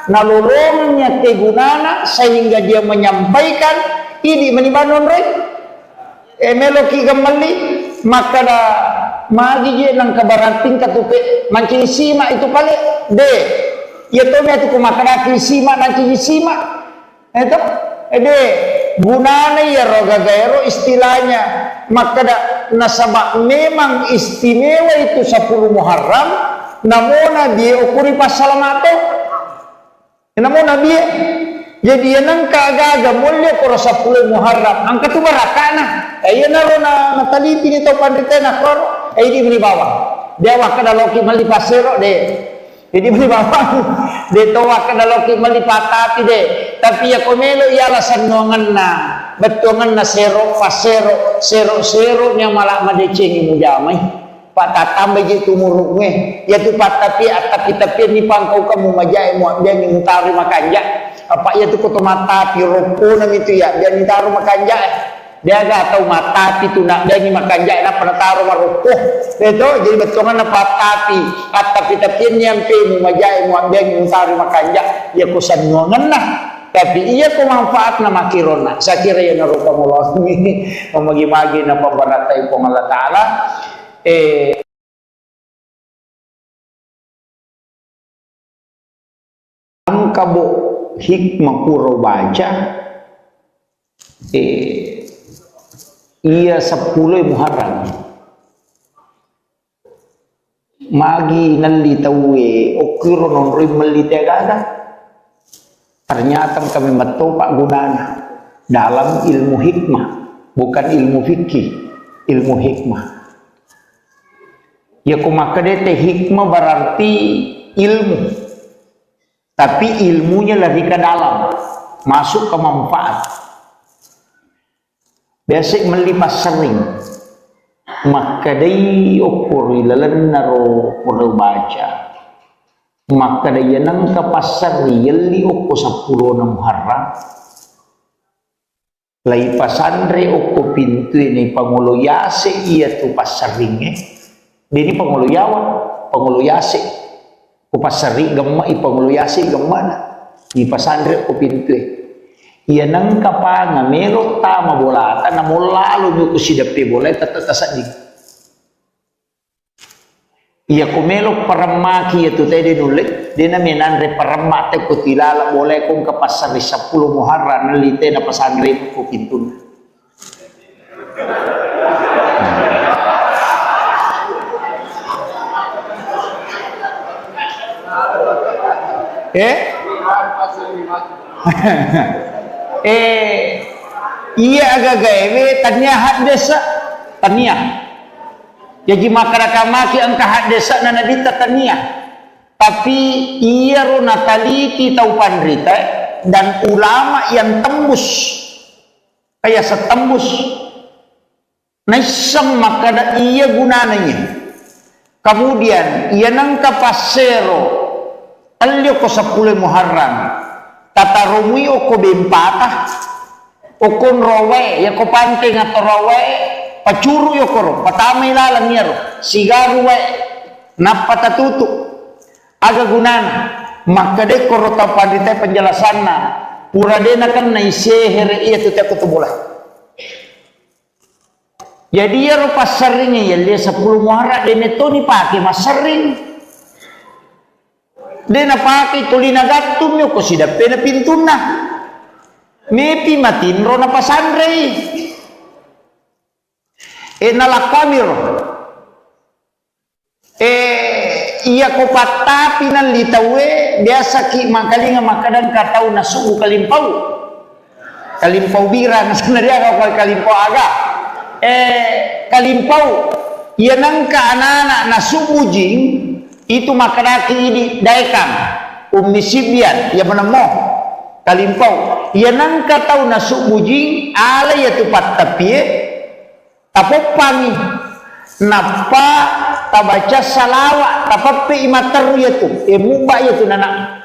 nalolongnya kegunana sehingga dia menyampaikan ini menibanon rek meloki gemali maka da magi je nang kabarating katupe mancing sima itu pale de ya to me tu kumakada sima mancing sima itu de gunana ya roga gaero istilahnya maka nasabak memang istimewa itu 10 Muharram namona dia ukuri pasalamato namona dia jadi nang kaagaga mulya ko 10 Muharram ang katubarakana ay na ro na nataliti nito pandita na koro ay di binibawa dewa kadaloki malipasero de jadi binibawa de towa kadaloki malipatati de tapi ya komelo ialah sanongan na betongan na sero pasero sero nya malak madecengi mujamai patatambay gitu murugnya ya tu patapi atapi ni pangkau kamu majai mu dia ni mutari makanja apa ia tu koto mata piroko nam itu ya dia ni taruh makanja dia agak tahu mata itu nak dia ni makanja nak pernah taruh maroko itu jadi betongan apa tapi nyampe mu majai mu ambil mu taruh makanja ya kusan nuangan lah tapi ia ko manfaat na makirona sa kira ya narupa mo ini mamagi-magi na pambaratay po ng Allah Ta'ala ang kabo hikmah puro baca ia 10 Muharram magi nalitawe okiro non rin malitegaga ternyata kami matopak gunanya dalam ilmu hikmah bukan ilmu fikih ilmu hikmah ya kumakadete hikmah berarti ilmu tapi ilmunya lari ke dalam masuk ke manfaat biasa melipas sering maka day ukur ilalan naro pura baca maka day nang kapasar yali uko 10 na Muharram lay pasandre uko pintu ini Pangulo Yase iya tu pasaring dini Pangulo Yawa Pangulo Yase ku pasari gemma i Pangulo Yase gemma na i pasandre uko pintu iya nang kapanga melo tama bolata na mulalo nyo kusidapi bolay tatatasadig iya kumelo paramaki itu tadi nulit dia naminan re paramate ko tilala boleh kung kapasar 10 Muharram nalite na pasandre ko pintun iya agak gawe tanya hak desa tanya jadi masyarakat ang kahad desa na nadita tania tapi iya ro nataliti tau pandrita dan ulama yang tembus kaya sa tembus naisang makada iya gunananya kemudian iya nang kapasero alyo ko 10 Muharram tatarumui o ko bempata o kon rowe ya ko panting ato rowe pacuru yo koro patamay lalang niya ro sigaru we napatatutu aga gunana makade koro tau panditay penjelasan na pura dena kan na isehere iya tuti ako tubulah jadi ya ro pasaringnya ya liya 10 Muharram dene to ni pake masaring dena pake tulina gatum yo ko sidape na pintun na mepi matinro na pasandre nalakamir iya ko patapi ng litawe biasa ki makalinga makadan katau na sugu kalimpaw bira na sanadya ka kalimpaw aga kalimpaw iya nang kaanana na sugu jing itu makadaki ini daikang umisibian ya menemo kalimpaw iya nang katau na sugu jing ala ya tupat tapi tapopani napa tabaca salawat tapapi imataru yaitu mubah yaitu nana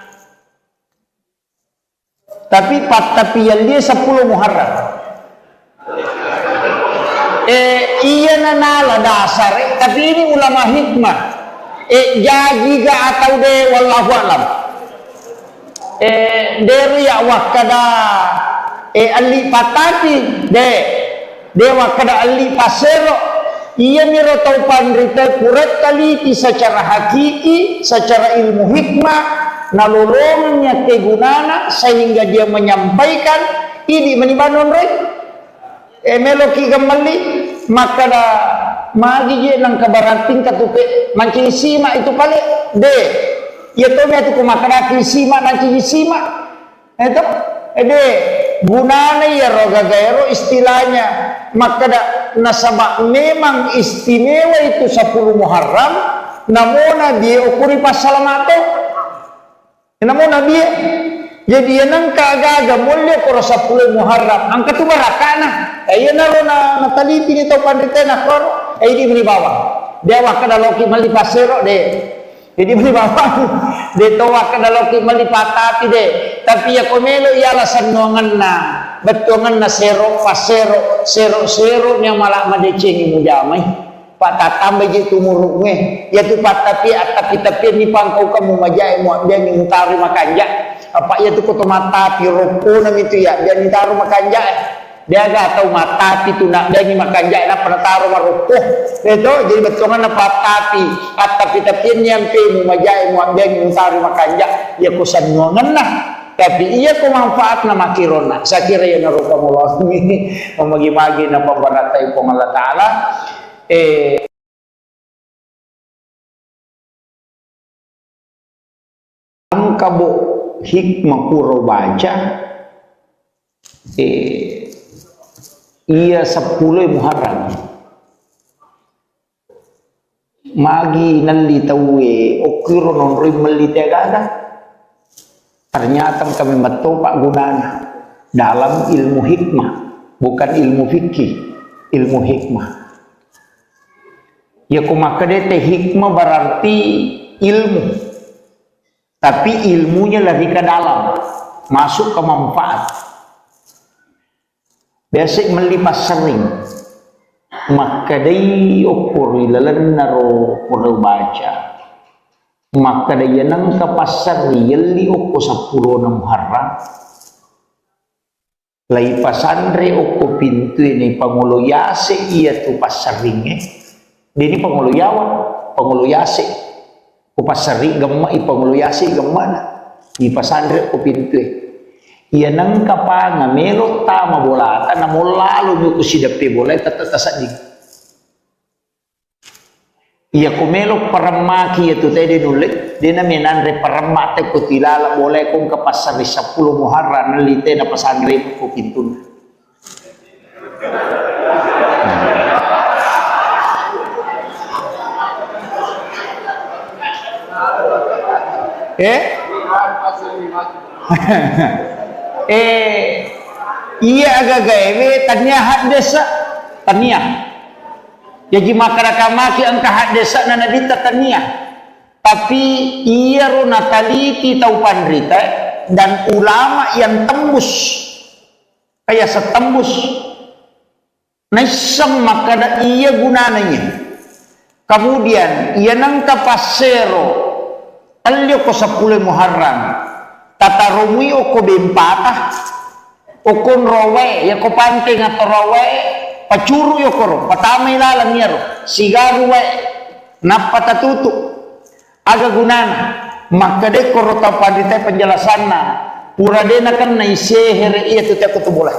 tapi tapi yang dia 10 Muharram iya nanala dasar tapi ini ulama hikmah jadi ga atau de wallahu alam dari ya wakada ali patati de dewa kada ali pasero ia miro tau pandrita kuret taliti secara hakiki secara ilmu hikmah nalolongnya kegunana sehingga dia menyampaikan ini menibanon rek meloki gamali maka da magi je nang kabarating katuke manci sima itu pale de ya to me tu kumakada sima nanci sima itu de gunana ya roga gaero istilahnya maka nasabak memang istimewa itu 10 Muharram namona dia ukuri pasalamato namona dia jadi nang kaagaga mulya ko 10 Muharram ang katubarakana ay naro na nataliti nito pandrita na kor ay di bawang dewa kada loki malipasero de jadi bawang towa kada ki malipatati de tapi ya komelo ya alasan nuangan na betongan na sero pasero sero nya malak madecengi mujamai pak tatambah je tumuruk nge ya tu pak tapi ni pangkau kamu majai mu dia ni utari makanja apa ya tu koto mata piroko nam itu ya dia ni taruh makanja dia gak tahu mata itu nak dia ni makanja nak pernah taruh marukuh itu jadi betongan na tapi nyampe mu majai mu dia ni utari makanja ya kusan nuangan nah tapi iya ko manfaat na makirona sa kira ya narupa mullah mamagi-magi na pambaratay po Allah Ta'ala ang kabo hikmah puro baca iya 10 Muharram magi nalitawe okiro non rimelitagada ternyata kami metopak gunanya dalam ilmu hikmah bukan ilmu fikih ilmu hikmah ya kumakadete hikmah berarti ilmu tapi ilmunya lebih ke dalam masuk ke manfaat biasa melipas sering maka day ukur ilalan naro pura baca maka day nang kapasar yeli uko 10 na Muharram lay pasandre uko pintu ini pangulo yase iya tu pasaringe dini pangulo yawa pangulo yase ko pasari gamma ipangulo yase gamma na di pasandre uko pintu iya nang kapanga melo tama bolata na molalo nyo ko sidape bola tatatasadig iya kumelo paramaki itu tadi nulit dia naminanre paramate ko tilala boleh kong kapasari 10 Muharram nalite na pasandre ko pintun iya agak gawe tanya hak desa tanya jadi masyarakat angka hak desa na nadita tania tapi iya ro nataliti tau pandrita dan ulama yang tembus kayak setembus naisam maka iya gunanya kemudian iya nangka pasero alyo ko 10 Muharram tatarumi o ko bempata o kon rowe ya ko panting atau rowe pacuru yo koro patama ilalang yaro sigaru we napatatutu aga gunana maka de koro tapadite penjelasan na pura de na kan na isehere iya tuti aku tubulah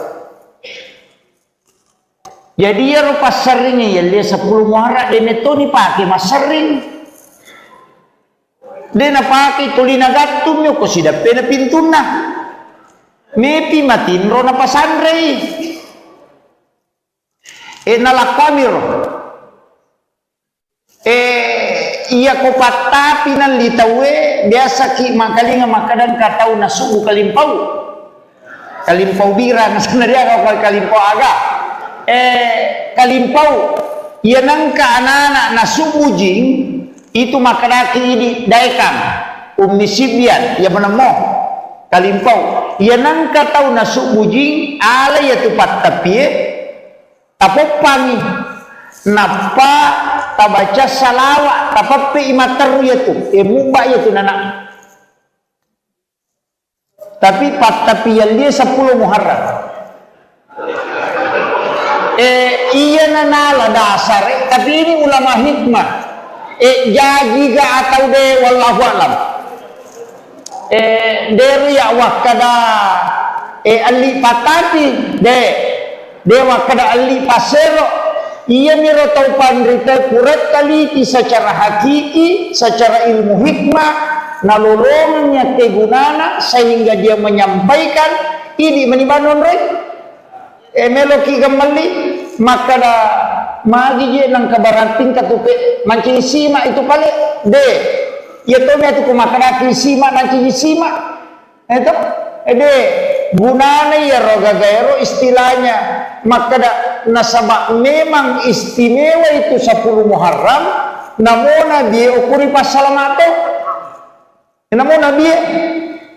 jadi ya rupa seringnya ya dia 10 Muharram de neto ni pake mas sering de na pake tulina gatum yo ko sidape na pintuna mepi matinro na pasandrei nalakamir iya ko patapi nan litawe biasa ki makalinga makadan katau na sugu kalimpau bira na sanaria ko kalimpau aga kalimpau iya nangka anak-anak na sugu jing itu makadaki ini daikam umisibian ya menemo kalimpau iya nangka tau na sugu jing ala ya tupat tapi tapopani napa tabaca salawat tapapi imateru yaitu mubah yaitu nana tapi tapi yang dia 10 Muharram iya nanala dasar tapi ini ulama hikmah jadi ga atau de wallahu alam dari ya wakada ali patati de dewa kada ali pasero ia miro tau pandrita kurat taliti secara hakiki secara ilmu hikmah nalolongnya kegunana sehingga dia menyampaikan ini menibanon rek meloki gemali maka da magi je nang kabarating katupe mancing sima itu pale de ya to me tu kumakana sima mancing sima itu de gunanya ya roga gairo istilahnya maka nasabak memang istimewa itu 10 Muharram namona dia ukuri pasalamato Namun Nabi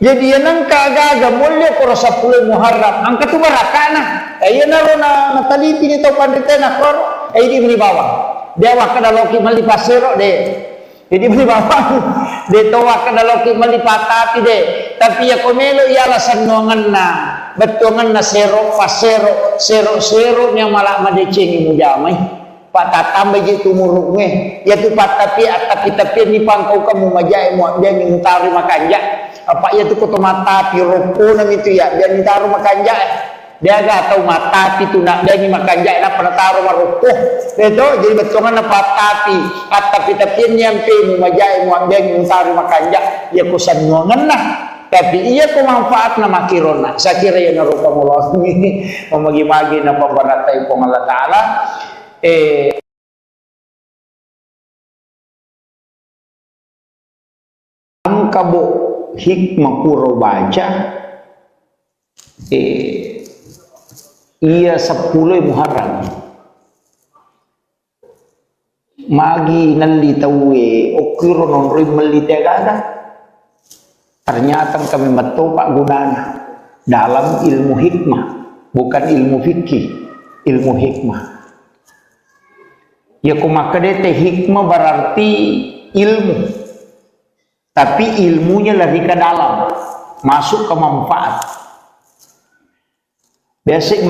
jadi yang kagaga mulia ko 10 Muharram angka tu barakana ayo na nataliti ni to panditena kor ay di bawah dewa kada loki mali pasero de jadi bawah de towa kada loki mali patati de tapi ya komelo ya lasan nongan na betongan na sero pasero sero nya malak madecengi mujamai patatambay di tumurug nge ya tu patapi tapi ni pangkau kamu majai mo dia ni utari makanja apa ya tu ko mata piroko na itu ya dia ni taru makanja dia ga tahu mata itu nak dia ni makanja na panataro maruko itu jadi betongan na patapi tapi ni ampe mo majai mo dia ni utari makanja ya ko sanuangan na tapi iya ko manfaat na makirona sa kira ya naruka mo ini mamagi-magi na pambaratay po Allah Taala ang kabo hikmah puro baca iya 10 Muharram magi nalitawe okiro non rimelitagada ternyata kami matopak gunanya dalam ilmu hikmah bukan ilmu fikih ilmu hikmah. Ya kumakadete hikmah berarti ilmu. Tapi ilmunya lebih ke dalam. Masuk ke manfaat. Basic